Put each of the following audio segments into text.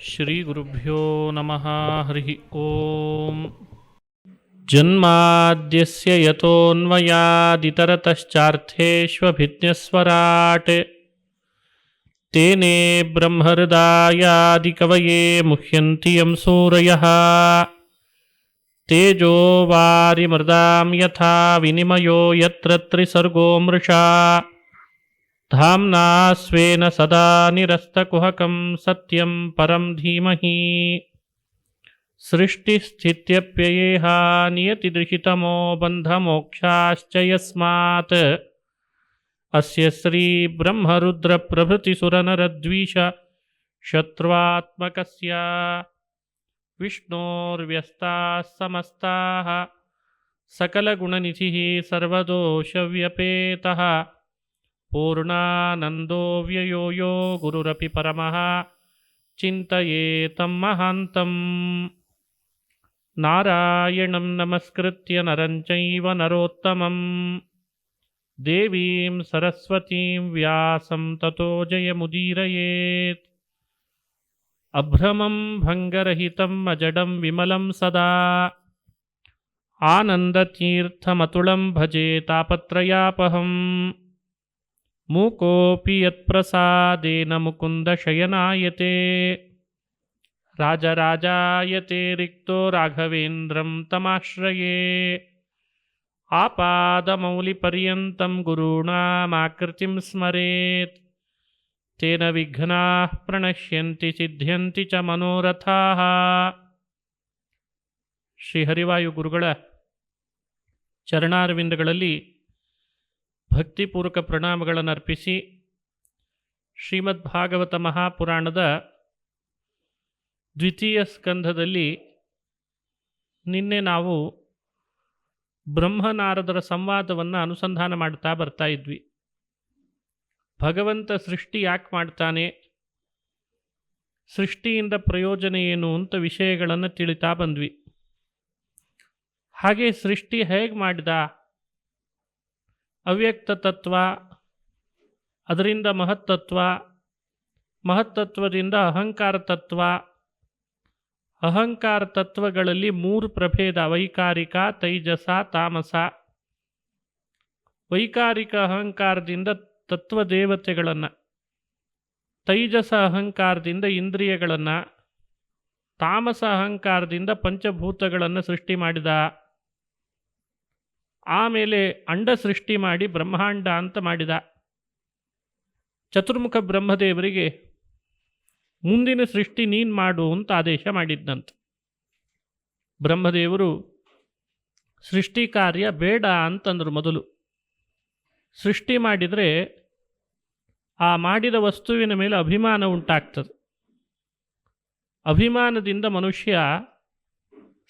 ಶ್ರೀಗುರುಭ್ಯೋ ನಮಃ. ಹರಿ ಓಂ. ಜನ್ಮಾದ್ಯಸ್ಯ ಯತೋನ್ಮಯಾದಿತರತಶ್ಚಾರ್ಥೇಷ್ವಭಿಜ್ಞಸ್ವರಾಟ್ ತೇನೇ ಬ್ರಹ್ಮಹೃದಾಯಾದಿಕವಯೇ ಮುಹ್ಯಂತಿ ಯಂ ಸೂರಯಃ. ತೇಜೋ ವಾರಿಮೃದಾಂ ಯಥಾ ವಿನಿಮಯೋ ಯತ್ರ ತ್ರಿಸರ್ಗೋ ಮೃಷಾ ಧಾಮ್ನಾ ಸ್ವೇನ ಸದಾ ನಿರಸ್ತಕುಹಕಂ ಸತ್ಯಂ ಪರಂ ಧೀಮಹಿ. ಸೃಷ್ಟಿಸ್ಥಿತ್ಯಪ್ಯಯೇಹ ನಿಯತಿದೃಶಿತಮೋ ಬಂಧಮೋಕ್ಷಾಶ್ಚ ಯಸ್ಮಾತ್ ಅಸ್ಯ ಶ್ರೀ ಬ್ರಹ್ಮರುದ್ರ ಪ್ರಭೃತಿ ಸುರನರದ್ವೀಷ ಶತ್ರುವಾತ್ಮಕಸ್ಯ ವಿಷ್ಣೋರ್ವ್ಯಸ್ತಾಃ ಸಮಸ್ತಾಃ ಸಕಲಗುಣನಿಧಿಃ ಸರ್ವದೋಷವ್ಯಪೇತಃ ಪೂರ್ಣಾನಂದೋ ವ್ಯಯೋ ಯೋ ಗುರುರಪಿ ಪರಮಃ ಚಿಂತಯೇತಂ ಮಹಾಂತಂ. ನಾರಾಯಣಂ ನಮಸ್ಕೃತ್ಯ ನರಂ ಚೈವ ನರೋತ್ತಮಂ ದೇವೀಂ ಸರಸ್ವತೀಂ ವ್ಯಾಸಂ ತತೋ ಜಯಮುದೀರಯೇತ್. ಅಭ್ರಮಂ ಭಂಗರಹಿತಂ ಅಜಡಂ ವಿಮಲಂ ಸದಾ ಆನಂದತೀರ್ಥಮತುಳಂ ಭಜೆ ತಾಪತ್ರಯಾಪಹಂ. ಮೂಕೋಪಿ ಯತ್ಪ್ರಸಾದೇನ ಮುಕುಂದ ಶಯನಾಯತೆ ರಾಜರಾಜಾಯತೆ ರಿಕ್ತೋ ರಾಘವೇಂದ್ರಂ ತಮಾಶ್ರಯೇ. ಆಪಾದಮೌಲಿಪರ್ಯಂತಂ ಗುರುಣಾಮಾಕೃತಿಂ ಸ್ಮರೇತ್ ತೇನ ವಿಘ್ನಾಃ ಪ್ರಣಶ್ಯಂತಿ ಸಿದ್ಧ್ಯಂತಿ ಚ ಮನೋರಥಾಃ. ಶ್ರೀ ಹರಿವಾಯು ಗುರುಗಳ ಚರಣಾರವಿಂದಗಳಲ್ಲಿ ಭಕ್ತಿಪೂರ್ವಕ ಪ್ರಣಾಮಗಳನ್ನು ಅರ್ಪಿಸಿ ಶ್ರೀಮದ್ಭಾಗವತ ಮಹಾಪುರಾಣದ ದ್ವಿತೀಯ ಸ್ಕಂಧದಲ್ಲಿ ನಿನ್ನೆ ನಾವು ಬ್ರಹ್ಮನಾರದರ ಸಂವಾದವನ್ನು ಅನುಸಂಧಾನ ಮಾಡ್ತಾ ಬರ್ತಾ ಇದ್ವಿ. ಭಗವಂತ ಸೃಷ್ಟಿ ಯಾಕೆ ಮಾಡ್ತಾನೆ, ಸೃಷ್ಟಿಯಿಂದ ಪ್ರಯೋಜನ ಏನು ಅಂತ ವಿಷಯಗಳನ್ನು ತಿಳಿತಾ ಬಂದ್ವಿ. ಹಾಗೆ ಸೃಷ್ಟಿ ಹೇಗೆ ಮಾಡಿದ, ಅವ್ಯಕ್ತ ತತ್ವ, ಅದರಿಂದ ಮಹತ್ತತ್ವ, ಮಹತ್ತತ್ವದಿಂದ ಅಹಂಕಾರ ತತ್ವ, ಅಹಂಕಾರ ತತ್ವಗಳಲ್ಲಿ ಮೂರು ಪ್ರಭೇದ: ವೈಕಾರಿಕ, ತೈಜಸ, ತಾಮಸ. ವೈಕಾರಿಕ ಅಹಂಕಾರದಿಂದ ತತ್ವದೇವತೆಗಳನ್ನು, ತೈಜಸ ಅಹಂಕಾರದಿಂದ ಇಂದ್ರಿಯಗಳನ್ನು, ತಾಮಸ ಅಹಂಕಾರದಿಂದ ಪಂಚಭೂತಗಳನ್ನು ಸೃಷ್ಟಿ ಮಾಡಿದ. ಆಮೇಲೆ ಅಂಡ ಸೃಷ್ಟಿ ಮಾಡಿ ಬ್ರಹ್ಮಾಂಡ ಅಂತ ಮಾಡಿದ. ಚತುರ್ಮುಖ ಬ್ರಹ್ಮದೇವರಿಗೆ ಮುಂದಿನ ಸೃಷ್ಟಿ ನೀನು ಮಾಡು ಅಂತ ಆದೇಶ ಮಾಡಿದ್ದಂತೆ. ಬ್ರಹ್ಮದೇವರು ಸೃಷ್ಟಿ ಕಾರ್ಯ ಬೇಡ ಅಂತಂದರು. ಮೊದಲು ಸೃಷ್ಟಿ ಮಾಡಿದರೆ ಆ ಮಾಡಿದ ವಸ್ತುವಿನ ಮೇಲೆ ಅಭಿಮಾನ ಉಂಟಾಗ್ತದೆ. ಅಭಿಮಾನದಿಂದ ಮನುಷ್ಯ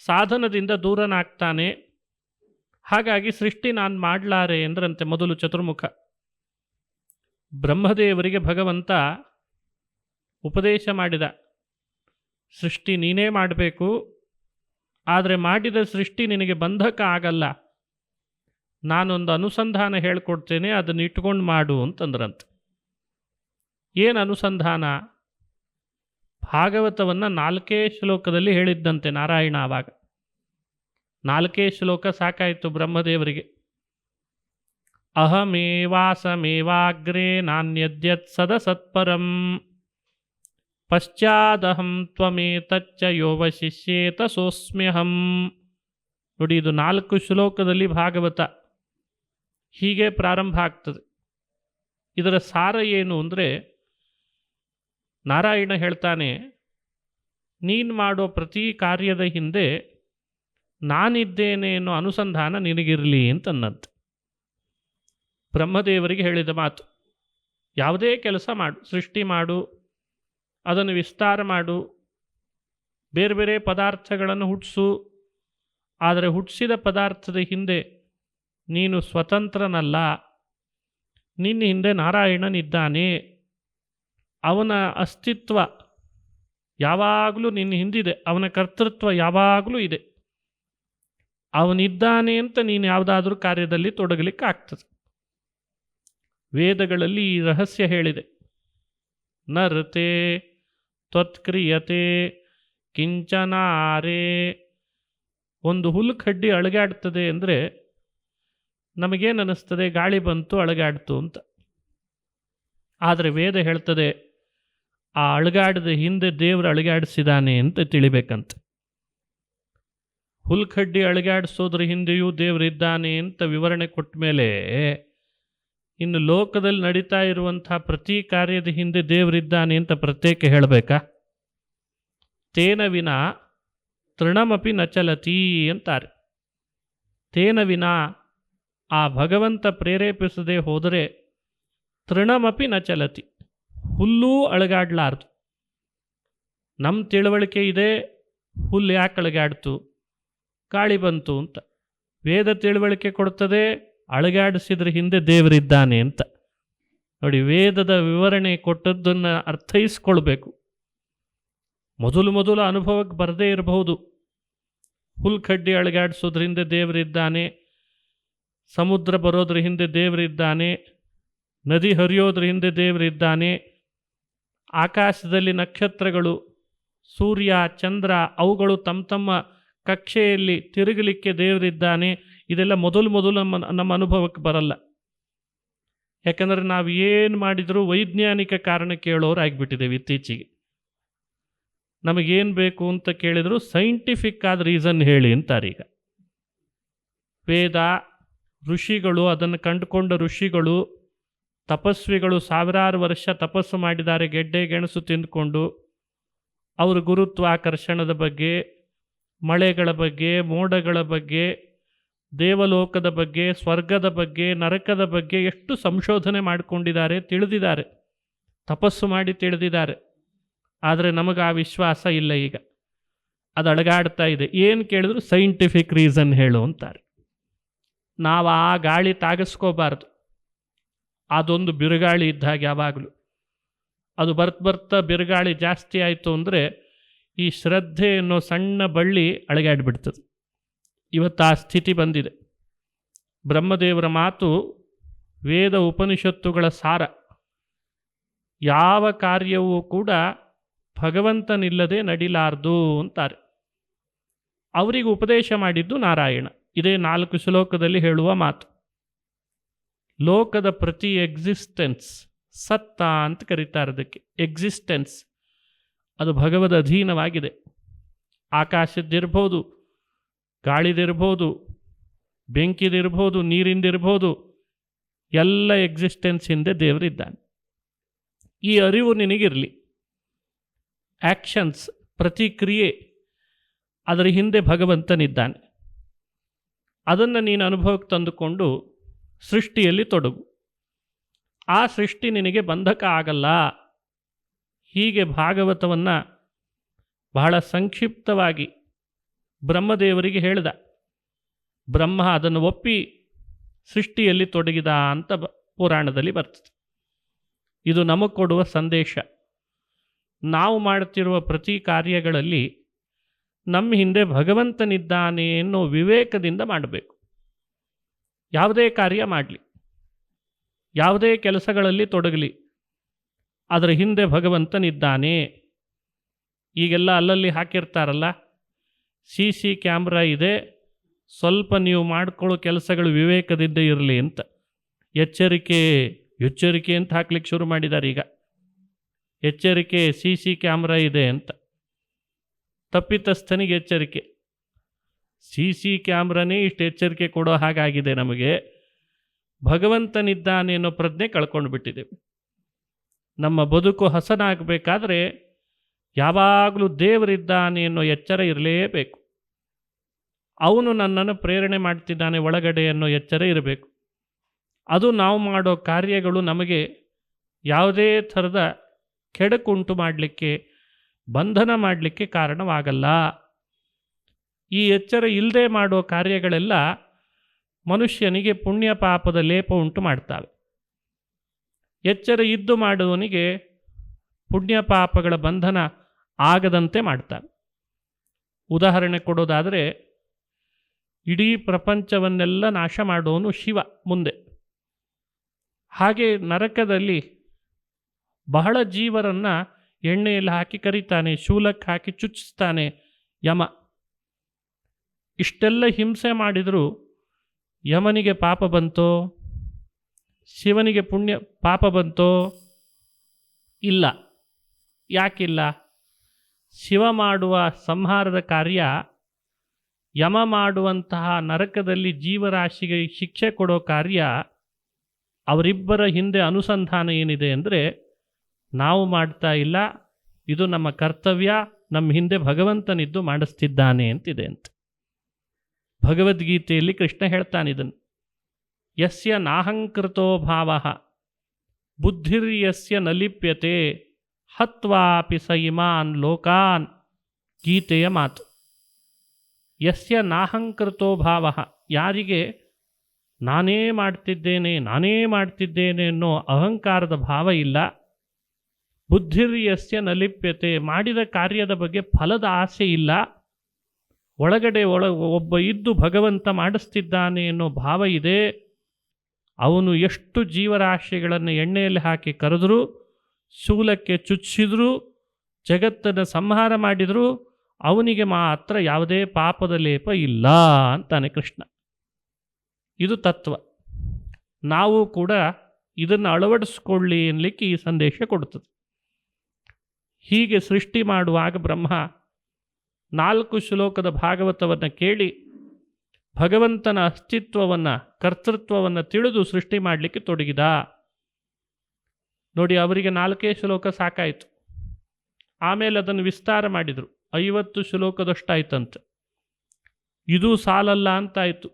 ಸಾಧನದಿಂದ ದೂರನಾಗ್ತಾನೆ. ಹಾಗಾಗಿ ಸೃಷ್ಟಿ ನಾನು ಮಾಡಲಾರೆ ಎಂದ್ರಂತೆ ಮೊದಲು ಚತುರ್ಮುಖ. ಬ್ರಹ್ಮದೇವರಿಗೆ ಭಗವಂತ ಉಪದೇಶ ಮಾಡಿದ, ಸೃಷ್ಟಿ ನೀನೇ ಮಾಡಬೇಕು, ಆದರೆ ಮಾಡಿದ ಸೃಷ್ಟಿ ನಿನಗೆ ಬಂಧಕ ಆಗಲ್ಲ, ನಾನೊಂದು ಅನುಸಂಧಾನ ಹೇಳ್ಕೊಡ್ತೇನೆ, ಅದನ್ನು ಇಟ್ಕೊಂಡು ಮಾಡು ಅಂತಂದ್ರಂತೆ. ಏನು ಅನುಸಂಧಾನ? ಭಾಗವತವನ್ನು 4 ಶ್ಲೋಕದಲ್ಲಿ ಹೇಳಿದ್ದಂತೆ ನಾರಾಯಣ. ಆವಾಗ 4 ಶ್ಲೋಕ ಸಾಕಾಯಿತು ಬ್ರಹ್ಮದೇವರಿಗೆ. ಅಹಮೇವಾಸಮೇವಾಗ್ರೇ ನಾನ್ಯದ್ಯತ್ ಸದಸತ್ಪರಂ ಪಶ್ಚಾದಹಂ ತ್ವಮೇತಚ್ಚ ಯೋವಶಿಷ್ಯೇತ ಸೋಸ್ಮ್ಯಹಂ. ನೋಡಿ, ಇದು 4 ಶ್ಲೋಕದಲ್ಲಿ ಭಾಗವತ ಹೀಗೆ ಪ್ರಾರಂಭ ಆಗ್ತದೆ. ಇದರ ಸಾರ ಏನು ಅಂದರೆ, ನಾರಾಯಣ ಹೇಳ್ತಾನೆ, ನೀನು ಮಾಡೋ ಪ್ರತಿ ಕಾರ್ಯದ ಹಿಂದೆ ನಾನಿದ್ದೇನೆ ಅನ್ನೋ ಅನುಸಂಧಾನ ನಿನಗಿರಲಿ ಅಂತಂದಂತೆ. ಬ್ರಹ್ಮದೇವರಿಗೆ ಹೇಳಿದ ಮಾತು, ಯಾವುದೇ ಕೆಲಸ ಮಾಡು, ಸೃಷ್ಟಿ ಮಾಡು, ಅದನ್ನು ವಿಸ್ತಾರ ಮಾಡು, ಬೇರೆ ಬೇರೆ ಪದಾರ್ಥಗಳನ್ನು ಹುಟ್ಟಿಸು, ಆದರೆ ಹುಟ್ಟಿಸಿದ ಪದಾರ್ಥದ ಹಿಂದೆ ನೀನು ಸ್ವತಂತ್ರನಲ್ಲ, ನಿನ್ನ ಹಿಂದೆ ನಾರಾಯಣನಿದ್ದಾನೆ. ಅವನ ಅಸ್ತಿತ್ವ ಯಾವಾಗಲೂ ನಿನ್ನ ಹಿಂದಿದೆ, ಅವನ ಕರ್ತೃತ್ವ ಯಾವಾಗಲೂ ಇದೆ. ಅವನಿದ್ದಾನೆ ಅಂತ ನೀನು ಯಾವುದಾದ್ರೂ ಕಾರ್ಯದಲ್ಲಿ ತೊಡಗಲಿಕ್ಕೆ ಆಗ್ತದೆ. ವೇದಗಳಲ್ಲಿ ಈ ರಹಸ್ಯ ಹೇಳಿದೆ. ನರತೆ ತ್ವತ್ಕ್ರಿಯತೆ ಕಿಂಚನಾರೇ. ಒಂದು ಹುಲ್ಕಡ್ಡಿ ಅಳಗಾಡ್ತದೆ ಅಂದರೆ ನಮಗೇನು ಅನ್ನಿಸ್ತದೆ? ಗಾಳಿ ಬಂತು ಅಳಗಾಡ್ತು ಅಂತ. ಆದರೆ ವೇದ ಹೇಳ್ತದೆ ಆ ಅಳಗಾಡದ ಹಿಂದೆ ದೇವರು ಅಳಗಾಡಿಸಿದಾನೆ ಅಂತ ತಿಳಿಬೇಕಂತ. ಹುಲ್ಕಡ್ಡಿ ಅಳಗಾಡಿಸೋದ್ರ ಹಿಂದೆಯೂ ದೇವರಿದ್ದಾನೆ ಅಂತ ವಿವರಣೆ ಕೊಟ್ಟ ಮೇಲೆ ಇನ್ನು ಲೋಕದಲ್ಲಿ ನಡೀತಾ ಇರುವಂಥ ಪ್ರತಿ ಕಾರ್ಯದ ಹಿಂದೆ ದೇವರಿದ್ದಾನೆ ಅಂತ ಪ್ರತ್ಯೇಕ ಹೇಳಬೇಕಾ? ತೇನ ವಿನ ತೃಣಮಪಿ ನ ಚಲತಿ ಅಂತಾರೆ. ತೇನ ವಿನ ಆ ಭಗವಂತ ಪ್ರೇರೇಪಿಸದೆ ಹೋದರೆ ತೃಣಮಪಿ ನ ಚಲತಿ, ಹುಲ್ಲೂ ಅಳಗಾಡ್ಲಾರ್ದು. ನಮ್ಮ ತಿಳುವಳಿಕೆ ಇದೆ, ಹುಲ್ಲು ಯಾಕೆ ಅಳಗಾಡ್ತು, ಗಾಳಿ ಬಂತು ಅಂತ. ವೇದ ತಿಳುವಳಿಕೆ ಕೊಡ್ತದೆ ಅಳಗಾಡಿಸಿದ್ರ ಹಿಂದೆ ದೇವರಿದ್ದಾನೆ ಅಂತ. ನೋಡಿ, ವೇದದ ವಿವರಣೆ ಕೊಟ್ಟದ್ದನ್ನು ಅರ್ಥೈಸ್ಕೊಳ್ಬೇಕು. ಮೊದಲು ಅನುಭವಕ್ಕೆ ಬರದೇ ಇರಬಹುದು. ಹುಲ್ಕಡ್ಡಿ ಅಳಗಾಡಿಸೋದ್ರ ಹಿಂದೆ ದೇವರಿದ್ದಾನೆ, ಸಮುದ್ರ ಬರೋದ್ರ ಹಿಂದೆ ದೇವರಿದ್ದಾನೆ, ನದಿ ಹರಿಯೋದ್ರ ಹಿಂದೆ ದೇವರಿದ್ದಾನೆ, ಆಕಾಶದಲ್ಲಿ ನಕ್ಷತ್ರಗಳು, ಸೂರ್ಯ, ಚಂದ್ರ ಅವುಗಳು ತಮ್ಮ ಕಕ್ಷೆಯಲ್ಲಿ ತಿರುಗಲಿಕ್ಕೆ ದೇವರಿದ್ದಾನೆ. ಇದೆಲ್ಲ ಮೊದಲು ನಮ್ಮ ಅನುಭವಕ್ಕೆ ಬರಲ್ಲ. ಯಾಕಂದರೆ ನಾವು ಏನು ಮಾಡಿದರೂ ವೈಜ್ಞಾನಿಕ ಕಾರಣಕ್ಕೆ ಹೇಳೋರು ಆಗಿಬಿಟ್ಟಿದ್ದೇವೆ ಇತ್ತೀಚೆಗೆ. ನಮಗೇನು ಬೇಕು ಅಂತ ಕೇಳಿದ್ರು ಸೈಂಟಿಫಿಕ್ ಆದ ರೀಸನ್ ಹೇಳಿ ಅಂತಾರೀಗ. ವೇದ ಋಷಿಗಳು, ಅದನ್ನು ಕಂಡುಕೊಂಡ ಋಷಿಗಳು, ತಪಸ್ವಿಗಳು ಸಾವಿರಾರು ವರ್ಷ ತಪಸ್ಸು ಮಾಡಿದ್ದಾರೆ ಗೆಡ್ಡೆ ಗೆಣಸು ತಿಂದುಕೊಂಡು. ಅವರು ಗುರುತ್ವಾಕರ್ಷಣದ ಬಗ್ಗೆ, ಮಳೆಗಳ ಬಗ್ಗೆ, ಮೋಡಗಳ ಬಗ್ಗೆ, ದೇವಲೋಕದ ಬಗ್ಗೆ, ಸ್ವರ್ಗದ ಬಗ್ಗೆ, ನರಕದ ಬಗ್ಗೆ ಎಷ್ಟು ಸಂಶೋಧನೆ ಮಾಡಿಕೊಂಡಿದ್ದಾರೆ, ತಿಳಿದಿದ್ದಾರೆ, ತಪಸ್ಸು ಮಾಡಿ ತಿಳಿದಿದ್ದಾರೆ. ಆದರೆ ನಮಗೆ ಆ ವಿಶ್ವಾಸ ಇಲ್ಲ. ಈಗ ಅದು ಅಳಗಾಡ್ತಾ ಇದೆ. ಏನು ಕೇಳಿದ್ರು ಸೈಂಟಿಫಿಕ್ ರೀಸನ್ ಹೇಳು ಅಂತಾರೆ. ನಾವು ಆ ಗಾಳಿ ತಾಗಿಸ್ಕೋಬಾರ್ದು. ಅದೊಂದು ಬಿರುಗಾಳಿ ಇದ್ದ ಹಾಗೆ ಯಾವಾಗಲೂ. ಅದು ಬರ್ತಾ ಬಿರುಗಾಳಿ ಜಾಸ್ತಿ ಆಯಿತು ಅಂದರೆ ಈ ಶ್ರದ್ಧೆ ಅನ್ನೋ ಸಣ್ಣ ಬಳ್ಳಿ ಅಳಗಾಡಿಬಿಡ್ತದೆ. ಇವತ್ತು ಆ ಸ್ಥಿತಿ ಬಂದಿದೆ. ಬ್ರಹ್ಮದೇವರ ಮಾತು ವೇದ ಉಪನಿಷತ್ತುಗಳ ಸಾರ. ಯಾವ ಕಾರ್ಯವೂ ಕೂಡ ಭಗವಂತನಿಲ್ಲದೆ ನಡಿಲಾರ್ದು ಅಂತಾರೆ. ಅವರಿಗೆ ಉಪದೇಶ ಮಾಡಿದ್ದು ನಾರಾಯಣ. ಇದೇ 4 ಶ್ಲೋಕದಲ್ಲಿ ಹೇಳುವ ಮಾತು. ಲೋಕದ ಪ್ರತಿ ಎಕ್ಸಿಸ್ಟೆನ್ಸ್ ಸತ್ತ ಅಂತ ಕರೀತಾರೆ. ಅದಕ್ಕೆ ಎಕ್ಸಿಸ್ಟೆನ್ಸ್ ಅದು ಭಗವದ್ ಅಧೀನವಾಗಿದೆ. ಆಕಾಶದ್ದಿರ್ಬೋದು, ಗಾಳಿದಿರ್ಬೋದು, ಬೆಂಕಿದಿರ್ಬೋದು, ನೀರಿಂದಿರ್ಬೋದು, ಎಲ್ಲ ಎಕ್ಸಿಸ್ಟೆನ್ಸ್ ಹಿಂದೆ ದೇವರಿದ್ದಾನೆ. ಈ ಅರಿವು ನಿನಗಿರಲಿ. ಆ್ಯಕ್ಷನ್ಸ್, ಪ್ರತಿಕ್ರಿಯೆ, ಅದರ ಹಿಂದೆ ಭಗವಂತನಿದ್ದಾನೆ. ಅದನ್ನು ನೀನು ಅನುಭವಕ್ಕೆ ತಂದುಕೊಂಡು ಸೃಷ್ಟಿಯಲ್ಲಿ ತೊಡಗು. ಆ ಸೃಷ್ಟಿ ನಿನಗೆ ಬಂಧಕ ಆಗಲ್ಲ. ಹೀಗೆ ಭಾಗವತವನ್ನು ಬಹಳ ಸಂಕ್ಷಿಪ್ತವಾಗಿ ಬ್ರಹ್ಮದೇವರಿಗೆ ಹೇಳಿದ. ಬ್ರಹ್ಮ ಅದನ್ನು ಒಪ್ಪಿ ಸೃಷ್ಟಿಯಲ್ಲಿ ತೊಡಗಿದ ಅಂತ ಪುರಾಣದಲ್ಲಿ ಬರ್ತದೆ. ಇದು ನಮಗೆ ಕೊಡುವ ಸಂದೇಶ. ನಾವು ಮಾಡ್ತಿರುವ ಪ್ರತಿ ಕಾರ್ಯಗಳಲ್ಲಿ ನಮ್ಮ ಹಿಂದೆ ಭಗವಂತನಿದ್ದಾನೆ ಅನ್ನೋ ವಿವೇಕದಿಂದ ಮಾಡಬೇಕು. ಯಾವುದೇ ಕಾರ್ಯ ಮಾಡಲಿ, ಯಾವುದೇ ಕೆಲಸಗಳಲ್ಲಿ ತೊಡಗಲಿ, ಅದರ ಹಿಂದೆ ಭಗವಂತನಿದ್ದಾನೆ. ಈಗೆಲ್ಲ ಅಲ್ಲಲ್ಲಿ ಹಾಕಿರ್ತಾರಲ್ಲ, CC ಕ್ಯಾಮ್ರಾ ಇದೆ, ಸ್ವಲ್ಪ ನೀವು ಮಾಡ್ಕೊಳ್ಳೋ ಕೆಲಸಗಳು ವಿವೇಕದಿಂದ ಇರಲಿ ಅಂತ. ಎಚ್ಚರಿಕೆ ಅಂತ ಹಾಕ್ಲಿಕ್ಕೆ ಶುರು ಮಾಡಿದ್ದಾರೆ ಈಗ. ಎಚ್ಚರಿಕೆ, CC ಕ್ಯಾಮ್ರಾ ಇದೆ ಅಂತ. ತಪ್ಪಿತಸ್ಥನಿಗೆ ಎಚ್ಚರಿಕೆ. CC ಕ್ಯಾಮ್ರಾನೇ ಇಷ್ಟು ಎಚ್ಚರಿಕೆ ಕೊಡೋ ಹಾಗಾಗಿದೆ ನಮಗೆ. ಭಗವಂತನಿದ್ದಾನೆ ಅನ್ನೋ ಪ್ರಜ್ಞೆ ಕಳ್ಕೊಂಡು ಬಿಟ್ಟಿದ್ದೇವೆ. ನಮ್ಮ ಬದುಕು ಹಸನಾಗಬೇಕಾದ್ರೆ ಯಾವಾಗಲೂ ದೇವರಿದ್ದಾನೆ ಅನ್ನೋ ಎಚ್ಚರ ಇರಲೇಬೇಕು. ಅವನು ನನ್ನನ್ನು ಪ್ರೇರಣೆ ಮಾಡ್ತಿದ್ದಾನೆ ಒಳಗಡೆ ಅನ್ನೋ ಎಚ್ಚರ ಇರಬೇಕು. ಅದು ನಾವು ಮಾಡೋ ಕಾರ್ಯಗಳು ನಮಗೆ ಯಾವುದೇ ಥರದ ಕೆಡಕುಂಟು ಮಾಡಲಿಕ್ಕೆ, ಬಂಧನ ಮಾಡಲಿಕ್ಕೆ ಕಾರಣವಾಗಲ್ಲ. ಈ ಎಚ್ಚರ ಇಲ್ಲದೆ ಮಾಡೋ ಕಾರ್ಯಗಳೆಲ್ಲ ಮನುಷ್ಯನಿಗೆ ಪುಣ್ಯ ಪಾಪದ ಲೇಪ ಉಂಟು ಮಾಡ್ತವೆ. ಎಚ್ಚರ ಇದ್ದು ಮಾಡುವವನಿಗೆ ಪುಣ್ಯ ಪಾಪಗಳ ಬಂಧನ ಆಗದಂತೆ ಮಾಡ್ತವೆ. ಉದಾಹರಣೆ ಕೊಡೋದಾದರೆ, ಇಡೀ ಪ್ರಪಂಚವನ್ನೆಲ್ಲ ನಾಶ ಮಾಡೋನು ಶಿವ ಮುಂದೆ. ಹಾಗೆ ನರಕದಲ್ಲಿ ಬಹಳ ಜೀವರನ್ನು ಎಣ್ಣೆಯಲ್ಲಿ ಹಾಕಿ ಕರಿತಾನೆ, ಶೂಲಕ್ಕೆ ಹಾಕಿ ಚುಚ್ಚಿಸ್ತಾನೆ ಯಮ. ಇಷ್ಟೆಲ್ಲ ಹಿಂಸೆ ಮಾಡಿದರೂ ಯಮನಿಗೆ ಪಾಪ ಬಂತೋ, ಶಿವನಿಗೆ ಪುಣ್ಯ ಪಾಪ ಬಂತೋ? ಇಲ್ಲ. ಯಾಕಿಲ್ಲ? ಶಿವ ಮಾಡುವ ಸಂಹಾರದ ಕಾರ್ಯ, ಯಮ ಮಾಡುವಂತಹ ನರಕದಲ್ಲಿ ಜೀವರಾಶಿಗೆ ಶಿಕ್ಷೆ ಕೊಡೋ ಕಾರ್ಯ, ಅವರಿಬ್ಬರ ಹಿಂದೆ ಅನುಸಂಧಾನ ಏನಿದೆ ಅಂದರೆ, ನಾವು ಮಾಡ್ತಾ ಇಲ್ಲ, ಇದು ನಮ್ಮ ಕರ್ತವ್ಯ, ನಮ್ಮ ಹಿಂದೆ ಭಗವಂತನಿದ್ದು ಮಾಡಿಸ್ತಿದ್ದಾನೆ ಅಂತಿದೆ ಅಂತ. ಭಗವದ್ಗೀತೆಯಲ್ಲಿ ಕೃಷ್ಣ ಹೇಳ್ತಾನೆ ಇದನ್ನು. ಯಸ್ಯ ನಾಹಂಕೃತೋ ಭಾವ ಬುದ್ಧಿರ್ಯಸ್ಯ ನ ಲಿಪ್ಯತೆ ಹತ್ವಾಪಿ ಸ ಇಮಾನ್ ಲೋಕಾನ್. ಗೀತೆಯ ಮಾತು. ಯಸ್ಯ ನಾಹಂಕೃತೋ ಭಾವ, ಯಾರಿಗೆ ನಾನೇ ಮಾಡ್ತಿದ್ದೇನೆ ಅನ್ನೋ ಅಹಂಕಾರದ ಭಾವ ಇಲ್ಲ. ಬುದ್ಧಿರ್ಯಸ್ಯ ನ ಲಿಪ್ಯತೆ, ಮಾಡಿದ ಕಾರ್ಯದ ಬಗ್ಗೆ ಫಲದ ಆಸೆ ಇಲ್ಲ. ಒಳಗಡೆ ಒಬ್ಬ ಇದ್ದು ಭಗವಂತ ಮಾಡಿಸ್ತಿದ್ದಾನೆ ಅನ್ನೋ ಭಾವ ಇದೆ. ಅವನು ಎಷ್ಟು ಜೀವರಾಶಿಗಳನ್ನು ಎಣ್ಣೆಯಲ್ಲಿ ಹಾಕಿ ಕರೆದರೂ, ಶೂಲಕ್ಕೆ ಚುಚ್ಚಿದ್ರು, ಜಗತ್ತನ್ನು ಸಂಹಾರ ಮಾಡಿದರೂ ಅವನಿಗೆ ಮಾತ್ರ ಯಾವುದೇ ಪಾಪದ ಲೇಪ ಇಲ್ಲ ಅಂತಾನೆ ಕೃಷ್ಣ. ಇದು ತತ್ವ. ನಾವು ಕೂಡ ಇದನ್ನು ಅಳವಡಿಸ್ಕೊಳ್ಳಿ ಅನ್ನಲಿಕ್ಕೆ ಈ ಸಂದೇಶ ಕೊಡ್ತದೆ. ಹೀಗೆ ಸೃಷ್ಟಿ ಮಾಡುವಾಗ ಬ್ರಹ್ಮ 4 ಶ್ಲೋಕದ ಭಾಗವತವನ್ನು ಕೇಳಿ ಭಗವಂತನ ಅಸ್ತಿತ್ವವನ್ನು, ಕರ್ತೃತ್ವವನ್ನು ತಿಳಿದು ಸೃಷ್ಟಿ ಮಾಡಲಿಕ್ಕೆ ತೊಡಗಿದ. ನೋಡಿ, ಅವರಿಗೆ 4 ಶ್ಲೋಕ ಸಾಕಾಯಿತು. ಆಮೇಲೆ ಅದನ್ನು ವಿಸ್ತಾರ ಮಾಡಿದರು. 50 ಶ್ಲೋಕದಷ್ಟಾಯ್ತಂತೆ. ಇದು ಸಾಲಲ್ಲ ಅಂತಾಯಿತು.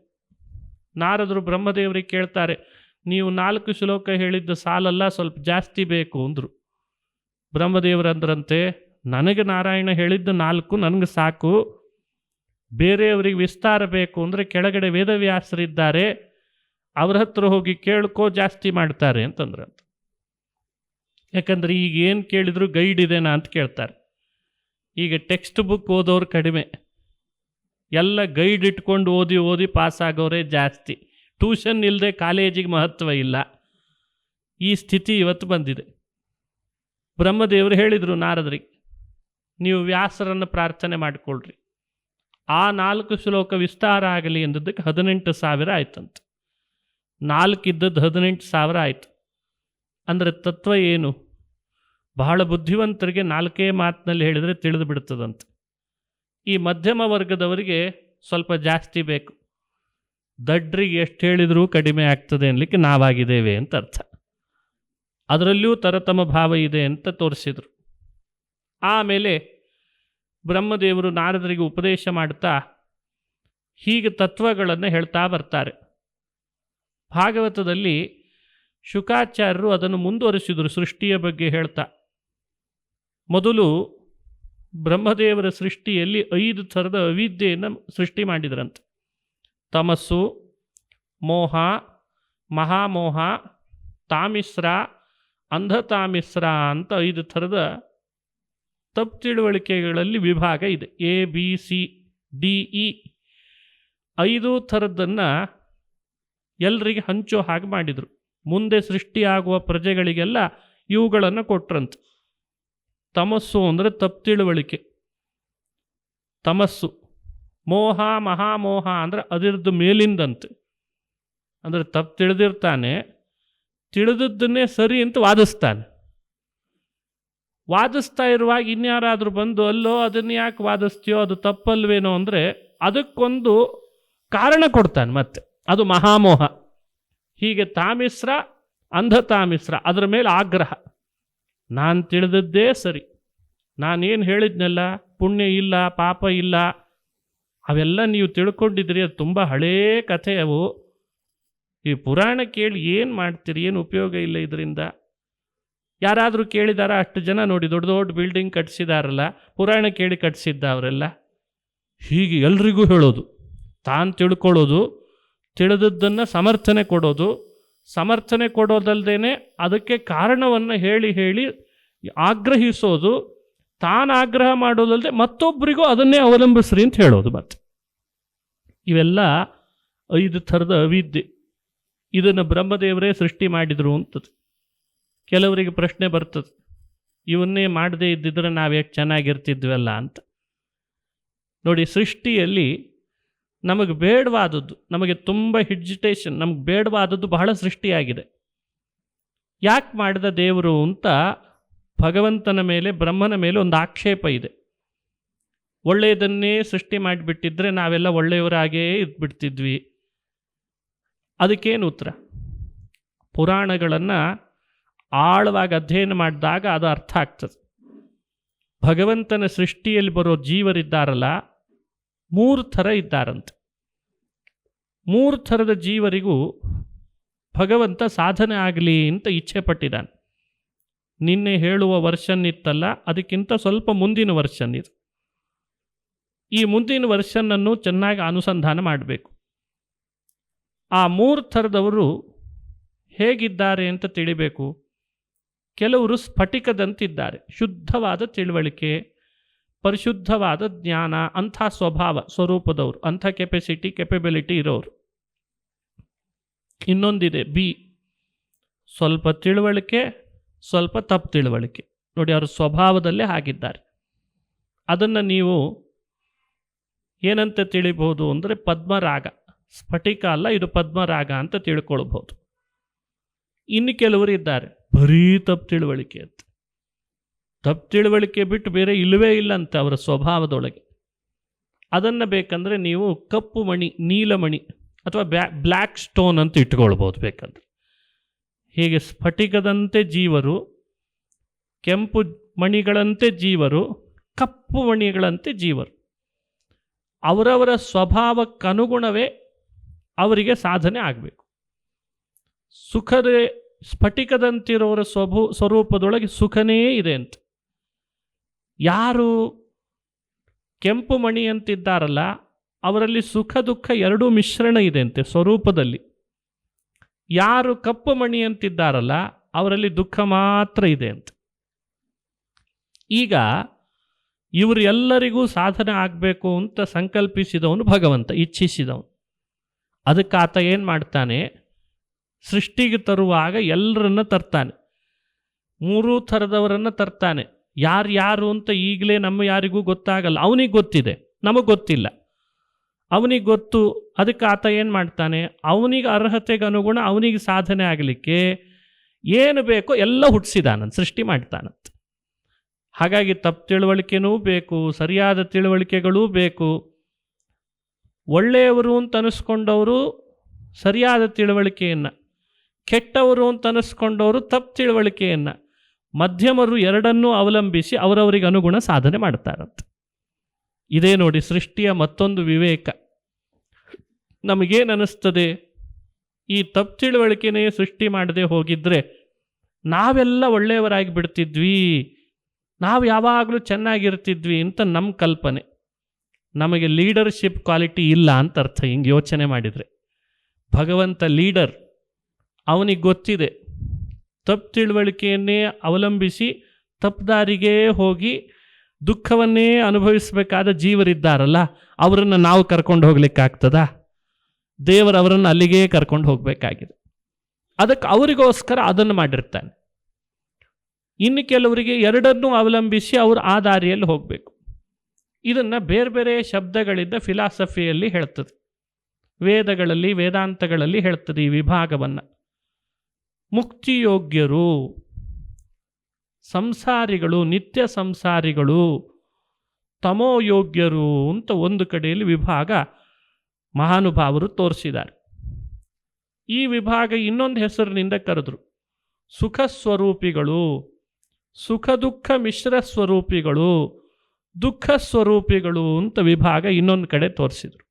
ನಾರದರು ಬ್ರಹ್ಮದೇವರಿಗೆ ಕೇಳ್ತಾರೆ, ನೀವು 4 ಶ್ಲೋಕ ಹೇಳಿದ್ದು ಸಾಲಲ್ಲ, ಸ್ವಲ್ಪ ಜಾಸ್ತಿ ಬೇಕು ಅಂದರು. ಬ್ರಹ್ಮದೇವರಂದ್ರಂತೆ, ನನಗೆ ನಾರಾಯಣ ಹೇಳಿದ್ದು 4 ನನಗೆ ಸಾಕು, ಬೇರೆಯವರಿಗೆ ವಿಸ್ತಾರ ಬೇಕು ಅಂದರೆ ಕೆಳಗಡೆ ವೇದವ್ಯಾಸರಿದ್ದಾರೆ, ಅವ್ರ ಹತ್ರ ಹೋಗಿ ಕೇಳ್ಕೋ, ಜಾಸ್ತಿ ಮಾಡ್ತಾರೆ ಅಂತಂದ್ರಂತ. ಯಾಕಂದರೆ ಈಗ ಏನು ಕೇಳಿದ್ರು ಗೈಡ್ ಇದೆನಾ ಅಂತ ಕೇಳ್ತಾರೆ. ಈಗ ಟೆಕ್ಸ್ಟ್ ಬುಕ್ ಓದೋರು ಕಡಿಮೆ, ಎಲ್ಲ ಗೈಡ್ ಇಟ್ಕೊಂಡು ಓದಿ ಪಾಸ್ ಆಗೋರೇ ಜಾಸ್ತಿ. ಟ್ಯೂಷನ್ ಇಲ್ಲದೆ ಕಾಲೇಜಿಗೆ ಮಹತ್ವ ಇಲ್ಲ. ಈ ಸ್ಥಿತಿ ಇವತ್ತು ಬಂದಿದೆ. ಬ್ರಹ್ಮದೇವರು ಹೇಳಿದರು ನಾರದರಿಗೆ, ನೀವು ವ್ಯಾಸರನ್ನು ಪ್ರಾರ್ಥನೆ ಮಾಡಿಕೊಳ್ಳ್ರಿ, ಆ 4 ಶ್ಲೋಕ ವಿಸ್ತಾರ ಆಗಲಿ ಎಂದದ್ದಕ್ಕೆ 18,000 ಆಯ್ತಂತೆ. 4 ಇದ್ದದ್ದು 18,000 ಆಯಿತು. ಅಂದರೆ ತತ್ವ ಏನು? ಬಹಳ ಬುದ್ಧಿವಂತರಿಗೆ 4 ಮಾತಿನಲ್ಲಿ ಹೇಳಿದರೆ ತಿಳಿದು ಬಿಡ್ತದಂತೆ. ಈ ಮಧ್ಯಮ ವರ್ಗದವರಿಗೆ ಸ್ವಲ್ಪ ಜಾಸ್ತಿ ಬೇಕು. ದಡ್ರಿಗೆ ಎಷ್ಟು ಹೇಳಿದರೂ ಕಡಿಮೆ ಆಗ್ತದೆ ಅನ್ನಲಿಕ್ಕೆ ನಾವಾಗಿದ್ದೇವೆ ಅಂತ ಅರ್ಥ. ಅದರಲ್ಲಿಯೂ ತರತಮ ಭಾವ ಇದೆ ಅಂತ ತೋರಿಸಿದರು. ಆಮೇಲೆ ಬ್ರಹ್ಮದೇವರು ನಾರದರಿಗೆ ಉಪದೇಶ ಮಾಡ್ತಾ ಹೀಗೆ ತತ್ವಗಳನ್ನು ಹೇಳ್ತಾ ಬರ್ತಾರೆ. ಭಾಗವತದಲ್ಲಿ ಶುಕಾಚಾರ್ಯರು ಅದನ್ನು ಮುಂದುವರಿಸಿದರು ಸೃಷ್ಟಿಯ ಬಗ್ಗೆ ಹೇಳ್ತಾ. ಮೊದಲು ಬ್ರಹ್ಮದೇವರ ಸೃಷ್ಟಿಯಲ್ಲಿ 5 ಥರದ ಅವಿದ್ಯೆಯನ್ನು ಸೃಷ್ಟಿ ಮಾಡಿದ್ರಂತೆ. ತಮಸ್ಸು, ಮೋಹ, ಮಹಾಮೋಹ, ತಾಮಿಸ್ರ, ಅಂಧತಾಮಿಸ್ರ ಅಂತ 5 ಥರದ ತಪ್ಪು ತಿಳುವಳಿಕೆಗಳಲ್ಲಿ ವಿಭಾಗ ಇದೆ. ABCDE 5 ಥರದ್ದನ್ನು ಎಲ್ರಿಗೆ ಹಂಚೋ ಹಾಗೆ ಮಾಡಿದರು. ಮುಂದೆ ಸೃಷ್ಟಿಯಾಗುವ ಪ್ರಜೆಗಳಿಗೆಲ್ಲ ಇವುಗಳನ್ನು ಕೊಟ್ರಂತೆ. ತಮಸ್ಸು ಅಂದರೆ ತಪ್ಪು ತಿಳುವಳಿಕೆ, ತಮಸ್ಸು. ಮೋಹ, ಮಹಾಮೋಹ ಅಂದರೆ ಅದರದ್ದು ಮೇಲಿಂದಂತೆ. ಅಂದರೆ ತಪ್ಪು ತಿಳಿದಿರ್ತಾನೆ, ತಿಳಿದದ್ದನ್ನೇ ಸರಿ ಅಂತ ವಾದಿಸ್ತಾ ಇರುವಾಗ ಇನ್ಯಾರಾದರೂ ಬಂದು ಅಲ್ಲೋ ಅದನ್ನು ಯಾಕೆ ವಾದಿಸ್ತೀಯೋ, ಅದು ತಪ್ಪಲ್ವೇನೋ ಅಂದರೆ ಅದಕ್ಕೊಂದು ಕಾರಣ ಕೊಡ್ತಾನೆ ಮತ್ತೆ. ಅದು ಮಹಾಮೋಹ. ಹೀಗೆ ತಾಮಿಸ್ರ, ಅಂಧತಾಮಿಸ್ರ, ಅದರ ಮೇಲೆ ಆಗ್ರಹ. ನಾನು ತಿಳಿದದ್ದೇ ಸರಿ, ನಾನೇನು ಹೇಳಿದ್ನಲ್ಲ, ಪುಣ್ಯ ಇಲ್ಲ, ಪಾಪ ಇಲ್ಲ, ಅವೆಲ್ಲ ನೀವು ತಿಳ್ಕೊಂಡಿದ್ರಿ, ಅದು ತುಂಬ ಹಳೇ ಕಥೆ ಅವು. ಈ ಪುರಾಣ ಕೇಳಿ ಏನು ಮಾಡ್ತೀರಿ, ಏನು ಉಪಯೋಗ ಇಲ್ಲ ಇದರಿಂದ. ಯಾರಾದರೂ ಕೇಳಿದಾರ? ಅಷ್ಟು ಜನ ನೋಡಿ ದೊಡ್ಡ ದೊಡ್ಡ ಬಿಲ್ಡಿಂಗ್ ಕಟ್ಟಿಸಿದಾರಲ್ಲ, ಪುರಾಣ ಕೇಳಿ ಕಟ್ಟಿಸಿದ್ದ ಅವರೆಲ್ಲ. ಹೀಗೆ ಎಲ್ರಿಗೂ ಹೇಳೋದು, ತಾನು ತಿಳ್ಕೊಳ್ಳೋದು, ತಿಳಿದದ್ದನ್ನು ಸಮರ್ಥನೆ ಕೊಡೋದು, ಸಮರ್ಥನೆ ಕೊಡೋದಲ್ದೇನೆ ಅದಕ್ಕೆ ಕಾರಣವನ್ನು ಹೇಳಿ ಆಗ್ರಹಿಸೋದು, ತಾನು ಆಗ್ರಹ ಮಾಡೋದಲ್ಲದೆ ಮತ್ತೊಬ್ಬರಿಗೂ ಅದನ್ನೇ ಅವಲಂಬಿಸ್ರಿ ಅಂತ ಹೇಳೋದು. ಮತ್ತೆ ಇವೆಲ್ಲ 5 ಥರದ ಅವಿದ್ಯೆ. ಇದನ್ನು ಬ್ರಹ್ಮದೇವರೇ ಸೃಷ್ಟಿ ಮಾಡಿದರು ಅಂತದೆ. ಕೆಲವರಿಗೆ ಪ್ರಶ್ನೆ ಬರ್ತದೆ, ಇವನ್ನೇ ಮಾಡದೇ ಇದ್ದಿದ್ರೆ ನಾವ್ಯಾಕೆ ಚೆನ್ನಾಗಿರ್ತಿದ್ವಲ್ಲ ಅಂತ. ನೋಡಿ, ಸೃಷ್ಟಿಯಲ್ಲಿ ನಮಗೆ ಬೇಡವಾದದ್ದು, ನಮಗೆ ತುಂಬ ಹಿಜಿಟೇಷನ್, ನಮಗೆ ಬೇಡವಾದದ್ದು ಬಹಳ ಸೃಷ್ಟಿಯಾಗಿದೆ. ಯಾಕೆ ಮಾಡಿದ ದೇವರು ಅಂತ ಭಗವಂತನ ಮೇಲೆ, ಬ್ರಹ್ಮನ ಮೇಲೆ ಒಂದು ಆಕ್ಷೇಪ ಇದೆ. ಒಳ್ಳೆಯದನ್ನೇ ಸೃಷ್ಟಿ ಮಾಡಿಬಿಟ್ಟಿದ್ರೆ ನಾವೆಲ್ಲ ಒಳ್ಳೆಯವರಾಗೇ ಇದ್ಬಿಡ್ತಿದ್ವಿ. ಅದಕ್ಕೇನು ಉತ್ತರ? ಪುರಾಣಗಳನ್ನು ಆಳವಾಗಿ ಅಧ್ಯಯನ ಮಾಡಿದಾಗ ಅದು ಅರ್ಥ ಆಗ್ತದೆ. ಭಗವಂತನ ಸೃಷ್ಟಿಯಲ್ಲಿ ಬರೋ ಜೀವರಿದ್ದಾರಲ್ಲ, 3 ಥರ ಇದ್ದಾರಂತೆ. 3 ಥರದ ಜೀವರಿಗೂ ಭಗವಂತ ಸಾಧನೆ ಆಗಲಿ ಅಂತ ಇಚ್ಛೆ ಪಟ್ಟಿದ್ದಾನೆ. ನಿನ್ನೆ ಹೇಳುವ ವರ್ಷನ್ ಇತ್ತಲ್ಲ, ಅದಕ್ಕಿಂತ ಸ್ವಲ್ಪ ಮುಂದಿನ ವರ್ಷನ್ ಇದು. ಈ ಮುಂದಿನ ವರ್ಷನನ್ನು ಚೆನ್ನಾಗಿ ಅನುಸಂಧಾನ ಮಾಡಬೇಕು. ಆ 3 ಥರದವರು ಹೇಗಿದ್ದಾರೆ ಅಂತ ತಿಳಿಬೇಕು. ಕೆಲವರು ಸ್ಫಟಿಕದಂತಿದ್ದಾರೆ, ಶುದ್ಧವಾದ ತಿಳುವಳಿಕೆ, ಪರಿಶುದ್ಧವಾದ ಜ್ಞಾನ, ಅಂಥ ಸ್ವರೂಪದವರು, ಅಂಥ ಕೆಪಬಿಲಿಟಿ ಇರೋರು. ಇನ್ನೊಂದಿದೆ ಬಿ, ಸ್ವಲ್ಪ ತಿಳುವಳಿಕೆ, ಸ್ವಲ್ಪ ತಪ್ಪು ತಿಳುವಳಿಕೆ. ನೋಡಿ, ಅವರು ಸ್ವಭಾವದಲ್ಲೇ ಹಾಗಿದ್ದಾರೆ. ಅದನ್ನು ನೀವು ಏನಂತ ತಿಳಿಬಹುದು ಅಂದರೆ ಪದ್ಮರಾಗ. ಸ್ಫಟಿಕ ಅಲ್ಲ, ಇದು ಪದ್ಮರಾಗ ಅಂತ ತಿಳ್ಕೊಳ್ಬಹುದು. ಇನ್ನು ಕೆಲವರು ಇದ್ದಾರೆ ಬರೀ ತಪ್ಪು ತಿಳುವಳಿಕೆ ಅಂತ. ತಪ್ಪು ತಿಳುವಳಿಕೆ ಬಿಟ್ಟು ಬೇರೆ ಇಲ್ಲವೇ ಇಲ್ಲ ಅಂತ ಅವರ ಸ್ವಭಾವದೊಳಗೆ. ಅದನ್ನು ಬೇಕಂದರೆ ನೀವು ಕಪ್ಪು ಮಣಿ, ನೀಲಮಣಿ ಅಥವಾ ಬ್ಲ್ಯಾಕ್ ಸ್ಟೋನ್ ಅಂತ ಇಟ್ಕೊಳ್ಬೋದು ಬೇಕಂದ್ರೆ. ಹೀಗೆ ಸ್ಫಟಿಕದಂತೆ ಜೀವರು, ಕೆಂಪು ಮಣಿಗಳಂತೆ ಜೀವರು, ಕಪ್ಪು ಮಣಿಗಳಂತೆ ಜೀವರು. ಅವರವರ ಸ್ವಭಾವಕ್ಕನುಗುಣವೇ ಅವರಿಗೆ ಸಾಧನೆ ಆಗಬೇಕು. ಸುಖದೇ ಸ್ಫಟಿಕದಂತಿರೋರ ಸ್ವರೂಪದೊಳಗೆ ಸುಖನೇ ಇದೆ ಅಂತ. ಯಾರು ಕೆಂಪು ಮಣಿ ಅಂತಿದ್ದಾರಲ್ಲ, ಅವರಲ್ಲಿ ಸುಖ ದುಃಖ ಎರಡೂ ಮಿಶ್ರಣ ಇದೆ ಅಂತೆ ಸ್ವರೂಪದಲ್ಲಿ. ಯಾರು ಕಪ್ಪು ಮಣಿ ಅಂತಿದ್ದಾರಲ್ಲ, ಅವರಲ್ಲಿ ದುಃಖ ಮಾತ್ರ ಇದೆ ಅಂತ. ಈಗ ಇವರು ಎಲ್ಲರಿಗೂ ಸಾಧನೆ ಆಗಬೇಕು ಅಂತ ಸಂಕಲ್ಪಿಸಿದವನು ಭಗವಂತ, ಇಚ್ಛಿಸಿದವನು. ಅದಕ್ಕೆ ಆತ ಏನು ಮಾಡ್ತಾನೆ, ಸೃಷ್ಟಿಗೆ ತರುವಾಗ ಎಲ್ಲರನ್ನ ತರ್ತಾನೆ. 3 ಥರದವರನ್ನು ತರ್ತಾನೆ. ಯಾರು ಅಂತ ಈಗಲೇ ನಮ್ಮ ಯಾರಿಗೂ ಗೊತ್ತಾಗಲ್ಲ. ಅವನಿಗೆ ಗೊತ್ತಿದೆ, ನಮಗೆ ಗೊತ್ತಿಲ್ಲ. ಅವನಿಗೆ ಗೊತ್ತು. ಅದಕ್ಕೆ ಆತ ಏನು ಮಾಡ್ತಾನೆ, ಅವನಿಗೆ ಅರ್ಹತೆಗೆ ಅನುಗುಣ ಅವನಿಗೆ ಸಾಧನೆ ಆಗಲಿಕ್ಕೆ ಏನು ಬೇಕೋ ಎಲ್ಲ ಹುಟ್ಟಿಸಿದಾನಂತ, ಸೃಷ್ಟಿ ಮಾಡ್ತಾನಂತ. ಹಾಗಾಗಿ ತಪ್ಪು ತಿಳುವಳಿಕೆನೂ ಬೇಕು, ಸರಿಯಾದ ತಿಳುವಳಿಕೆಗಳೂ ಬೇಕು. ಒಳ್ಳೆಯವರು ಅಂತ ಅನಿಸ್ಕೊಂಡವರು ಸರಿಯಾದ ತಿಳುವಳಿಕೆಯನ್ನು, ಕೆಟ್ಟವರು ಅಂತ ಅನಿಸ್ಕೊಂಡವರು ತಪ್ಪು ತಿಳುವಳಿಕೆಯನ್ನು, ಮಧ್ಯಮರು ಎರಡನ್ನೂ ಅವಲಂಬಿಸಿ ಅವರವರಿಗೆ ಅನುಗುಣ ಸಾಧನೆ ಮಾಡ್ತಾರಂತೆ. ಇದೇ ನೋಡಿ ಸೃಷ್ಟಿಯ ಮತ್ತೊಂದು ವಿವೇಕ. ನಮಗೇನು ಅನ್ನಿಸ್ತದೆ, ಈ ತಪ್ಪು ತಿಳುವಳಿಕೆನೇ ಸೃಷ್ಟಿ ಮಾಡದೆ ಹೋಗಿದ್ರೆ ನಾವೆಲ್ಲ ಒಳ್ಳೆಯವರಾಗಿ ಬಿಡ್ತಿದ್ವಿ, ನಾವು ಯಾವಾಗಲೂ ಚೆನ್ನಾಗಿರ್ತಿದ್ವಿ ಅಂತ ನಮ್ಮ ಕಲ್ಪನೆ. ನಮಗೆ ಲೀಡರ್ಶಿಪ್ ಕ್ವಾಲಿಟಿ ಇಲ್ಲ ಅಂತ ಅರ್ಥ ಹಿಂಗೆ ಯೋಚನೆ ಮಾಡಿದರೆ. ಭಗವಂತ ಲೀಡರ್, ಅವನಿಗೆ ಗೊತ್ತಿದೆ ತಪ್ಪು ತಿಳುವಳಿಕೆಯನ್ನೇ ಅವಲಂಬಿಸಿ ತಪ್ಪುದಾರಿಗೆ ಹೋಗಿ ದುಃಖವನ್ನೇ ಅನುಭವಿಸಬೇಕಾದ ಜೀವರಿದ್ದಾರಲ್ಲ, ಅವರನ್ನು ನಾವು ಕರ್ಕೊಂಡು ಹೋಗ್ಲಿಕ್ಕಾಗ್ತದಾ? ದೇವರು ಅವರನ್ನು ಅಲ್ಲಿಗೇ ಕರ್ಕೊಂಡು ಹೋಗಬೇಕಾಗಿದೆ. ಅದಕ್ಕೆ ಅವರಿಗೋಸ್ಕರ ಅದನ್ನು ಮಾಡಿರ್ತಾನೆ. ಇನ್ನು ಕೆಲವರಿಗೆ ಎರಡನ್ನೂ ಅವಲಂಬಿಸಿ ಅವರು ಆ ದಾರಿಯಲ್ಲಿ ಹೋಗಬೇಕು. ಇದನ್ನು ಬೇರೆ ಬೇರೆ ಶಬ್ದಗಳಿಂದ ಫಿಲಾಸಫಿಯಲ್ಲಿ ಹೇಳ್ತದೆ, ವೇದಗಳಲ್ಲಿ, ವೇದಾಂತಗಳಲ್ಲಿ ಹೇಳ್ತದೆ ಈ ವಿಭಾಗವನ್ನು. ಮುಕ್ತಿಯೋಗ್ಯರು, ಸಂಸಾರಿಗಳು, ನಿತ್ಯ ಸಂಸಾರಿಗಳು, ತಮೋಯೋಗ್ಯರು ಅಂತ ಒಂದು ಕಡೆಯಲ್ಲಿ ವಿಭಾಗ ಮಹಾನುಭಾವರು ತೋರಿಸಿದ್ದಾರೆ. ಈ ವಿಭಾಗ ಇನ್ನೊಂದು ಹೆಸರಿನಿಂದ ಕರೆದ್ರು, ಸುಖ ಸ್ವರೂಪಿಗಳು, ಸುಖ ದುಃಖ ಮಿಶ್ರ ಸ್ವರೂಪಿಗಳು, ದುಃಖ ಸ್ವರೂಪಿಗಳು ಅಂತ ವಿಭಾಗ ಇನ್ನೊಂದು ಕಡೆ ತೋರಿಸಿದ್ರು.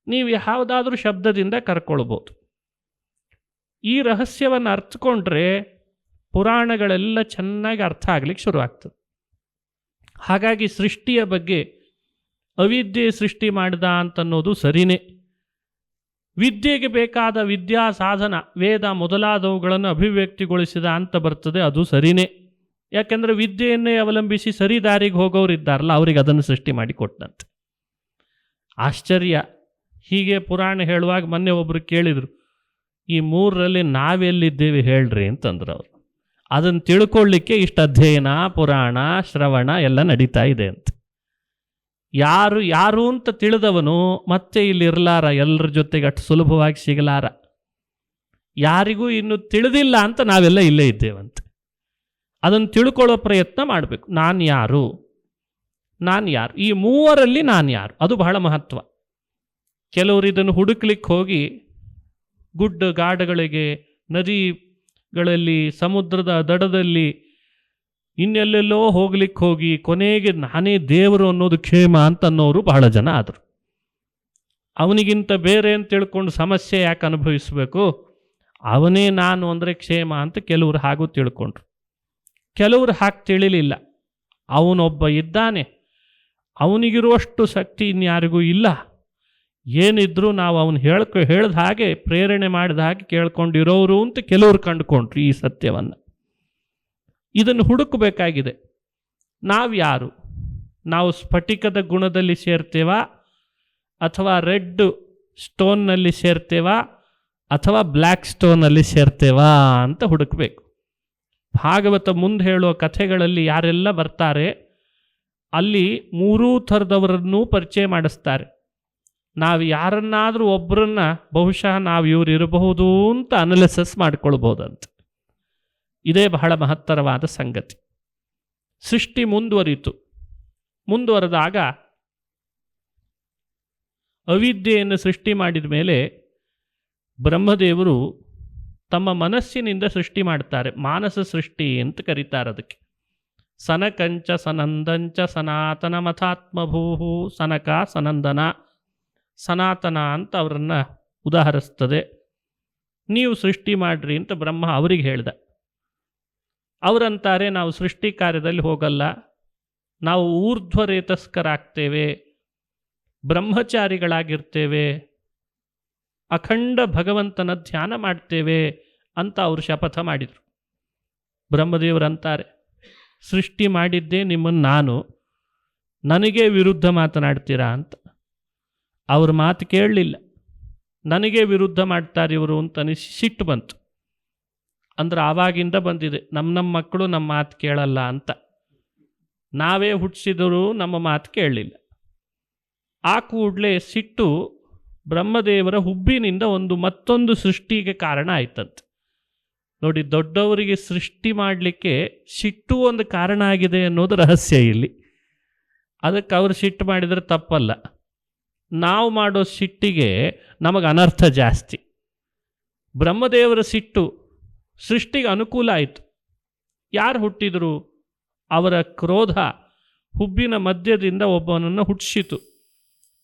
ನೀವು ಯಾವುದಾದ್ರೂ ಶಬ್ದದಿಂದ ಕರ್ಕೊಳ್ಬೋದು. ಈ ರಹಸ್ಯವನ್ನು ಅರ್ಥಕೊಂಡ್ರೆ ಪುರಾಣಗಳೆಲ್ಲ ಚೆನ್ನಾಗಿ ಅರ್ಥ ಆಗ್ಲಿಕ್ಕೆ ಶುರುವಾಗ್ತದೆ. ಹಾಗಾಗಿ ಸೃಷ್ಟಿಯ ಬಗ್ಗೆ ಅವಿದ್ಯೆ ಸೃಷ್ಟಿ ಮಾಡಿದ ಅಂತನ್ನೋದು ಸರಿನೇ. ವಿದ್ಯೆಗೆ ಬೇಕಾದ ವಿದ್ಯಾ ಸಾಧನ, ವೇದ ಮೊದಲಾದವುಗಳನ್ನು ಅಭಿವ್ಯಕ್ತಿಗೊಳಿಸಿದ ಅಂತ ಬರ್ತದೆ, ಅದು ಸರಿನೇ. ಯಾಕೆಂದರೆ ವಿದ್ಯೆಯನ್ನೇ ಅವಲಂಬಿಸಿ ಸರಿ ದಾರಿಗೆ ಹೋಗೋರು ಇದ್ದಾರಲ್ಲ, ಅವರಿಗೆ ಅದನ್ನು ಸೃಷ್ಟಿ ಮಾಡಿ ಕೊಟ್ಟಂತೆ. ಆಶ್ಚರ್ಯ. ಹೀಗೆ ಪುರಾಣ ಹೇಳುವಾಗ ಮೊನ್ನೆ ಒಬ್ಬರು ಕೇಳಿದರು, ಈ 3ರಲ್ಲಿ ನಾವೆಲ್ಲಿದ್ದೇವೆ ಹೇಳ್ರಿ ಅಂತಂದ್ರು ಅವರು. ಅದನ್ನು ತಿಳ್ಕೊಳ್ಳಿಕ್ಕೆ ಇಷ್ಟು ಅಧ್ಯಯನ, ಪುರಾಣ, ಶ್ರವಣ ಎಲ್ಲ ನಡೀತಾ ಇದೆ ಅಂತ. ಯಾರು ಯಾರು ಅಂತ ತಿಳಿದವನು ಮತ್ತೆ ಇಲ್ಲಿ ಇರಲಾರ, ಎಲ್ಲರ ಜೊತೆಗೆ ಅಷ್ಟು ಸುಲಭವಾಗಿ ಸಿಗಲಾರ. ಯಾರಿಗೂ ಇನ್ನು ತಿಳಿದಿಲ್ಲ ಅಂತ ನಾವೆಲ್ಲ ಇಲ್ಲೇ ಇದ್ದೇವಂತೆ. ಅದನ್ನು ತಿಳ್ಕೊಳ್ಳೋ ಪ್ರಯತ್ನ ಮಾಡಬೇಕು. ನಾನು ಯಾರು, ನಾನು ಯಾರು, ಈ ಮೂವರಲ್ಲಿ ನಾನು ಯಾರು, ಅದು ಬಹಳ ಮಹತ್ವ. ಕೆಲವರು ಇದನ್ನು ಹುಡುಕ್ಲಿಕ್ಕೆ ಹೋಗಿ ಗುಡ್ಡ ಗಾಡಗಳಿಗೆ, ನದಿಗಳಲ್ಲಿ, ಸಮುದ್ರದ ದಡದಲ್ಲಿ, ಇನ್ನೆಲ್ಲೆಲ್ಲೋ ಹೋಗ್ಲಿಕ್ಕೆ ಹೋಗಿ ಕೊನೆಗೆ ನಾನೇ ದೇವರು ಅನ್ನೋದು ಕ್ಷೇಮ ಅಂತ ಅನ್ನೋರು ಬಹಳ ಜನ ಆದರು. ಅವನಿಗಿಂತ ಬೇರೆ ಅಂತ ತಿಳ್ಕೊಂಡು ಸಮಸ್ಯೆ ಯಾಕೆ ಅನುಭವಿಸಬೇಕು, ಅವನೇ ನಾನು ಅಂದರೆ ಕ್ಷೇಮ ಅಂತ ಕೆಲವರು ಹಾಗೂ ತಿಳ್ಕೊಂಡ್ರು. ಕೆಲವರು ಹಾಗೆ ತಿಳಿಲಿಲ್ಲ. ಅವನೊಬ್ಬ ಇದ್ದಾನೆ, ಅವನಿಗಿರುವಷ್ಟು ಶಕ್ತಿ ಇನ್ಯಾರಿಗೂ ಇಲ್ಲ, ಏನಿದ್ರೂ ನಾವು ಅವನು ಹೇಳ್ದ ಹಾಗೆ, ಪ್ರೇರಣೆ ಮಾಡಿದ ಹಾಗೆ ಕೇಳ್ಕೊಂಡಿರೋರು ಅಂತ ಕೆಲವರು ಕಂಡುಕೊಂಡ್ರು ಈ ಸತ್ಯವನ್ನು. ಇದನ್ನು ಹುಡುಕಬೇಕಾಗಿದೆ. ನಾವು ಯಾರು? ನಾವು ಸ್ಫಟಿಕದ ಗುಣದಲ್ಲಿ ಸೇರ್ತೇವಾ, ಅಥವಾ ರೆಡ್ ಸ್ಟೋನ್ನಲ್ಲಿ ಸೇರ್ತೇವಾ, ಅಥವಾ ಬ್ಲ್ಯಾಕ್ ಸ್ಟೋನಲ್ಲಿ ಸೇರ್ತೇವಾ ಅಂತ ಹುಡುಕಬೇಕು. ಭಾಗವತ ಮುಂದೆ ಹೇಳುವ ಕಥೆಗಳಲ್ಲಿ ಯಾರೆಲ್ಲ ಬರ್ತಾರೆ ಅಲ್ಲಿ ಮೂರೂ ಥರದವರನ್ನೂ ಪರಿಚಯ ಮಾಡಿಸ್ತಾರೆ. ನಾವು ಯಾರನ್ನಾದರೂ ಒಬ್ಬರನ್ನ ಬಹುಶಃ ನಾವು ಇವರು ಇರಬಹುದು ಅಂತ ಅನಾಲಿಸಿಸ್ ಮಾಡ್ಕೊಳ್ಬೋದಂತ. ಇದೇ ಬಹಳ ಮಹತ್ತರವಾದ ಸಂಗತಿ. ಸೃಷ್ಟಿ ಮುಂದುವರೆದಾಗ ಅವಿದ್ಯೆಯನ್ನು ಸೃಷ್ಟಿ ಮಾಡಿದ ಮೇಲೆ ಬ್ರಹ್ಮದೇವರು ತಮ್ಮ ಮನಸ್ಸಿನಿಂದ ಸೃಷ್ಟಿ ಮಾಡ್ತಾರೆ. ಮಾನಸ ಸೃಷ್ಟಿ ಅಂತ ಕರೀತಾರೆ ಅದಕ್ಕೆ. ಸನಕಂಚ ಸನಂದಂಚ ಸನಾತನ ಮಥಾತ್ಮಭೂಹು. ಸನಕ, ಸನಂದನ, ಸನಾತನ ಅಂತ ಅವರನ್ನು ಉದಾಹರಿಸ್ತದೆ. ನೀವು ಸೃಷ್ಟಿ ಮಾಡ್ರಿ ಅಂತ ಬ್ರಹ್ಮ ಅವರಿಗೆ ಹೇಳ್ದ. ಅವರಂತಾರೆ, ನಾವು ಸೃಷ್ಟಿ ಕಾರ್ಯದಲ್ಲಿ ಹೋಗಲ್ಲ, ನಾವು ಊರ್ಧ್ವರೇತಸ್ಕರಾಗ್ತೇವೆ, ಬ್ರಹ್ಮಚಾರಿಗಳಾಗಿರ್ತೇವೆ, ಅಖಂಡ ಭಗವಂತನ ಧ್ಯಾನ ಮಾಡ್ತೇವೆ ಅಂತ ಅವರು ಶಪಥ ಮಾಡಿದರು. ಬ್ರಹ್ಮದೇವರಂತಾರೆ, ಸೃಷ್ಟಿ ಮಾಡಿದ್ದೇ ನಿಮ್ಮನ್ನು ನಾನು, ನನಗೆ ವಿರುದ್ಧ ಮಾತನಾಡ್ತೀರಾ ಅಂತ. ಅವ್ರ ಮಾತು ಕೇಳಲಿಲ್ಲ. ನನಗೆ ವಿರುದ್ಧ ಮಾಡ್ತಾರೆ ಇವರು ಅಂತ ಅನಿಸಿ ಸಿಟ್ಟು ಬಂತು. ಅಂದ್ರೆ ಆವಾಗಿಂದ ಬಂದಿದೆ, ನಮ್ಮ ಮಕ್ಕಳು ನಮ್ಮ ಮಾತು ಕೇಳಲ್ಲ ಅಂತ. ನಾವೇ ಹುಟ್ಟಿಸಿದರೂ ನಮ್ಮ ಮಾತು ಕೇಳಲಿಲ್ಲ. ಆ ಕೂಡಲೇ ಸಿಟ್ಟು ಬ್ರಹ್ಮದೇವರ ಹುಬ್ಬಿನಿಂದ ಮತ್ತೊಂದು ಸೃಷ್ಟಿಗೆ ಕಾರಣ ಆಯ್ತಂತೆ. ನೋಡಿ, ದೊಡ್ಡವರಿಗೆ ಸೃಷ್ಟಿ ಮಾಡಲಿಕ್ಕೆ ಸಿಟ್ಟು ಒಂದು ಕಾರಣ ಆಗಿದೆ ಅನ್ನೋದು ರಹಸ್ಯ ಇಲ್ಲಿ. ಅದಕ್ಕೆ ಅವರು ಸಿಟ್ಟು ಮಾಡಿದರೆ ತಪ್ಪಲ್ಲ. ನಾವು ಮಾಡೋ ಸಿಟ್ಟಿಗೆ ನಮಗೆ ಅನರ್ಥ ಜಾಸ್ತಿ. ಬ್ರಹ್ಮದೇವರ ಸಿಟ್ಟು ಸೃಷ್ಟಿಗೆ ಅನುಕೂಲ ಆಯಿತು. ಯಾರು ಹುಟ್ಟಿದರು? ಅವರ ಕ್ರೋಧ ಹುಬ್ಬಿನ ಮಧ್ಯದಿಂದ ಒಬ್ಬನನ್ನು ಹುಟ್ಟಿಸಿತು.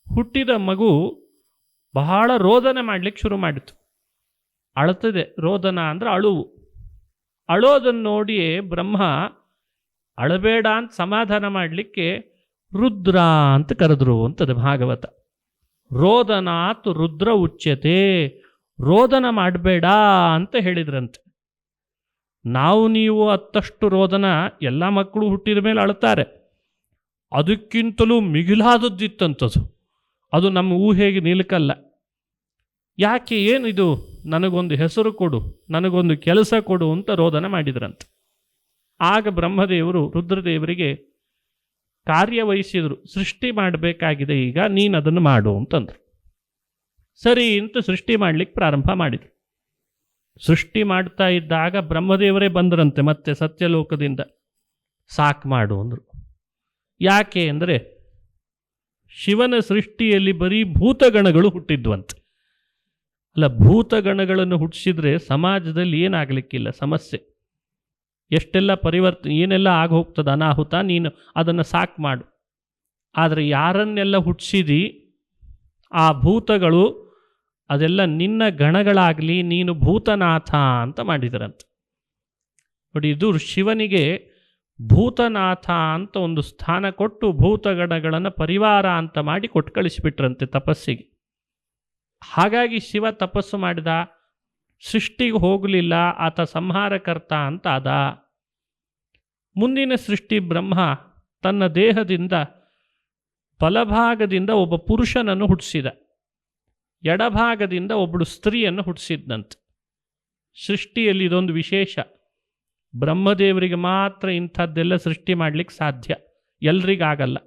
ಹುಟ್ಟಿದ ಮಗು ಬಹಳ ರೋದನೆ ಮಾಡಲಿಕ್ಕೆ ಶುರು ಮಾಡಿತು. ಅಳ್ತದೆ. ರೋದನ ಅಂದರೆ ಅಳುವು. ಅಳೋದನ್ನು ನೋಡಿಯೇ ಬ್ರಹ್ಮ ಅಳಬೇಡ ಅಂತ ಸಮಾಧಾನ ಮಾಡಲಿಕ್ಕೆ ರುದ್ರ ಅಂತ ಕರೆದ್ರು ಅಂತದೆ ಭಾಗವತ. ರೋದನಾತ್ ರುದ್ರ ಉಚ್ಯತೆ, ರೋದನ ಮಾಡಬೇಡ ಅಂತ ಹೇಳಿದ್ರಂತೆ. ನಾವು ನೀವು ಅತ್ತಷ್ಟು ರೋದನ ಎಲ್ಲ ಮಕ್ಕಳು ಹುಟ್ಟಿದ ಮೇಲೆ ಅಳ್ತಾರೆ. ಅದಕ್ಕಿಂತಲೂ ಮಿಗಿಲಾದದ್ದಿತ್ತಂಥದ್ದು. ಅದು ನಮ್ಮ ಊಹೆಗೆ ನಿಲುಕಲ್ಲ. ಯಾಕೆ, ಏನಿದು, ನನಗೊಂದು ಹೆಸರು ಕೊಡು, ನನಗೊಂದು ಕೆಲಸ ಕೊಡು ಅಂತ ರೋದನ ಮಾಡಿದ್ರಂತೆ. ಆಗ ಬ್ರಹ್ಮದೇವರು ರುದ್ರದೇವರಿಗೆ ಕಾರ್ಯವಹಿಸಿದರು. ಸೃಷ್ಟಿ ಮಾಡಬೇಕಾಗಿದೆ, ಈಗ ನೀನು ಅದನ್ನು ಮಾಡು ಅಂತಂದರು. ಸರಿ ಅಂತ ಸೃಷ್ಟಿ ಮಾಡಲಿಕ್ಕೆ ಪ್ರಾರಂಭ ಮಾಡಿದರು. ಸೃಷ್ಟಿ ಮಾಡ್ತಾ ಇದ್ದಾಗ ಬ್ರಹ್ಮದೇವರೇ ಬಂದರಂತೆ ಮತ್ತೆ ಸತ್ಯಲೋಕದಿಂದ. ಸಾಕು ಮಾಡು ಅಂದರು. ಯಾಕೆ ಅಂದರೆ ಶಿವನ ಸೃಷ್ಟಿಯಲ್ಲಿ ಬರೀ ಭೂತಗಣಗಳು ಹುಟ್ಟಿದ್ವಂತೆ. ಅಲ್ಲ, ಭೂತಗಣಗಳನ್ನು ಹುಟ್ಟಿಸಿದ್ರೆ ಸಮಾಜದಲ್ಲಿ ಏನಾಗಲಿಕ್ಕಿಲ್ಲ, ಸಮಸ್ಯೆ ಎಷ್ಟೆಲ್ಲ ಪರಿವರ್ತನೆ, ಏನೆಲ್ಲ ಆಗೋಗ್ತದೆ ಅನಾಹುತ. ನೀನು ಅದನ್ನು ಸಾಕು ಮಾಡು. ಆದರೆ ಯಾರನ್ನೆಲ್ಲ ಹುಟ್ಟಿಸಿದಿ ಆ ಭೂತಗಳು ಅದೆಲ್ಲ ನಿನ್ನ ಗಣಗಳಾಗಲಿ, ನೀನು ಭೂತನಾಥ ಅಂತ ಮಾಡಿದರಂತೆ. ನೋಡಿ, ಇದು ಶಿವನಿಗೆ ಭೂತನಾಥ ಅಂತ ಒಂದು ಸ್ಥಾನ ಕೊಟ್ಟು ಭೂತಗಣಗಳನ್ನು ಪರಿವಾರ ಅಂತ ಮಾಡಿ ಕೊಟ್ಟು ಕಳಿಸಿಬಿಟ್ರಂತೆ ತಪಸ್ಸಿಗೆ. ಹಾಗಾಗಿ ಶಿವ ತಪಸ್ಸು ಮಾಡಿದ, ಸೃಷ್ಟಿಗೆ ಹೋಗಲಿಲ್ಲ, ಆತ ಸಂಹಾರಕರ್ತ ಅಂತ ಆದ. ಮುಂದಿನ ಸೃಷ್ಟಿ ಬ್ರಹ್ಮ ತನ್ನ ದೇಹದಿಂದ ಬಲಭಾಗದಿಂದ ಒಬ್ಬ ಪುರುಷನನ್ನು ಹುಟ್ಟಿಸಿದ, ಎಡಭಾಗದಿಂದ ಒಬ್ಬಳು ಸ್ತ್ರೀಯನ್ನು ಹುಟ್ಟಿಸಿದ್ನಂತೆ. ಸೃಷ್ಟಿಯಲ್ಲಿ ಇದೊಂದು ವಿಶೇಷ. ಬ್ರಹ್ಮದೇವರಿಗೆ ಮಾತ್ರ ಇಂಥದ್ದೆಲ್ಲ ಸೃಷ್ಟಿ ಮಾಡಲಿಕ್ಕೆ ಸಾಧ್ಯ, ಎಲ್ರಿಗಾಗಲ್ಲ.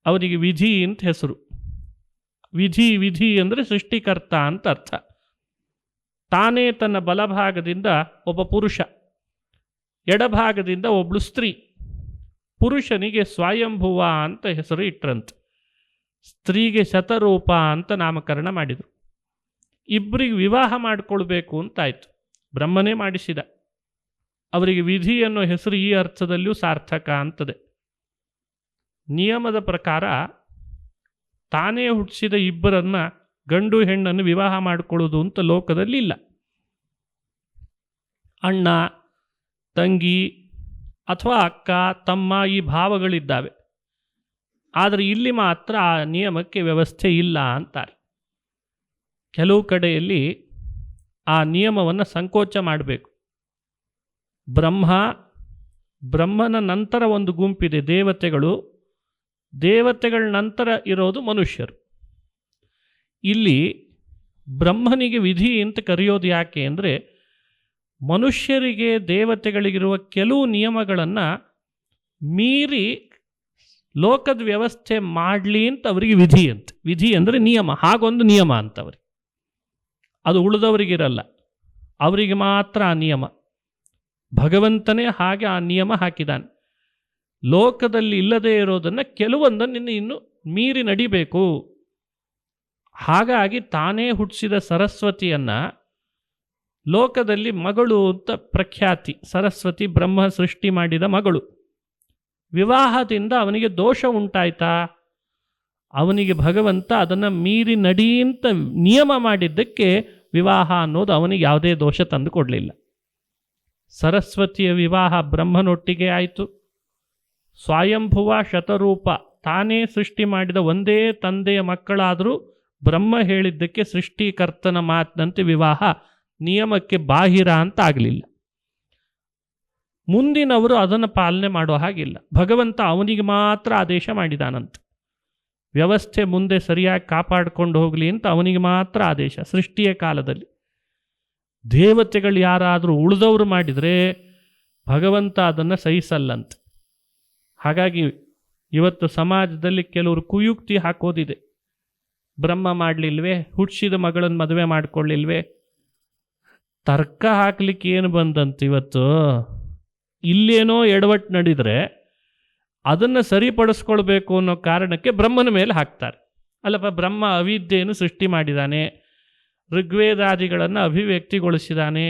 ಅವರಿಗೆ ವಿಧಿ ಅಂತ ಹೆಸರು. ವಿಧಿ ವಿಧಿ ಅಂದರೆ ಸೃಷ್ಟಿಕರ್ತ ಅಂತ ಅರ್ಥ. ತಾನೇ ತನ್ನ ಬಲಭಾಗದಿಂದ ಒಬ್ಬ ಪುರುಷ, ಎಡಭಾಗದಿಂದ ಒಬ್ಬಳು ಸ್ತ್ರೀ. ಪುರುಷನಿಗೆ ಸ್ವಯಂಭುವ ಅಂತ ಹೆಸರು ಇಟ್ರಂತೆ, ಸ್ತ್ರೀಗೆ ಶತರೂಪ ಅಂತ ನಾಮಕರಣ ಮಾಡಿದರು. ಇಬ್ಬರಿಗೆ ವಿವಾಹ ಮಾಡಿಕೊಳ್ಬೇಕು ಅಂತಾಯಿತು. ಬ್ರಹ್ಮನೇ ಮಾಡಿಸಿದ. ಅವರಿಗೆ ವಿಧಿ ಅನ್ನೋ ಹೆಸರು ಈ ಅರ್ಥದಲ್ಲಿಯೂ ಸಾರ್ಥಕ ಅಂತದೆ. ನಿಯಮದ ಪ್ರಕಾರ ತಾನೇ ಹುಟ್ಟಿಸಿದ ಇಬ್ಬರನ್ನ, ಗಂಡು ಹೆಣ್ಣನ್ನು ವಿವಾಹ ಮಾಡಿಕೊಳ್ಳೋದು ಅಂತ ಲೋಕದಲ್ಲಿ ಇಲ್ಲ. ಅಣ್ಣ ತಂಗಿ ಅಥವಾ ಅಕ್ಕ ತಮ್ಮ ಈ ಭಾವಗಳಿದ್ದಾವೆ. ಆದರೆ ಇಲ್ಲಿ ಮಾತ್ರ ಆ ನಿಯಮಕ್ಕೆ ವ್ಯವಸ್ಥೆ ಇಲ್ಲ ಅಂತಾರೆ. ಕೆಲವು ಕಡೆಯಲ್ಲಿ ಆ ನಿಯಮವನ್ನು ಸಂಕೋಚ ಮಾಡಬೇಕು. ಬ್ರಹ್ಮನ ನಂತರ ಒಂದು ಗುಂಪಿದೆ ದೇವತೆಗಳು, ದೇವತೆಗಳ ನಂತರ ಇರೋದು ಮನುಷ್ಯರು. ಇಲ್ಲಿ ಬ್ರಹ್ಮನಿಗೆ ವಿಧಿ ಅಂತ ಕರೆಯೋದು ಯಾಕೆ ಅಂದರೆ, ಮನುಷ್ಯರಿಗೆ ದೇವತೆಗಳಿಗಿರುವ ಕೆಲವು ನಿಯಮಗಳನ್ನು ಮೀರಿ ಲೋಕದ ವ್ಯವಸ್ಥೆ ಮಾಡಲಿ ಅಂತ ಅವರಿಗೆ ವಿಧಿ ಅಂತ. ವಿಧಿ ಅಂದರೆ ನಿಯಮ, ಹಾಗೊಂದು ನಿಯಮ ಅಂತವ್ರಿಗೆ. ಅದು ಉಳಿದವರಿಗಿರಲ್ಲ, ಅವರಿಗೆ ಮಾತ್ರ ಆ ನಿಯಮ. ಭಗವಂತನೇ ಹಾಗೆ ಆ ನಿಯಮ ಹಾಕಿದ್ದಾನೆ. ಲೋಕದಲ್ಲಿ ಇಲ್ಲದೇ ಇರೋದನ್ನು ಕೆಲವೊಂದನ್ನು ಇನ್ನು ಮೀರಿ ನಡಿಬೇಕು. ಹಾಗಾಗಿ ತಾನೇ ಹುಟ್ಟಿಸಿದ ಸರಸ್ವತಿಯನ್ನು ಲೋಕದಲ್ಲಿ ಮಗಳು ಅಂತ ಪ್ರಖ್ಯಾತಿ. ಸರಸ್ವತಿ ಬ್ರಹ್ಮ ಸೃಷ್ಟಿ ಮಾಡಿದ ಮಗಳು. ವಿವಾಹದಿಂದ ಅವನಿಗೆ ದೋಷ ಉಂಟಾಯ್ತಾ? ಅವನಿಗೆ ಭಗವಂತ ಅದನ್ನು ಮೀರಿ ನಡಿ ಅಂತ ನಿಯಮ ಮಾಡಿದ್ದಕ್ಕೆ ವಿವಾಹ ಅನ್ನೋದು ಅವನಿಗೆ ಯಾವುದೇ ದೋಷ ತಂದು ಕೊಡಲಿಲ್ಲ. ಸರಸ್ವತಿಯ ವಿವಾಹ ಬ್ರಹ್ಮನೊಟ್ಟಿಗೆ ಆಯಿತು. ಸ್ವಯಂಭುವ ಶತರೂಪ, ತಾನೇ ಸೃಷ್ಟಿ ಮಾಡಿದ ಒಂದೇ ತಂದೆಯ ಮಕ್ಕಳಾದರೂ ಬ್ರಹ್ಮ ಹೇಳಿದ್ದಕ್ಕೆ ಸೃಷ್ಟಿಕರ್ತನ ಮಾತಿನಂತೆ ವಿವಾಹ ನಿಯಮಕ್ಕೆ ಬಾಹಿರ ಅಂತ ಆಗಲಿಲ್ಲ. ಮುಂದಿನವರು ಅದನ್ನು ಪಾಲನೆ ಮಾಡೋ ಹಾಗಿಲ್ಲ. ಭಗವಂತ ಅವನಿಗೆ ಮಾತ್ರ ಆದೇಶ ಮಾಡಿದಾನಂತೆ. ವ್ಯವಸ್ಥೆ ಮುಂದೆ ಸರಿಯಾಗಿ ಕಾಪಾಡಿಕೊಂಡು ಹೋಗಲಿ ಅಂತ ಅವನಿಗೆ ಮಾತ್ರ ಆದೇಶ ಸೃಷ್ಟಿಯ ಕಾಲದಲ್ಲಿ. ದೇವತೆಗಳು ಯಾರಾದರೂ ಉಳಿದವರು ಮಾಡಿದರೆ ಭಗವಂತ ಅದನ್ನು ಸಹಿಸಲ್ಲಂತೆ. ಹಾಗಾಗಿ ಇವತ್ತು ಸಮಾಜದಲ್ಲಿ ಕೆಲವರು ಕುಯುಕ್ತಿ ಹಾಕೋದಿದೆ. ಬ್ರಹ್ಮ ಮಾಡಲಿಲ್ವೇ, ಹುಟ್ಟಿಸಿದ ಮಗಳನ್ನು ಮದುವೆ ಮಾಡಿಕೊಳ್ಳಿಲ್ವೇ? ತರ್ಕ ಹಾಕ್ಲಿಕ್ಕೆ ಏನು ಬಂದಂತೆ ಇವತ್ತು? ಇಲ್ಲೇನೋ ಎಡವಟ್ಟು ನಡೆದರೆ ಅದನ್ನು ಸರಿಪಡಿಸ್ಕೊಳ್ಬೇಕು ಅನ್ನೋ ಕಾರಣಕ್ಕೆ ಬ್ರಹ್ಮನ ಮೇಲೆ ಹಾಕ್ತಾರೆ. ಅಲ್ಲಪ್ಪ, ಬ್ರಹ್ಮ ಅವಿದ್ಯೆಯನ್ನು ಸೃಷ್ಟಿ ಮಾಡಿದ್ದಾನೆ, ಋಗ್ವೇದಾದಿಗಳನ್ನು ಅಭಿವ್ಯಕ್ತಿಗೊಳಿಸಿದ್ದಾನೆ,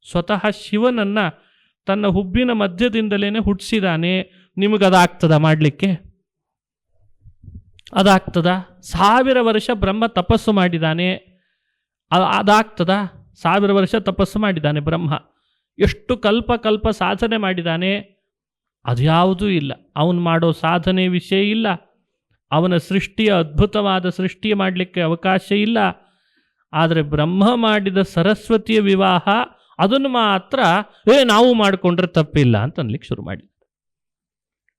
ಸ್ವತಃ ಶಿವನನ್ನು ತನ್ನ ಹುಬ್ಬಿನ ಮಧ್ಯದಿಂದಲೇ ಹುಟ್ಟಿಸಿದ್ದಾನೆ. ನಿಮಗದಾಗ್ತದ ಮಾಡಲಿಕ್ಕೆ? ಅದಾಗ್ತದ? 1000 ವರ್ಷ ಬ್ರಹ್ಮ ತಪಸ್ಸು ಮಾಡಿದ್ದಾನೆ, ಅದಾಗ್ತದ? 1000 ವರ್ಷ ತಪಸ್ಸು ಮಾಡಿದ್ದಾನೆ ಬ್ರಹ್ಮ. ಎಷ್ಟು ಕಲ್ಪ ಸಾಧನೆ ಮಾಡಿದ್ದಾನೆ? ಅದ್ಯಾವುದೂ ಇಲ್ಲ. ಅವನು ಮಾಡೋ ಸಾಧನೆ ವಿಷಯ ಇಲ್ಲ, ಅವನ ಸೃಷ್ಟಿಯ ಅದ್ಭುತವಾದ ಸೃಷ್ಟಿ ಮಾಡಲಿಕ್ಕೆ ಅವಕಾಶ ಇಲ್ಲ. ಆದರೆ ಬ್ರಹ್ಮ ಮಾಡಿದ ಸರಸ್ವತಿಯ ವಿವಾಹ ಅದನ್ನು ಮಾತ್ರ ನಾವು ಮಾಡಿಕೊಂಡ್ರೆ ತಪ್ಪಿಲ್ಲ ಅಂತ ಅನ್ಲಿಕ್ಕೆ ಶುರು ಮಾಡಿ.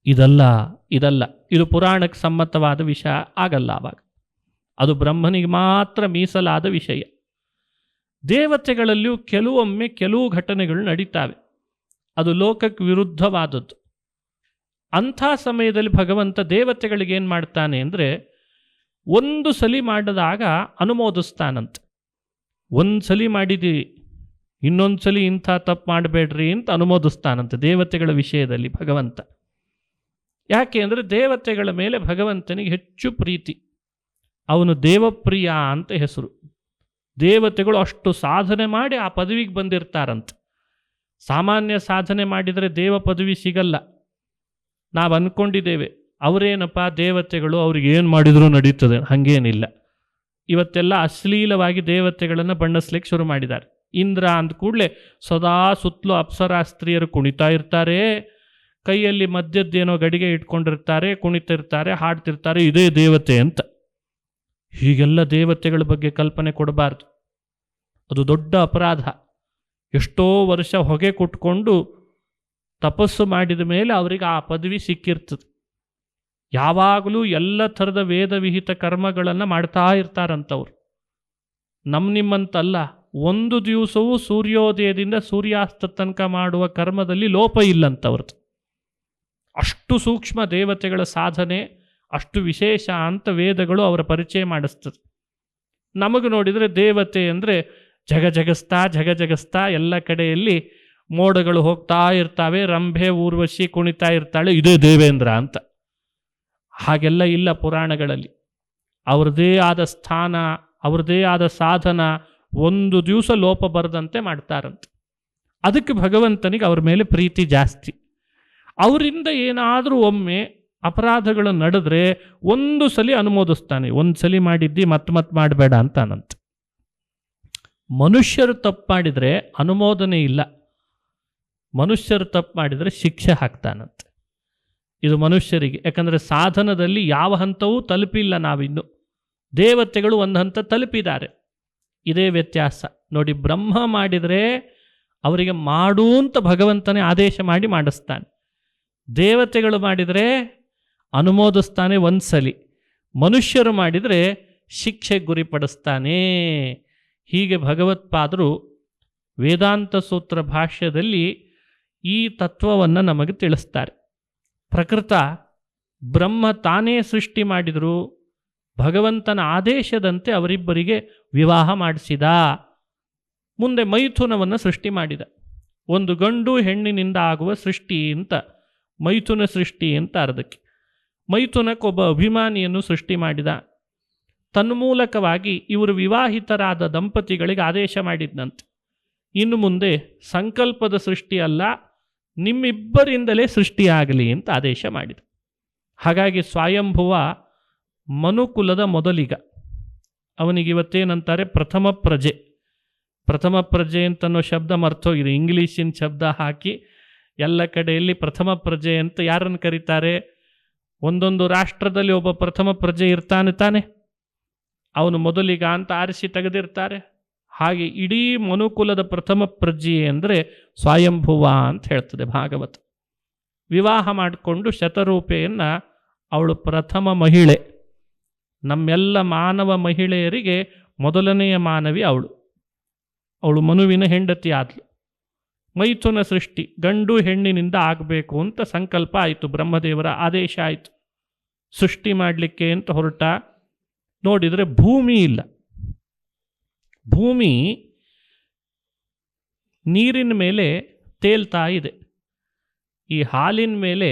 ಇದಲ್ಲ, ಇದು ಪುರಾಣಕ್ಕೆ ಸಮ್ಮತವಾದ ವಿಷಯ ಆಗಲ್ಲ. ಆವಾಗ ಅದು ಬ್ರಹ್ಮನಿಗೆ ಮಾತ್ರ ಮೀಸಲಾದ ವಿಷಯ. ದೇವತೆಗಳಲ್ಲಿಯೂ ಕೆಲವೊಮ್ಮೆ ಕೆಲವು ಘಟನೆಗಳು ನಡೀತಾವೆ, ಅದು ಲೋಕಕ್ಕೆ ವಿರುದ್ಧವಾದದ್ದು. ಅಂಥ ಸಮಯದಲ್ಲಿ ಭಗವಂತ ದೇವತೆಗಳಿಗೇನು ಮಾಡ್ತಾನೆ ಅಂದರೆ, ಒಂದು ಸಲಿ ಮಾಡಿದಾಗ ಅನುಮೋದಿಸ್ತಾನಂತೆ. ಒಂದು ಸಲಿ ಮಾಡಿದ್ದೀವಿ, ಇನ್ನೊಂದು ಸಲಿ ಇಂಥ ತಪ್ಪು ಮಾಡಬೇಡ್ರಿ ಅಂತ ಅನುಮೋದಿಸ್ತಾನಂತೆ ದೇವತೆಗಳ ವಿಷಯದಲ್ಲಿ ಭಗವಂತ. ಯಾಕೆ ಅಂದರೆ ದೇವತೆಗಳ ಮೇಲೆ ಭಗವಂತನಿಗೆ ಹೆಚ್ಚು ಪ್ರೀತಿ. ಅವನು ದೇವಪ್ರಿಯ ಅಂತ ಹೆಸರು. ದೇವತೆಗಳು ಅಷ್ಟು ಸಾಧನೆ ಮಾಡಿ ಆ ಪದವಿಗೆ ಬಂದಿರ್ತಾರಂತೆ. ಸಾಮಾನ್ಯ ಸಾಧನೆ ಮಾಡಿದರೆ ದೇವ ಪದವಿ ಸಿಗಲ್ಲ. ನಾವು ಅಂದ್ಕೊಂಡಿದ್ದೇವೆ ಅವರೇನಪ್ಪ ದೇವತೆಗಳು, ಅವ್ರಿಗೆ ಏನು ಮಾಡಿದರೂ ನಡೀತದೆ. ಹಾಗೇನಿಲ್ಲ. ಇವತ್ತೆಲ್ಲ ಅಶ್ಲೀಲವಾಗಿ ದೇವತೆಗಳನ್ನು ಬಣ್ಣಿಸ್ಲಿಕ್ಕೆ ಶುರು ಮಾಡಿದ್ದಾರೆ. ಇಂದ್ರ ಅಂದ ಕೂಡಲೇ ಸದಾ ಸುತ್ತಲೂ ಅಪ್ಸರಾ ಸ್ತ್ರೀಯರು ಕುಣಿತಾ ಇರ್ತಾರೆ, ಕೈಯಲ್ಲಿ ಮದ್ಯದ್ದೇನೋ ಗಡಿಗೆ ಇಟ್ಕೊಂಡಿರ್ತಾರೆ, ಕುಣಿತಿರ್ತಾರೆ, ಹಾಡ್ತಿರ್ತಾರೆ, ಇದೇ ದೇವತೆ ಅಂತ. ಹೀಗೆಲ್ಲ ದೇವತೆಗಳ ಬಗ್ಗೆ ಕಲ್ಪನೆ ಕೊಡಬಾರ್ದು. ಅದು ದೊಡ್ಡ ಅಪರಾಧ. ಎಷ್ಟೋ ವರ್ಷ ಹೊಗೆ ಕುಟ್ಕೊಂಡು ತಪಸ್ಸು ಮಾಡಿದ ಮೇಲೆ ಅವರಿಗೆ ಆ ಪದವಿ ಸಿಕ್ಕಿರ್ತದೆ. ಯಾವಾಗಲೂ ಎಲ್ಲ ಥರದ ವೇದವಿಹಿತ ಕರ್ಮಗಳನ್ನು ಮಾಡ್ತಾ ಇರ್ತಾರಂಥವ್ರು. ನಿಮ್ಮಂತಲ್ಲ, ಒಂದು ದಿವಸವೂ ಸೂರ್ಯೋದಯದಿಂದ ಸೂರ್ಯಾಸ್ತ ತನಕ ಮಾಡುವ ಕರ್ಮದಲ್ಲಿ ಲೋಪ ಇಲ್ಲಂತವ್ರದ್ದು. ಅಷ್ಟು ಸೂಕ್ಷ್ಮ ದೇವತೆಗಳ ಸಾಧನೆ, ಅಷ್ಟು ವಿಶೇಷ ಅಂತ ವೇದಗಳು ಅವರ ಪರಿಚಯ ಮಾಡಿಸ್ತದೆ. ನಮಗೆ ನೋಡಿದರೆ ದೇವತೆ ಅಂದರೆ ಜಗಜಗಿಸ್ತಾ ಎಲ್ಲ ಕಡೆಯಲ್ಲಿ ಮೋಡಗಳು ಹೋಗ್ತಾ ಇರ್ತಾವೆ, ರಂಭೆ ಊರ್ವಶಿ ಕುಣಿತಾ ಇರ್ತಾಳೆ, ಇದೇ ದೇವೇಂದ್ರ ಅಂತ. ಹಾಗೆಲ್ಲ ಇಲ್ಲ ಪುರಾಣಗಳಲ್ಲಿ. ಅವ್ರದ್ದೇ ಆದ ಸ್ಥಾನ, ಅವ್ರದ್ದೇ ಆದ ಸಾಧನ, ಒಂದು ದಿವಸ ಲೋಪ ಬರದಂತೆ ಮಾಡ್ತಾರಂತೆ. ಅದಕ್ಕೆ ಭಗವಂತನಿಗೆ ಅವ್ರ ಮೇಲೆ ಪ್ರೀತಿ ಜಾಸ್ತಿ. ಅವರಿಂದ ಏನಾದರೂ ಒಮ್ಮೆ ಅಪರಾಧಗಳು ನಡೆದ್ರೆ ಒಂದು ಸಲ ಅನುಮೋದಿಸ್ತಾನೆ, ಒಂದು ಸಲ ಮಾಡಿದ್ದಿ ಮತ್ತೆ ಮಾಡಬೇಡ ಅಂತಾನಂತೆ. ಮನುಷ್ಯರು ತಪ್ಪು ಮಾಡಿದರೆ ಅನುಮೋದನೆ ಇಲ್ಲ, ಮನುಷ್ಯರು ತಪ್ಪು ಮಾಡಿದರೆ ಶಿಕ್ಷೆ ಹಾಕ್ತಾನಂತೆ. ಇದು ಮನುಷ್ಯರಿಗೆ, ಯಾಕಂದರೆ ಸಾಧನದಲ್ಲಿ ಯಾವ ಹಂತವೂ ತಲುಪಿಲ್ಲ ನಾವಿನ್ನು. ದೇವತೆಗಳು ಒಂದು ಹಂತ ತಲುಪಿದ್ದಾರೆ, ಇದೇ ವ್ಯತ್ಯಾಸ ನೋಡಿ. ಬ್ರಹ್ಮ ಮಾಡಿದರೆ ಅವರಿಗೆ ಮಾಡು ಅಂತ ಭಗವಂತನೇ ಆದೇಶ ಮಾಡಿ ಮಾಡಿಸ್ತಾನೆ. ದೇವತೆಗಳು ಮಾಡಿದರೆ ಅನುಮೋದಿಸ್ತಾನೆ ಒಂದ್ಸಲಿ, ಮನುಷ್ಯರು ಮಾಡಿದರೆ ಶಿಕ್ಷೆಗೆ ಗುರಿಪಡಿಸ್ತಾನೆ. ಹೀಗೆ ಭಗವತ್ಪಾದರು ವೇದಾಂತ ಸೂತ್ರ ಭಾಷ್ಯದಲ್ಲಿ ಈ ತತ್ವವನ್ನು ನಮಗೆ ತಿಳಿಸ್ತಾರೆ. ಪ್ರಕೃತ ಬ್ರಹ್ಮ ತಾನೇ ಸೃಷ್ಟಿ ಮಾಡಿದರು, ಭಗವಂತನ ಆದೇಶದಂತೆ ಅವರಿಬ್ಬರಿಗೆ ವಿವಾಹ ಮಾಡಿಸಿದ. ಮುಂದೆ ಮೈಥುನವನ್ನು ಸೃಷ್ಟಿ ಮಾಡಿದ. ಒಂದು ಗಂಡು ಹೆಣ್ಣಿನಿಂದ ಆಗುವ ಸೃಷ್ಟಿ ಅಂತ, ಮೈಥುನ ಸೃಷ್ಟಿ ಅಂತ ಅರ್ಧಕ್ಕೆ. ಮೈಥುನಕ್ಕೊಬ್ಬ ಅಭಿಮಾನಿಯನ್ನು ಸೃಷ್ಟಿ ಮಾಡಿದ. ತನ್ಮೂಲಕವಾಗಿ ಇವರು ವಿವಾಹಿತರಾದ ದಂಪತಿಗಳಿಗೆ ಆದೇಶ ಮಾಡಿದ್ನಂತೆ, ಇನ್ನು ಮುಂದೆ ಸಂಕಲ್ಪದ ಸೃಷ್ಟಿ ಅಲ್ಲ, ನಿಮ್ಮಿಬ್ಬರಿಂದಲೇ ಸೃಷ್ಟಿಯಾಗಲಿ ಅಂತ ಆದೇಶ ಮಾಡಿದ. ಹಾಗಾಗಿ ಸ್ವಯಂಭುವ ಮನುಕುಲದ ಮೊದಲಿಗ. ಅವನಿಗಿವತ್ತೇನಂತಾರೆ ಪ್ರಥಮ ಪ್ರಜೆ. ಪ್ರಥಮ ಪ್ರಜೆ ಅಂತನೋ ಶಬ್ದ ಮರ್ತೋಗಿದೆ, ಇಂಗ್ಲೀಷಿನ ಶಬ್ದ ಹಾಕಿ ಎಲ್ಲ ಕಡೆಯಲ್ಲಿ ಪ್ರಥಮ ಪ್ರಜೆ ಅಂತ ಯಾರನ್ನು ಕರೀತಾರೆ? ಒಂದೊಂದು ರಾಷ್ಟ್ರದಲ್ಲಿ ಒಬ್ಬ ಪ್ರಥಮ ಪ್ರಜೆ ಇರ್ತಾನೆ ತಾನೆ, ಅವನು ಮೊದಲಿಗ ಅಂತ ಆರಿಸಿ ತೆಗೆದಿರ್ತಾರೆ. ಹಾಗೆ ಇಡೀ ಮನುಕುಲದ ಪ್ರಥಮ ಪ್ರಜೆ ಅಂದರೆ ಸ್ವಯಂಭುವ ಅಂತ ಹೇಳ್ತದೆ ಭಾಗವತ. ವಿವಾಹ ಮಾಡಿಕೊಂಡು ಶತರೂಪೆಯನ್ನು, ಅವಳು ಪ್ರಥಮ ಮಹಿಳೆ. ನಮ್ಮೆಲ್ಲ ಮಾನವ ಮಹಿಳೆಯರಿಗೆ ಮೊದಲನೆಯ ಮಾನವಿ ಅವಳು. ಅವಳು ಮನುವಿನ ಹೆಂಡತಿ ಆದ್ಲು. ಮೈಥುನ ಸೃಷ್ಟಿ ಗಂಡು ಹೆಣ್ಣಿನಿಂದ ಆಗಬೇಕು ಅಂತ ಸಂಕಲ್ಪ ಆಯಿತು, ಬ್ರಹ್ಮದೇವರ ಆದೇಶ ಆಯಿತು. ಸೃಷ್ಟಿ ಮಾಡಲಿಕ್ಕೆ ಅಂತ ಹೊರಟ. ನೋಡಿದರೆ ಭೂಮಿ ಇಲ್ಲ. ಭೂಮಿ ನೀರಿನ ಮೇಲೆ ತೇಲ್ತಾ ಇದೆ. ಈ ಹಾಲಿನ ಮೇಲೆ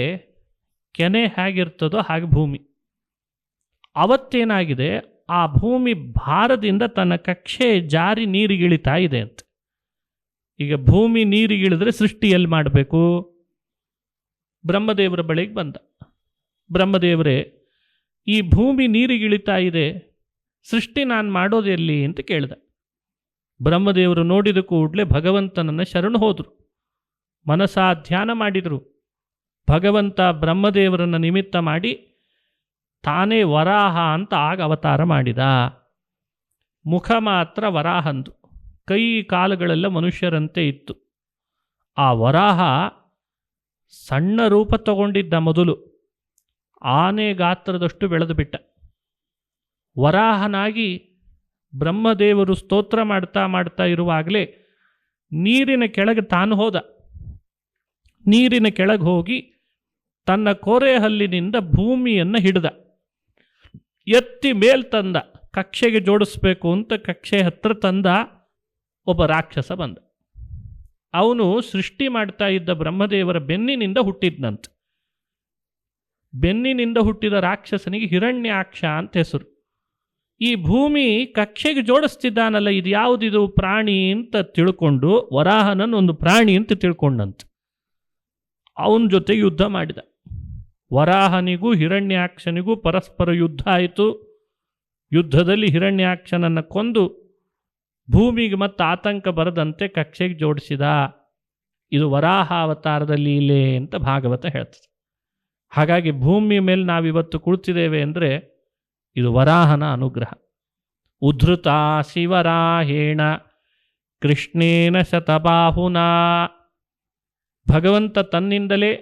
ಕೆನೆ ಹೇಗಿರ್ತದೋ ಹಾಗೆ ಭೂಮಿ. ಅವತ್ತೇನಾಗಿದೆ, ಆ ಭೂಮಿ ಭಾರದಿಂದ ತನ್ನ ಕಕ್ಷೆ ಜಾರಿ ನೀರಿಗಿಳಿತಾ ಇದೆ ಅಂತ. ಈಗ ಭೂಮಿ ನೀರಿಗಿಳಿದ್ರೆ ಸೃಷ್ಟಿ ಎಲ್ಲಿ ಮಾಡಬೇಕು? ಬ್ರಹ್ಮದೇವರ ಬಳಿಗೆ ಬಂದ. ಬ್ರಹ್ಮದೇವರೇ, ಈ ಭೂಮಿ ನೀರಿಗಿಳಿತಾ ಇದೆ, ಸೃಷ್ಟಿ ನಾನು ಮಾಡೋದೆಲ್ಲಿ ಅಂತ ಕೇಳಿದ. ಬ್ರಹ್ಮದೇವರು ನೋಡಿದ ಕೂಡಲೇ ಭಗವಂತನನ್ನು ಶರಣು ಹೋದರು, ಮನಸಾ ಧ್ಯಾನ ಮಾಡಿದರು. ಭಗವಂತ ಬ್ರಹ್ಮದೇವರನ್ನು ನಿಮಿತ್ತ ಮಾಡಿ ತಾನೇ ವರಾಹ ಅಂತ ಆಗ ಅವತಾರ ಮಾಡಿದ. ಮುಖ ಮಾತ್ರ ವರಾಹಂದು, ಕೈ ಕಾಲುಗಳೆಲ್ಲ ಮನುಷ್ಯರಂತೆ ಇತ್ತು. ಆ ವರಾಹ ಸಣ್ಣ ರೂಪ ತಗೊಂಡಿದ್ದ, ಮೊದಲು ಆನೆ ಗಾತ್ರದಷ್ಟು ಬೆಳೆದು ಬಿಟ್ಟ. ವರಾಹನಾಗಿ ಬ್ರಹ್ಮದೇವರು ಸ್ತೋತ್ರ ಮಾಡ್ತಾ ಇರುವಾಗಲೇ ನೀರಿನ ಕೆಳಗೆ ತಾನು ಹೋದ. ನೀರಿನ ಕೆಳಗೆ ಹೋಗಿ ತನ್ನ ಕೋರೆಹಲ್ಲಿನಿಂದ ಭೂಮಿಯನ್ನು ಹಿಡಿದ, ಎತ್ತಿ ಮೇಲ್ ತಂದ. ಕಕ್ಷೆಗೆ ಜೋಡಿಸ್ಬೇಕು ಅಂತ ಕಕ್ಷೆ ಹತ್ರ ತಂದ. ಒಬ್ಬ ರಾಕ್ಷಸ ಬಂದ. ಅವನು ಸೃಷ್ಟಿ ಮಾಡ್ತಾ ಇದ್ದ ಬ್ರಹ್ಮದೇವರ ಬೆನ್ನಿನಿಂದ ಹುಟ್ಟಿದ್ನಂತೆ. ಬೆನ್ನಿನಿಂದ ಹುಟ್ಟಿದ ರಾಕ್ಷಸನಿಗೆ ಹಿರಣ್ಯಾಕ್ಷ ಅಂತ ಹೆಸರು. ಈ ಭೂಮಿ ಕಕ್ಷೆಗೆ ಜೋಡಿಸ್ತಿದ್ದಾನಲ್ಲ, ಇದು ಯಾವುದಿದು ಪ್ರಾಣಿ ಅಂತ ತಿಳ್ಕೊಂಡು ವರಾಹನನ್ನು ಒಂದು ಪ್ರಾಣಿ ಅಂತ ತಿಳ್ಕೊಂಡಂತೆ. ಅವನ ಜೊತೆ ಯುದ್ಧ ಮಾಡಿದ. ವರಾಹನಿಗೂ ಹಿರಣ್ಯಾಕ್ಷನಿಗೂ ಪರಸ್ಪರ ಯುದ್ಧ ಆಯಿತು. ಯುದ್ಧದಲ್ಲಿ ಹಿರಣ್ಯಾಕ್ಷನನ್ನು ಕೊಂದು ಭೂಮಿಗೆ ಮತ್ತೆ ಆತಂಕ ಬರದಂತೆ ಕಕ್ಷೆಗೆ ಜೋಡಿಸಿದ. ಇದು ವರಾಹ ಅವತಾರದಲ್ಲಿ ಇಲ್ಲೇ ಅಂತ ಭಾಗವತ ಹೇಳ್ತದೆ. ಹಾಗಾಗಿ ಭೂಮಿಯ ಮೇಲೆ ನಾವಿವತ್ತು ಕುಳಿತಿದ್ದೇವೆ ಅಂದರೆ ಇದು ವರಾಹನ ಅನುಗ್ರಹ. ಉದ್ಧೃತ ಶಿವರಾಹೇಣ ಕೃಷ್ಣೇನ ಶತಬಾಹುನ. ಭಗವಂತ ತನ್ನಿಂದಲೇ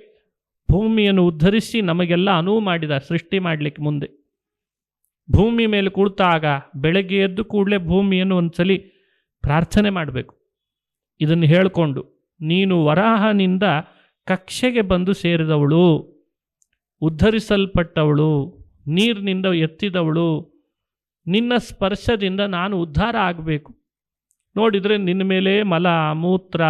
ಭೂಮಿಯನ್ನು ಉದ್ಧರಿಸಿ ನಮಗೆಲ್ಲ ಅನುವು ಮಾಡಿದ ಸೃಷ್ಟಿ ಮಾಡಲಿಕ್ಕೆ. ಮುಂದೆ ಭೂಮಿ ಮೇಲೆ ಕುಳಿತಾಗ ಬೆಳಗ್ಗೆ ಎದ್ದು ಕೂಡಲೇ ಭೂಮಿಯನ್ನು ಒಂದ್ಸಲಿ ಪ್ರಾರ್ಥನೆ ಮಾಡಬೇಕು. ಇದನ್ನು ಹೇಳಿಕೊಂಡು, ನೀನು ವರಾಹನಿಂದ ಕಕ್ಷೆಗೆ ಬಂದು ಸೇರಿದವಳು, ಉದ್ಧರಿಸಲ್ಪಟ್ಟವಳು, ನೀರಿನಿಂದ ಎತ್ತಿದವಳು, ನಿನ್ನ ಸ್ಪರ್ಶದಿಂದ ನಾನು ಉದ್ಧಾರ ಆಗಬೇಕು. ನೋಡಿದರೆ ನಿನ್ನ ಮೇಲೆ ಮಲ ಮೂತ್ರ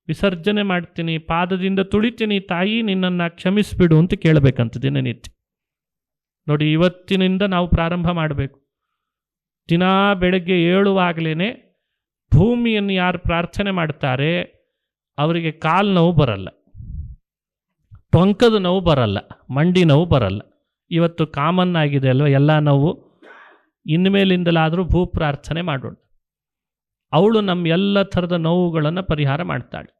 ವಿಸರ್ಜನೆ ಮಾಡ್ತೀನಿ, ಪಾದದಿಂದ ತುಳಿತೀನಿ, ತಾಯಿ ನಿನ್ನನ್ನು ಕ್ಷಮಿಸಿಬಿಡು ಅಂತ ಕೇಳಬೇಕಂತ ದಿನನಿತ್ಯ. ನೋಡಿ, ಇವತ್ತಿನಿಂದ ನಾವು ಪ್ರಾರಂಭ ಮಾಡಬೇಕು. ದಿನಾ ಬೆಳಗ್ಗೆ ಏಳುವಾಗಲೇ ಭೂಮಿಯನ್ನು ಯಾರು ಪ್ರಾರ್ಥನೆ ಮಾಡ್ತಾರೆ ಅವರಿಗೆ ಕಾಲು ನೋವು ಬರಲ್ಲ, ಟೊಂಕದ ನೋವು ಬರಲ್ಲ, ಮಂಡಿ ನೋವು ಬರಲ್ಲ. ಇವತ್ತು ಕಾಮನ್ ಆಗಿದೆ ಅಲ್ವ ಎಲ್ಲ ನೋವು. ಇನ್ಮೇಲಿಂದಲಾದರೂ ಭೂ ಪ್ರಾರ್ಥನೆ ಮಾಡೋಣ. ಅವಳು ನಮ್ಮ ಎಲ್ಲ ಥರದ ನೋವುಗಳನ್ನು ಪರಿಹಾರ ಮಾಡ್ತಾಳೆ.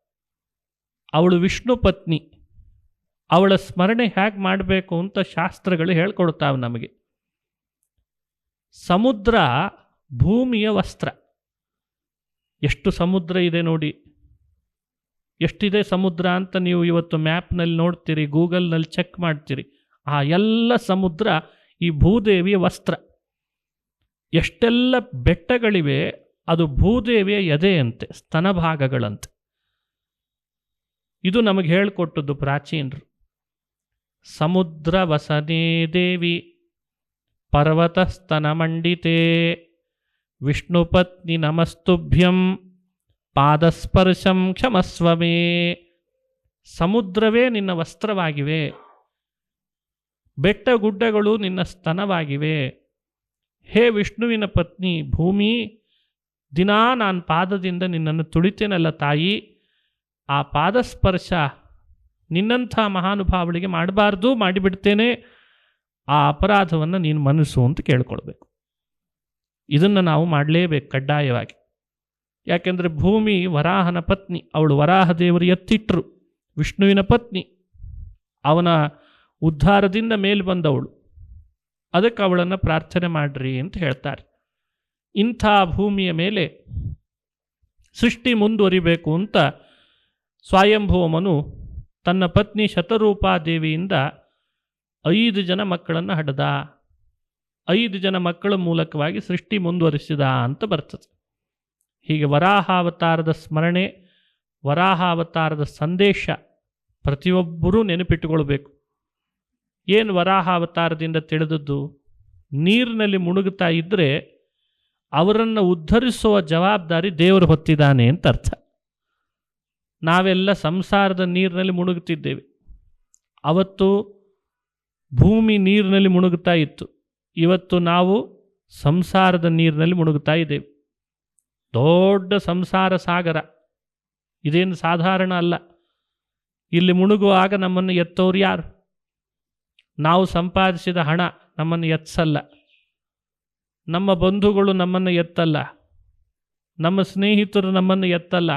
ಅವಳು ವಿಷ್ಣು ಪತ್ನಿ. ಅವಳ ಸ್ಮರಣೆ ಹೇಗೆ ಮಾಡಬೇಕು ಅಂತ ಶಾಸ್ತ್ರಗಳು ಹೇಳ್ಕೊಡ್ತಾವೆ ನಮಗೆ. ಸಮುದ್ರ ಭೂಮಿಯ ವಸ್ತ್ರ. ಎಷ್ಟು ಸಮುದ್ರ ಇದೆ ನೋಡಿ, ಎಷ್ಟಿದೆ ಸಮುದ್ರ ಅಂತ ನೀವು ಇವತ್ತು ಮ್ಯಾಪ್ನಲ್ಲಿ ನೋಡ್ತೀರಿ, ಗೂಗಲ್ನಲ್ಲಿ ಚೆಕ್ ಮಾಡ್ತೀರಿ. ಆ ಎಲ್ಲ ಸಮುದ್ರ ಈ ಭೂದೇವಿಯ ವಸ್ತ್ರ. ಎಷ್ಟೆಲ್ಲ ಬೆಟ್ಟಗಳಿವೆ, ಅದು ಭೂದೇವಿಯ ಎದೆಯಂತೆ, ಸ್ತನಭಾಗಗಳಂತೆ. ಇದು ನಮಗೆ ಹೇಳಿಕೊಟ್ಟದ್ದು ಪ್ರಾಚೀನರು. ಸಮುದ್ರ ವಸನೇ ದೇವಿ ಪರ್ವತ ಸ್ತನ ಮಂಡಿತೆ ವಿಷ್ಣುಪತ್ನಿ ನಮಸ್ತುಭ್ಯಂ ಪಾದಸ್ಪರ್ಶಂ ಕ್ಷಮಸ್ವಮೇ. ಸಮುದ್ರವೇ ನಿನ್ನ ವಸ್ತ್ರವಾಗಿವೆ, ಬೆಟ್ಟ ಗುಡ್ಡಗಳು ನಿನ್ನ ಸ್ತನವಾಗಿವೆ. ಹೇ ವಿಷ್ಣುವಿನ ಪತ್ನಿ ಭೂಮಿ, ದಿನಾ ನಾನು ಪಾದದಿಂದ ನಿನ್ನನ್ನು ತುಳಿತೇನಲ್ಲ ತಾಯಿ, ಆ ಪಾದಸ್ಪರ್ಶ ನಿನ್ನಂಥ ಮಹಾನುಭಾವಳಿಗೆ ಮಾಡಬಾರ್ದು, ಮಾಡಿಬಿಡ್ತೇನೆ, ಆ ಅಪರಾಧವನ್ನು ನೀನು ಮನಸ್ಸು ಅಂತ ಕೇಳ್ಕೊಳ್ಬೇಕು. ಇದನ್ನು ನಾವು ಮಾಡಲೇಬೇಕು ಕಡ್ಡಾಯವಾಗಿ. ಯಾಕೆಂದರೆ ಭೂಮಿ ವರಾಹನ ಪತ್ನಿ, ಅವಳು ವರಾಹ ದೇವರು ಎತ್ತಿಟ್ಟರು, ವಿಷ್ಣುವಿನ ಪತ್ನಿ, ಅವನ ಉದ್ಧಾರದಿಂದ ಮೇಲೆ ಬಂದವಳು. ಅದಕ್ಕೆ ಅವಳನ್ನು ಪ್ರಾರ್ಥನೆ ಮಾಡ್ರಿ ಅಂತ ಹೇಳ್ತಾರೆ. ಇಂಥ ಭೂಮಿಯ ಮೇಲೆ ಸೃಷ್ಟಿ ಮುಂದುವರಿಬೇಕು ಅಂತ ಸ್ವಯಂಭೂಮನು ತನ್ನ ಪತ್ನಿ ಶತರೂಪಾದೇವಿಯಿಂದ 5 ಜನ ಮಕ್ಕಳನ್ನು ಹಡೆದ. 5 ಜನ ಮಕ್ಕಳ ಮೂಲಕವಾಗಿ ಸೃಷ್ಟಿ ಮುಂದುವರಿಸಿದ ಅಂತ ಬರ್ತದೆ. ಹೀಗೆ ವರಾಹಾವತಾರದ ಸ್ಮರಣೆ, ವರಾಹಾವತಾರದ ಸಂದೇಶ ಪ್ರತಿಯೊಬ್ಬರೂ ನೆನಪಿಟ್ಟುಕೊಳ್ಬೇಕು. ಏನು ವರಾಹಾವತಾರದಿಂದ ತಿಳಿದದ್ದು? ನೀರಿನಲ್ಲಿ ಮುಳುಗುತ್ತಾ ಇದ್ದರೆ ಅವರನ್ನು ಉದ್ಧರಿಸುವ ಜವಾಬ್ದಾರಿ ದೇವರು ಹೊತ್ತಿದ್ದಾನೆ ಅಂತ ಅರ್ಥ. ನಾವೆಲ್ಲ ಸಂಸಾರದ ನೀರಿನಲ್ಲಿ ಮುಳುಗುತ್ತಿದ್ದೇವೆ. ಅವತ್ತು ಭೂಮಿ ನೀರಿನಲ್ಲಿ ಮುಳುಗುತ್ತಾ ಇತ್ತು, ಇವತ್ತು ನಾವು ಸಂಸಾರದ ನೀರಿನಲ್ಲಿ ಮುಳುಗುತ್ತಾ ಇದ್ದೇವೆ. ದೊಡ್ಡ ಸಂಸಾರ ಸಾಗರ, ಇದೇನು ಸಾಧಾರಣ ಅಲ್ಲ. ಇಲ್ಲಿ ಮುಳುಗುವಾಗ ನಮ್ಮನ್ನು ಎತ್ತೋರು ಯಾರು? ನಾವು ಸಂಪಾದಿಸಿದ ಹಣ ನಮ್ಮನ್ನು ಎತ್ತಲ್ಲ, ನಮ್ಮ ಬಂಧುಗಳು ನಮ್ಮನ್ನು ಎತ್ತಲ್ಲ, ನಮ್ಮ ಸ್ನೇಹಿತರು ನಮ್ಮನ್ನು ಎತ್ತಲ್ಲ.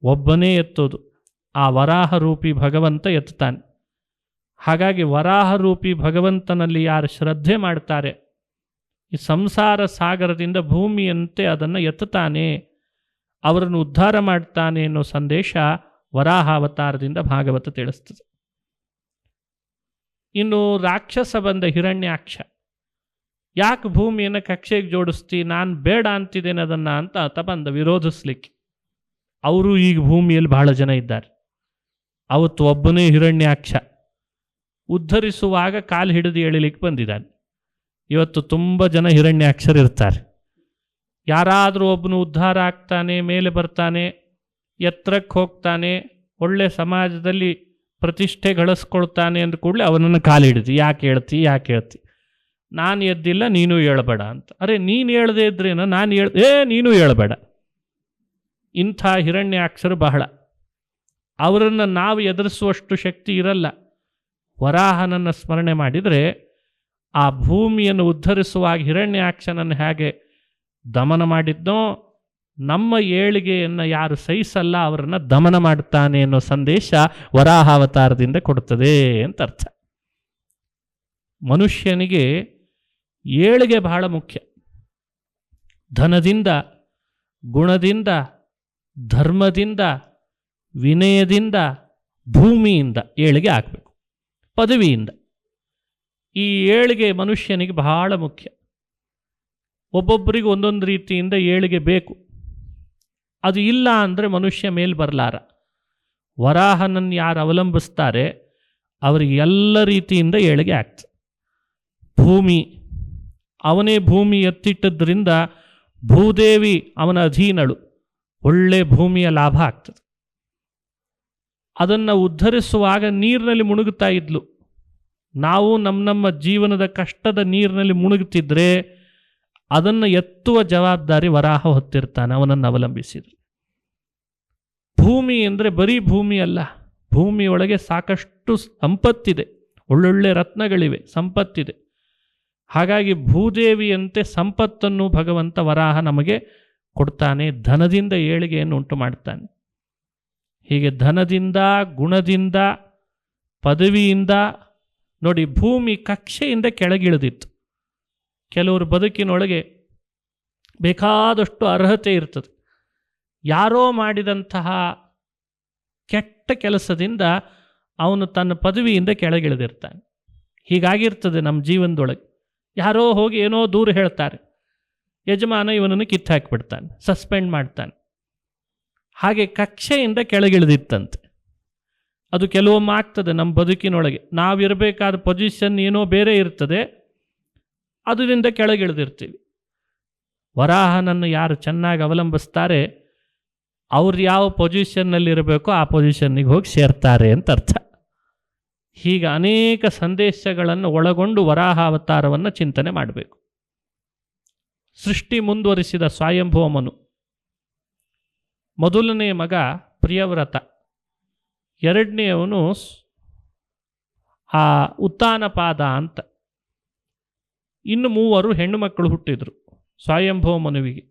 ಒಬ್ಬನೇ ಎತ್ತೋದು, ಆ ವರಾಹರೂಪಿ ಭಗವಂತ ಎತ್ತಾನೆ. ಹಾಗಾಗಿ ವರಾಹರೂಪಿ ಭಗವಂತನಲ್ಲಿ ಯಾರು ಶ್ರದ್ಧೆ ಮಾಡ್ತಾರೆ, ಈ ಸಂಸಾರ ಸಾಗರದಿಂದ ಭೂಮಿಯಂತೆ ಅದನ್ನು ಎತ್ತುತ್ತಾನೆ, ಅವರನ್ನು ಉದ್ಧಾರ ಮಾಡ್ತಾನೆ ಅನ್ನೋ ಸಂದೇಶ ವರಾಹಾವತಾರದಿಂದ ಭಾಗವತ ತಿಳಿಸ್ತದೆ. ಇನ್ನು ರಾಕ್ಷಸ ಬಂದ ಹಿರಣ್ಯಾಕ್ಷ, ಯಾಕೆ ಭೂಮಿಯನ್ನು ಕಕ್ಷೆಗೆ ಜೋಡಿಸ್ತಿ, ನಾನು ಬೇಡ ಅಂತಿದ್ದೇನೆ ಅದನ್ನು ಅಂತ ಆತ ಬಂದ ವಿರೋಧಿಸ್ಲಿಕ್ಕೆ. ಅವರು ಈಗ ಭೂಮಿಯಲ್ಲಿ ಬಹಳ ಜನ ಇದ್ದಾರೆ. ಅವತ್ತು ಒಬ್ಬನೇ ಹಿರಣ್ಯಾಕ್ಷ ಉದ್ಧರಿಸುವಾಗ ಕಾಲು ಹಿಡಿದು ಎಳಿಲಿಕ್ಕೆ ಬಂದಿದ್ದಾನೆ. ಇವತ್ತು ತುಂಬ ಜನ ಹಿರಣ್ಯಾಕ್ಷರಿರ್ತಾರೆ. ಯಾರಾದರೂ ಒಬ್ಬನು ಉದ್ಧಾರ ಆಗ್ತಾನೆ, ಮೇಲೆ ಬರ್ತಾನೆ, ಎತ್ತರಕ್ಕೆ ಹೋಗ್ತಾನೆ, ಒಳ್ಳೆ ಸಮಾಜದಲ್ಲಿ ಪ್ರತಿಷ್ಠೆ ಗಳಿಸ್ಕೊಳ್ತಾನೆ ಅಂದ ಕೂಡಲೇ ಅವನನ್ನು ಕಾಲು ಹಿಡಿದು ಯಾಕೆ ಹೇಳ್ತಿ, ನಾನು ಎದ್ದಿಲ್ಲ ನೀನು ಹೇಳಬೇಡ ಅಂತ. ಅರೆ ನೀನು ಹೇಳದೇ ಇದ್ರೇನ, ನಾನು ನೀನು ಹೇಳಬೇಡ. ಇಂಥ ಹಿರಣ್ಯಾಕ್ಷರು ಬಹಳ. ಅವರನ್ನು ನಾವು ಎದುರಿಸುವಷ್ಟು ಶಕ್ತಿ ಇರಲ್ಲ. ವರಾಹನನ್ನು ಸ್ಮರಣೆ ಮಾಡಿದರೆ ಆ ಭೂಮಿಯನ್ನು ಉದ್ಧರಿಸುವಾಗ ಹಿರಣ್ಯಾಕ್ಷನನ್ನು ಹೇಗೆ ದಮನ ಮಾಡಿದ್ನೋ, ನಮ್ಮ ಏಳಿಗೆಯನ್ನು ಯಾರು ಸಹಿಸಲ್ಲ ಅವರನ್ನು ದಮನ ಮಾಡುತ್ತಾನೆ ಅನ್ನೋ ಸಂದೇಶ ವರಾಹಾವತಾರದಿಂದ ಕೊಡುತ್ತದೆ ಅಂತ ಅರ್ಥ. ಮನುಷ್ಯನಿಗೆ ಏಳಿಗೆ ಬಹಳ ಮುಖ್ಯ. ಧನದಿಂದ, ಗುಣದಿಂದ, ಧರ್ಮದಿಂದ, ವಿನಯದಿಂದ, ಭೂಮಿಯಿಂದ ಏಳಿಗೆ ಆಗಬೇಕು, ಪದವಿಯಿಂದ. ಈ ಏಳಿಗೆ ಮನುಷ್ಯನಿಗೆ ಬಹಳ ಮುಖ್ಯ. ಒಬ್ಬೊಬ್ಬರಿಗೆ ಒಂದೊಂದು ರೀತಿಯಿಂದ ಏಳಿಗೆ ಬೇಕು. ಅದು ಇಲ್ಲ ಅಂದರೆ ಮನುಷ್ಯ ಮೇಲೆ ಬರಲಾರ. ವರಾಹನನ್ನು ಯಾರು ಅವಲಂಬಿಸ್ತಾರೆ ಅವರಿಗೆ ಎಲ್ಲ ರೀತಿಯಿಂದ ಏಳಿಗೆ ಆಗ್ತದೆ. ಭೂಮಿ, ಅವನೇ ಭೂಮಿ ಎತ್ತಿಟ್ಟದ್ರಿಂದ ಭೂದೇವಿ ಅವನ ಅಧೀನಳು, ಒಳ್ಳೆ ಭೂಮಿಯ ಲಾಭ ಆಗ್ತದೆ. ಅದನ್ನು ಉದ್ಧರಿಸುವಾಗ ನೀರಿನಲ್ಲಿ ಮುಳುಗುತ್ತಾ ಇದ್ಲು. ನಾವು ನಮ್ಮ ಜೀವನದ ಕಷ್ಟದ ನೀರಿನಲ್ಲಿ ಮುಳುಗುತ್ತಿದ್ರೆ ಅದನ್ನು ಎತ್ತುವ ಜವಾಬ್ದಾರಿ ವರಾಹ ಹೊತ್ತಿರ್ತಾನೆ, ಅವನನ್ನು ಅವಲಂಬಿಸಿದ್ರು. ಭೂಮಿ ಅಂದರೆ ಬರೀ ಭೂಮಿ ಅಲ್ಲ, ಭೂಮಿಯೊಳಗೆ ಸಾಕಷ್ಟು ಸಂಪತ್ತಿದೆ, ಒಳ್ಳೊಳ್ಳೆ ರತ್ನಗಳಿವೆ, ಸಂಪತ್ತಿದೆ. ಹಾಗಾಗಿ ಭೂದೇವಿಯಂತೆ ಸಂಪತ್ತನ್ನು ಭಗವಂತ ವರಾಹ ನಮಗೆ ಕೊಡ್ತಾನೆ, ಧನದಿಂದ ಏಳಿಗೆಯನ್ನು ಉಂಟು ಮಾಡ್ತಾನೆ. ಹೀಗೆ ಧನದಿಂದ, ಗುಣದಿಂದ, ಪದವಿಯಿಂದ ನೋಡಿ, ಭೂಮಿ ಕಕ್ಷೆಯಿಂದ ಕೆಳಗಿಳಿದಿತ್ತು. ಕೆಲವರು ಬದುಕಿನೊಳಗೆ ಬೇಕಾದಷ್ಟು ಅರ್ಹತೆ ಇರ್ತದೆ, ಯಾರೋ ಮಾಡಿದಂತಹ ಕೆಟ್ಟ ಕೆಲಸದಿಂದ ಅವನು ತನ್ನ ಪದವಿಯಿಂದ ಕೆಳಗಿಳಿದಿರ್ತಾನೆ. ಹೀಗಾಗಿರ್ತದೆ ನಮ್ಮ ಜೀವನದೊಳಗೆ. ಯಾರೋ ಹೋಗಿ ಏನೋ ದೂರ ಹೇಳ್ತಾರೆ, ಯಜಮಾನ ಇವನನ್ನು ಕಿತ್ತಾಕಿಬಿಡ್ತಾನೆ, ಸಸ್ಪೆಂಡ್ ಮಾಡ್ತಾನೆ. ಹಾಗೆ ಕಕ್ಷೆಯಿಂದ ಕೆಳಗಿಳಿದಿತ್ತಂತೆ. ಅದು ಕೆಲವೊಮ್ಮೆ ಆಗ್ತದೆ ನಮ್ಮ ಬದುಕಿನೊಳಗೆ. ನಾವಿರಬೇಕಾದ ಪೊಸಿಷನ್ ಏನೋ ಬೇರೆ ಇರ್ತದೆ, ಅದರಿಂದ ಕೆಳಗಿಳಿದಿರ್ತೀವಿ. ವರಾಹನನ್ನು ಯಾರು ಚೆನ್ನಾಗಿ ಅವಲಂಬಿಸ್ತಾರೆ ಅವ್ರು ಯಾವ ಪೊಸಿಷನ್ನಲ್ಲಿರಬೇಕೋ ಆ ಪೊಸಿಷನ್ನಿಗೆ ಹೋಗಿ ಸೇರ್ತಾರೆ ಅಂತ ಅರ್ಥ. ಹೀಗೆ ಅನೇಕ ಸಂದೇಶಗಳನ್ನು ಒಳಗೊಂಡು ವರಾಹ ಅವತಾರವನ್ನು ಚಿಂತನೆ ಮಾಡಬೇಕು. ಸೃಷ್ಟಿ ಮುಂದುವರಿಸಿದ ಸ್ವಯಂಭೂಮನು, ಮೊದಲನೇ ಮಗ ಪ್ರಿಯವ್ರತ, ಎರಡನೆಯವನು ಆ ಉತ್ತಾನಪಾದ ಅಂತ. ಇನ್ನು 3 ಹೆಣ್ಣು ಮಕ್ಕಳು ಹುಟ್ಟಿದರು ಸ್ವಯಂಭೂಮನುವಿಗೆ.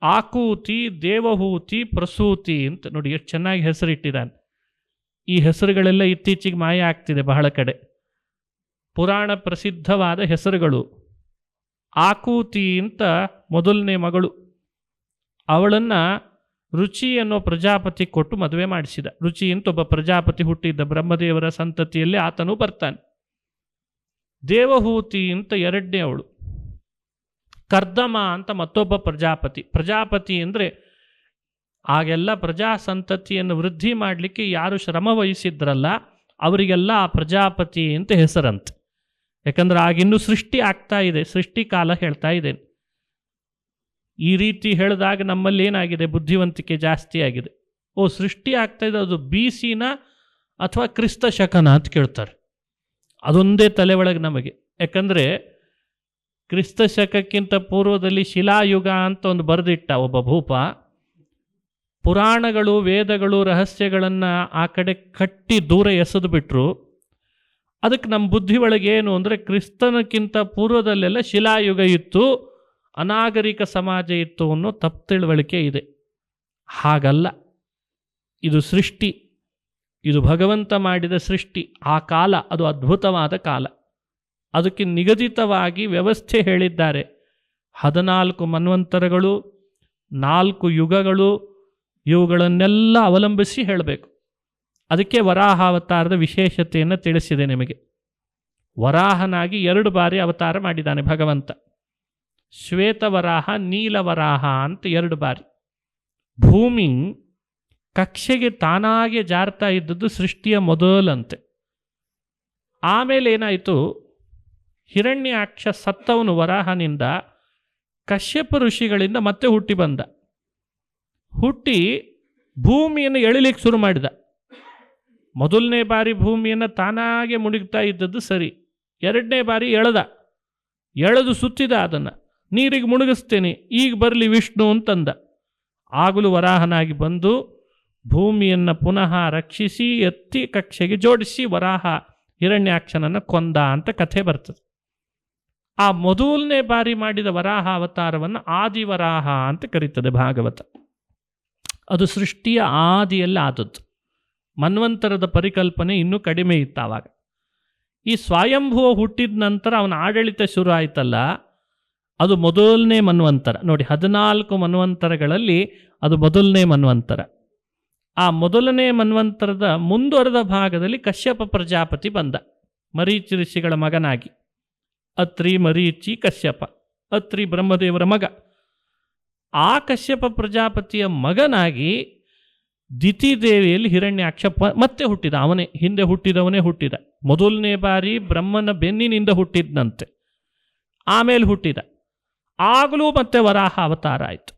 ಆಕೂತಿ, ದೇವಹೂತಿ, ಪ್ರಸೂತಿ ಅಂತ. ನೋಡಿ ಎಷ್ಟು ಚೆನ್ನಾಗಿ ಹೆಸರಿಟ್ಟಿದ್ದಾನೆ. ಈ ಹೆಸರುಗಳೆಲ್ಲ ಇತ್ತೀಚೆಗೆ ಮಾಯ ಆಗ್ತಿದೆ ಬಹಳ ಕಡೆ. ಪುರಾಣ ಪ್ರಸಿದ್ಧವಾದ ಹೆಸರುಗಳು. ಆಕೂತಿ ಅಂತ ಮೊದಲನೇ ಮಗಳು, ಅವಳನ್ನು ರುಚಿ ಅನ್ನೋ ಪ್ರಜಾಪತಿ ಕೊಟ್ಟು ಮದುವೆ ಮಾಡಿಸಿದ. ರುಚಿ ಅಂತ ಒಬ್ಬ ಪ್ರಜಾಪತಿ ಹುಟ್ಟಿದ್ದ, ಬ್ರಹ್ಮದೇವರ ಸಂತತಿಯಲ್ಲಿ ಆತನು ಬರ್ತಾನೆ. ದೇವಹೂತಿ ಅಂತ ಎರಡನೇ ಅವಳು. ಕರ್ದಮ ಅಂತ ಮತ್ತೊಬ್ಬ ಪ್ರಜಾಪತಿ. ಪ್ರಜಾಪತಿ ಅಂದರೆ ಆಗೆಲ್ಲ ಪ್ರಜಾ ಸಂತತಿಯನ್ನು ವೃದ್ಧಿ ಮಾಡಲಿಕ್ಕೆ ಯಾರು ಶ್ರಮ ವಹಿಸಿದ್ರಲ್ಲ ಅವರಿಗೆಲ್ಲ ಆ ಪ್ರಜಾಪತಿ ಅಂತ ಹೆಸರಂತೆ. ಯಾಕಂದ್ರೆ ಆಗಿನ್ನೂ ಸೃಷ್ಟಿ ಆಗ್ತಾ ಇದೆ, ಸೃಷ್ಟಿ ಕಾಲ ಹೇಳ್ತಾ ಇದ್ದೇನೆ. ಈ ರೀತಿ ಹೇಳಿದಾಗ ನಮ್ಮಲ್ಲಿ ಏನಾಗಿದೆ, ಬುದ್ಧಿವಂತಿಕೆ ಜಾಸ್ತಿ ಆಗಿದೆ. ಸೃಷ್ಟಿ ಆಗ್ತಾ ಇದೆ, ಅದು BC-ನ ಅಥವಾ ಕ್ರಿಸ್ತ ಶಕನ ಅಂತ ಕೇಳ್ತಾರೆ. ಅದೊಂದೇ ತಲೆ ಒಳಗೆ ನಮಗೆ. ಯಾಕಂದರೆ ಕ್ರಿಸ್ತ ಶಕಕ್ಕಿಂತ ಪೂರ್ವದಲ್ಲಿ ಶಿಲಾಯುಗ ಅಂತ ಒಂದು ಬರೆದಿಟ್ಟ ಒಬ್ಬ ಭೂಪ. ಪುರಾಣಗಳು, ವೇದಗಳು, ರಹಸ್ಯಗಳನ್ನು ಆ ಕಡೆ ಕಟ್ಟಿ ದೂರ ಎಸೆದು ಬಿಟ್ಟರು. ಅದಕ್ಕೆ ನಮ್ಮ ಬುದ್ಧಿ ಒಳಗೆ ಏನು ಅಂದರೆ, ಕ್ರಿಸ್ತನಕ್ಕಿಂತ ಪೂರ್ವದಲ್ಲೆಲ್ಲ ಶಿಲಾಯುಗ ಇತ್ತು, ಅನಾಗರಿಕ ಸಮಾಜ ಇತ್ತು ಅನ್ನೋ ತಪ್ಪು ತಿಳುವಳಿಕೆ ಇದೆ. ಹಾಗಲ್ಲ, ಇದು ಸೃಷ್ಟಿ, ಇದು ಭಗವಂತ ಮಾಡಿದ ಸೃಷ್ಟಿ. ಆ ಕಾಲ ಅದು ಅದ್ಭುತವಾದ ಕಾಲ. ಅದಕ್ಕೆ ನಿಗದಿತವಾಗಿ ವ್ಯವಸ್ಥೆ ಹೇಳಿದ್ದಾರೆ. 14 ಮನ್ವಂತರಗಳು, 4 ಯುಗಗಳು, ಇವುಗಳನ್ನೆಲ್ಲ ಅವಲಂಬಿಸಿ ಹೇಳಬೇಕು. ಅದಕ್ಕೆ ವರಾಹಾವತಾರದ ವಿಶೇಷತೆಯನ್ನು ತಿಳಿಸಿದೆ ನಿಮಗೆ. ವರಾಹನಾಗಿ 2 ಬಾರಿ ಅವತಾರ ಮಾಡಿದ್ದಾನೆ ಭಗವಂತ. ಶ್ವೇತವರಾಹ, ನೀಲವರಾಹ ಅಂತ 2 ಬಾರಿ. ಭೂಮಿ ಕಕ್ಷೆಗೆ ತಾನಾಗೆ ಜಾರ್ತಾ ಇದ್ದದ್ದು ಸೃಷ್ಟಿಯ ಮೊದಲಂತೆ. ಆಮೇಲೆ ಏನಾಯಿತು, ಹಿರಣ್ಯಾಕ್ಷ ಸತ್ತವನು ವರಾಹನಿಂದ ಕಶ್ಯಪ ಋಷಿಗಳಿಂದ ಮತ್ತೆ ಹುಟ್ಟಿ ಬಂದ. ಹುಟ್ಟಿ ಭೂಮಿಯನ್ನು ಎಳಿಲಿಕ್ಕೆ ಶುರು ಮಾಡಿದ. ಮೊದಲನೇ ಬಾರಿ ಭೂಮಿಯನ್ನು ತಾನಾಗೆ ಮುಳುಗ್ತಾ ಇದ್ದದ್ದು ಸರಿ. 2ನೇ ಬಾರಿ ಎಳೆದು ಸುತ್ತಿದ, ಅದನ್ನು ನೀರಿಗೆ ಮುಳುಗಿಸ್ತೇನೆ, ಈಗ ಬರಲಿ ವಿಷ್ಣು ಅಂತಂದ. ಆಗಲೂ ವರಾಹನಾಗಿ ಬಂದು ಭೂಮಿಯನ್ನು ಪುನಃ ರಕ್ಷಿಸಿ ಎತ್ತಿ ಕಕ್ಷೆಗೆ ಜೋಡಿಸಿ ವರಾಹ ಹಿರಣ್ಯಾಕ್ಷನನ್ನು ಕೊಂದ ಅಂತ ಕಥೆ ಬರ್ತದೆ. ಆ ಮೊದಲನೇ ಬಾರಿ ಮಾಡಿದ ವರಾಹ ಅವತಾರವನ್ನು ಆದಿವರಾಹ ಅಂತ ಕರೀತದೆ ಭಾಗವತ. ಅದು ಸೃಷ್ಟಿಯ ಆದಿಯಲ್ಲಿ ಆದದ್ದು. ಮನ್ವಂತರದ ಪರಿಕಲ್ಪನೆ ಇನ್ನೂ ಕಡಿಮೆ ಇತ್ತು ಆವಾಗ. ಈ ಸ್ವಯಂಭುವ ಹುಟ್ಟಿದ ನಂತರ ಅವನ ಆಡಳಿತ ಶುರು ಆಯ್ತಲ್ಲ, ಅದು ಮೊದಲನೇ ಮನ್ವಂತರ. ನೋಡಿ, 14 ಮನ್ವಂತರಗಳಲ್ಲಿ ಅದು ಮೊದಲನೇ ಮನ್ವಂತರ. ಆ ಮೊದಲನೇ ಮನ್ವಂತರದ ಮುಂದುವರೆದ ಭಾಗದಲ್ಲಿ ಕಶ್ಯಪ ಪ್ರಜಾಪತಿ ಬಂದ, ಮರೀಚಿ ಋಷಿಗಳ ಮಗನಾಗಿ. ಅತ್ರಿ, ಮರೀಚಿ, ಕಶ್ಯಪ. ಅತ್ರಿ ಬ್ರಹ್ಮದೇವರ ಮಗ. ಆ ಕಶ್ಯಪ ಪ್ರಜಾಪತಿಯ ಮಗನಾಗಿ ದಿತಿದೇವಿಯಲ್ಲಿ ಹಿರಣ್ಯಾಕ್ಷ ಮತ್ತೆ ಹುಟ್ಟಿದ. ಅವನೇ ಹಿಂದೆ ಹುಟ್ಟಿದವನೇ ಹುಟ್ಟಿದ. ಮೊದಲನೇ ಬಾರಿ ಬ್ರಹ್ಮನ ಬೆನ್ನಿನಿಂದ ಹುಟ್ಟಿದ್ನಂತೆ, ಆಮೇಲೆ ಹುಟ್ಟಿದ. ಆಗಲೂ ಮತ್ತೆ ವರಾಹ ಅವತಾರ ಆಯಿತು.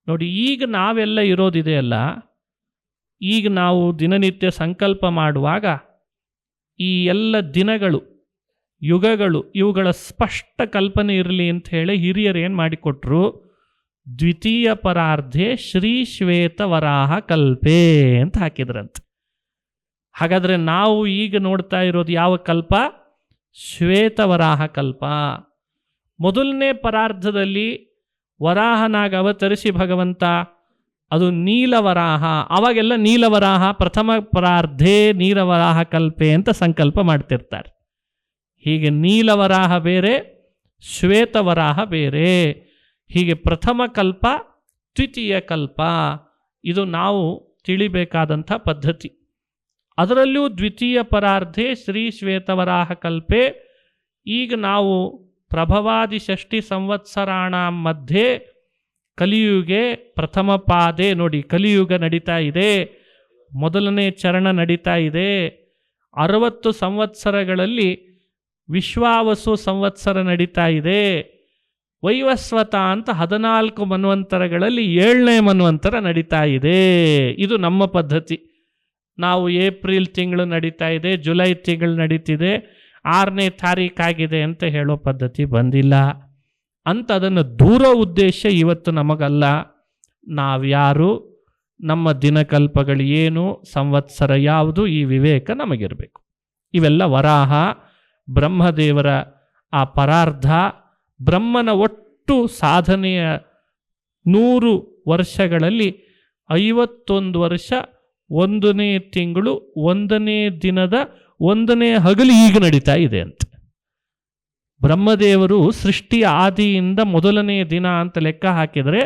ನೋಡಿ, ಈಗ ನಾವೆಲ್ಲ ಇರೋದಿದೆಯಲ್ಲ, ಈಗ ನಾವು ದಿನನಿತ್ಯ ಸಂಕಲ್ಪ ಮಾಡುವಾಗ ಈ ಎಲ್ಲ ದಿನಗಳು, ಯುಗಗಳು, ಇವುಗಳ ಸ್ಪಷ್ಟ ಕಲ್ಪನೆ ಇರಲಿ ಅಂತ ಹೇಳಿ ಹಿರಿಯರು ಏನು ಮಾಡಿಕೊಟ್ರು, ದ್ವಿತೀಯ ಪರಾರ್ಧೆ ಶ್ರೀ ಶ್ವೇತ ವರಾಹ ಕಲ್ಪೆ ಅಂತ ಹಾಕಿದ್ರಂತೆ. ಹಾಗಾದರೆ ನಾವು ಈಗ ನೋಡ್ತಾ ಇರೋದು ಯಾವ ಕಲ್ಪ? ಶ್ವೇತ ವರಾಹ ಕಲ್ಪ. ಮೊದಲನೇ ಪರಾರ್ಧದಲ್ಲಿ ವರಾಹನಾಗ ಅವತರಿಸಿ ಭಗವಂತ, ಅದು ನೀಲವರಾಹ. ಅವಾಗೆಲ್ಲ ನೀಲವರಾಹ ಪ್ರಥಮ ಪರಾರ್ಧೆ ನೀಲವರಾಹ ಕಲ್ಪೆ ಅಂತ ಸಂಕಲ್ಪ ಮಾಡ್ತಿರ್ತಾರೆ. ಹೀಗೆ ನೀಲವರಾಹ ಬೇರೆ, ಶ್ವೇತವರಾಹ ಬೇರೆ. ಹೀಗೆ ಪ್ರಥಮ ಕಲ್ಪ, ದ್ವಿತೀಯ ಕಲ್ಪ, ಇದು ನಾವು ತಿಳಿಬೇಕಾದಂಥ ಪದ್ಧತಿ. ಅದರಲ್ಲೂ ದ್ವಿತೀಯ ಪರಾರ್ಧೆ ಶ್ರೀ ಶ್ವೇತವರಾಹ ಕಲ್ಪೆ. ಈಗ ನಾವು ಪ್ರಭವಾದಿ ಷಷ್ಠಿ ಸಂವತ್ಸರಾಣ ಮಧ್ಯೆ ಕಲಿಯುಗೆ ಪ್ರಥಮ ಪಾದೆ. ನೋಡಿ, ಕಲಿಯುಗ ನಡೀತಾ ಇದೆ, ಮೊದಲನೇ ಚರಣ ನಡೀತಾ ಇದೆ. 60 ಸಂವತ್ಸರಗಳಲ್ಲಿ ವಿಶ್ವಾವಸು ಸಂವತ್ಸರ ನಡೀತಾ ಇದೆ. ವೈವಸ್ವತ ಅಂತ 14 ಮನ್ವಂತರಗಳಲ್ಲಿ 7ನೇ ಮನ್ವಂತರ ನಡೀತಾ ಇದೆ. ಇದು ನಮ್ಮ ಪದ್ಧತಿ. ನಾವು ಏಪ್ರಿಲ್ ತಿಂಗಳು ನಡೀತಾ ಇದೆ, ಜುಲೈ ತಿಂಗಳು ನಡೀತಿದೆ, 6ನೇ ತಾರೀಕಾಗಿದೆ ಅಂತ ಹೇಳೋ ಪದ್ಧತಿ ಬಂದಿಲ್ಲ ಅಂತ. ಅದನ್ನು ದೂರ ಉದ್ದೇಶ ಇವತ್ತು ನಮಗಲ್ಲ. ನಾವ್ಯಾರು, ನಮ್ಮ ದಿನಕಲ್ಪಗಳು ಏನು, ಸಂವತ್ಸರ ಯಾವುದು, ಈ ವಿವೇಕ ನಮಗಿರಬೇಕು. ಇವೆಲ್ಲ ವರಾಹ, ಬ್ರಹ್ಮದೇವರ ಆ ಪರಾರ್ಧ, ಬ್ರಹ್ಮನ ಒಟ್ಟು ಸಾಧನೆಯ 100 ವರ್ಷಗಳಲ್ಲಿ 51 ವರ್ಷ 1ನೇ ತಿಂಗಳು 1ನೇ ದಿನದ 1ನೇ ಹಗಲು ಈಗ ನಡೀತಾ ಇದೆ ಅಂತ. ಬ್ರಹ್ಮದೇವರು ಸೃಷ್ಟಿಯ ಆದಿಯಿಂದ ಮೊದಲನೇ ದಿನ ಅಂತ ಲೆಕ್ಕ ಹಾಕಿದರೆ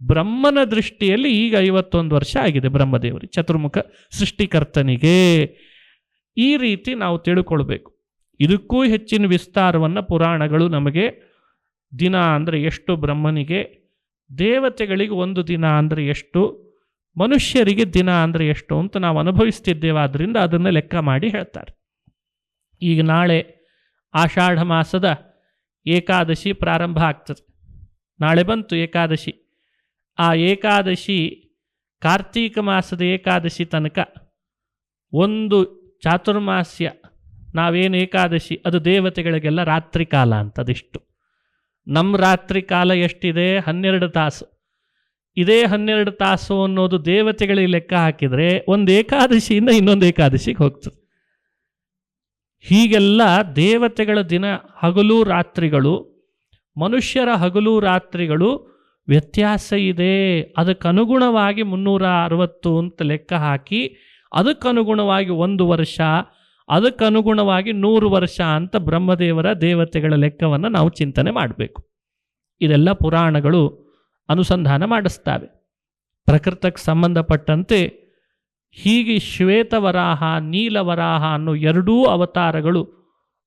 ಬ್ರಹ್ಮನ ದೃಷ್ಟಿಯಲ್ಲಿ ಈಗ 51 ವರ್ಷ ಆಗಿದೆ ಬ್ರಹ್ಮದೇವರಿಗೆ, ಚತುರ್ಮುಖ ಸೃಷ್ಟಿಕರ್ತನಿಗೆ. ಈ ರೀತಿ ನಾವು ತಿಳ್ಕೊಳ್ಬೇಕು. ಇದಕ್ಕೂ ಹೆಚ್ಚಿನ ವಿಸ್ತಾರವನ್ನು ಪುರಾಣಗಳು ನಮಗೆ, ದಿನ ಅಂದರೆ ಎಷ್ಟು ಬ್ರಹ್ಮನಿಗೆ, ದೇವತೆಗಳಿಗೆ ಒಂದು ದಿನ ಅಂದರೆ ಎಷ್ಟು, ಮನುಷ್ಯರಿಗೆ ದಿನ ಅಂದರೆ ಎಷ್ಟು ಅಂತ ನಾವು ಅನುಭವಿಸ್ತಿದ್ದೇವೆ. ಆದ್ದರಿಂದ ಅದನ್ನು ಲೆಕ್ಕ ಮಾಡಿ ಹೇಳ್ತಾರೆ. ಈಗ ನಾಳೆ ಆಷಾಢ ಮಾಸದ ಏಕಾದಶಿ ಪ್ರಾರಂಭ ಆಗ್ತದೆ. ನಾಳೆ ಬಂತು ಏಕಾದಶಿ. ಆ ಏಕಾದಶಿ ಕಾರ್ತೀಕ ಮಾಸದ ಏಕಾದಶಿ ತನಕ ಒಂದು ಚಾತುರ್ಮಾಸ್ಯ. ನಾವೇನು ಏಕಾದಶಿ, ಅದು ದೇವತೆಗಳಿಗೆಲ್ಲ ರಾತ್ರಿ ಕಾಲ ಅಂತ. ಅದಿಷ್ಟು. ನಮ್ಮ ರಾತ್ರಿ ಕಾಲ ಎಷ್ಟಿದೆ? 12 ತಾಸು. ಇದೇ 12 ತಾಸು ಅನ್ನೋದು ದೇವತೆಗಳಿಗೆ ಲೆಕ್ಕ ಹಾಕಿದರೆ ಒಂದು ಏಕಾದಶಿಯಿಂದ ಇನ್ನೊಂದು ಏಕಾದಶಿಗೆ ಹೋಗ್ತದೆ. ಹೀಗೆಲ್ಲ ದೇವತೆಗಳ ದಿನ ಹಗಲು ರಾತ್ರಿಗಳು, ಮನುಷ್ಯರ ಹಗಲು ರಾತ್ರಿಗಳು ವ್ಯತ್ಯಾಸ ಇದೆ. ಅದಕ್ಕನುಗುಣವಾಗಿ 360 ಅಂತ ಲೆಕ್ಕ ಹಾಕಿ, ಅದಕ್ಕನುಗುಣವಾಗಿ 1 ವರ್ಷ, ಅದಕ್ಕನುಗುಣವಾಗಿ 100 ವರ್ಷ ಅಂತ ಬ್ರಹ್ಮದೇವರ ದೇವತೆಗಳ ಲೆಕ್ಕವನ್ನು ನಾವು ಚಿಂತನೆ ಮಾಡಬೇಕು. ಇದೆಲ್ಲ ಪುರಾಣಗಳು ಅನುಸಂಧಾನ ಮಾಡಿಸ್ತವೆ. ಪ್ರಕೃತಕ್ಕೆ ಸಂಬಂಧಪಟ್ಟಂತೆ ಹೀಗೆ ಶ್ವೇತವರಾಹ, ನೀಲವರಾಹ ಅನ್ನೋ 2 ಅವತಾರಗಳು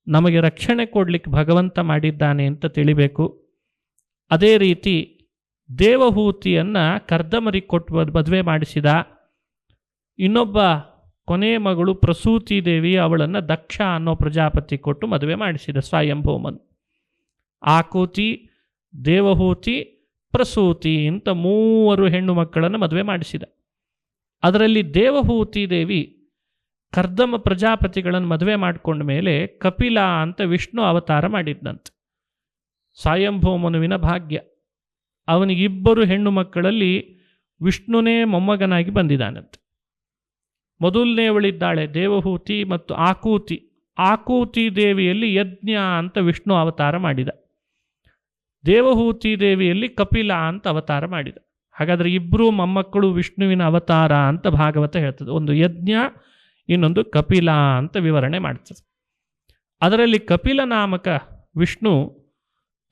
ನಮಗೆ ರಕ್ಷಣೆ ಕೊಡಲಿಕ್ಕೆ ಭಗವಂತ ಮಾಡಿದ್ದಾನೆ ಅಂತ ತಿಳಿಬೇಕು. ಅದೇ ರೀತಿ ದೇವಹೂತಿಯನ್ನು ಕರ್ದಮರಿಗೆ ಕೊಟ್ಟು ಮದುವೆ ಮಾಡಿಸಿದ. ಇನ್ನೊಬ್ಬ ಕೊನೆ ಮಗಳು ಪ್ರಸೂತಿ ದೇವಿ, ಅವಳನ್ನು ದಕ್ಷ ಅನ್ನೋ ಪ್ರಜಾಪತಿ ಕೊಟ್ಟು ಮದುವೆ ಮಾಡಿಸಿದ ಸ್ವಯಂಭೂಮನ್. ಆಕೂತಿ, ದೇವಹೂತಿ, ಪ್ರಸೂತಿ ಅಂತ 3 ಹೆಣ್ಣು ಮಕ್ಕಳನ್ನು ಮದುವೆ ಮಾಡಿಸಿದ. ಅದರಲ್ಲಿ ದೇವಹೂತಿ ದೇವಿ ಕರ್ದಮ ಪ್ರಜಾಪತಿಗಳನ್ನು ಮದುವೆ ಮಾಡಿಕೊಂಡ ಮೇಲೆ ಕಪಿಲ ಅಂತ ವಿಷ್ಣು ಅವತಾರ ಮಾಡಿದ್ದಂತೆ. ಸ್ವಯಂಭೂಮನುವಿನ ಭಾಗ್ಯ. ಅವನಿಗಿಬ್ಬರು ಹೆಣ್ಣು ಮಕ್ಕಳಲ್ಲಿ ವಿಷ್ಣುನೇ ಮೊಮ್ಮಗನಾಗಿ ಬಂದಿದ್ದಾನಂತೆ. ಮೊದಲನೇವಳಿದ್ದಾಳೆ ದೇವಹೂತಿ ಮತ್ತು ಆಕೂತಿ. ಆಕೂತಿ ದೇವಿಯಲ್ಲಿ ಯಜ್ಞ ಅಂತ ವಿಷ್ಣು ಅವತಾರ ಮಾಡಿದ. ದೇವಹೂತಿ ದೇವಿಯಲ್ಲಿ ಕಪಿಲ ಅಂತ ಅವತಾರ ಮಾಡಿದ. ಹಾಗಾದರೆ ಇಬ್ಬರು ಮೊಮ್ಮಕ್ಕಳು ವಿಷ್ಣುವಿನ ಅವತಾರ ಅಂತ ಭಾಗವತ ಹೇಳ್ತದೆ. ಒಂದು ಯಜ್ಞ, ಇನ್ನೊಂದು ಕಪಿಲ ಅಂತ ವಿವರಣೆ ಮಾಡ್ತದೆ. ಅದರಲ್ಲಿ ಕಪಿಲ ನಾಮಕ ವಿಷ್ಣು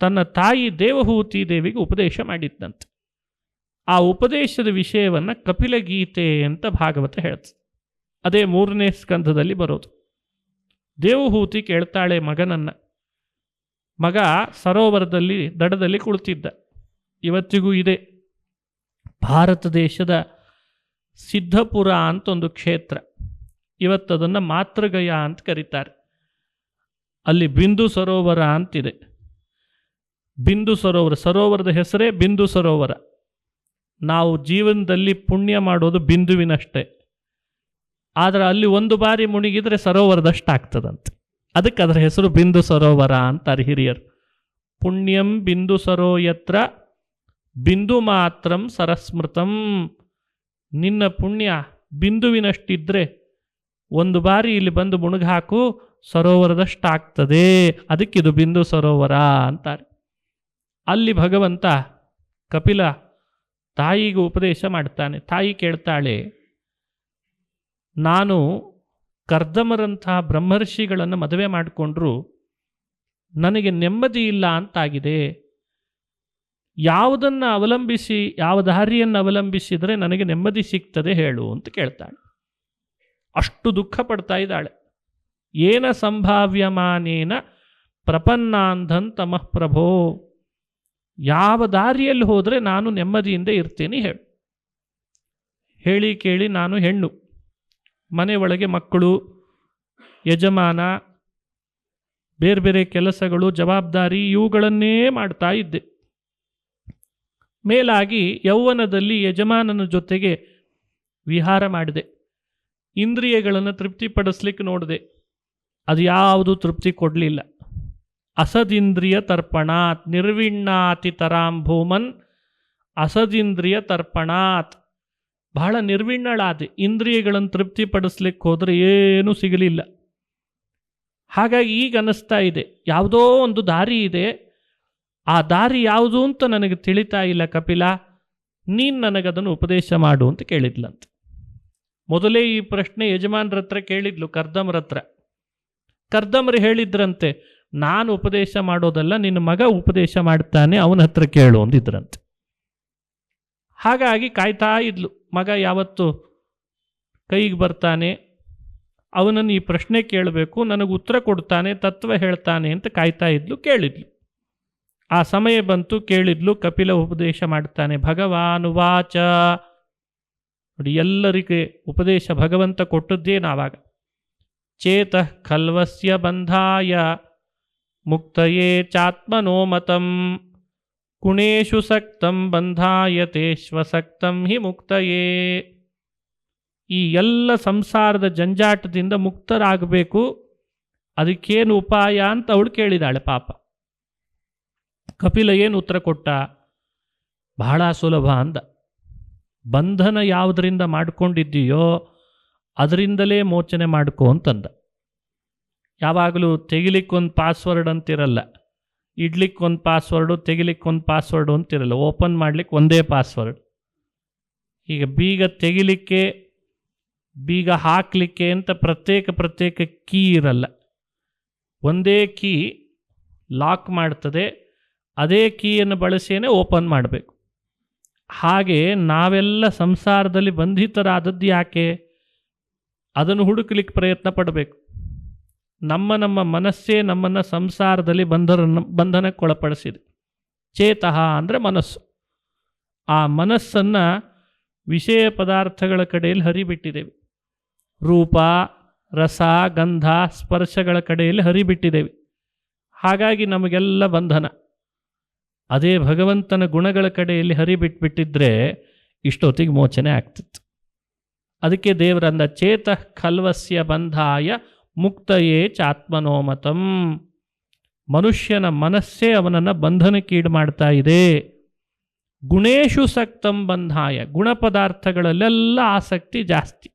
ತನ್ನ ತಾಯಿ ದೇವಹೂತಿ ದೇವಿಗೆ ಉಪದೇಶ ಮಾಡಿದ್ದಂತೆ. ಆ ಉಪದೇಶದ ವಿಷಯವನ್ನು ಕಪಿಲ ಗೀತೆ ಅಂತ ಭಾಗವತ ಹೇಳ್ತದೆ. ಅದೇ 3ನೇ ಸ್ಕಂಧದಲ್ಲಿ ಬರೋದು. ದೇವಹೂತಿ ಕೇಳ್ತಾಳೆ ಮಗನನ್ನು. ಮಗ ಸರೋವರದಲ್ಲಿ ದಡದಲ್ಲಿ ಕುಳಿತಿದ್ದ. ಇವತ್ತಿಗೂ ಇದೆ. ಭಾರತ ದೇಶದ ಸಿದ್ಧಪುರ ಅಂತ ಒಂದು ಕ್ಷೇತ್ರ, ಇವತ್ತದನ್ನು ಮಾತೃಗಯ ಅಂತ ಕರೀತಾರೆ. ಅಲ್ಲಿ ಬಿಂದು ಸರೋವರ ಅಂತಿದೆ. ಬಿಂದು ಸರೋವರದ ಹೆಸರೇ ಬಿಂದು ಸರೋವರ. ನಾವು ಜೀವನದಲ್ಲಿ ಪುಣ್ಯ ಮಾಡೋದು ಬಿಂದುವಿನಷ್ಟೇ, ಆದರೆ ಅಲ್ಲಿ ಒಂದು ಬಾರಿ ಮುಳುಗಿದ್ರೆ ಸರೋವರದಷ್ಟು ಆಗ್ತದಂತೆ. ಅದಕ್ಕೆ ಅದರ ಹೆಸರು ಬಿಂದು ಸರೋವರ ಅಂತಾರೆ ಹಿರಿಯರು. ಪುಣ್ಯಂ ಬಿಂದು ಸರೋಯತ್ರ ಬಿಂದು ಮಾತ್ರಂ ಸರಸ್ಮೃತಂ. ನಿನ್ನ ಪುಣ್ಯ ಬಿಂದುವಿನಷ್ಟಿದ್ರೆ ಒಂದು ಬಾರಿ ಇಲ್ಲಿ ಬಂದು ಮುಳುಗಾಕು, ಸರೋವರದಷ್ಟು ಆಗ್ತದೆ. ಅದಕ್ಕಿದು ಬಿಂದು ಸರೋವರ ಅಂತಾರೆ. ಅಲ್ಲಿ ಭಗವಂತ ಕಪಿಲ ತಾಯಿಗೆ ಉಪದೇಶ ಮಾಡ್ತಾನೆ. ತಾಯಿ ಕೇಳ್ತಾಳೆ, ನಾನು ಕರ್ದಮರಂತಹ ಬ್ರಹ್ಮರ್ಷಿಗಳನ್ನು ಮದುವೆ ಮಾಡಿಕೊಂಡ್ರು ನನಗೆ ನೆಮ್ಮದಿ ಇಲ್ಲ ಅಂತಾಗಿದೆ. ಯಾವುದನ್ನು ಅವಲಂಬಿಸಿ, ಯಾವ ದಾರಿಯನ್ನು ಅವಲಂಬಿಸಿದರೆ ನನಗೆ ನೆಮ್ಮದಿ ಸಿಗ್ತದೆ ಹೇಳು ಅಂತ ಕೇಳ್ತಾಳೆ. ಅಷ್ಟು ದುಃಖ ಪಡ್ತಾ ಇದ್ದಾಳೆ. ಏನ ಸಂಭಾವ್ಯಮಾನೇನ ಪ್ರಪನ್ನಾಂಧನ್ ತಮಃ ಪ್ರಭೋ, ಯಾವ ದಾರಿಯಲ್ಲಿ ಹೋದರೆ ನಾನು ನೆಮ್ಮದಿಯಿಂದ ಇರ್ತೇನೆ ಹೇಳು. ಹೇಳಿ ಕೇಳಿ ನಾನು ಹೆಣ್ಣು, ಮನೆ ಒಳಗೆ ಮಕ್ಕಳು, ಯಜಮಾನ, ಬೇರೆ ಬೇರೆ ಕೆಲಸಗಳು, ಜವಾಬ್ದಾರಿ ಇವುಗಳನ್ನೇ ಮಾಡ್ತಾ ಇದ್ದೆ. ಮೇಲಾಗಿ ಯೌವನದಲ್ಲಿ ಯಜಮಾನನ ಜೊತೆಗೆ ವಿಹಾರ ಮಾಡಿದೆ. ಇಂದ್ರಿಯಗಳನ್ನು ತೃಪ್ತಿಪಡಿಸ್ಲಿಕ್ಕೆ ನೋಡಿದೆ, ಅದು ಯಾವುದು ತೃಪ್ತಿ ಕೊಡಲಿಲ್ಲ. ಅಸದಿಂದ್ರಿಯ ತರ್ಪಣಾತ್ ನಿರ್ವಿಣ್ಣಾತಿ ತರಾಂಭೂಮನ್ ಅಸದಿಂದ್ರಿಯ ತರ್ಪಣಾತ್. ಬಹಳ ನಿರ್ವಿಣ್ಣಳಾದೆ. ಇಂದ್ರಿಯಗಳನ್ನು ತೃಪ್ತಿಪಡಿಸ್ಲಿಕ್ಕೆ ಹೋದರೆ ಏನೂ ಸಿಗಲಿಲ್ಲ. ಹಾಗಾಗಿ ಈಗ ಅನ್ನಿಸ್ತಾ ಇದೆ, ಯಾವುದೋ ಒಂದು ದಾರಿ ಇದೆ, ಆ ದಾರಿ ಯಾವುದು ಅಂತ ನನಗೆ ತಿಳಿತಾ ಇಲ್ಲ ಕಪಿಲ, ನೀನು ನನಗದನ್ನು ಉಪದೇಶ ಮಾಡು ಅಂತ ಕೇಳಿದ್ಲಂತೆ. ಮೊದಲೇ ಈ ಪ್ರಶ್ನೆ ಯಜಮಾನ್ರ ಹತ್ರ ಕೇಳಿದ್ಲು, ಕರ್ದಮರ ಹತ್ರ. ಕರ್ದಮರು ಹೇಳಿದ್ರಂತೆ, ನಾನು ಉಪದೇಶ ಮಾಡೋದಲ್ಲ, ನಿನ್ನ ಮಗ ಉಪದೇಶ ಮಾಡ್ತಾನೆ, ಅವನ ಹತ್ರ ಕೇಳು ಅಂದಿದ್ರಂತೆ. ಹಾಗಾಗಿ ಕಾಯ್ತಾ ಇದ್ಲು, ಮಗ ಯಾವತ್ತು ಕೈಗೆ ಬರ್ತಾನೆ, ಅವನನ್ನು ಈ ಪ್ರಶ್ನೆ ಕೇಳಬೇಕು, ನನಗೆ ಉತ್ತರ ಕೊಡ್ತಾನೆ, ತತ್ವ ಹೇಳ್ತಾನೆ ಅಂತ ಕಾಯ್ತಾ ಇದ್ಲು. ಕೇಳಿದ್ಲು. ಆ ಸಮಯ ಬಂತು, ಕೇಳಿದ್ಲು. ಕಪಿಲ ಉಪದೇಶ ಮಾಡ್ತಾನೆ. ಭಗವಾನುವಾಚ. ನೋಡಿ, ಎಲ್ಲರಿಗೆ ಉಪದೇಶ ಭಗವಂತ ಕೊಟ್ಟದ್ದೇನಾವಾಗ. ಚೇತಃ ಖಲ್ವಸ್ಯ ಬಂಧಾಯ ಮುಕ್ತಯೇ ಚಾತ್ಮನೋಮತಂ ಗುಣೇಶು ಸಕ್ತಂ ಬಂಧಾಯ ತೇಶ್ವಸಕ್ತಂ ಹಿ ಮುಕ್ತಯೇ. ಈ ಎಲ್ಲ ಸಂಸಾರದ ಜಂಜಾಟದಿಂದ ಮುಕ್ತರಾಗಬೇಕು, ಅದಕ್ಕೇನು ಉಪಾಯ ಅಂತ ಅವಳು ಕೇಳಿದಾಳೆ. ಪಾಪ ಕಪಿಲ ಏನು ಉತ್ತರ ಕೊಟ್ಟ? ಬಹಳ ಸುಲಭ ಅಂದ. ಬಂಧನ ಯಾವುದರಿಂದ ಮಾಡ್ಕೊಂಡಿದ್ದೀಯೋ ಅದರಿಂದಲೇ ಮೋಚನೆ ಮಾಡ್ಕೋ ಅಂತಂದ. ಯಾವಾಗಲೂ ತೆಗಿಲಿಕ್ಕೊಂದು ಪಾಸ್ವರ್ಡ್ ಅಂತಿರಲ್ಲ, ಇಡ್ಲಿಕ್ಕೊಂದು ಪಾಸ್ವರ್ಡು, ತೆಗಿಲಿಕ್ಕೊಂದು ಪಾಸ್ವರ್ಡು ಅಂತಿರಲ್ಲ. ಓಪನ್ ಮಾಡಲಿಕ್ಕೆ ಒಂದೇ ಪಾಸ್ವರ್ಡ್. ಈಗ ಬೀಗ ತೆಗಿಲಿಕ್ಕೆ, ಬೀಗ ಹಾಕಲಿಕ್ಕೆ ಅಂತ ಪ್ರತ್ಯೇಕ ಕೀ ಇರಲ್ಲ. ಒಂದೇ ಕೀ ಲಾಕ್ ಮಾಡ್ತದೆ, ಅದೇ ಕೀಯನ್ನು ಬಳಸಿಯೇ ಓಪನ್ ಮಾಡಬೇಕು. ಹಾಗೆ ನಾವೆಲ್ಲ ಸಂಸಾರದಲ್ಲಿ ಬಂಧಿತರಾದದ್ದು ಯಾಕೆ? ಅದನ್ನು ಹುಡುಕಲಿಕ್ಕೆ ಪ್ರಯತ್ನ ಪಡಬೇಕು. ನಮ್ಮ ಮನಸ್ಸೇ ನಮ್ಮನ್ನು ಸಂಸಾರದಲ್ಲಿ ಬಂಧನಕ್ಕೊಳಪಡಿಸಿದೆ. ಚೇತಃ ಅಂದರೆ ಮನಸ್ಸು. ಆ ಮನಸ್ಸನ್ನು ವಿಷಯ ಪದಾರ್ಥಗಳ ಕಡೆಯಲ್ಲಿ ಹರಿಬಿಟ್ಟಿದ್ದೇವೆ. ರೂಪ, ರಸ, ಗಂಧ, ಸ್ಪರ್ಶಗಳ ಕಡೆಯಲ್ಲಿ ಹರಿಬಿಟ್ಟಿದ್ದೇವೆ. ಹಾಗಾಗಿ ನಮಗೆಲ್ಲ ಬಂಧನ. ಅದೇ ಭಗವಂತನ ಗುಣಗಳ ಕಡೆಯಲ್ಲಿ ಹರಿಬಿಟ್ಬಿಟ್ಟಿದ್ರೆ ಇಷ್ಟೊತ್ತಿಗೆ ಮೋಚನೆ ಆಗ್ತಿತ್ತು. ಅದಕ್ಕೆ ದೇವರಂದ, ಚೇತಃ ಖಲ್ವಸ್ಯ ಬಂಧಾಯ ಮುಕ್ತಯೇ ಚಾತ್ಮನೋಮತಂ. ಮನುಷ್ಯನ ಮನಸ್ಸೇ ಅವನನ್ನು ಬಂಧನಕ್ಕೀಡು ಮಾಡ್ತಾ ಇದೆ. ಗುಣೇಶು ಸಕ್ತಂ ಬಂಧಾಯ. ಗುಣ ಪದಾರ್ಥಗಳಲ್ಲೆಲ್ಲ ಆಸಕ್ತಿ ಜಾಸ್ತಿ.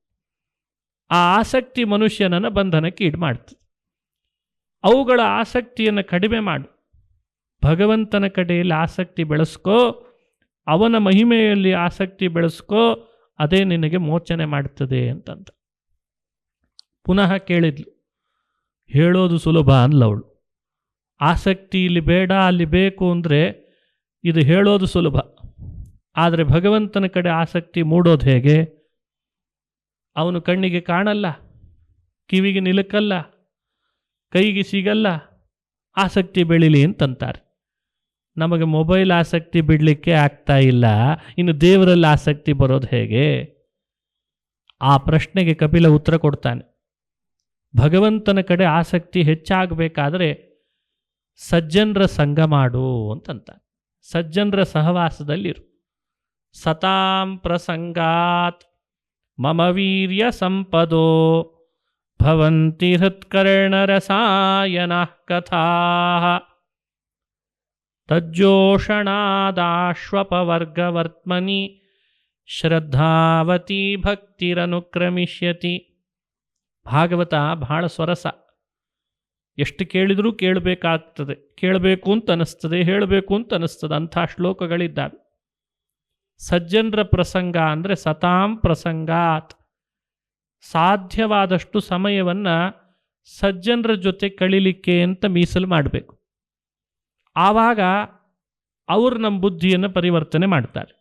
ಆ ಆಸಕ್ತಿ ಮನುಷ್ಯನನ್ನು ಬಂಧನಕ್ಕೆ ಈಡು ಮಾಡ್ತದೆ. ಅವುಗಳ ಆಸಕ್ತಿಯನ್ನು ಕಡಿಮೆ ಮಾಡು. ಭಗವಂತನ ಕಡೆಯಲ್ಲಿ ಆಸಕ್ತಿ ಬೆಳೆಸ್ಕೋ, ಅವನ ಮಹಿಮೆಯಲ್ಲಿ ಆಸಕ್ತಿ ಬೆಳೆಸ್ಕೋ, ಅದೇ ನಿನಗೆ ಮೋಚನೆ ಮಾಡ್ತದೆ ಅಂತಂದ. ಪುನಃ ಕೇಳಿದ್ಲು. ಹೇಳೋದು ಸುಲಭ ಅಲ್ಲವಳು. ಆಸಕ್ತಿ ಇಲ್ಲಿ ಬೇಡ ಅಲ್ಲಿ ಬೇಕು ಅಂದರೆ ಇದು ಹೇಳೋದು ಸುಲಭ. ಆದರೆ ಭಗವಂತನ ಕಡೆ ಆಸಕ್ತಿ ಮೂಡೋದು ಹೇಗೆ? ಅವನು ಕಣ್ಣಿಗೆ ಕಾಣಲ್ಲ, ಕಿವಿಗೆ ನಿಲುಕಲ್ಲ, ಕೈಗೆ ಸಿಗಲ್ಲ, ಆಸಕ್ತಿ ಬೆಳೀಲಿ ಅಂತಂತಾರೆ. ನಮಗೆ ಮೊಬೈಲ್ ಆಸಕ್ತಿ ಬಿಡಲಿಕ್ಕೆ ಆಗ್ತಾ ಇಲ್ಲ, ಇನ್ನು ದೇವರಲ್ಲಿ ಆಸಕ್ತಿ ಬರೋದು ಹೇಗೆ? ಆ ಪ್ರಶ್ನೆಗೆ ಕಪಿಲ ಉತ್ತರ ಕೊಡ್ತಾನೆ. ಭಗವಂತನ ಕಡೆ ಆಸಕ್ತಿ ಹೆಚ್ಚಾಗಬೇಕಾದ್ರೆ ಸಜ್ಜನರ ಸಂಗ ಮಾಡು ಅಂತಂತ. ಸಜ್ಜನರ ಸಹವಾಸದಲ್ಲಿರು. ಸತಾಂ ಪ್ರಸಂಗಾತ್ ಮಮ ವೀರ್ಯ ಸಂಪದೋ ಭವಂತಿ ಹೃತ್ಕರ್ಣರಸಾಯನ ಕಥಾ ತಜ್ಜೋಷಣಾದಾಶ್ವಪವರ್ಗವರ್ತ್ಮನಿ ಶ್ರದ್ಧಾವತಿ ಭಕ್ತಿರನುಕ್ರಮಿಷ್ಯತಿ. ಭಾಗವತ ಬಹಳ ಸ್ವರಸ. ಎಷ್ಟು ಕೇಳಿದರೂ ಕೇಳಬೇಕಾಗ್ತದೆ, ಕೇಳಬೇಕು ಅಂತ ಅನ್ನಿಸ್ತದೆ, ಹೇಳಬೇಕು ಅಂತ ಅನ್ನಿಸ್ತದೆ. ಅಂಥ ಶ್ಲೋಕಗಳಿದ್ದಾವೆ. ಸಜ್ಜನರ ಪ್ರಸಂಗ ಅಂದರೆ ಸತಾಂ ಪ್ರಸಂಗಾತ್. ಸಾಧ್ಯವಾದಷ್ಟು ಸಮಯವನ್ನು ಸಜ್ಜನರ ಜೊತೆ ಕಳೀಲಿಕ್ಕೆ ಅಂತ ಮೀಸಲು ಮಾಡಬೇಕು. ಆವಾಗ ಅವರು ನಮ್ಮ ಬುದ್ಧಿಯನ್ನು ಪರಿವರ್ತನೆ ಮಾಡ್ತಾರೆ.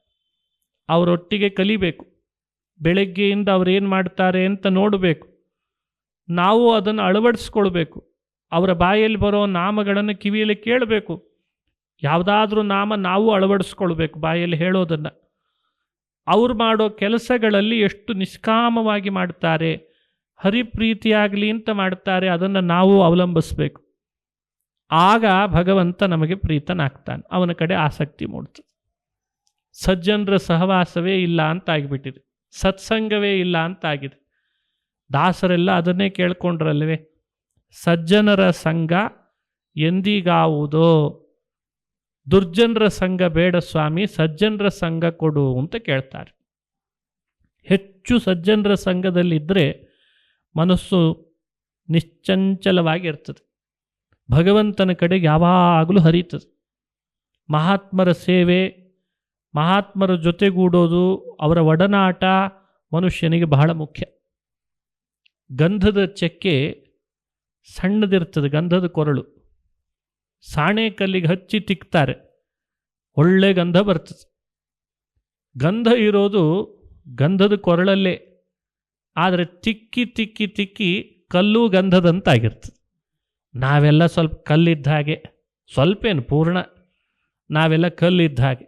ಅವರೊಟ್ಟಿಗೆ ಕಲಿಬೇಕು. ಬೆಳಗ್ಗೆಯಿಂದ ಅವರೇನು ಮಾಡ್ತಾರೆ ಅಂತ ನೋಡಬೇಕು. ನಾವು ಅದನ್ನು ಅಳವಡಿಸ್ಕೊಳ್ಬೇಕು. ಅವರ ಬಾಯಲ್ಲಿ ಬರೋ ನಾಮಗಳನ್ನು ಕಿವಿಯಲ್ಲಿ ಕೇಳಬೇಕು. ಯಾವುದಾದ್ರೂ ನಾಮ ನಾವು ಅಳವಡಿಸ್ಕೊಳ್ಬೇಕು ಬಾಯಲ್ಲಿ ಹೇಳೋದನ್ನು. ಅವ್ರು ಮಾಡೋ ಕೆಲಸಗಳಲ್ಲಿ ಎಷ್ಟು ನಿಷ್ಕಾಮವಾಗಿ ಮಾಡ್ತಾರೆ, ಹರಿಪ್ರೀತಿಯಾಗಲಿ ಅಂತ ಮಾಡ್ತಾರೆ, ಅದನ್ನು ನಾವು ಅವಲಂಬಿಸಬೇಕು. ಆಗ ಭಗವಂತ ನಮಗೆ ಪ್ರೀತನಾಗ್ತಾನೆ, ಅವನ ಕಡೆ ಆಸಕ್ತಿ ಮೂಡ್ತದೆ. ಸಜ್ಜನರ ಸಹವಾಸವೇ ಇಲ್ಲ ಅಂತಾಗಿಬಿಟ್ಟಿದೆ, ಸತ್ಸಂಗವೇ ಇಲ್ಲ ಅಂತಾಗಿದೆ. ದಾಸರೆಲ್ಲ ಅದನ್ನೇ ಕೇಳ್ಕೊಂಡ್ರಲ್ವೇ, ಸಜ್ಜನರ ಸಂಘ ಎಂದಿಗಾವುದೋ, ದುರ್ಜನರ ಸಂಘ ಬೇಡ ಸ್ವಾಮಿ, ಸಜ್ಜನರ ಸಂಘ ಕೊಡು ಅಂತ ಕೇಳ್ತಾರೆ. ಹೆಚ್ಚು ಸಜ್ಜನರ ಸಂಘದಲ್ಲಿದ್ದರೆ ಮನಸ್ಸು ನಿಶ್ಚಂಚಲವಾಗಿರ್ತದೆ, ಭಗವಂತನ ಕಡೆಗೆ ಯಾವಾಗಲೂ ಹರಿತದೆ. ಮಹಾತ್ಮರ ಸೇವೆ, ಮಹಾತ್ಮರ ಜೊತೆಗೂಡೋದು, ಅವರ ಒಡನಾಟ ಮನುಷ್ಯನಿಗೆ ಬಹಳ ಮುಖ್ಯ. ಗಂಧದ ಚಕ್ಕೆ ಸಣ್ಣದಿರ್ತದೆ, ಗಂಧದ ಕೊರಳು, ಸಾಣೆ ಕಲ್ಲಿಗೆ ಹಚ್ಚಿ ತಿಕ್ತಾರೆ, ಒಳ್ಳೆ ಗಂಧ ಬರ್ತದೆ. ಗಂಧ ಇರೋದು ಗಂಧದ ಕೊರಳಲ್ಲೇ, ಆದರೆ ತಿಕ್ಕಿ ತಿಕ್ಕಿ ತಿಕ್ಕಿ ಕಲ್ಲು ಗಂಧದಂತಾಗಿರ್ತದೆ. ನಾವೆಲ್ಲ ಸ್ವಲ್ಪ ಕಲ್ಲಿದ್ದ ಹಾಗೆ, ಸ್ವಲ್ಪೇನು ಪೂರ್ಣ, ನಾವೆಲ್ಲ ಕಲ್ಲಿದ್ದ ಹಾಗೆ.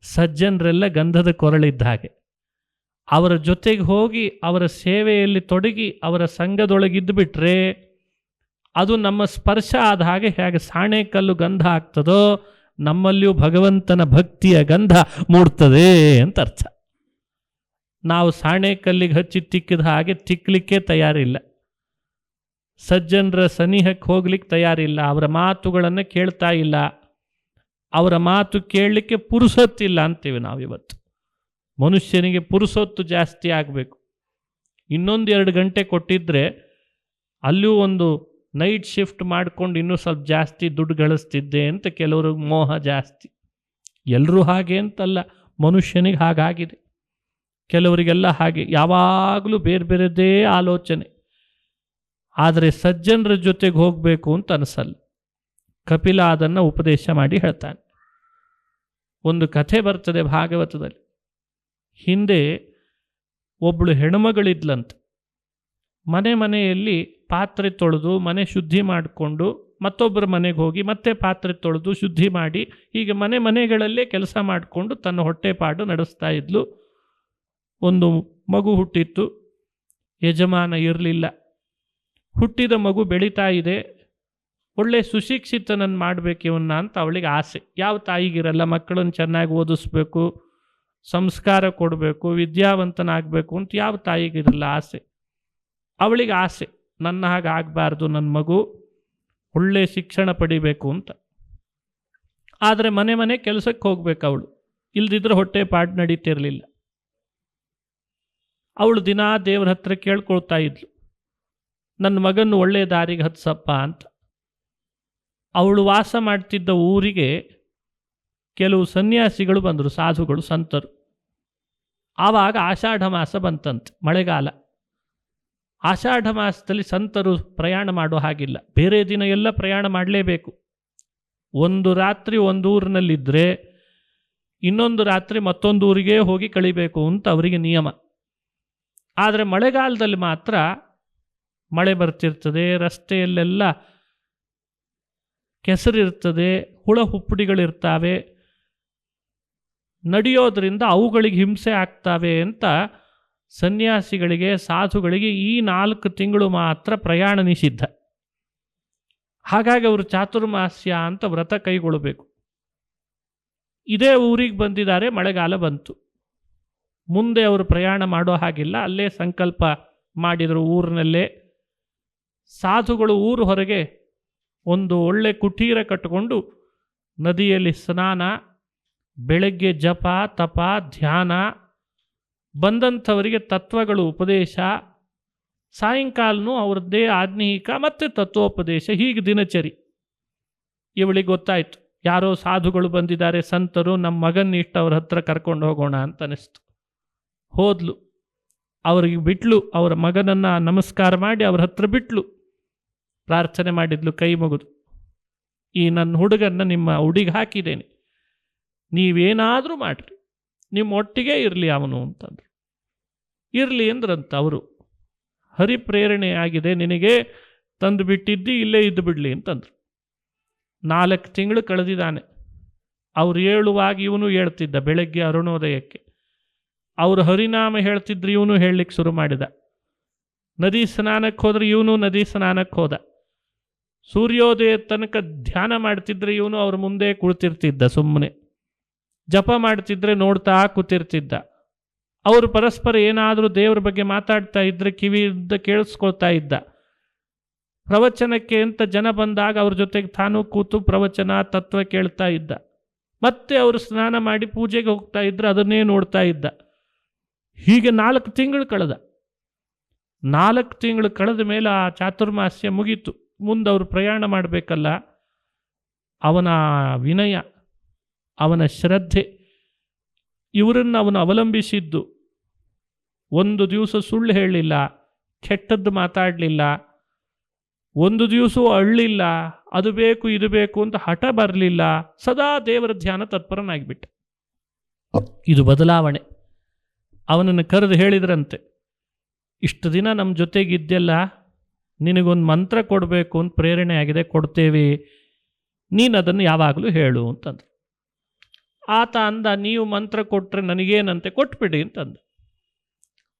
ಸಜ್ಜನರೆಲ್ಲ ಗಂಧದ ಕೊರಳಿದ್ದ ಹಾಗೆ. ಅವರ ಜೊತೆಗೆ ಹೋಗಿ ಅವರ ಸೇವೆಯಲ್ಲಿ ತೊಡಗಿ ಅವರ ಸಂಘದೊಳಗಿದ್ದು ಬಿಟ್ರೆ ಅದು ನಮ್ಮ ಸ್ಪರ್ಶ ಆದ ಹಾಗೆ. ಹೇಗೆ ಸಾಣೆ ಕಲ್ಲು ಗಂಧ ಆಗ್ತದೋ ನಮ್ಮಲ್ಲಿಯೂ ಭಗವಂತನ ಭಕ್ತಿಯ ಗಂಧ ಮೂಡ್ತದೆ ಅಂತ ಅರ್ಥ. ನಾವು ಸಾಣೆ ಕಲ್ಲಿಗೆ ಹಚ್ಚಿ ತಿಕ್ಕಿದ ಹಾಗೆ ತಿಕ್ಕಲಿಕ್ಕೆ ತಯಾರಿಲ್ಲ, ಸಜ್ಜನರ ಸನಿಹಕ್ಕೆ ಹೋಗ್ಲಿಕ್ಕೆ ತಯಾರಿಲ್ಲ, ಅವರ ಮಾತುಗಳನ್ನು ಕೇಳ್ತಾ ಇಲ್ಲ, ಅವರ ಮಾತು ಕೇಳಲಿಕ್ಕೆ ಪುರುಸೊತ್ತಿಲ್ಲ ಅಂತೀವಿ ನಾವಿವತ್ತು. ಮನುಷ್ಯನಿಗೆ ಪುರುಸೊತ್ತು ಜಾಸ್ತಿ ಆಗಬೇಕು. 2 ಗಂಟೆ ಕೊಟ್ಟಿದ್ದರೆ ಅಲ್ಲೂ ಒಂದು ನೈಟ್ ಶಿಫ್ಟ್ ಮಾಡಿಕೊಂಡು ಇನ್ನೂ ಸ್ವಲ್ಪ ಜಾಸ್ತಿ ದುಡ್ಡು ಗಳಿಸ್ತಿದ್ದೆ ಅಂತ ಕೆಲವ್ರಿಗೆ ಮೋಹ ಜಾಸ್ತಿ. ಎಲ್ಲರೂ ಹಾಗೆ ಅಂತಲ್ಲ, ಮನುಷ್ಯನಿಗೆ ಹಾಗಾಗಿದೆ. ಕೆಲವರಿಗೆಲ್ಲ ಹಾಗೆ, ಯಾವಾಗಲೂ ಬೇರೆ ಬೇರೆದೇ ಆಲೋಚನೆ. ಆದರೆ ಸಜ್ಜನರ ಜೊತೆಗೆ ಹೋಗಬೇಕು ಅಂತ ಅನಿಸಲ್ಲ. ಕಪಿಲ ಅದನ್ನು ಉಪದೇಶ ಮಾಡಿ ಹೇಳ್ತಾನೆ. ಒಂದು ಕಥೆ ಬರ್ತದೆ ಭಾಗವತದಲ್ಲಿ. ಹಿಂದೆ ಒಬ್ಬಳು ಹೆಣ್ಮಗಳಿದ್ಲಂತೆ. ಮನೆಯಲ್ಲಿ ಪಾತ್ರೆ ತೊಳೆದು ಮನೆ ಶುದ್ಧಿ ಮಾಡಿಕೊಂಡು ಮತ್ತೊಬ್ಬರ ಮನೆಗೆ ಹೋಗಿ ಮತ್ತೆ ಪಾತ್ರೆ ತೊಳೆದು ಶುದ್ಧಿ ಮಾಡಿ ಹೀಗೆ ಮನೆಗಳಲ್ಲೇ ಕೆಲಸ ಮಾಡಿಕೊಂಡು ತನ್ನ ಹೊಟ್ಟೆಪಾಡು ನಡೆಸ್ತಾ ಇದ್ಲು. ಒಂದು ಮಗು ಹುಟ್ಟಿತ್ತು, ಯಜಮಾನ ಇರಲಿಲ್ಲ. ಹುಟ್ಟಿದ ಮಗು ಬೆಳೀತಾ ಇದೆ, ಒಳ್ಳೆ ಸುಶಿಕ್ಷಿತನನ್ನು ಮಾಡಬೇಕು ಇವನ್ನ ಅಂತ ಅವಳಿಗೆ ಆಸೆ. ಯಾವ ತಾಯಿಗಿರಲ್ಲ? ಮಕ್ಕಳನ್ನು ಚೆನ್ನಾಗಿ ಓದಿಸ್ಬೇಕು, ಸಂಸ್ಕಾರ ಕೊಡಬೇಕು, ವಿದ್ಯಾವಂತನಾಗಬೇಕು ಅಂತ ಯಾವ ತಾಯಿಗಿರಲ್ಲ ಆಸೆ? ಅವಳಿಗೆ ಆಸೆ, ನನ್ನ ಹಾಗೆ ಆಗಬಾರ್ದು, ನನ್ನ ಮಗು ಒಳ್ಳೆ ಶಿಕ್ಷಣ ಪಡಿಬೇಕು ಅಂತ. ಆದರೆ ಮನೆ ಕೆಲಸಕ್ಕೆ ಹೋಗ್ಬೇಕು ಅವಳು, ಇಲ್ದಿದ್ರೆ ಹೊಟ್ಟೆ ಪಾಡು ನಡೀತಿರಲಿಲ್ಲ. ಅವಳು ದಿನಾ ದೇವ್ರ ಹತ್ರ ಕೇಳ್ಕೊಳ್ತಾ ಇದ್ಲು, ನನ್ನ ಮಗನ್ನು ಒಳ್ಳೆಯ ದಾರಿಗೆ ಹತ್ಸಪ್ಪ ಅಂತ. ಅವಳು ವಾಸ ಮಾಡ್ತಿದ್ದ ಊರಿಗೆ ಕೆಲವು ಸನ್ಯಾಸಿಗಳು ಬಂದರು, ಸಾಧುಗಳು, ಸಂತರು. ಆವಾಗ ಆಷಾಢ ಮಾಸ ಬಂತಂತೆ, ಮಳೆಗಾಲ. ಆಷಾಢ ಮಾಸದಲ್ಲಿ ಸಂತರು ಪ್ರಯಾಣ ಮಾಡೋ ಹಾಗಿಲ್ಲ, ಬೇರೆ ದಿನ ಎಲ್ಲ ಪ್ರಯಾಣ ಮಾಡಲೇಬೇಕು. ಒಂದು ರಾತ್ರಿ ಒಂದು ಊರಿನಲ್ಲಿದ್ದರೆ ಇನ್ನೊಂದು ರಾತ್ರಿ ಮತ್ತೊಂದು ಊರಿಗೆ ಹೋಗಿ ಕಳಿಬೇಕು ಅಂತ ಅವರಿಗೆ ನಿಯಮ. ಆದರೆ ಮಳೆಗಾಲದಲ್ಲಿ ಮಾತ್ರ ಮಳೆ ಬರ್ತಿರ್ತದೆ, ರಸ್ತೆಯಲ್ಲೆಲ್ಲ ಕೆಸರಿರ್ತದೆ, ಹುಳ ಹುಪ್ಪಡಿಗಳಿರ್ತಾವೆ, ನಡೆಯೋದ್ರಿಂದ ಅವುಗಳಿಗೆ ಹಿಂಸೆ ಆಗ್ತವೆ ಅಂತ ಸನ್ಯಾಸಿಗಳಿಗೆ, ಸಾಧುಗಳಿಗೆ ಈ 4 ತಿಂಗಳು ಮಾತ್ರ ಪ್ರಯಾಣ ನಿಷಿದ್ಧ. ಹಾಗಾಗಿ ಅವರು ಚಾತುರ್ಮಾಸ್ಯ ಅಂತ ವ್ರತ ಕೈಗೊಳ್ಳಬೇಕು. ಇದೇ ಊರಿಗೆ ಬಂದಿದ್ದಾರೆ, ಮಳೆಗಾಲ ಬಂತು. ಮುಂದೆ ಅವರು ಪ್ರಯಾಣ ಮಾಡೋ ಹಾಗಿಲ್ಲ, ಅಲ್ಲೇ ಸಂಕಲ್ಪ ಮಾಡಿದರು ಊರಿನಲ್ಲೇ. ಸಾಧುಗಳು ಊರು ಹೊರಗೆ ಒಂದು ಒಳ್ಳೆ ಕುಟೀರ ಕಟ್ಟಿಕೊಂಡು ನದಿಯಲ್ಲಿ ಸ್ನಾನ, ಬೆಳಗ್ಗೆ ಜಪ ತಪ ಧ್ಯಾನ, ಬಂದಂಥವರಿಗೆ ತತ್ವಗಳು ಉಪದೇಶ, ಸಾಯಂಕಾಲನೂ ಅವ್ರದ್ದೇ ಆಧ್ಯಾತ್ಮಿಕ ಮತ್ತು ತತ್ವೋಪದೇಶ, ಹೀಗೆ ದಿನಚರಿ. ಇವಳಿಗೆ ಗೊತ್ತಾಯಿತು ಯಾರೋ ಸಾಧುಗಳು ಬಂದಿದ್ದಾರೆ, ಸಂತರು, ನಮ್ಮ ಮಗನ ಇಷ್ಟು ಅವ್ರ ಹತ್ರ ಕರ್ಕೊಂಡು ಹೋಗೋಣ ಅಂತ ಅನಿಸ್ತು. ಹೋದ್ಲು, ಅವ್ರಿಗೆ ಬಿಟ್ಲು, ಅವರ ಮಗನನ್ನು ನಮಸ್ಕಾರ ಮಾಡಿ ಅವ್ರ ಹತ್ರ ಬಿಟ್ಲು. ಪ್ರಾರ್ಥನೆ ಮಾಡಿದ್ಲು ಕೈ ಮುಗಿದು, ಈ ನನ್ನ ಹುಡುಗನ್ನ ನಿಮ್ಮ ಉಡಿಗೆ ಹಾಕಿದ್ದೇನೆ, ನೀವೇನಾದರೂ ಮಾಡಿರಿ, ನಿಮ್ಮ ಒಟ್ಟಿಗೆ ಇರಲಿ ಅವನು ಅಂತಂದ್ರು. ಇರಲಿ ಅಂದ್ರಂತ ಅವರು. ಹರಿಪ್ರೇರಣೆ ಆಗಿದೆ, ನಿನಗೆ ತಂದು ಬಿಟ್ಟಿದ್ದಿ, ಇಲ್ಲೇ ಇದ್ದು ಬಿಡಲಿ ಅಂತಂದರು. 4 ತಿಂಗಳು ಕಳೆದಿದ್ದಾನೆ. ಅವ್ರು ಹೇಳುವಾಗ ಇವನು ಹೇಳ್ತಿದ್ದ, ಬೆಳಗ್ಗೆ ಅರುಣೋದಯಕ್ಕೆ ಅವರು ಹರಿನಾಮ ಹೇಳ್ತಿದ್ರು, ಇವನು ಹೇಳಲಿಕ್ಕೆ ಶುರು ಮಾಡಿದ. ನದಿ ಸ್ನಾನಕ್ಕೆ ಹೋದ್ರೆ ಇವನು ನದಿ ಸ್ನಾನಕ್ಕೆ ಹೋದ. ಸೂರ್ಯೋದಯ ತನಕ ಧ್ಯಾನ ಮಾಡ್ತಿದ್ರೆ ಇವನು ಅವ್ರ ಮುಂದೆ ಕುಳಿತಿರ್ತಿದ್ದ, ಸುಮ್ಮನೆ ಜಪ ಮಾಡ್ತಿದ್ರೆ ನೋಡ್ತಾ ಕೂತಿರ್ತಿದ್ದ. ಅವರು ಪರಸ್ಪರ ಏನಾದರೂ ದೇವರ ಬಗ್ಗೆ ಮಾತಾಡ್ತಾ ಇದ್ದರೆ ಕಿವಿಯಿಂದ ಕೇಳಿಸ್ಕೊಳ್ತಾ ಇದ್ದ. ಪ್ರವಚನಕ್ಕೆ ಅಂತ ಜನ ಬಂದಾಗ ಅವ್ರ ಜೊತೆಗೆ ತಾನು ಕೂತು ಪ್ರವಚನ ತತ್ವ ಕೇಳ್ತಾ ಇದ್ದ. ಮತ್ತೆ ಅವರು ಸ್ನಾನ ಮಾಡಿ ಪೂಜೆಗೆ ಹೋಗ್ತಾ ಇದ್ರೆ ಅದನ್ನೇ ನೋಡ್ತಾ ಇದ್ದ. ಹೀಗೆ 4 ತಿಂಗಳು ಕಳೆದ. 4 ತಿಂಗಳು ಕಳೆದ ಮೇಲೆ ಆ ಚಾತುರ್ಮಾಸ್ಯ ಮುಗೀತು. ಮುಂದೆ ಅವರು ಪ್ರಯಾಣ ಮಾಡಬೇಕಲ್ಲ. ಅವನ ವಿನಯ, ಅವನ ಶ್ರದ್ಧೆ, ಇವರನ್ನು ಅವನು ಅವಲಂಬಿಸಿದ್ದು. ಒಂದು ದಿವಸ ಸುಳ್ಳು ಹೇಳಲಿಲ್ಲ, ಕೆಟ್ಟದ್ದು ಮಾತಾಡಲಿಲ್ಲ, ಒಂದು ದಿವಸವೂ ಅಳ್ಳಿಲ್ಲ, ಅದು ಬೇಕು ಇದು ಬೇಕು ಅಂತ ಹಠ ಬರಲಿಲ್ಲ, ಸದಾ ದೇವರ ಧ್ಯಾನ ತತ್ಪರನಾಗಿಬಿಟ್ಟ. ಇದು ಬದಲಾವಣೆ. ಅವನನ್ನು ಕರೆದು ಹೇಳಿದ್ರಂತೆ, ಇಷ್ಟು ದಿನ ನಮ್ಮ ಜೊತೆಗಿದ್ದೆಲ್ಲ, ನಿನಗೊಂದು ಮಂತ್ರ ಕೊಡಬೇಕು ಅಂತ ಪ್ರೇರಣೆ ಆಗಿದೆ, ಕೊಡ್ತೇವೆ, ನೀನು ಅದನ್ನು ಯಾವಾಗಲೂ ಹೇಳು ಅಂತಂದು. ಆತ ಅಂದ, ನೀವು ಮಂತ್ರ ಕೊಟ್ಟರೆ ನನಗೇನಂತೆ, ಕೊಟ್ಬಿಡಿ ಅಂತಂದ.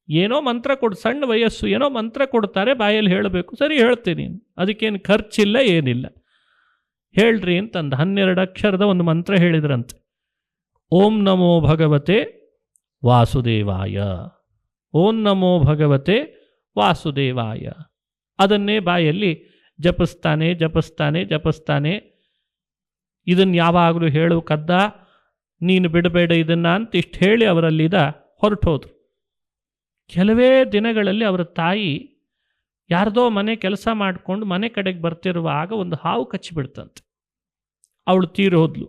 ಏನೋ ಮಂತ್ರ ಕೊಡು, ಸಣ್ಣ ವಯಸ್ಸು, ಏನೋ ಮಂತ್ರ ಕೊಡ್ತಾರೆ, ಬಾಯಲ್ಲಿ ಹೇಳಬೇಕು, ಸರಿ ಹೇಳ್ತೀನಿ, ಅದಕ್ಕೇನು ಖರ್ಚಿಲ್ಲ ಏನಿಲ್ಲ, ಹೇಳ್ರಿ ಅಂತಂದ. 12 ಅಕ್ಷರದ ಒಂದು ಮಂತ್ರ ಹೇಳಿದ್ರಂತೆ. ಓಂ ನಮೋ ಭಗವತೆ ವಾಸುದೇವಾಯ, ಓಂ ನಮೋ ಭಗವತೆ ವಾಸುದೇವಾಯ. ಅದನ್ನೇ ಬಾಯಲ್ಲಿ ಜಪಿಸ್ತಾನೆ ಜಪಿಸ್ತಾನೆ ಜಪಿಸ್ತಾನೆ. ಇದನ್ನು ಯಾವಾಗಲೂ ಹೇಳು ಕದ್ದ, ನೀನು ಬಿಡಬೇಡ ಇದನ್ನು ಅಂತ ಇಷ್ಟು ಹೇಳಿ ಅವರಲ್ಲಿದ ಹೊರಟೋದ್ರು. ಕೆಲವೇ ದಿನಗಳಲ್ಲಿ ಅವರ ತಾಯಿ ಯಾರ್ದೋ ಮನೆ ಕೆಲಸ ಮಾಡಿಕೊಂಡು ಮನೆ ಕಡೆಗೆ ಬರ್ತಿರುವಾಗ ಒಂದು ಹಾವು ಕಚ್ಚಿಬಿಡ್ತಂತೆ. ಅವಳು ತೀರೋದ್ಲು.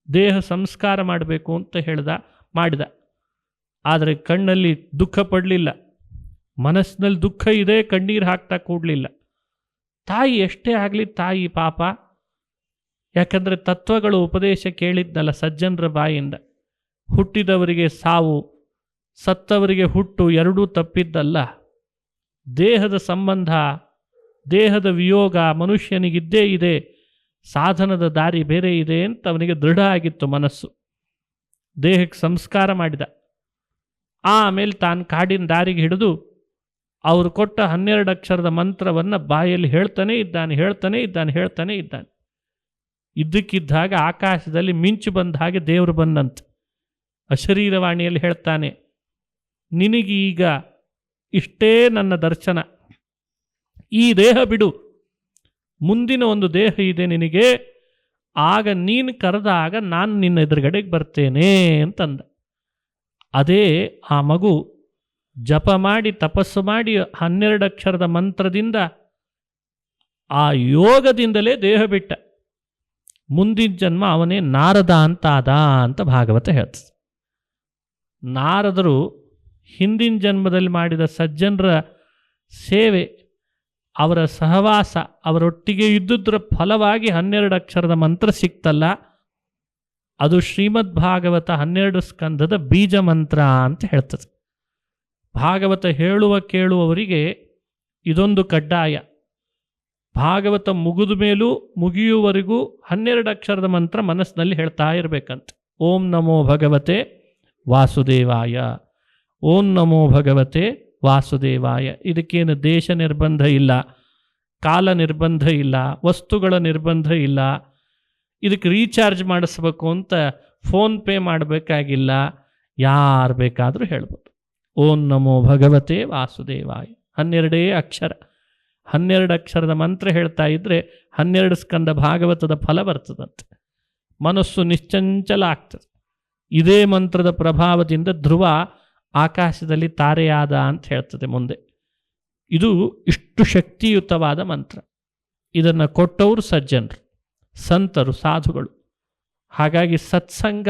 ದೇಹ ಸಂಸ್ಕಾರ ಮಾಡಬೇಕು ಅಂತ ಮಾಡಿದ. ಆದರೆ ಕಣ್ಣಲ್ಲಿ ದುಃಖ ಪಡಲಿಲ್ಲ, ಮನಸ್ಸಿನಲ್ಲಿ ದುಃಖ ಇದೆ, ಕಣ್ಣೀರು ಹಾಕ್ತಾ ಕೂಡಲಿಲ್ಲ. ತಾಯಿ ಎಷ್ಟೇ ಆಗಲಿ ತಾಯಿ ಪಾಪ, ಯಾಕಂದರೆ ತತ್ವಗಳು ಉಪದೇಶ ಕೇಳಿದ್ನಲ್ಲ ಸಜ್ಜನರ ಬಾಯಿಂದ. ಹುಟ್ಟಿದವರಿಗೆ ಸಾವು, ಸತ್ತವರಿಗೆ ಹುಟ್ಟು ಎರಡೂ ತಪ್ಪಿದ್ದಲ್ಲ. ದೇಹದ ಸಂಬಂಧ, ದೇಹದ ವಿಯೋಗ ಮನುಷ್ಯನಿಗಿದ್ದೇ ಇದೆ, ಸಾಧನದ ದಾರಿ ಬೇರೆ ಇದೆ ಅಂತ ಅವನಿಗೆ ದೃಢ ಆಗಿತ್ತು ಮನಸ್ಸು. ದೇಹಕ್ಕೆ ಸಂಸ್ಕಾರ ಮಾಡಿದ. ಆಮೇಲೆ ತಾನು ಕಾಡಿನ ದಾರಿಗೆ ಹಿಡಿದು ಅವರು ಕೊಟ್ಟ 12 ಅಕ್ಷರದ ಮಂತ್ರವನ್ನು ಬಾಯಲ್ಲಿ ಹೇಳ್ತಾನೆ ಇದ್ದಾನೆ. ಇದ್ದಕ್ಕಿದ್ದಾಗ ಆಕಾಶದಲ್ಲಿ ಮಿಂಚು ಬಂದ ಹಾಗೆ ದೇವರು ಬಂದಂತೆ. ಅಶರೀರವಾಣಿಯಲ್ಲಿ ಹೇಳ್ತಾನೆ, ನಿನಗೀಗ ಇಷ್ಟೇ ನನ್ನ ದರ್ಶನ, ಈ ದೇಹ ಬಿಡು, ಮುಂದಿನ ಒಂದು ದೇಹ ಇದೆ ನಿನಗೆ, ಆಗ ನೀನು ಕರೆದಾಗ ನಾನು ನಿನ್ನ ಎದುರುಗಡೆಗೆ ಬರ್ತೇನೆ ಅಂತಂದ. ಅದೇ ಆ ಮಗು ಜಪ ಮಾಡಿ ತಪಸ್ಸು ಮಾಡಿ 12 ಅಕ್ಷರದ ಮಂತ್ರದಿಂದ ಆ ಯೋಗದಿಂದಲೇ ದೇಹ ಬಿಟ್ಟ. ಮುಂದಿನ ಜನ್ಮ ಅವನೇ ನಾರದ ಅಂತ ಭಾಗವತ ಹೇಳ್ತದೆ. ನಾರದರು ಹಿಂದಿನ ಜನ್ಮದಲ್ಲಿ ಮಾಡಿದ ಸಜ್ಜನರ ಸೇವೆ, ಅವರ ಸಹವಾಸ, ಅವರೊಟ್ಟಿಗೆ ಇದ್ದುದರ ಫಲವಾಗಿ 12 ಅಕ್ಷರದ ಮಂತ್ರ ಸಿಕ್ತಲ್ಲ, ಅದು ಶ್ರೀಮದ್ ಭಾಗವತ 12 ಸ್ಕಂಧದ ಬೀಜ ಮಂತ್ರ ಅಂತ ಹೇಳ್ತದೆ. ಭಾಗವತ ಹೇಳುವ ಕೇಳುವವರಿಗೆ ಇದೊಂದು ಕಡ್ಡಾಯ. ಭಾಗವತ ಮುಗಿದ ಮೇಲೂ ಮುಗಿಯುವವರೆಗೂ 12 ಅಕ್ಷರದ ಮಂತ್ರ ಮನಸ್ಸಿನಲ್ಲಿ ಹೇಳ್ತಾ ಇರಬೇಕಂತೆ. ಓಂ ನಮೋ ಭಗವತೆ ವಾಸುದೇವಾಯ, ಓಂ ನಮೋ ಭಗವತೆ ವಾಸುದೇವಾಯ. ಇದಕ್ಕೇನು ದೇಶ ನಿರ್ಬಂಧ ಇಲ್ಲ, ಕಾಲ ನಿರ್ಬಂಧ ಇಲ್ಲ, ವಸ್ತುಗಳ ನಿರ್ಬಂಧ ಇಲ್ಲ. ಇದಕ್ಕೆ ರೀಚಾರ್ಜ್ ಮಾಡಿಸ್ಬೇಕು ಅಂತ ಫೋನ್ ಪೇ ಮಾಡಬೇಕಾಗಿಲ್ಲ. ಯಾರು ಬೇಕಾದರೂ ಹೇಳ್ಬೋದು. ಓಂ ನಮೋ ಭಗವತೆ ವಾಸುದೇವಾಯ. 12 ಅಕ್ಷರ. 12 ಅಕ್ಷರದ ಮಂತ್ರ ಹೇಳ್ತಾ ಇದ್ದರೆ 12 ಸ್ಕಂದ ಭಾಗವತದ ಫಲ ಬರ್ತದಂತೆ. ಮನಸ್ಸು ನಿಶ್ಚಂಚಲ ಆಗ್ತದೆ. ಇದೇ ಮಂತ್ರದ ಪ್ರಭಾವದಿಂದ ಧ್ರುವ ಆಕಾಶದಲ್ಲಿ ತಾರೆಯಾದ ಅಂತ ಹೇಳ್ತದೆ ಮುಂದೆ. ಇದು ಇಷ್ಟು ಶಕ್ತಿಯುತವಾದ ಮಂತ್ರ. ಇದನ್ನು ಕೊಟ್ಟವರು ಸಜ್ಜನರು, ಸಂತರು, ಸಾಧುಗಳು. ಹಾಗಾಗಿ ಸತ್ಸಂಗ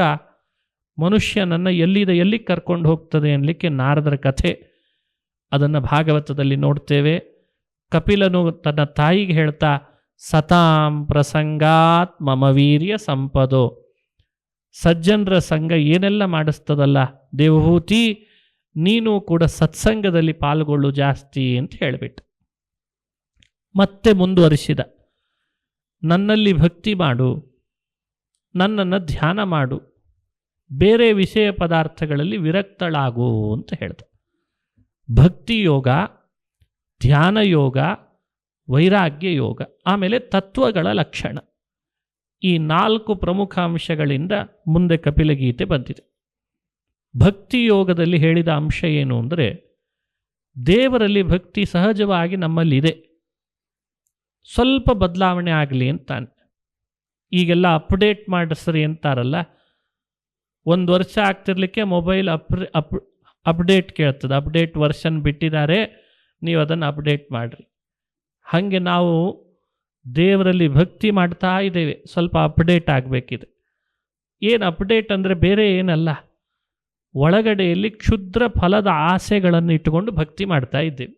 ಮನುಷ್ಯನನ್ನು ಎಲ್ಲಿ ಕರ್ಕೊಂಡು ಹೋಗ್ತದೆ ಅನ್ನಲಿಕ್ಕೆ ನಾರದರ ಕಥೆ, ಅದನ್ನು ಭಾಗವತದಲ್ಲಿ ನೋಡ್ತೇವೆ. ಕಪಿಲನು ತನ್ನ ತಾಯಿಗೆ ಹೇಳ್ತಾ, ಸತಾಂ ಪ್ರಸಂಗಾತ್ ಮಮ ವೀರ್ಯ ಸಂಪದೋ. ಸಜ್ಜನರ ಸಂಘ ಏನೆಲ್ಲ ಮಾಡಿಸ್ತದಲ್ಲ ದೇವಹೂತಿ, ನೀನು ಕೂಡ ಸತ್ಸಂಗದಲ್ಲಿ ಪಾಲ್ಗೊಳ್ಳು ಜಾಸ್ತಿ ಅಂತ ಹೇಳಿಬಿಟ್ಟು ಮತ್ತೆ ಮುಂದುವರಿಸಿದ. ನನ್ನಲ್ಲಿ ಭಕ್ತಿ ಮಾಡು, ನನ್ನನ್ನು ಧ್ಯಾನ ಮಾಡು, ಬೇರೆ ವಿಷಯ ಪದಾರ್ಥಗಳಲ್ಲಿ ವಿರಕ್ತಳಾಗು ಅಂತ ಹೇಳ್ದ. ಭಕ್ತಿ ಯೋಗ, ಧ್ಯಾನ ಯೋಗ, ವೈರಾಗ್ಯ ಯೋಗ, ಆಮೇಲೆ ತತ್ವಗಳ ಲಕ್ಷಣ. ಈ 4 ಪ್ರಮುಖ ಅಂಶಗಳಿಂದ ಮುಂದೆ ಕಪಿಲಗೀತೆ ಬಂದಿದೆ. ಭಕ್ತಿ ಯೋಗದಲ್ಲಿ ಹೇಳಿದ ಅಂಶ ಏನು ಅಂದರೆ, ದೇವರಲ್ಲಿ ಭಕ್ತಿ ಸಹಜವಾಗಿ ನಮ್ಮಲ್ಲಿದೆ, ಸ್ವಲ್ಪ ಬದಲಾವಣೆ ಆಗಲಿ ಅಂತಾನೆ. ಈಗೆಲ್ಲ ಅಪ್ಡೇಟ್ ಮಾಡಿಸ್ರಿ ಅಂತಾರಲ್ಲ, 1 ವರ್ಷ ಆಗ್ತಿರ್ಲಿಕ್ಕೆ ಮೊಬೈಲ್ ಅಪ್ಡೇಟ್ ಕೇಳ್ತದೆ. ಅಪ್ಡೇಟ್ ವರ್ಷನ್ ಬಿಟ್ಟಿದ್ದಾರೆ, ನೀವು ಅದನ್ನು ಅಪ್ಡೇಟ್ ಮಾಡಿರಿ. ಹಾಗೆ ನಾವು ದೇವರಲ್ಲಿ ಭಕ್ತಿ ಮಾಡ್ತಾ ಇದ್ದೇವೆ, ಸ್ವಲ್ಪ ಅಪ್ಡೇಟ್ ಆಗಬೇಕಿದೆ. ಏನು ಅಪ್ಡೇಟ್ ಅಂದರೆ ಬೇರೆ ಏನಲ್ಲ, ಒಳಗಡೆಯಲ್ಲಿ ಕ್ಷುದ್ರ ಫಲದ ಆಸೆಗಳನ್ನು ಇಟ್ಟುಕೊಂಡು ಭಕ್ತಿ ಮಾಡ್ತಾ ಇದ್ದೇವೆ.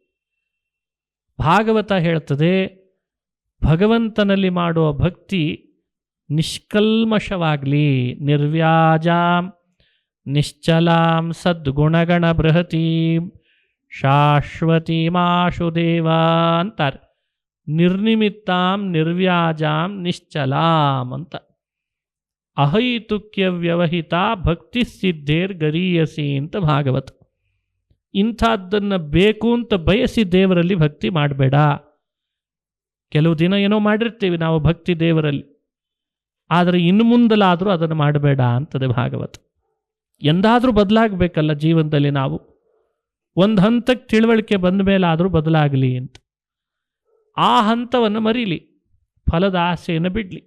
ಭಾಗವತ ಹೇಳ್ತದೆ, ಭಗವಂತನಲ್ಲಿ ಮಾಡುವ ಭಕ್ತಿ ನಿಷ್ಕಲ್ಮಷವಾಗಲಿ, ನಿರ್ವ್ಯಾಜಾಂ ನಿಶ್ಚಲಾಂ ಸದ್ಗುಣಗಣ ಬೃಹತೀಂ ಶಾಶ್ವತೀಮಾಶು ದೇವ ಅಂತಾರೆ. ನಿರ್ನಿಮಿತ್ತಾಂ ನಿರ್ವ್ಯಾಜಾಂ ನಿಶ್ಚಲಾಂ ಅಂತ. ಅಹೈತುಕ್ಯ ವ್ಯವಹಿತ ಭಕ್ತಿ ಸಿದ್ಧೇರ್ ಗರೀಯಸಿ ಅಂತ ಭಾಗವತ. ಇಂಥದ್ದನ್ನು ಬೇಕು ಅಂತ ಬಯಸಿ ದೇವರಲ್ಲಿ ಭಕ್ತಿ ಮಾಡಬೇಡ. ಕೆಲವು ದಿನ ಏನೋ ಮಾಡಿರ್ತೀವಿ ನಾವು ಭಕ್ತಿ ದೇವರಲ್ಲಿ, ಆದರೆ ಇನ್ನು ಮುಂದಲಾದರೂ ಅದನ್ನು ಮಾಡಬೇಡ ಅಂತದೆ ಭಾಗವತ. ಎಂದಾದರೂ ಬದಲಾಗಬೇಕಲ್ಲ ಜೀವನದಲ್ಲಿ. ನಾವು ಒಂದು ಹಂತಕ್ಕೆ ತಿಳುವಳಿಕೆ ಬಂದ ಮೇಲಾದರೂ ಬದಲಾಗಲಿ ಅಂತ. ಆ ಹಂತವನ್ನು ಮರೀಲಿ, ಫಲದ ಆಸೆಯನ್ನು ಬಿಡಲಿ,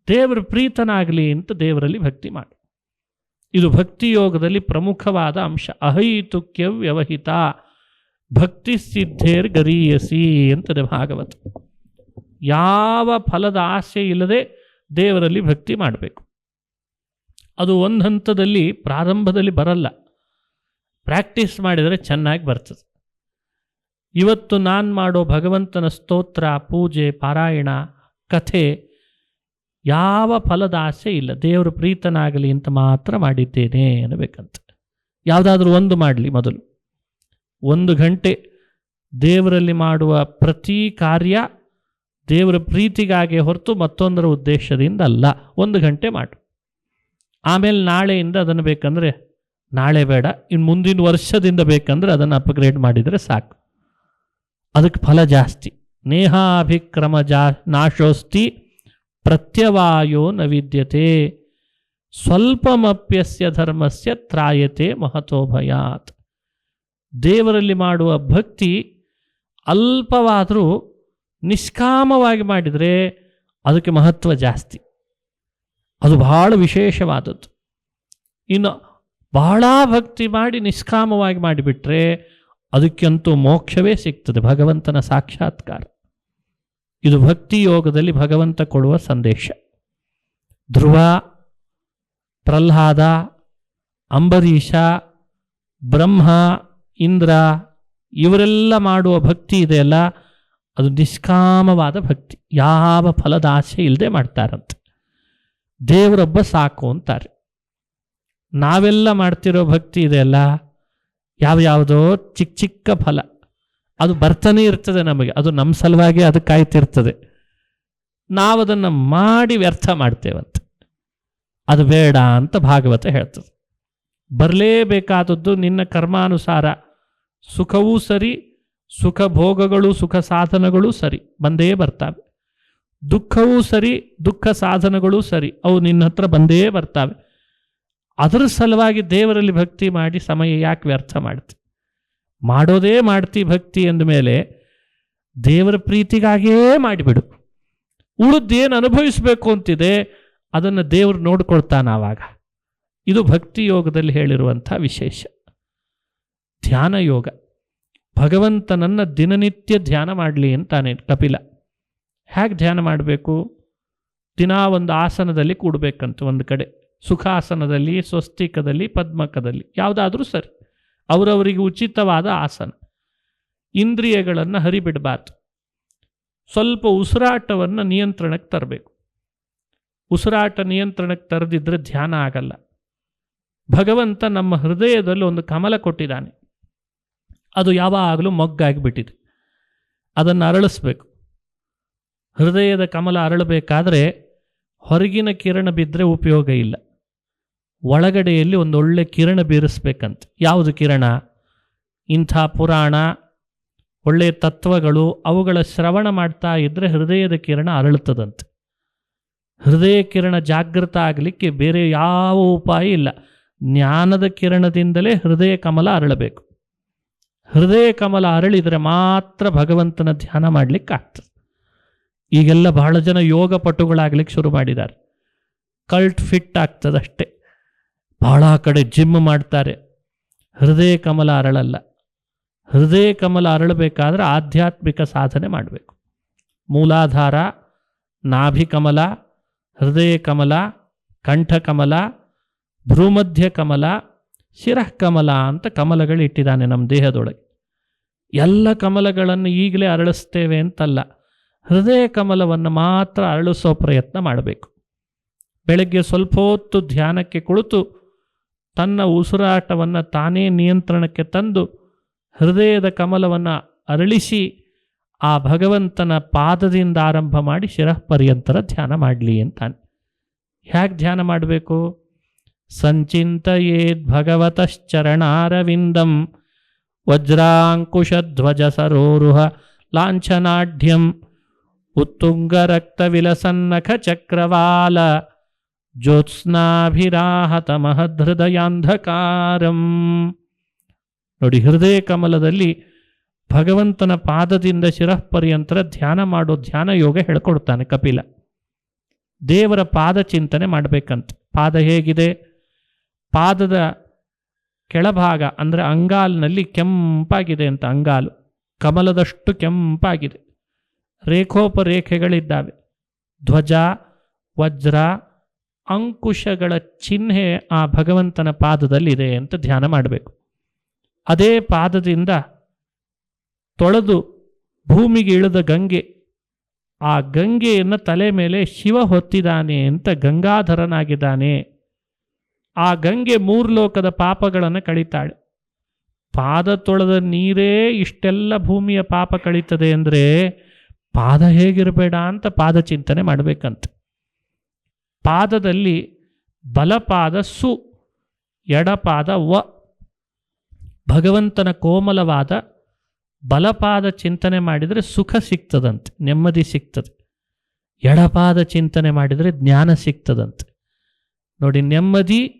ದೇವರ ಪ್ರೀತನಾಗಲಿ ಅಂತ ದೇವರಲ್ಲಿ ಭಕ್ತಿ ಮಾಡು. ಇದು ಭಕ್ತಿ ಯೋಗದಲ್ಲಿ ಪ್ರಮುಖವಾದ ಅಂಶ. ಅಹೈತುಕ್ಯ ವ್ಯವಹಿತ ಭಕ್ತಿ ಸಿದ್ಧೇರ್ ಗರೀಯಸಿ ಅಂತದೆ ಭಾಗವತ. ಯಾವ ಫಲದ ಆಸೆ ಇಲ್ಲದೆ ದೇವರಲ್ಲಿ ಭಕ್ತಿ ಮಾಡಬೇಕು. ಅದು ಒಂದು ಹಂತದಲ್ಲಿ ಪ್ರಾರಂಭದಲ್ಲಿ ಬರಲ್ಲ, ಪ್ರಾಕ್ಟೀಸ್ ಮಾಡಿದರೆ ಚೆನ್ನಾಗಿ ಬರ್ತದೆ. ಇವತ್ತು ನಾನು ಮಾಡೋ ಭಗವಂತನ ಸ್ತೋತ್ರ, ಪೂಜೆ, ಪಾರಾಯಣ, ಕಥೆ ಯಾವ ಫಲದ ಆಸೆ ಇಲ್ಲ, ದೇವರು ಪ್ರೀತನಾಗಲಿ ಅಂತ ಮಾತ್ರ ಮಾಡಿದ್ದೇನೆ ಅನ್ನಬೇಕಂತ. ಯಾವುದಾದ್ರೂ ಒಂದು ಮಾಡಲಿ, ಮೊದಲು 1 ಗಂಟೆ ದೇವರಲ್ಲಿ ಮಾಡುವ ಪ್ರತಿ ಕಾರ್ಯ ದೇವರ ಪ್ರೀತಿಗಾಗಿ ಹೊರತು ಮತ್ತೊಂದರ ಉದ್ದೇಶದಿಂದ ಅಲ್ಲ. 1 ಗಂಟೆ ಮಾಡು. ಆಮೇಲೆ ನಾಳೆಯಿಂದ ಅದನ್ನು ಬೇಕಂದರೆ, ನಾಳೆ ಬೇಡ, ಇನ್ನು ಮುಂದಿನ ವರ್ಷದಿಂದ ಬೇಕಂದ್ರೆ ಅದನ್ನು ಅಪ್ಗ್ರೇಡ್ ಮಾಡಿದರೆ ಸಾಕು. ಅದಕ್ಕೆ ಫಲ ಜಾಸ್ತಿ. ನೇಹಾಭಿಕ್ರಮ ನಾಶೋಸ್ತಿ ಪ್ರತ್ಯವಾಯೋ ನ ವಿದ್ಯತೆ ಸ್ವಲ್ಪಮಪ್ಯಸ್ಯ ಧರ್ಮಸ್ಯ ತ್ರಾಯತೆ ಮಹತೋ ಭಯಾತ್. ದೇವರಲ್ಲಿ ಮಾಡುವ ಭಕ್ತಿ ಅಲ್ಪವಾದರೂ ನಿಷ್ಕಾಮವಾಗಿ ಮಾಡಿದರೆ ಅದಕ್ಕೆ ಮಹತ್ವ ಜಾಸ್ತಿ, ಅದು ಬಹಳ ವಿಶೇಷವಾದದ್ದು. ಇನ್ನು ಬಹಳ ಭಕ್ತಿ ಮಾಡಿ ನಿಷ್ಕಾಮವಾಗಿ ಮಾಡಿಬಿಟ್ರೆ ಅದಕ್ಕಂತೂ ಮೋಕ್ಷವೇ ಸಿಗ್ತದೆ, ಭಗವಂತನ ಸಾಕ್ಷಾತ್ಕಾರ. ಇದು ಭಕ್ತಿ ಯೋಗದಲ್ಲಿ ಭಗವಂತ ಕೊಡುವ ಸಂದೇಶ. ಧ್ರುವ, ಪ್ರಹ್ಲಾದ, ಅಂಬರೀಷ, ಬ್ರಹ್ಮ, ಇಂದ್ರ ಇವರೆಲ್ಲ ಮಾಡುವ ಭಕ್ತಿ ಇದೆಯಲ್ಲ, ಅದು ನಿಷ್ಕಾಮವಾದ ಭಕ್ತಿ, ಯಾವ ಫಲದ ಆಸೆ ಇಲ್ಲದೆ ಮಾಡ್ತಾರಂತೆ. ದೇವರೊಬ್ಬ ಸಾಕು ಅಂತಾರೆ. ನಾವೆಲ್ಲ ಮಾಡ್ತಿರೋ ಭಕ್ತಿ ಇದೆಯಲ್ಲ, ಯಾವ್ಯಾವುದೋ ಚಿಕ್ಕ ಚಿಕ್ಕ ಫಲ, ಅದು ಬರ್ತಾನೆ ಇರ್ತದೆ ನಮಗೆ, ಅದು ನಮ್ಮ ಸಲುವಾಗಿ ಅದು ಕಾಯ್ತಿರ್ತದೆ. ನಾವದನ್ನು ಮಾಡಿ ವ್ಯರ್ಥ ಮಾಡ್ತೇವಂತೆ. ಅದು ಬೇಡ ಅಂತ ಭಾಗವತ ಹೇಳ್ತದೆ. ಬರಲೇಬೇಕಾದದ್ದು ನಿನ್ನ ಕರ್ಮಾನುಸಾರ. ಸುಖವೂ ಸರಿ, ಸುಖ ಭೋಗಗಳು, ಸುಖ ಸಾಧನಗಳು ಸರಿ, ಬಂದೇ ಬರ್ತಾವೆ. ದುಃಖವೂ ಸರಿ, ದುಃಖ ಸಾಧನಗಳು ಸರಿ, ಅವು ನಿನ್ನ ಹತ್ರ ಬಂದೇ ಬರ್ತಾವೆ. ಅದರ ಸಲುವಾಗಿ ದೇವರಲ್ಲಿ ಭಕ್ತಿ ಮಾಡಿ ಸಮಯ ಯಾಕೆ ವ್ಯರ್ಥ ಮಾಡ್ತಿ? ಮಾಡೋದೇ ಮಾಡ್ತಿ ಭಕ್ತಿ ಅಂದಮೇಲೆ ದೇವರ ಪ್ರೀತಿಗಾಗಿಯೇ ಮಾಡಿಬಿಡು. ಉಳಿದೇನು ಅನುಭವಿಸಬೇಕು ಅಂತಿದೆ ಅದನ್ನು ದೇವರು ನೋಡ್ಕೊಳ್ತಾನೆ ಆವಾಗ. ಇದು ಭಕ್ತಿ ಯೋಗದಲ್ಲಿ ಹೇಳಿರುವಂಥ ವಿಶೇಷ. ಧ್ಯಾನ ಯೋಗ, ಭಗವಂತನನ್ನು ದಿನನಿತ್ಯ ಧ್ಯಾನ ಮಾಡಲಿ ಅಂತಾನೆ ಕಪಿಲ. ಹೇಗೆ ಧ್ಯಾನ ಮಾಡಬೇಕು? ದಿನಾ ಒಂದು ಆಸನದಲ್ಲಿ ಕೂಡಬೇಕಂತ, ಒಂದು ಕಡೆ ಸುಖಾಸನದಲ್ಲಿ, ಸ್ವಸ್ತಿಕದಲ್ಲಿ, ಪದ್ಮಕದಲ್ಲಿ, ಯಾವುದಾದ್ರೂ ಸರಿ, ಅವರವರಿಗೆ ಉಚಿತವಾದ ಆಸನ. ಇಂದ್ರಿಯಗಳನ್ನು ಹರಿಬಿಡಬಾರ್ದು. ಸ್ವಲ್ಪ ಉಸಿರಾಟವನ್ನು ನಿಯಂತ್ರಣಕ್ಕೆ ತರಬೇಕು. ಉಸಿರಾಟ ನಿಯಂತ್ರಣಕ್ಕೆ ತರದಿದ್ದರೆ ಧ್ಯಾನ ಆಗಲ್ಲ. ಭಗವಂತ ನಮ್ಮ ಹೃದಯದಲ್ಲಿ ಒಂದು ಕಮಲ ಕೊಟ್ಟಿದ್ದಾನೆ, ಅದು ಯಾವಾಗಲೂ ಮೊಗ್ಗಾಗಿಬಿಟ್ಟಿದೆ. ಅದನ್ನು ಅರಳಿಸ್ಬೇಕು. ಹೃದಯದ ಕಮಲ ಅರಳಬೇಕಾದ್ರೆ ಹೊರಗಿನ ಕಿರಣ ಬಿದ್ದರೆ ಉಪಯೋಗ ಇಲ್ಲ. ಒಳಗಡೆಯಲ್ಲಿ ಒಂದೊಳ್ಳೆ ಕಿರಣ ಬೀರಿಸ್ಬೇಕಂತ. ಯಾವುದು ಕಿರಣ? ಇಂಥ ಪುರಾಣ, ಒಳ್ಳೆಯ ತತ್ವಗಳು, ಅವುಗಳ ಶ್ರವಣ ಮಾಡ್ತಾ ಇದ್ದರೆ ಹೃದಯದ ಕಿರಣ ಅರಳುತ್ತದಂತೆ. ಹೃದಯ ಕಿರಣ ಜಾಗೃತ ಆಗಲಿಕ್ಕೆ ಬೇರೆ ಯಾವ ಉಪಾಯ ಇಲ್ಲ. ಜ್ಞಾನದ ಕಿರಣದಿಂದಲೇ ಹೃದಯ ಕಮಲ ಅರಳಬೇಕು. ಹೃದಯ ಕಮಲ ಅರಳಿದರೆ ಮಾತ್ರ ಭಗವಂತನ ಧ್ಯಾನ ಮಾಡಲಿಕ್ಕೆ ಆಗ್ತದೆ. ಈಗೆಲ್ಲ ಬಹಳ ಜನ ಯೋಗ ಪಟುಗಳಾಗ್ಲಿಕ್ಕೆ ಶುರು ಮಾಡಿದ್ದಾರೆ. ಕಲ್ಟ್ ಫಿಟ್ ಆಗ್ತದಷ್ಟೇ. ಬಹಳ ಕಡೆ ಜಿಮ್ ಮಾಡ್ತಾರೆ, ಹೃದಯ ಕಮಲ ಅರಳಲ್ಲ. ಹೃದಯ ಕಮಲ ಅರಳಬೇಕಾದ್ರೆ ಆಧ್ಯಾತ್ಮಿಕ ಸಾಧನೆ ಮಾಡಬೇಕು. ಮೂಲಾಧಾರ, ನಾಭಿಕಮಲ, ಹೃದಯ ಕಮಲ, ಕಂಠಕಮಲ, ಭ್ರೂಮಧ್ಯ ಕಮಲ, ಶಿರಃ ಕಮಲ ಅಂತ ಕಮಲಗಳು ಇಟ್ಟಿದ್ದಾನೆ ನಮ್ಮ ದೇಹದೊಳಗೆ. ಎಲ್ಲ ಕಮಲಗಳನ್ನು ಈಗಲೇ ಅರಳಿಸ್ತೇವೆ ಅಂತಲ್ಲ, ಹೃದಯ ಕಮಲವನ್ನು ಮಾತ್ರ ಅರಳಿಸೋ ಪ್ರಯತ್ನ ಮಾಡಬೇಕು. ಬೆಳಗ್ಗೆ ಸ್ವಲ್ಪ ಹೊತ್ತು ಧ್ಯಾನಕ್ಕೆ ಕುಳಿತು ತನ್ನ ಉಸಿರಾಟವನ್ನು ತಾನೇ ನಿಯಂತ್ರಣಕ್ಕೆ ತಂದು ಹೃದಯದ ಕಮಲವನ್ನು ಅರಳಿಸಿ ಆ ಭಗವಂತನ ಪಾದದಿಂದ ಆರಂಭ ಮಾಡಿ ಶಿರಃ ಪರ್ಯಂತರ ಧ್ಯಾನ ಮಾಡಲಿ ಅಂತಾನೆ. ಹೇಗೆ ಧ್ಯಾನ ಮಾಡಬೇಕು? ಸಂಚಿಂತಯೇದ್ ಭಗವತಶ್ಚರಣಾರವಿಂದಂ ವಜ್ರಾಂಕುಶಧ್ವಜ ಸರೋರುಹ ಲಾಂಛನಾಢ್ಯಂ ಉತ್ತುಂಗರಕ್ತವಿಲಸನ್ನಖ ಚಕ್ರವಾಲ ಜ್ಯೋತ್ಸ್ನಾಭಿರಾಹತ ಮಹದೃದಯಾಂಧಕಾರಂ. ನೋಡಿ, ಹೃದಯ ಕಮಲದಲ್ಲಿ ಭಗವಂತನ ಪಾದದಿಂದ ಶಿರಃ ಪರ್ಯಂತರ ಧ್ಯಾನ ಮಾಡೋ ಧ್ಯಾನ ಯೋಗ ಹೇಳ್ಕೊಡ್ತಾನೆ ಕಪಿಲ. ದೇವರ ಪಾದ ಚಿಂತನೆ ಮಾಡಬೇಕಂತ. ಪಾದ ಹೇಗಿದೆ? ಪಾದದ ಕೆಳಭಾಗ ಅಂದರೆ ಅಂಗಾಲಿನಲ್ಲಿ ಕೆಂಪಾಗಿದೆ ಅಂತ. ಅಂಗಾಲು ಕಮಲದಷ್ಟು ಕೆಂಪಾಗಿದೆ. ರೇಖೋಪರೇಖೆಗಳಿದ್ದಾವೆ. ಧ್ವಜ, ವಜ್ರ, ಅಂಕುಶಗಳ ಚಿಹ್ನೆ ಆ ಭಗವಂತನ ಪಾದದಲ್ಲಿದೆ ಅಂತ ಧ್ಯಾನ ಮಾಡಬೇಕು. ಅದೇ ಪಾದದಿಂದ ತೊಳೆದು ಭೂಮಿಗೆ ಇಳಿದ ಗಂಗೆ, ಆ ಗಂಗೆಯನ್ನು ತಲೆ ಮೇಲೆ ಶಿವ ಹೊತ್ತಿದ್ದಾನೆ ಅಂತ ಗಂಗಾಧರನಾಗಿದ್ದಾನೆ. ಆ ಗಂಗೆ 3 ಲೋಕದ ಪಾಪಗಳನ್ನು ಕಳೀತಾಳೆ. ಪಾದ ತೊಳೆದ ನೀರೇ ಇಷ್ಟೆಲ್ಲ ಭೂಮಿಯ ಪಾಪ ಕಳೀತದೆ ಅಂದರೆ ಪಾದ ಹೇಗಿರಬೇಡ ಅಂತ ಪಾದ ಚಿಂತನೆ ಮಾಡಬೇಕಂತ. ಪಾದದಲ್ಲಿ ಬಲಪಾದ ಸು, ಎಡಪಾದ ವ. ಭಗವಂತನ ಕೋಮಲವಾದ ಬಲಪಾದ ಚಿಂತನೆ ಮಾಡಿದರೆ ಸುಖ ಸಿಗ್ತದಂತೆ, ನೆಮ್ಮದಿ ಸಿಗ್ತದೆ. ಎಡಪಾದ ಚಿಂತನೆ ಮಾಡಿದರೆ ಜ್ಞಾನ ಸಿಗ್ತದಂತೆ. ನೋಡಿ, ನೆಮ್ಮದಿ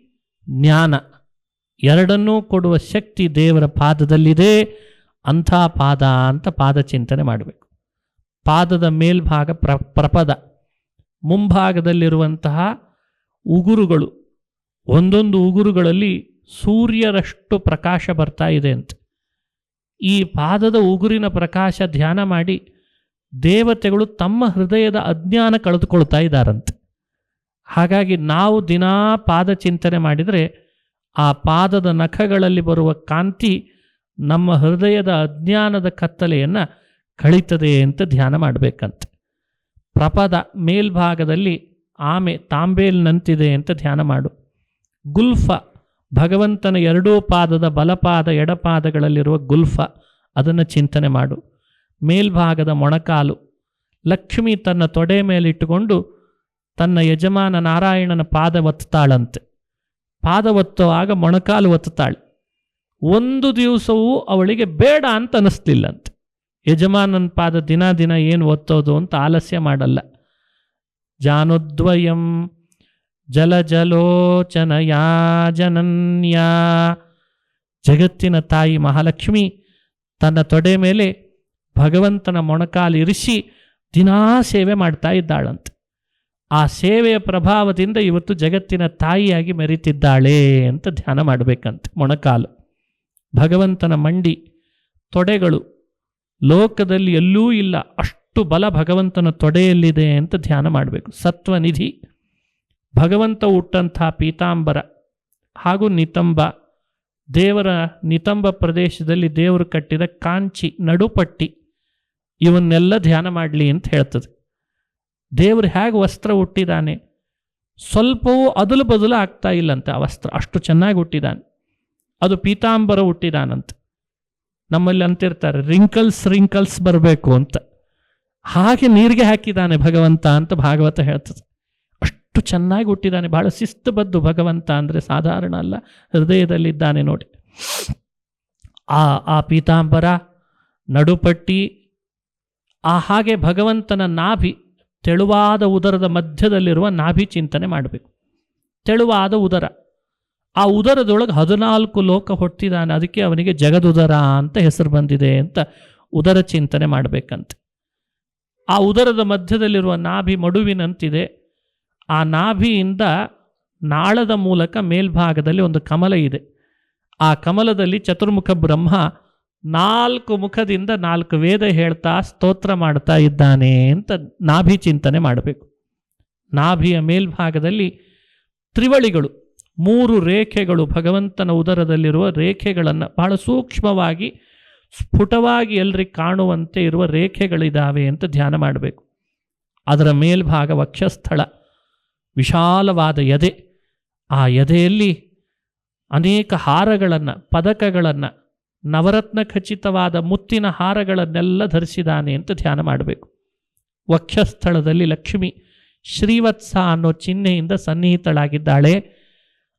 ಜ್ಞಾನ ಎರಡನ್ನೂ ಕೊಡುವ ಶಕ್ತಿ ದೇವರ ಪಾದದಲ್ಲಿದೆ. ಅಂಥ ಪಾದ ಅಂತ ಪಾದ ಚಿಂತನೆ ಮಾಡಬೇಕು. ಪಾದದ ಮೇಲ್ಭಾಗ ಪ್ರಪದ, ಮುಂಭಾಗದಲ್ಲಿರುವಂತಹ ಉಗುರುಗಳು, ಒಂದೊಂದು ಉಗುರುಗಳಲ್ಲಿ ಸೂರ್ಯರಷ್ಟು ಪ್ರಕಾಶ ಬರ್ತಾ ಇದೆ ಅಂತ. ಈ ಪಾದದ ಉಗುರಿನ ಪ್ರಕಾಶ ಧ್ಯಾನ ಮಾಡಿ ದೇವತೆಗಳು ತಮ್ಮ ಹೃದಯದ ಅಜ್ಞಾನ ಕಳೆದುಕೊಳ್ತಾ ಇದ್ದಾರಂತೆ. ಹಾಗಾಗಿ ನಾವು ದಿನಾ ಪಾದ ಚಿಂತನೆ ಮಾಡಿದರೆ ಆ ಪಾದದ ನಖಗಳಲ್ಲಿ ಬರುವ ಕಾಂತಿ ನಮ್ಮ ಹೃದಯದ ಅಜ್ಞಾನದ ಕತ್ತಲೆಯನ್ನು ಕಳೀತದೆ ಅಂತ ಧ್ಯಾನ ಮಾಡಬೇಕಂತೆ. ಪ್ರಪದ ಮೇಲ್ಭಾಗದಲ್ಲಿ ಆಮೆ ತಾಂಬೇಲ್ನಂತಿದೆ ಅಂತ ಧ್ಯಾನ ಮಾಡು. ಗುಲ್ಫ, ಭಗವಂತನ ಎರಡೂ ಪಾದದ ಬಲಪಾದ ಎಡಪಾದಗಳಲ್ಲಿರುವ ಗುಲ್ಫ ಅದನ್ನು ಚಿಂತನೆ ಮಾಡು. ಮೇಲ್ಭಾಗದ ಮೊಣಕಾಲು, ಲಕ್ಷ್ಮಿ ತನ್ನ ತೊಡೆ ಮೇಲಿಟ್ಟುಕೊಂಡು ತನ್ನ ಯಜಮಾನ ನಾರಾಯಣನ ಪಾದ ಒತ್ತಾಳಂತೆ. ಪಾದ ಒತ್ತುವಾಗ ಮೊಣಕಾಲು ಒತ್ತಾಳೆ. ಒಂದು ದಿವಸವೂ ಅವಳಿಗೆ ಬೇಡ ಅಂತ ಅನ್ನಿಸ್ಲಿಲ್ಲಂತೆ. ಯಜಮಾನನ ಪಾದ ದಿನ ದಿನ ಏನು ಒತ್ತೋದು ಅಂತ ಆಲಸ್ಯ ಮಾಡಲ್ಲ. ಜಾನುದ್ವಯಂ ಜಲಜಲೋಚನಯಾ ಜನನ್ಯ. ಜಗತ್ತಿನ ತಾಯಿ ಮಹಾಲಕ್ಷ್ಮಿ ತನ್ನ ತೊಡೆ ಮೇಲೆ ಭಗವಂತನ ಮೊಣಕಾಲಿರಿಸಿ ದಿನಾ ಸೇವೆ ಮಾಡ್ತಾ ಇದ್ದಾಳಂತೆ. ಆ ಸೇವೆಯ ಪ್ರಭಾವದಿಂದ ಇವತ್ತು ಜಗತ್ತಿನ ತಾಯಿಯಾಗಿ ಮೆರೀತಿದ್ದಾಳೆ ಅಂತ ಧ್ಯಾನ ಮಾಡಬೇಕಂತೆ. ಮೊಣಕಾಲು, ಭಗವಂತನ ಮಂಡಿ, ತೊಡೆಗಳು ಲೋಕದಲ್ಲಿ ಎಲ್ಲೂ ಇಲ್ಲ ಅಷ್ಟು ಬಲ ಭಗವಂತನ ತೊಡೆಯಲ್ಲಿದೆ ಅಂತ ಧ್ಯಾನ ಮಾಡಬೇಕು. ಸತ್ವನಿಧಿ, ಭಗವಂತ ಹುಟ್ಟಂಥ ಪೀತಾಂಬರ ಹಾಗೂ ನಿತಂಬ, ದೇವರ ನಿತಂಬ ಪ್ರದೇಶದಲ್ಲಿ ದೇವರು ಕಟ್ಟಿದ ಕಾಂಚಿ, ನಡುಪಟ್ಟಿ, ಇವನ್ನೆಲ್ಲ ಧ್ಯಾನ ಮಾಡಲಿ ಅಂತ ಹೇಳ್ತದೆ. ದೇವರು ಹೇಗೆ ವಸ್ತ್ರ ಹುಟ್ಟಿದ್ದಾನೆ, ಸ್ವಲ್ಪವೂ ಅದಲು ಬದಲು ಆಗ್ತಾ ಇಲ್ಲಂತೆ ಆ ವಸ್ತ್ರ, ಅಷ್ಟು ಚೆನ್ನಾಗಿ ಹುಟ್ಟಿದ್ದಾನೆ. ಅದು ಪೀತಾಂಬರ ಹುಟ್ಟಿದಾನಂತೆ. ನಮ್ಮಲ್ಲಿ ಅಂತಿರ್ತಾರೆ ರಿಂಕಲ್ಸ್ ಬರಬೇಕು ಅಂತ, ಹಾಗೆ ನೀರಿಗೆ ಹಾಕಿದ್ದಾನೆ ಭಗವಂತ ಅಂತ ಭಾಗವತ ಹೇಳ್ತದೆ. ಅಷ್ಟು ಚೆನ್ನಾಗಿ ಹುಟ್ಟಿದ್ದಾನೆ, ಬಹಳ ಶಿಸ್ತುಬದ್ದು ಭಗವಂತ ಅಂದರೆ ಸಾಧಾರಣ ಅಲ್ಲ, ಹೃದಯದಲ್ಲಿದ್ದಾನೆ ನೋಡಿ. ಆ ಪೀತಾಂಬರ, ನಡುಪಟ್ಟಿ, ಹಾಗೆ ಭಗವಂತನ ನಾಭಿ, ತೆಳುವಾದ ಉದರದ ಮಧ್ಯದಲ್ಲಿರುವ ನಾಭಿ ಚಿಂತನೆ ಮಾಡಬೇಕು. ತೆಳುವಾದ ಉದರ, ಆ ಉದರದೊಳಗೆ 14 ಲೋಕ ಹೊಟ್ಟಿದ್ದಾನೆ, ಅದಕ್ಕೆ ಅವನಿಗೆ ಜಗದುದರ ಅಂತ ಹೆಸರು ಬಂದಿದೆ ಅಂತ ಉದರ ಚಿಂತನೆ ಮಾಡಬೇಕಂತೆ. ಆ ಉದರದ ಮಧ್ಯದಲ್ಲಿರುವ ನಾಭಿ ಮಡುವಿನಂತಿದೆ. ಆ ನಾಭಿಯಿಂದ ನಾಳದ ಮೂಲಕ ಮೇಲ್ಭಾಗದಲ್ಲಿ ಒಂದು ಕಮಲ ಇದೆ. ಆ ಕಮಲದಲ್ಲಿ ಚತುರ್ಮುಖ ಬ್ರಹ್ಮ 4 ಮುಖದಿಂದ 4 ವೇದ ಹೇಳ್ತಾ ಸ್ತೋತ್ರ ಮಾಡ್ತಾ ಇದ್ದಾನೆ ಅಂತ ನಾಭಿ ಚಿಂತನೆ ಮಾಡಬೇಕು. ನಾಭಿಯ ಮೇಲ್ಭಾಗದಲ್ಲಿ ತ್ರಿವಳಿಗಳು, 3 ರೇಖೆಗಳು, ಭಗವಂತನ ಉದರದಲ್ಲಿರುವ ರೇಖೆಗಳನ್ನು ಬಹಳ ಸೂಕ್ಷ್ಮವಾಗಿ ಸ್ಫುಟವಾಗಿ ಎಲ್ಲರಿಗೆ ಕಾಣುವಂತೆ ಇರುವ ರೇಖೆಗಳಿದ್ದಾವೆ ಅಂತ ಧ್ಯಾನ ಮಾಡಬೇಕು. ಅದರ ಮೇಲ್ಭಾಗ ವಕ್ಷಸ್ಥಳ, ವಿಶಾಲವಾದ ಎದೆ, ಆ ಎದೆಯಲ್ಲಿ ಅನೇಕ ಹಾರಗಳನ್ನು, ಪದಕಗಳನ್ನು, ನವರತ್ನ ಖಚಿತವಾದ ಮುತ್ತಿನ ಹಾರಗಳನ್ನೆಲ್ಲ ಧರಿಸಿದ್ದಾನೆ ಅಂತ ಧ್ಯಾನ ಮಾಡಬೇಕು. ವಕ್ಷಸ್ಥಳದಲ್ಲಿ ಲಕ್ಷ್ಮಿ ಶ್ರೀವತ್ಸ ಅನ್ನೋ ಚಿಹ್ನೆಯಿಂದ ಸನ್ನಿಹಿತಳಾಗಿದ್ದಾಳೆ.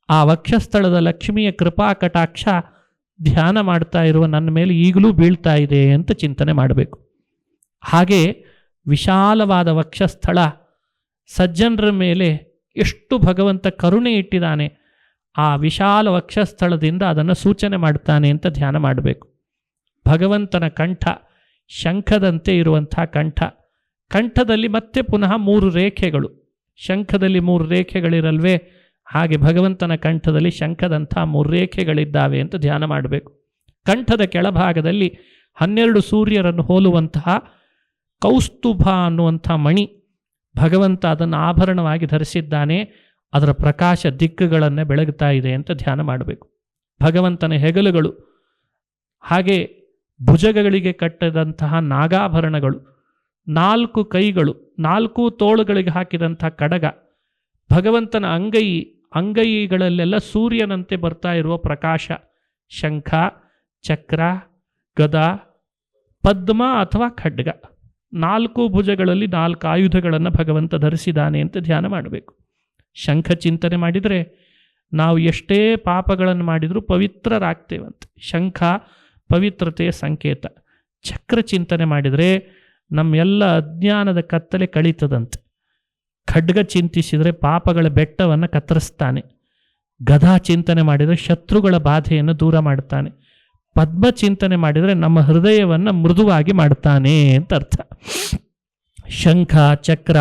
ಆ ವಕ್ಷಸ್ಥಳದ ಲಕ್ಷ್ಮಿಯ ಕೃಪಾ ಕಟಾಕ್ಷ ಧ್ಯಾನ ಮಾಡ್ತಾ ಇರುವ ನನ್ನ ಮೇಲೆ ಈಗಲೂ ಬೀಳ್ತಾ ಇದೆ ಅಂತ ಚಿಂತನೆ ಮಾಡಬೇಕು. ಹಾಗೆ ವಿಶಾಲವಾದ ವಕ್ಷಸ್ಥಳ, ಸಜ್ಜನರ ಮೇಲೆ ಎಷ್ಟು ಭಗವಂತ ಕರುಣೆ ಇಟ್ಟಿದ್ದಾನೆ, ಆ ವಿಶಾಲ ವಕ್ಷಸ್ಥಳದಿಂದ ಅದನ್ನು ಸೂಚನೆ ಮಾಡ್ತಾನೆ ಅಂತ ಧ್ಯಾನ ಮಾಡಬೇಕು. ಭಗವಂತನ ಕಂಠ, ಶಂಖದಂತೆ ಇರುವಂಥ ಕಂಠ, ಕಂಠದಲ್ಲಿ ಮತ್ತೆ ಪುನಃ 3 ರೇಖೆಗಳು. ಶಂಖದಲ್ಲಿ 3 ರೇಖೆಗಳಿರಲ್ವೇ, ಹಾಗೆ ಭಗವಂತನ ಕಂಠದಲ್ಲಿ ಶಂಖದಂಥ 3 ರೇಖೆಗಳಿದ್ದಾವೆ ಅಂತ ಧ್ಯಾನ ಮಾಡಬೇಕು. ಕಂಠದ ಕೆಳಭಾಗದಲ್ಲಿ 12 ಸೂರ್ಯರನ್ನು ಹೋಲುವಂತಹ ಕೌಸ್ತುಭ ಅನ್ನುವಂಥ ಮಣಿ, ಭಗವಂತ ಅದನ್ನು ಆಭರಣವಾಗಿ ಧರಿಸಿದ್ದಾನೆ. ಅದರ ಪ್ರಕಾಶ ದಿಕ್ಕುಗಳನ್ನು ಬೆಳಗುತ್ತಾ ಇದೆ ಅಂತ ಧ್ಯಾನ ಮಾಡಬೇಕು. ಭಗವಂತನ ಹೆಗಲುಗಳು, ಹಾಗೆ ಭುಜಗಳಿಗೆ ಕಟ್ಟಿದಂತಹ ನಾಗಾಭರಣಗಳು, 4 ಕೈಗಳು, 4 ತೋಳುಗಳಿಗೆ ಹಾಕಿದಂಥ ಕಡಗ, ಭಗವಂತನ ಅಂಗೈಗಳಲ್ಲೆಲ್ಲ ಸೂರ್ಯನಂತೆ ಬರ್ತಾ ಇರುವ ಪ್ರಕಾಶ, ಶಂಖ, ಚಕ್ರ, ಗದ, ಪದ್ಮ ಅಥವಾ ಖಡ್ಗ, 4 ಭುಜಗಳಲ್ಲಿ 4 ಆಯುಧಗಳನ್ನು ಭಗವಂತ ಧರಿಸಿದ್ದಾನೆ ಅಂತ ಧ್ಯಾನ ಮಾಡಬೇಕು. ಶಂಖ ಚಿಂತನೆ ಮಾಡಿದರೆ ನಾವು ಎಷ್ಟೇ ಪಾಪಗಳನ್ನು ಮಾಡಿದರೂ ಪವಿತ್ರರಾಗ್ತೇವಂತೆ. ಶಂಖ ಪವಿತ್ರತೆಯ ಸಂಕೇತ. ಚಕ್ರ ಚಿಂತನೆ ಮಾಡಿದರೆ ನಮ್ಮೆಲ್ಲ ಅಜ್ಞಾನದ ಕತ್ತಲೆ ಕಳೀತದಂತೆ. ಖಡ್ಗ ಚಿಂತಿಸಿದರೆ ಪಾಪಗಳ ಬೆಟ್ಟವನ್ನು ಕತ್ತರಿಸ್ತಾನೆ. ಗದಾ ಚಿಂತನೆ ಮಾಡಿದರೆ ಶತ್ರುಗಳ ಬಾಧೆಯನ್ನು ದೂರ ಮಾಡ್ತಾನೆ. ಪದ್ಮ ಚಿಂತನೆ ಮಾಡಿದರೆ ನಮ್ಮ ಹೃದಯವನ್ನು ಮೃದುವಾಗಿ ಮಾಡ್ತಾನೆ ಅಂತ ಅರ್ಥ. ಶಂಖ, ಚಕ್ರ,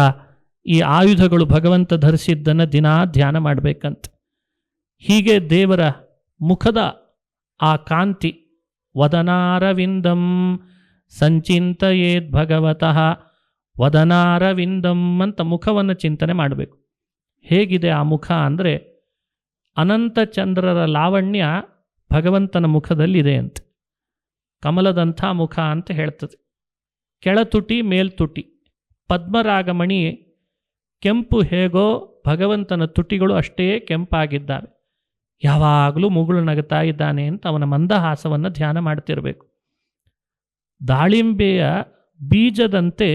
ಈ ಆಯುಧಗಳು ಭಗವಂತ ಧರಿಸಿದ್ದನ್ನು ದಿನಾ ಧ್ಯಾನ ಮಾಡಬೇಕಂತ. ಹೀಗೆ ದೇವರ ಮುಖದ ಆ ಕಾಂತಿ, ವದನಾರವಿಂದಂ ಸಂಚಿಂತಯೇದ್ ಭಗವತಃ ವದನಾರವಿಂದಂ ಅಂತ ಮುಖವನ್ನು ಚಿಂತನೆ ಮಾಡಬೇಕು. ಹೇಗಿದೆ ಆ ಮುಖ ಅಂದರೆ, ಅನಂತ ಚಂದ್ರರ ಲಾವಣ್ಯ ಭಗವಂತನ ಮುಖದಲ್ಲಿದೆ ಅಂತ. ಕಮಲದಂಥ ಮುಖ ಅಂತ ಹೇಳ್ತದೆ. ಕೆಳತುಟಿ ಮೇಲ್ತುಟಿ, ಪದ್ಮರಾಗಮಣಿ ಕೆಂಪು ಹೇಗೋ ಭಗವಂತನ ತುಟಿಗಳು ಅಷ್ಟೇ ಕೆಂಪಾಗಿದ್ದಾವೆ. ಯಾವಾಗಲೂ ಮುಗುಳು ನಗುತ್ತಾ ಇದ್ದಾನೆ ಅಂತ ಅವನ ಮಂದಹಾಸವನ್ನು ಧ್ಯಾನ ಮಾಡ್ತಿರಬೇಕು. ದಾಳಿಂಬೆಯ ಬೀಜದಂತೆ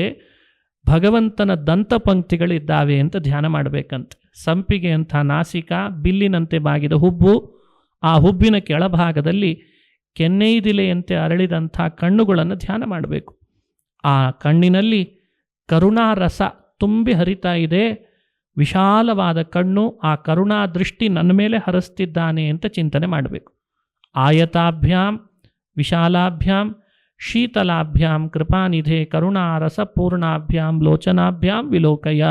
ಭಗವಂತನ ದಂತಪಂಕ್ತಿಗಳಿದ್ದಾವೆ ಅಂತ ಧ್ಯಾನ ಮಾಡಬೇಕಂತೆ. ಸಂಪಿಗೆ ಅಂತ ನಾಸಿಕ, ಬಿಲ್ಲಿನಂತೆ ಬಾಗಿದ ಹುಬ್ಬು, ಆ ಹುಬ್ಬಿನ ಕೆಳಭಾಗದಲ್ಲಿ ಕೆನ್ನೈದಿಲೆಯಂತೆ ಅರಳಿದಂಥ ಕಣ್ಣುಗಳನ್ನು ಧ್ಯಾನ ಮಾಡಬೇಕು. ಆ ಕಣ್ಣಿನಲ್ಲಿ ಕರುಣಾರಸ ತುಂಬಿ ಹರಿತಾ ಇದೆ, ವಿಶಾಲವಾದ ಕಣ್ಣು, ಆ ಕರುಣಾ ದೃಷ್ಟಿ ನನ್ನ ಮೇಲೆ ಹರಿಸ್ತಿದ್ದಾನೆ ಅಂತ ಚಿಂತನೆ ಮಾಡಬೇಕು. ಆಯತಾಭ್ಯಾಂ ವಿಶಾಲಾಭ್ಯಾಂ ಶೀತಲಾಭ್ಯಾಂ ಕೃಪಾನಿಧೆ ಕರುಣಾರಸ ಪೂರ್ಣಾಭ್ಯಾಂ ಲೋಚನಾಭ್ಯಾಂ ವಿಲೋಕಯ.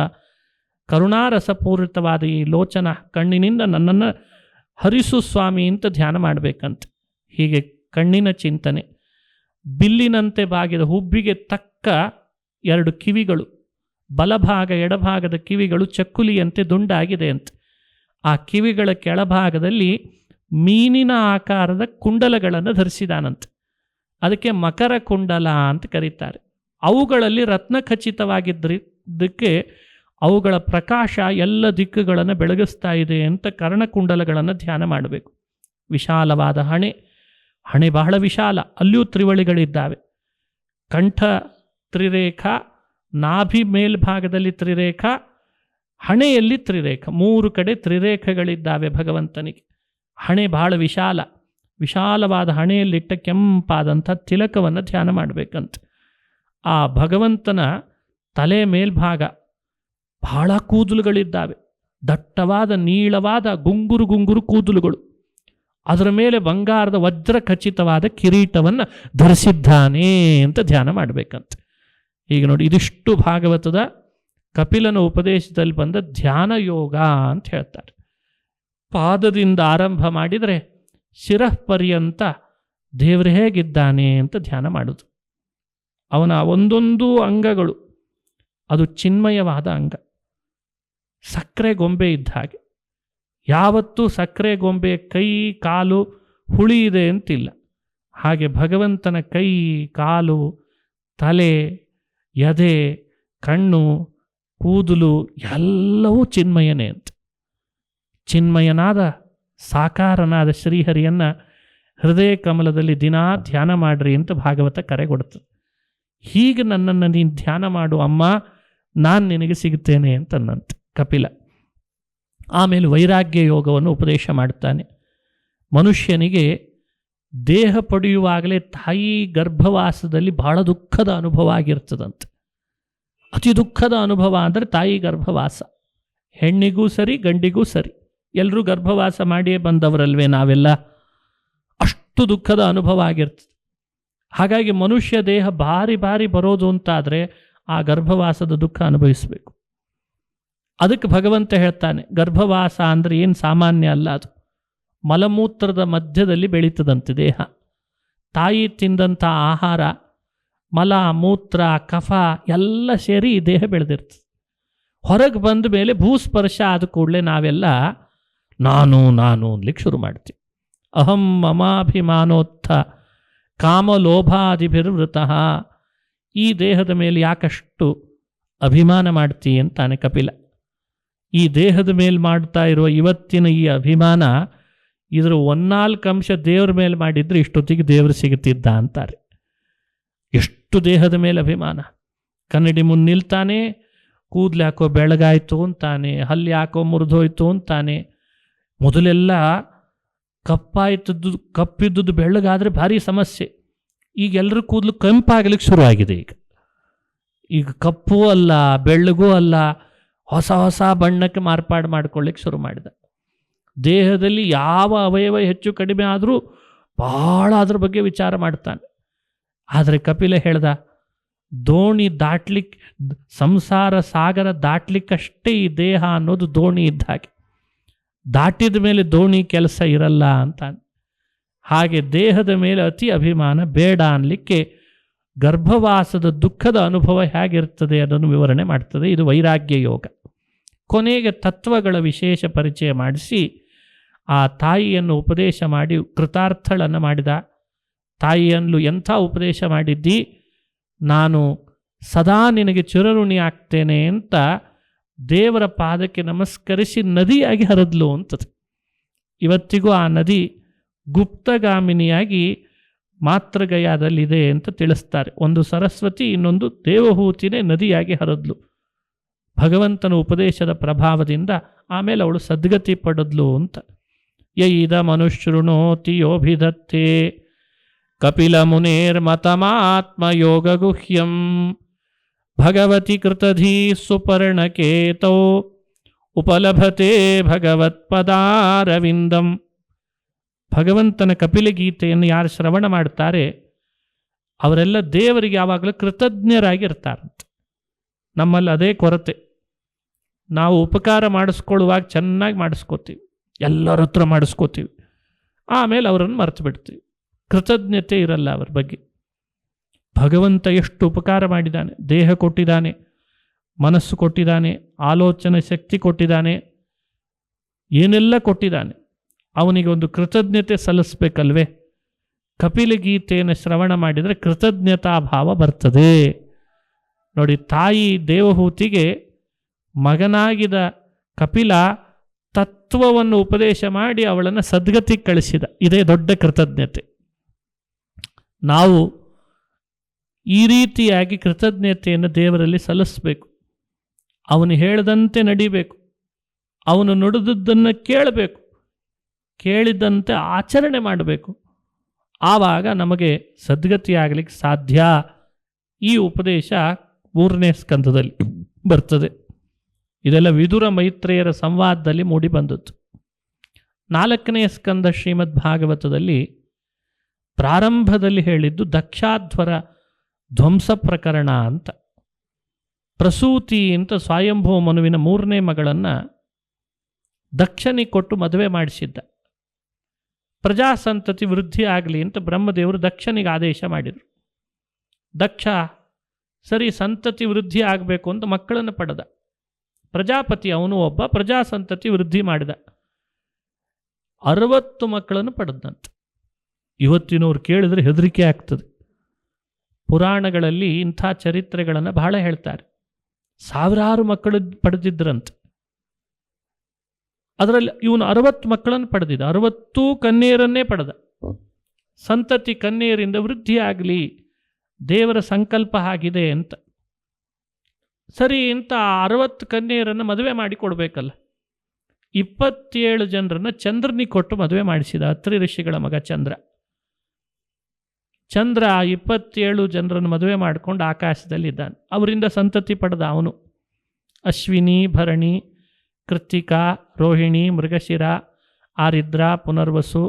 ಕರುಣಾರಸಪೂರಿತವಾದ ಈ ಲೋಚನ ಕಣ್ಣಿನಿಂದ ನನ್ನನ್ನು ಹರಿಸು ಸ್ವಾಮಿ ಅಂತ ಧ್ಯಾನ ಮಾಡಬೇಕಂತೆ. ಹೀಗೆ ಕಣ್ಣಿನ ಚಿಂತನೆ. ಬಿಲ್ಲಿನಂತೆ ಬಾಗಿದ ಹುಬ್ಬಿಗೆ ತಕ್ಕ 2 ಕಿವಿಗಳು, ಬಲಭಾಗ ಎಡಭಾಗದ ಕಿವಿಗಳು ಚಕ್ಕುಲಿಯಂತೆ ದುಂಡಾಗಿದೆ ಅಂತ. ಆ ಕಿವಿಗಳ ಕೆಳಭಾಗದಲ್ಲಿ ಮೀನಿನ ಆಕಾರದ ಕುಂಡಲಗಳನ್ನು ಧರಿಸಿದಾನಂತೆ. ಅದಕ್ಕೆ ಮಕರ ಕುಂಡಲ ಅಂತ ಕರೀತಾರೆ. ಅವುಗಳಲ್ಲಿ ರತ್ನ ಖಚಿತವಾಗಿದ್ದಕ್ಕೆ ಅವುಗಳ ಪ್ರಕಾಶ ಎಲ್ಲ ದಿಕ್ಕುಗಳನ್ನು ಬೆಳಗಿಸ್ತಾ ಇದೆ ಅಂತ ಕರ್ಣಕುಂಡಲಗಳನ್ನು ಧ್ಯಾನ ಮಾಡಬೇಕು. ವಿಶಾಲವಾದ ಹಣೆ, ಹಣೆ ಬಹಳ ವಿಶಾಲ, ಅಲ್ಲಿಯೂ ತ್ರಿವಳಿಗಳಿದ್ದಾವೆ. ಕಂಠ ತ್ರಿರೇಖ, ನಾಭಿ ಮೇಲ್ಭಾಗದಲ್ಲಿ ತ್ರಿರೇಖ, ಹಣೆಯಲ್ಲಿ ತ್ರಿರೇಖ, 3 ಕಡೆ ತ್ರಿರೇಖೆಗಳಿದ್ದಾವೆ ಭಗವಂತನಿಗೆ. ಹಣೆ ಬಹಳ ವಿಶಾಲ, ವಿಶಾಲವಾದ ಹಣೆಯಲ್ಲಿಟ್ಟ ಕೆಂಪಾದಂಥ ತಿಲಕವನ್ನು ಧ್ಯಾನ ಮಾಡಬೇಕಂತ. ಆ ಭಗವಂತನ ತಲೆ ಮೇಲ್ಭಾಗ ಬಹಳ ಕೂದಲುಗಳಿದ್ದಾವೆ, ದಟ್ಟವಾದ ನೀಳವಾದ ಗುಂಗುರು ಗುಂಗುರು ಕೂದಲುಗಳು. ಅದರ ಮೇಲೆ ಬಂಗಾರದ ವಜ್ರ ಖಚಿತವಾದ ಕಿರೀಟವನ್ನು ಧರಿಸಿದ್ದಾನೆ ಅಂತ ಧ್ಯಾನ ಮಾಡಬೇಕಂತ. ಈಗ ನೋಡಿ, ಇದಿಷ್ಟು ಭಾಗವತದ ಕಪಿಲನ ಉಪದೇಶದಲ್ಲಿ ಬಂದ ಧ್ಯಾನ ಯೋಗ ಅಂತ ಹೇಳ್ತಾರೆ. ಪಾದದಿಂದ ಆರಂಭ ಮಾಡಿದರೆ ಶಿರಃ ಪರ್ಯಂತ ದೇವರು ಹೇಗಿದ್ದಾನೆ ಅಂತ ಧ್ಯಾನ ಮಾಡೋದು. ಅವನ ಒಂದೊಂದು ಅಂಗಗಳು ಅದು ಚಿನ್ಮಯವಾದ ಅಂಗ, ಸಕ್ಕರೆ ಗೊಂಬೆ ಇದ್ದ ಹಾಗೆ. ಯಾವತ್ತೂ ಸಕ್ಕರೆ ಗೊಂಬೆಯ ಕೈ ಕಾಲು ಹುಳಿ ಇದೆ ಅಂತಿಲ್ಲ. ಹಾಗೆ ಭಗವಂತನ ಕೈ ಕಾಲು ತಲೆ ಎದೆ ಕಣ್ಣು ಕೂದಲು ಎಲ್ಲವೂ ಚಿನ್ಮಯನೇ ಅಂತ. ಚಿನ್ಮಯನಾದ ಸಾಕಾರನಾದ ಶ್ರೀಹರಿಯನ್ನು ಹೃದಯ ಕಮಲದಲ್ಲಿ ದಿನಾ ಧ್ಯಾನ ಮಾಡ್ರಿ ಅಂತ ಭಾಗವತ ಕರೆ ಕೊಡ್ತದೆ. ಹೀಗೆ ನನ್ನನ್ನು ನೀನು ಧ್ಯಾನ ಮಾಡು ಅಮ್ಮ, ನಾನು ನಿನಗೆ ಸಿಗುತ್ತೇನೆ ಅಂತಂದಂತೆ ಕಪಿಲ. ಆಮೇಲೆ ವೈರಾಗ್ಯ ಯೋಗವನ್ನು ಉಪದೇಶ ಮಾಡ್ತಾನೆ. ಮನುಷ್ಯನಿಗೆ ದೇಹ ಪಡೆಯುವಾಗಲೇ ತಾಯಿ ಗರ್ಭವಾಸದಲ್ಲಿ ಬಹಳ ದುಃಖದ ಅನುಭವ ಆಗಿರ್ತದಂತೆ. ಅತಿ ದುಃಖದ ಅನುಭವ ಅಂದರೆ ತಾಯಿ ಗರ್ಭವಾಸ. ಹೆಣ್ಣಿಗೂ ಸರಿ ಗಂಡಿಗೂ ಸರಿ, ಎಲ್ಲರೂ ಗರ್ಭವಾಸ ಮಾಡಿಯೇ ಬಂದವರಲ್ವೇ ನಾವೆಲ್ಲ. ಅಷ್ಟು ದುಃಖದ ಅನುಭವ ಆಗಿರ್ತದೆ. ಹಾಗಾಗಿ ಮನುಷ್ಯ ದೇಹ ಭಾರಿ ಭಾರಿ ಬರೋದು ಅಂತಾದರೆ ಆ ಗರ್ಭವಾಸದ ದುಃಖ ಅನುಭವಿಸಬೇಕು. ಅದಕ್ಕೆ ಭಗವಂತ ಹೇಳ್ತಾನೆ, ಗರ್ಭವಾಸ ಅಂದರೆ ಏನು ಸಾಮಾನ್ಯ ಅಲ್ಲ, ಅದು ಮಲಮೂತ್ರದ ಮಧ್ಯದಲ್ಲಿ ಬೆಳೀತದಂತೆ ದೇಹ. ತಾಯಿ ತಿಂದಂಥ ಆಹಾರ, ಮಲ ಮೂತ್ರ ಕಫ ಎಲ್ಲ ಸೇರಿ ಈ ದೇಹ ಬೆಳೆದಿರ್ತದೆ. ಹೊರಗೆ ಬಂದ ಮೇಲೆ ಭೂಸ್ಪರ್ಶ ಆದ ಕೂಡಲೇ ನಾವೆಲ್ಲ ನಾನು ನಾನು ಅನ್ಲಿಕ್ಕೆ ಶುರು ಮಾಡ್ತೀವಿ. ಅಹಂ ಮಮಾಭಿಮಾನೋತ್ಥ ಕಾಮಲೋಭಾದಿಭಿರ್ವೃತಃ. ಈ ದೇಹದ ಮೇಲೆ ಯಾಕಷ್ಟು ಅಭಿಮಾನ ಮಾಡ್ತೀವಿ ಅಂತಾನೆ ಕಪಿಲ. ಈ ದೇಹದ ಮೇಲೆ ಮಾಡ್ತಾ ಇರುವ ಇವತ್ತಿನ ಈ ಅಭಿಮಾನ, ಇದರ 1/4 ಅಂಶ ದೇವ್ರ ಮೇಲೆ ಮಾಡಿದರೆ ಇಷ್ಟೊತ್ತಿಗೆ ದೇವರು ಸಿಗುತ್ತಿದ್ದ ಅಂತಾರೆ. ಎಷ್ಟು ದೇಹದ ಮೇಲೆ ಅಭಿಮಾನ. ಕನ್ನಡಿ ಮುಂದೆ ನಿಲ್ತಾನೆ, ಕೂದಲು ಯಾಕೋ ಬೆಳಗಾಯ್ತು ಅಂತಾನೆ, ಹಲ್ಲು ಯಾಕೋ ಮುರಿದೋಯ್ತು ಅಂತಾನೆ. ಮೊದಲೆಲ್ಲ ಕಪ್ಪಿದ್ದದ್ದು ಬೆಳ್ಳಗಾದರೆ ಭಾರಿ ಸಮಸ್ಯೆ. ಈಗ ಎಲ್ಲರೂ ಕೂದಲು ಕೆಂಪಾಗಲಿಕ್ಕೆ ಶುರುವಾಗಿದೆ. ಈಗ ಕಪ್ಪು ಅಲ್ಲ ಬೆಳ್ಳಗೂ ಅಲ್ಲ, ಹೊಸ ಹೊಸ ಬಣ್ಣಕ್ಕೆ ಮಾರ್ಪಾಡು ಮಾಡ್ಕೊಳ್ಳಿಕ್ಕೆ ಶುರು ಮಾಡಿದ. ದೇಹದಲ್ಲಿ ಯಾವ ಅವಯವ ಹೆಚ್ಚು ಕಡಿಮೆ ಆದರೂ ಭಾಳ ಅದ್ರ ಬಗ್ಗೆ ವಿಚಾರ ಮಾಡ್ತಾನೆ. ಆದರೆ ಕಪಿಲ ಹೇಳ್ದ, ದೋಣಿ ದಾಟ್ಲಿಕ್ಕೆ, ಸಂಸಾರ ಸಾಗರ ದಾಟ್ಲಿಕ್ಕಷ್ಟೇ ಈ ದೇಹ ಅನ್ನೋದು ದೋಣಿ ಇದ್ದ ಹಾಗೆ, ದಾಟಿದ ಮೇಲೆ ದೋಣಿ ಕೆಲಸ ಇರಲ್ಲ ಅಂತಾನೆ. ಹಾಗೆ ದೇಹದ ಮೇಲೆ ಅತಿ ಅಭಿಮಾನ ಬೇಡ ಅನ್ನಲಿಕ್ಕೆ ಗರ್ಭವಾಸದ ದುಃಖದ ಅನುಭವ ಹೇಗಿರ್ತದೆ ಅದನ್ನು ವಿವರಣೆ ಮಾಡ್ತದೆ. ಇದು ವೈರಾಗ್ಯ ಯೋಗ. ಕೊನೆಗೆ ತತ್ವಗಳ ವಿಶೇಷ ಪರಿಚಯ ಮಾಡಿಸಿ ಆ ತಾಯಿಯನ್ನು ಉಪದೇಶ ಮಾಡಿ ಕೃತಾರ್ಥಳನ್ನು ಮಾಡಿದ. ತಾಯಿಯನ್ಲು ಎಂಥ ಉಪದೇಶ ಮಾಡಿದ್ದಿ, ನಾನು ಸದಾ ನಿನಗೆ ಚಿರಋಣಿ ಆಗ್ತೇನೆ ಅಂತ ದೇವರ ಪಾದಕ್ಕೆ ನಮಸ್ಕರಿಸಿ ನದಿಯಾಗಿ ಹರಿದ್ಲು ಅಂತದೆ. ಇವತ್ತಿಗೂ ಆ ನದಿ ಗುಪ್ತಗಾಮಿನಿಯಾಗಿ ಮಾತೃಗಯಾದಲ್ಲಿದೆ ಅಂತ ತಿಳಿಸ್ತಾರೆ. ಒಂದು ಸರಸ್ವತಿ, ಇನ್ನೊಂದು ದೇವಹೂತಿನೇ ನದಿಯಾಗಿ ಹರಿದ್ಲು ಭಗವಂತನ ಉಪದೇಶದ ಪ್ರಭಾವದಿಂದ. ಆಮೇಲೆ ಅವಳು ಸದ್ಗತಿ ಪಡೆದ್ಲು ಅಂತ. ಯೈದ ಮನುಷ್ಯೃಣೋತಿ ಯೋಭಿಧತ್ತೆ ಕಪಿಲ ಮುನೇರ್ಮತಮಾತ್ಮ ಯೋಗ ಗುಹ್ಯಂ ಭಗವತಿ ಕೃತಧೀ ಸುಪರ್ಣಕೇತೌ ಉಪಲಭತೆ ಭಗವತ್ಪದಾರವಿಂದಂ. ಭಗವಂತನ ಕಪಿಲಗೀತೆಯನ್ನು ಯಾರು ಶ್ರವಣ ಮಾಡ್ತಾರೆ ಅವರೆಲ್ಲ ದೇವರಿಗೆ ಯಾವಾಗಲೂ ಕೃತಜ್ಞರಾಗಿರ್ತಾರಂತೆ. ನಮ್ಮಲ್ಲಿ ಅದೇ ಕೊರತೆ. ನಾವು ಉಪಕಾರ ಮಾಡಿಸ್ಕೊಳ್ಳುವಾಗ ಚೆನ್ನಾಗಿ ಮಾಡಿಸ್ಕೋತೀವಿ, ಎಲ್ಲರ ಹತ್ರ ಮಾಡಿಸ್ಕೋತೀವಿ, ಆಮೇಲೆ ಅವರನ್ನು ಮರೆತು ಬಿಡ್ತೀವಿ. ಕೃತಜ್ಞತೆ ಇರಲ್ಲ ಅವರ ಬಗ್ಗೆ. ಭಗವಂತ ಎಷ್ಟು ಉಪಕಾರ ಮಾಡಿದ್ದಾನೆ, ದೇಹ ಕೊಟ್ಟಿದ್ದಾನೆ, ಮನಸ್ಸು ಕೊಟ್ಟಿದ್ದಾನೆ, ಆಲೋಚನೆ ಶಕ್ತಿ ಕೊಟ್ಟಿದ್ದಾನೆ, ಏನೆಲ್ಲ ಕೊಟ್ಟಿದ್ದಾನೆ. ಅವನಿಗೆ ಒಂದು ಕೃತಜ್ಞತೆ ಸಲ್ಲಿಸ್ಬೇಕಲ್ವೇ? ಕಪಿಲಗೀತೆಯನ್ನು ಶ್ರವಣ ಮಾಡಿದರೆ ಕೃತಜ್ಞತಾ ಭಾವ ಬರ್ತದೆ. ನೋಡಿ, ತಾಯಿ ದೇವಹೂತಿಗೆ ಮಗನಾಗಿದ ಕಪಿಲ ತತ್ವವನ್ನು ಉಪದೇಶ ಮಾಡಿ ಅವಳನ್ನು ಸದ್ಗತಿಗೆ ಕಳಿಸಿದ. ಇದೇ ದೊಡ್ಡ ಕೃತಜ್ಞತೆ. ನಾವು ಈ ರೀತಿಯಾಗಿ ಕೃತಜ್ಞತೆಯನ್ನು ದೇವರಲ್ಲಿ ಸಲ್ಲಿಸಬೇಕು. ಅವನು ಹೇಳಿದಂತೆ ನಡಿಬೇಕು, ಅವನು ನುಡಿದದ್ದನ್ನು ಕೇಳಬೇಕು, ಕೇಳಿದಂತೆ ಆಚರಣೆ ಮಾಡಬೇಕು. ಆವಾಗ ನಮಗೆ ಸದ್ಗತಿಯಾಗಲಿಕ್ಕೆ ಸಾಧ್ಯ. ಈ ಉಪದೇಶ 3ನೇ ಸ್ಕಂದದಲ್ಲಿ ಬರ್ತದೆ. ಇದೆಲ್ಲ ವಿದುರ ಮೈತ್ರೇಯರ ಸಂವಾದದಲ್ಲಿ ಮೂಡಿ ಬಂದದ್ದು. 4ನೇ ಸ್ಕಂದ ಶ್ರೀಮದ್ ಭಾಗವತದಲ್ಲಿ ಪ್ರಾರಂಭದಲ್ಲಿ ಹೇಳಿದ್ದು ದಕ್ಷಾಧ್ವರ ಧ್ವಂಸ ಪ್ರಕರಣ ಅಂತ. ಪ್ರಸೂತಿ ಅಂತ ಸ್ವಯಂಭೂ ಮನುವಿನ 3ನೇ ಮಗಳನ್ನು ದಕ್ಷನಿಗೆ ಕೊಟ್ಟು ಮದುವೆ ಮಾಡಿಸಿದ್ದ. ಪ್ರಜಾಸಂತತಿ ವೃದ್ಧಿ ಆಗಲಿ ಅಂತ ಬ್ರಹ್ಮದೇವರು ದಕ್ಷನಿಗೆ ಆದೇಶ ಮಾಡಿದರು. ದಕ್ಷ ಸರಿ ಸಂತತಿ ವೃದ್ಧಿ ಆಗಬೇಕು ಅಂತ ಮಕ್ಕಳನ್ನು ಪಡೆದ. ಪ್ರಜಾಪತಿ ಅವನು ಒಬ್ಬ, ಪ್ರಜಾಸಂತತಿ ವೃದ್ಧಿ ಮಾಡಿದ. 60 ಮಕ್ಕಳನ್ನು ಪಡೆದಂತೆ. ಇವತ್ತಿನವ್ರು ಕೇಳಿದ್ರೆ ಹೆದರಿಕೆ ಆಗ್ತದೆ. ಪುರಾಣಗಳಲ್ಲಿ ಇಂಥ ಚರಿತ್ರೆಗಳನ್ನು ಬಹಳ ಹೇಳ್ತಾರೆ. ಸಾವಿರಾರು ಮಕ್ಕಳು ಪಡೆದಿದ್ದರಂತೆ. ಅದರಲ್ಲಿ ಇವನು 60 ಮಕ್ಕಳನ್ನು ಪಡೆದಿದ್ದ. 60 ಕನ್ಯೆಯರನ್ನೇ ಪಡೆದ. ಸಂತತಿ ಕನ್ಯೆಯರಿಂದ ವೃದ್ಧಿ ಆಗಲಿ, ದೇವರ ಸಂಕಲ್ಪ ಆಗಿದೆ ಅಂತ. ಸರಿ, ಇಂಥ 60 ಕನ್ಯೆಯರನ್ನು ಮದುವೆ ಮಾಡಿ ಕೊಡಬೇಕಲ್ಲ. 27 ಜನರನ್ನು ಚಂದ್ರನಿಗೆ ಕೊಟ್ಟು ಮದುವೆ ಮಾಡಿಸಿದ. ಅತ್ರಿ ಋಷಿಗಳ ಮಗ ಚಂದ್ರ. ಚಂದ್ರ 27 ಜನರನ್ನು ಮದುವೆ ಮಾಡಿಕೊಂಡು ಆಕಾಶದಲ್ಲಿದ್ದಾನೆ. ಅವರಿಂದ ಸಂತತಿ ಪಡೆದ ಅವನು. ಅಶ್ವಿನಿ, ಭರಣಿ, ಕೃತ್ತಿಕಾ, ರೋಹಿಣಿ, ಮೃಗಶಿರ, ಆರಿದ್ರ, ಪುನರ್ವಸು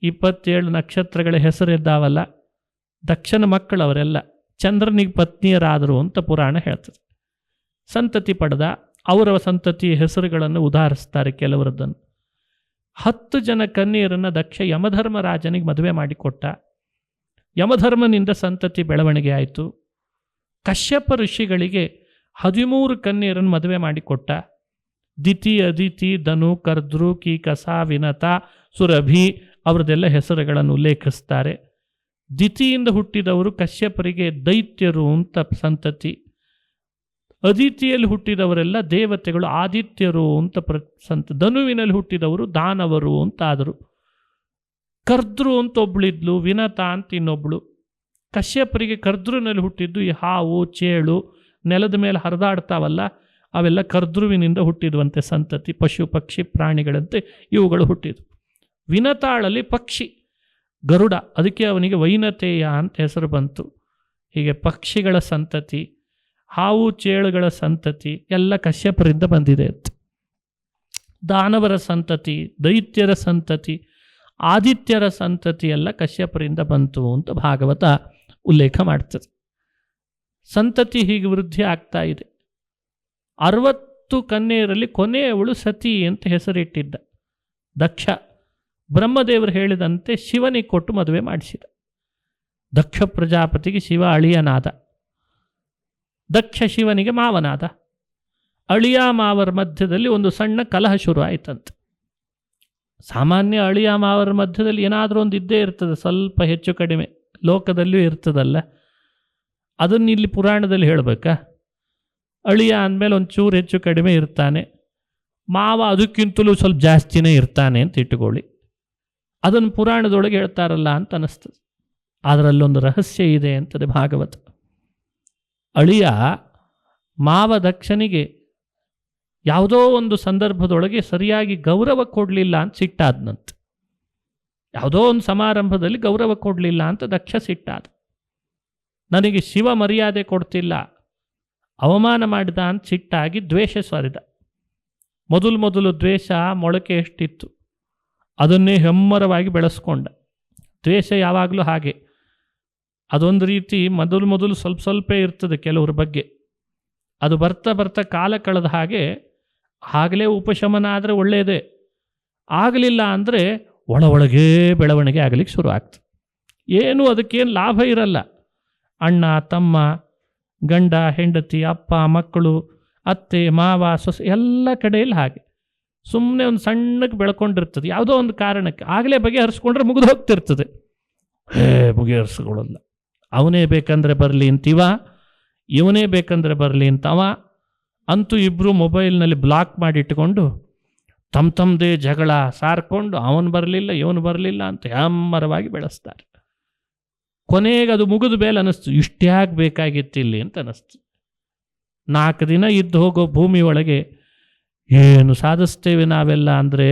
27 ನಕ್ಷತ್ರಗಳ ಹೆಸರಿದ್ದಾವಲ್ಲ, ದಕ್ಷನ ಮಕ್ಕಳು ಅವರೆಲ್ಲ ಚಂದ್ರನಿಗೆ ಪತ್ನಿಯರಾದರು ಅಂತ ಪುರಾಣ ಹೇಳ್ತದೆ. ಸಂತತಿ ಪಡೆದ. ಅವರ ಸಂತತಿ ಹೆಸರುಗಳನ್ನು ಉದಾಹರಿಸ್ತಾರೆ ಕೆಲವರದ್ದನ್ನು. 10 ಜನ ಕನ್ಯೆಯರನ್ನು ದಕ್ಷ ಯಮಧರ್ಮರಾಜನಿಗೆ ಮದುವೆ ಮಾಡಿಕೊಟ್ಟ. ಯಮಧರ್ಮನಿಂದ ಸಂತತಿ ಬೆಳವಣಿಗೆ ಆಯಿತು. ಕಶ್ಯಪ ಋಷಿಗಳಿಗೆ 13 ಕನ್ಯೆಯರನ್ನು ಮದುವೆ ಮಾಡಿಕೊಟ್ಟ. ದಿತಿ, ಅದಿತಿ, ಧನು, ಕರ್ದ್ರು, ಕೀಕಸ, ವಿನತ, ಸುರಭಿ ಅವರದೆಲ್ಲ ಹೆಸರುಗಳನ್ನು ಉಲ್ಲೇಖಿಸ್ತಾರೆ. ದಿತಿಯಿಂದ ಹುಟ್ಟಿದವರು ಕಶ್ಯಪರಿಗೆ ದೈತ್ಯರು ಅಂತ ಸಂತತಿ. ಅದಿತಿಯಲ್ಲಿ ಹುಟ್ಟಿದವರೆಲ್ಲ ದೇವತೆಗಳು, ಆದಿತ್ಯರು ಅಂತ ಧನುವಿನಲ್ಲಿ ಹುಟ್ಟಿದವರು ದಾನವರು ಅಂತ ಆದರು. ಕರ್ದ್ರು ಅಂತ ಒಬ್ಳಿದ್ಲು, ವಿನತ ಅಂತ ಇನ್ನೊಬ್ಳು. ಕಶ್ಯಪರಿಗೆ ಕರ್ದ್ರುನಲ್ಲಿ ಹುಟ್ಟಿದ್ದು ಈ ಹಾವು, ಚೇಳು, ನೆಲದ ಮೇಲೆ ಹರಿದಾಡ್ತಾವಲ್ಲ ಅವೆಲ್ಲ ಕರ್ದ್ರುವಿನಿಂದ ಹುಟ್ಟಿದ್ವಂತೆ ಸಂತತಿ. ಪಶು ಪಕ್ಷಿ ಪ್ರಾಣಿಗಳಂತೆ ಇವುಗಳು ಹುಟ್ಟಿದ್ವು. ವಿನತಾಳಲ್ಲಿ ಪಕ್ಷಿ ಗರುಡ, ಅದಕ್ಕೆ ಅವನಿಗೆ ವೈನತೇಯ ಅಂತ ಹೆಸರು ಬಂತು. ಹೀಗೆ ಪಕ್ಷಿಗಳ ಸಂತತಿ, ಹಾವು ಚೇಳುಗಳ ಸಂತತಿ ಎಲ್ಲ ಕಶ್ಯಪರಿಂದ ಬಂದಿದೆ ಅಂತ. ದಾನವರ ಸಂತತಿ, ದೈತ್ಯರ ಸಂತತಿ, ಆದಿತ್ಯರ ಸಂತತಿ ಎಲ್ಲ ಕಶ್ಯಪರಿಂದ ಬಂತು ಅಂತ ಭಾಗವತ ಉಲ್ಲೇಖ ಮಾಡ್ತದೆ. ಸಂತತಿ ಹೀಗೆ ವೃದ್ಧಿ ಆಗ್ತಾ ಇದೆ. 60 ಕನ್ಯೆಯರಲ್ಲಿ ಕೊನೆಯವಳು ಸತಿ ಅಂತ ಹೆಸರಿಟ್ಟಿದ್ದ ದಕ್ಷ. ಬ್ರಹ್ಮದೇವರು ಹೇಳಿದಂತೆ ಶಿವನಿಗೆ ಕೊಟ್ಟು ಮದುವೆ ಮಾಡಿಸಿದ. ದಕ್ಷ ಪ್ರಜಾಪತಿಗೆ ಶಿವ ಅಳಿಯನಾದ, ದಕ್ಷ ಶಿವನಿಗೆ ಮಾವನಾದ. ಅಳಿಯ ಮಾವರ ಮಧ್ಯದಲ್ಲಿ ಒಂದು ಸಣ್ಣ ಕಲಹ ಶುರು ಆಯ್ತಂತೆ. ಸಾಮಾನ್ಯ ಅಳಿಯ ಮಾವರ ಮಧ್ಯದಲ್ಲಿ ಏನಾದರೂ ಒಂದು ಇದ್ದೇ ಇರ್ತದೆ, ಸ್ವಲ್ಪ ಹೆಚ್ಚು ಕಡಿಮೆ, ಲೋಕದಲ್ಲಿಯೂ ಇರ್ತದಲ್ಲ. ಅದನ್ನು ಇಲ್ಲಿ ಪುರಾಣದಲ್ಲಿ ಹೇಳಬೇಕಾ? ಅಳಿಯ ಅಂದಮೇಲೆ ಒಂಚೂರು ಹೆಚ್ಚು ಕಡಿಮೆ ಇರ್ತಾನೆ, ಮಾವ ಅದಕ್ಕಿಂತಲೂ ಸ್ವಲ್ಪ ಜಾಸ್ತಿನೇ ಇರ್ತಾನೆ ಅಂತ ಇಟ್ಟುಕೊಳ್ಳಿ. ಅದನ್ನು ಪುರಾಣದೊಳಗೆ ಹೇಳ್ತಾರಲ್ಲ ಅಂತ ಅನ್ನಿಸ್ತದೆ. ಅದರಲ್ಲೊಂದು ರಹಸ್ಯ ಇದೆ ಅಂತದೆ ಭಾಗವತ. ಅಳಿಯ ಮಾವ ದಕ್ಷನಿಗೆ ಯಾವುದೋ ಒಂದು ಸಂದರ್ಭದೊಳಗೆ ಸರಿಯಾಗಿ ಗೌರವ ಕೊಡಲಿಲ್ಲ ಅಂತ ಸಿಟ್ಟಾದ್ನಂತೆ. ಯಾವುದೋ ಒಂದು ಸಮಾರಂಭದಲ್ಲಿ ಗೌರವ ಕೊಡಲಿಲ್ಲ ಅಂತ ದಕ್ಷ ಸಿಟ್ಟಾದ. ನನಗೆ ಶಿವ ಮರ್ಯಾದೆ ಕೊಡ್ತಿಲ್ಲ, ಅವಮಾನ ಮಾಡಿದ ಅಂತ ಸಿಟ್ಟಾಗಿ ದ್ವೇಷ ಸರಿದ. ಮೊದಲು ದ್ವೇಷ ಮೊಳಕೆ ಎಷ್ಟಿತ್ತು, ಅದನ್ನೇ ಹೆಮ್ಮರವಾಗಿ ಬೆಳೆಸ್ಕೊಂಡ. ದ್ವೇಷ ಯಾವಾಗಲೂ ಹಾಗೆ, ಅದೊಂದು ರೀತಿ ಮೊದಲು ಸ್ವಲ್ಪ ಇರ್ತದೆ ಕೆಲವ್ರ ಬಗ್ಗೆ. ಅದು ಬರ್ತಾ ಕಾಲ ಕಳೆದ ಹಾಗೆ ಆಗಲೇ ಉಪಶಮನ ಆದರೆ ಒಳ್ಳೆಯದೇ, ಆಗಲಿಲ್ಲ ಅಂದರೆ ಒಳಗೆ ಬೆಳವಣಿಗೆ ಆಗಲಿಕ್ಕೆ ಶುರು ಆಗ್ತದೆ. ಏನೂ ಅದಕ್ಕೇನು ಲಾಭ ಇರಲ್ಲ. ಅಣ್ಣ ತಮ್ಮ, ಗಂಡ ಹೆಂಡತಿ, ಅಪ್ಪ ಮಕ್ಕಳು, ಅತ್ತೆ ಮಾವ ಸೊಸೆ ಎಲ್ಲ ಕಡೆಯಲ್ಲಿ ಹಾಗೆ ಸುಮ್ಮನೆ ಒಂದು ಸಣ್ಣಕ್ಕೆ ಬೆಳ್ಕೊಂಡಿರ್ತದೆ. ಯಾವುದೋ ಒಂದು ಕಾರಣಕ್ಕೆ ಆಗಲೇ ಬಗೆಹರಿಸ್ಕೊಂಡ್ರೆ ಮುಗಿದು ಹೋಗ್ತಿರ್ತದೆ. ಬಗೆಹರಿಸ್ಕೊಳ್ಳಲ್ಲ. ಅವನೇ ಬೇಕಂದರೆ ಬರಲಿ ಅಂತೀವ, ಇವನೇ ಬೇಕಂದರೆ ಬರಲಿ ಅಂತವ. ಅಂತೂ ಇಬ್ಬರು ಮೊಬೈಲ್ನಲ್ಲಿ ಬ್ಲಾಕ್ ಮಾಡಿಟ್ಕೊಂಡು ತಮ್ಮದೇ ಜಗಳ ಸಾರ್ಕೊಂಡು ಅವನು ಬರಲಿಲ್ಲ ಇವನು ಬರಲಿಲ್ಲ ಅಂತ ಹೆಮ್ಮರವಾಗಿ ಬೆಳೆಸ್ತಾರೆ. ಕೊನೆಗೆ ಅದು ಮುಗಿದ ಮೇಲೆ ಅನ್ನಿಸ್ತು, ಇಷ್ಟ್ಯಾಕೆ ಬೇಕಾಗಿತ್ತು ಇಲ್ಲಿ ಅಂತ ಅನ್ನಿಸ್ತು. 4 ದಿನ ಇದ್ದು ಹೋಗೋ ಭೂಮಿ ಒಳಗೆ ಏನು ಸಾಧಿಸ್ತೇವೆ ನಾವೆಲ್ಲ ಅಂದರೆ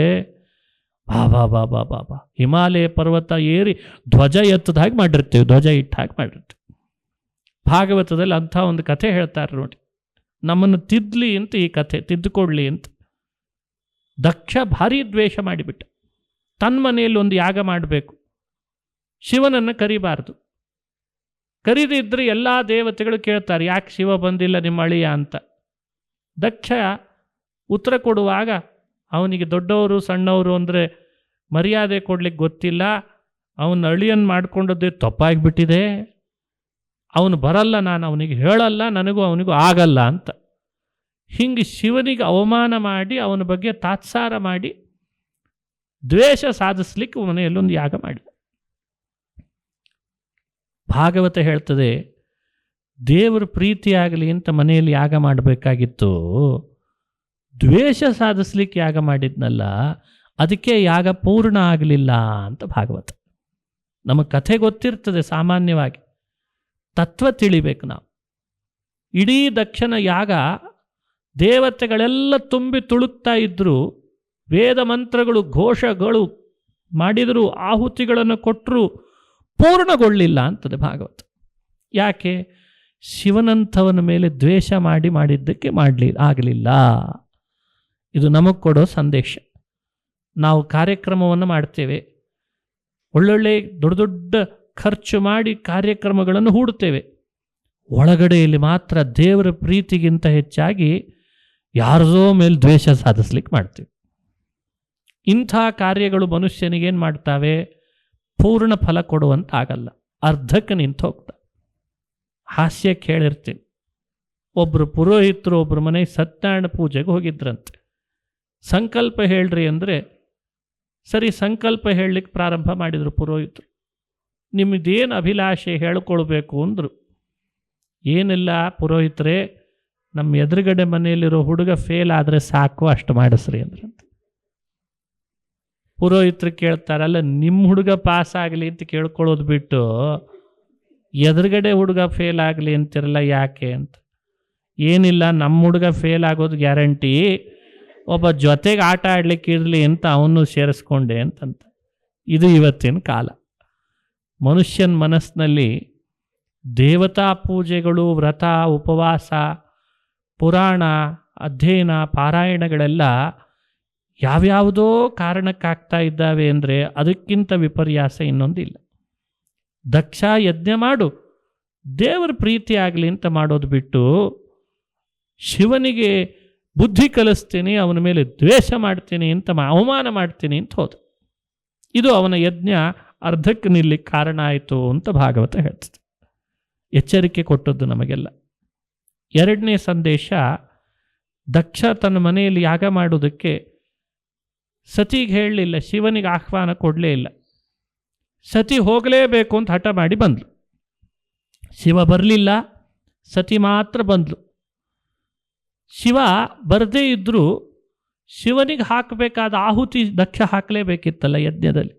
ಬಾಬಾ ಹಿಮಾಲಯ ಪರ್ವತ ಏರಿ ಧ್ವಜ ಎತ್ತದ ಹಾಗೆ ಮಾಡಿರ್ತೇವೆ, ಧ್ವಜ ಇಟ್ಟ ಹಾಗೆ ಮಾಡಿರ್ತೇವೆ. ಭಾಗವತದಲ್ಲಿ ಅಂಥ ಒಂದು ಕಥೆ ಹೇಳ್ತಾರೆ ನೋಡಿ, ನಮ್ಮನ್ನು ತಿದ್ದಲಿ ಅಂತ ಈ ಕಥೆ, ತಿದ್ದುಕೊಡ್ಲಿ ಅಂತ. ದಕ್ಷ ಭಾರಿ ದ್ವೇಷ ಮಾಡಿಬಿಟ್ಟ. ತನ್ನ ಮನೆಯಲ್ಲಿ ಒಂದು ಯಾಗ ಮಾಡಬೇಕು, ಶಿವನನ್ನು ಕರಿಬಾರ್ದು. ಕರೀದಿದ್ರೆ ಎಲ್ಲ ದೇವತೆಗಳು ಕೇಳ್ತಾರೆ, ಯಾಕೆ ಶಿವ ಬಂದಿಲ್ಲ ನಿಮ್ಮ ಅಳಿಯ ಅಂತ. ದಕ್ಷ ಉತ್ತರ ಕೊಡುವಾಗ ಅವನಿಗೆ ದೊಡ್ಡವರು ಸಣ್ಣವರು ಅಂದರೆ ಮರ್ಯಾದೆ ಕೊಡ್ಲಿಕ್ಕೆ ಗೊತ್ತಿಲ್ಲ, ಅವನ ಅಳಿಯನ್ನು ಮಾಡಿಕೊಂಡದ್ದೇ ತಪ್ಪಾಗಿಬಿಟ್ಟಿದೆ, ಅವನು ಬರಲ್ಲ, ನಾನು ಅವನಿಗೆ ಹೇಳಲ್ಲ, ನನಗೂ ಅವನಿಗೂ ಆಗಲ್ಲ ಅಂತ. ಹಿಂಗೆ ಶಿವನಿಗೆ ಅವಮಾನ ಮಾಡಿ ಅವನ ಬಗ್ಗೆ ತಾತ್ಸಾರ ಮಾಡಿ ದ್ವೇಷ ಸಾಧಿಸ್ಲಿಕ್ಕೆ ಮನೆಯಲ್ಲೊಂದು ಯಾಗ ಮಾಡಿದ. ಭಾಗವತ ಹೇಳ್ತದೆ, ದೇವರ ಪ್ರೀತಿಯಾಗಲಿ ಅಂತ ಮನೆಯಲ್ಲಿ ಯಾಗ ಮಾಡಬೇಕಾಗಿತ್ತು, ದ್ವೇಷ ಸಾಧಿಸ್ಲಿಕ್ಕೆ ಯಾಗ ಮಾಡಿದ್ನಲ್ಲ, ಅದಕ್ಕೆ ಯಾಗ ಪೂರ್ಣ ಆಗಲಿಲ್ಲ ಅಂತ ಭಾಗವತ. ನಮಗೆ ಕಥೆ ಗೊತ್ತಿರ್ತದೆ, ಸಾಮಾನ್ಯವಾಗಿ ತತ್ವ ತಿಳಿಬೇಕು ನಾವು. ಇಡೀ ದಕ್ಷನ ಯಾಗ ದೇವತೆಗಳೆಲ್ಲ ತುಂಬಿ ತುಳುಕ್ತಾ ಇದ್ದರು, ವೇದ ಮಂತ್ರಗಳು ಘೋಷಗಳು ಮಾಡಿದರೂ, ಆಹುತಿಗಳನ್ನು ಕೊಟ್ಟರು, ಪೂರ್ಣಗೊಳ್ಳಿಲ್ಲ ಅಂತದೆ ಭಾಗವತ. ಯಾಕೆ? ಶಿವನಂಥವನ ಮೇಲೆ ದ್ವೇಷ ಮಾಡಿದ್ದಕ್ಕೆ ಆಗಲಿಲ್ಲ. ಇದು ನಮಗೆ ಕೊಡೋ ಸಂದೇಶ. ನಾವು ಕಾರ್ಯಕ್ರಮವನ್ನು ಮಾಡ್ತೇವೆ, ಒಳ್ಳೊಳ್ಳೆ ದೊಡ್ಡ ಖರ್ಚು ಮಾಡಿ ಕಾರ್ಯಕ್ರಮಗಳನ್ನು ಹೂಡುತ್ತೇವೆ, ಒಳಗಡೆಯಲ್ಲಿ ಮಾತ್ರ ದೇವರ ಪ್ರೀತಿಗಿಂತ ಹೆಚ್ಚಾಗಿ ಯಾರದೋ ಮೇಲೆ ದ್ವೇಷ ಸಾಧಿಸ್ಲಿಕ್ಕೆ ಮಾಡ್ತೀವಿ. ಇಂಥ ಕಾರ್ಯಗಳು ಮನುಷ್ಯನಿಗೇನು ಮಾಡ್ತಾವೆ? ಪೂರ್ಣ ಫಲ ಕೊಡುವಂತಾಗಲ್ಲ, ಅರ್ಧಕ್ಕೆ ನಿಂತು ಹೋಗ್ತಾ. ಹಾಸ್ಯಕ್ಕೆ ಹೇಳಿರ್ತೀನಿ, ಒಬ್ಬರು ಪುರೋಹಿತರು ಒಬ್ಬರ ಮನೆಗೆ ಸತ್ಯನಾರಾಯಣ ಪೂಜೆಗೆ ಹೋಗಿದ್ರಂತೆ. ಸಂಕಲ್ಪ ಹೇಳ್ರಿ ಅಂದರೆ ಸರಿ ಸಂಕಲ್ಪ ಹೇಳಲಿಕ್ಕೆ ಪ್ರಾರಂಭ ಮಾಡಿದರು ಪುರೋಹಿತರು. ನಿಮ್ಮದೇನು ಅಭಿಲಾಷೆ ಹೇಳ್ಕೊಳ್ಬೇಕು ಅಂದರು. ಏನಿಲ್ಲ ಪುರೋಹಿತರೇ, ನಮ್ಮ ಎದುರುಗಡೆ ಮನೆಯಲ್ಲಿರೋ ಹುಡುಗ ಫೇಲ್ ಆದರೆ ಸಾಕು, ಅಷ್ಟು ಮಾಡಿಸ್ರಿ ಅಂದ್ರಂತೆ. ಪುರೋಹಿತರು ಕೇಳ್ತಾರಲ್ಲ, ನಿಮ್ಮ ಹುಡುಗ ಪಾಸ್ ಆಗಲಿ ಅಂತ ಕೇಳ್ಕೊಳ್ಳೋದು ಬಿಟ್ಟು ಎದುರುಗಡೆ ಹುಡುಗ ಫೇಲ್ ಆಗಲಿ ಅಂತಿರಲ್ಲ ಯಾಕೆ ಅಂತ. ಏನಿಲ್ಲ, ನಮ್ಮ ಹುಡುಗ ಫೇಲ್ ಆಗೋದು ಗ್ಯಾರಂಟಿ, ಒಬ್ಬ ಜೊತೆಗೆ ಆಟ ಆಡಲಿಕ್ಕೆ ಇರಲಿ ಅಂತ ಅವನು ಸೇರಿಸ್ಕೊಂಡೆ ಅಂತಂತ. ಇದು ಇವತ್ತಿನ ಕಾಲ. ಮನುಷ್ಯನ ಮನಸ್ಸಿನಲ್ಲಿ ದೇವತಾ ಪೂಜೆಗಳು, ವ್ರತ, ಉಪವಾಸ, ಪುರಾಣ ಅಧ್ಯಯನ, ಪಾರಾಯಣಗಳೆಲ್ಲ ಯಾವ್ಯಾವುದೋ ಕಾರಣಕ್ಕಾಗ್ತಾ ಇದ್ದಾವೆ ಅಂದರೆ ಅದಕ್ಕಿಂತ ವಿಪರ್ಯಾಸ ಇನ್ನೊಂದಿಲ್ಲ. ದಕ್ಷ ಯಜ್ಞ ಮಾಡು, ದೇವರ ಪ್ರೀತಿ ಆಗಲಿ ಅಂತ ಮಾಡೋದು ಬಿಟ್ಟು ಶಿವನಿಗೆ ಬುದ್ಧಿ ಕಲಿಸ್ತೀನಿ, ಅವನ ಮೇಲೆ ದ್ವೇಷ ಮಾಡ್ತೀನಿ ಅಂತ ಅವಮಾನ ಮಾಡ್ತೀನಿ ಅಂತ ಹೋದ. ಇದು ಅವನ ಯಜ್ಞ ಅರ್ಧಕ್ಕೆ ನಿಲ್ಲಕ್ಕೆ ಕಾರಣ ಆಯಿತು ಅಂತ ಭಾಗವತ ಹೇಳ್ತದೆ. ಎಚ್ಚರಿಕೆ ಕೊಟ್ಟದ್ದು ನಮಗೆಲ್ಲ. ಎರಡನೇ ಸಂದೇಶ, ದಕ್ಷ ತನ್ನ ಮನೆಯಲ್ಲಿ ಯಾಗ ಮಾಡೋದಕ್ಕೆ ಸತಿಗೆ ಹೇಳಲಿಲ್ಲ, ಶಿವನಿಗೆ ಆಹ್ವಾನ ಕೊಡಲೇ ಇಲ್ಲ. ಸತಿ ಹೋಗಲೇಬೇಕು ಅಂತ ಹಠ ಮಾಡಿ ಬಂದ್ಲು. ಶಿವ ಬರಲಿಲ್ಲ, ಸತಿ ಮಾತ್ರ ಬಂದ್ಲು. ಶಿವ ಬರದೇ ಇದ್ದರೂ ಶಿವನಿಗೆ ಹಾಕಬೇಕಾದ ಆಹುತಿ ದಕ್ಷ ಹಾಕಲೇಬೇಕಿತ್ತಲ್ಲ ಯಜ್ಞದಲ್ಲಿ.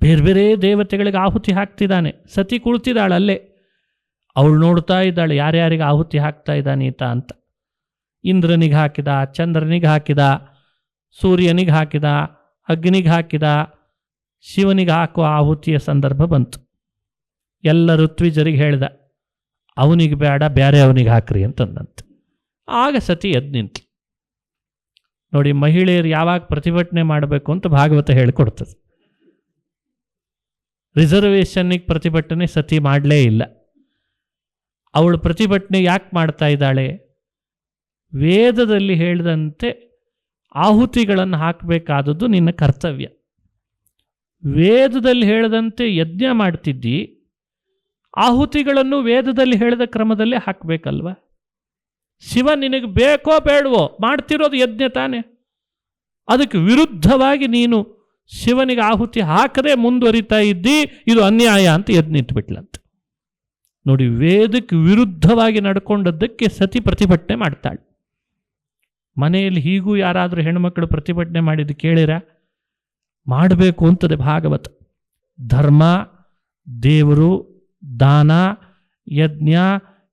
ಬೇರೆ ಬೇರೆ ದೇವತೆಗಳಿಗೆ ಆಹುತಿ ಹಾಕ್ತಿದ್ದಾನೆ. ಸತಿ ಕುಳಿತಿದ್ದಾಳೆ ಅಲ್ಲೇ, ಅವಳು ನೋಡ್ತಾ ಇದ್ದಾಳೆ ಯಾರ್ಯಾರಿಗೆ ಆಹುತಿ ಹಾಕ್ತಾ ಇದ್ದಾನೀತ ಅಂತ. ಇಂದ್ರನಿಗೆ ಹಾಕಿದ, ಚಂದ್ರನಿಗೆ ಹಾಕಿದ, ಸೂರ್ಯನಿಗೆ ಹಾಕಿದ, ಅಗ್ನಿಗೆ ಹಾಕಿದ, ಶಿವನಿಗೆ ಹಾಕುವ ಆಹುತಿಯ ಸಂದರ್ಭ ಬಂತು. ಎಲ್ಲ ಋತ್ವಿಜರಿಗೆ ಹೇಳ್ದ, ಅವನಿಗೆ ಬೇಡ ಬೇರೆ ಅವನಿಗೆ ಹಾಕ್ರಿ ಅಂತಂದಂತೆ. ಆಗ ಸತಿ ಎದ್ದು ನಿಂತು. ನೋಡಿ, ಮಹಿಳೆಯರು ಯಾವಾಗ ಪ್ರತಿಭಟನೆ ಮಾಡಬೇಕು ಅಂತ ಭಾಗವತ ಹೇಳಿಕೊಡ್ತದೆ. ರಿಸರ್ವೇಷನ್ನಿಗೆ ಪ್ರತಿಭಟನೆ ಸತಿ ಮಾಡಲೇ ಇಲ್ಲ. ಅವಳು ಪ್ರತಿಭಟನೆ ಯಾಕೆ ಮಾಡ್ತಾ ಇದ್ದಾಳೆ? ವೇದದಲ್ಲಿ ಹೇಳಿದಂತೆ ಆಹುತಿಗಳನ್ನು ಹಾಕಬೇಕಾದದ್ದು ನಿನ್ನ ಕರ್ತವ್ಯ. ವೇದದಲ್ಲಿ ಹೇಳಿದಂತೆ ಯಜ್ಞ ಮಾಡ್ತಿದ್ದಿ, ಆಹುತಿಗಳನ್ನು ವೇದದಲ್ಲಿ ಹೇಳಿದ ಕ್ರಮದಲ್ಲೇ ಹಾಕಬೇಕಲ್ವ? ಶಿವ ನಿನಗೆ ಬೇಕೋ ಬೇಡವೋ ಮಾಡ್ತಿರೋದು ಯಜ್ಞ ತಾನೆ. ಅದಕ್ಕೆ ವಿರುದ್ಧವಾಗಿ ನೀನು ಶಿವನಿಗೆ ಆಹುತಿ ಹಾಕದೆ ಮುಂದುವರಿತಾ ಇದ್ದಿ, ಇದು ಅನ್ಯಾಯ ಅಂತ ಎದ್ದು ನಿಂತುಬಿಟ್ಲಂತೆ. ನೋಡಿ, ವೇದಕ್ಕೆ ವಿರುದ್ಧವಾಗಿ ನಡ್ಕೊಂಡದ್ದಕ್ಕೆ ಸತಿ ಪ್ರತಿಭಟನೆ ಮಾಡ್ತಾಳೆ. ಮನೆಯಲ್ಲಿ ಹೀಗೂ ಯಾರಾದರೂ ಹೆಣ್ಮಕ್ಳು ಪ್ರತಿಭಟನೆ ಮಾಡಿದ್ದು ಕೇಳಿರ? ಮಾಡಬೇಕು ಅಂತದೆ ಭಾಗವತ. ಧರ್ಮ, ದೇವರು, ದಾನ, ಯಜ್ಞ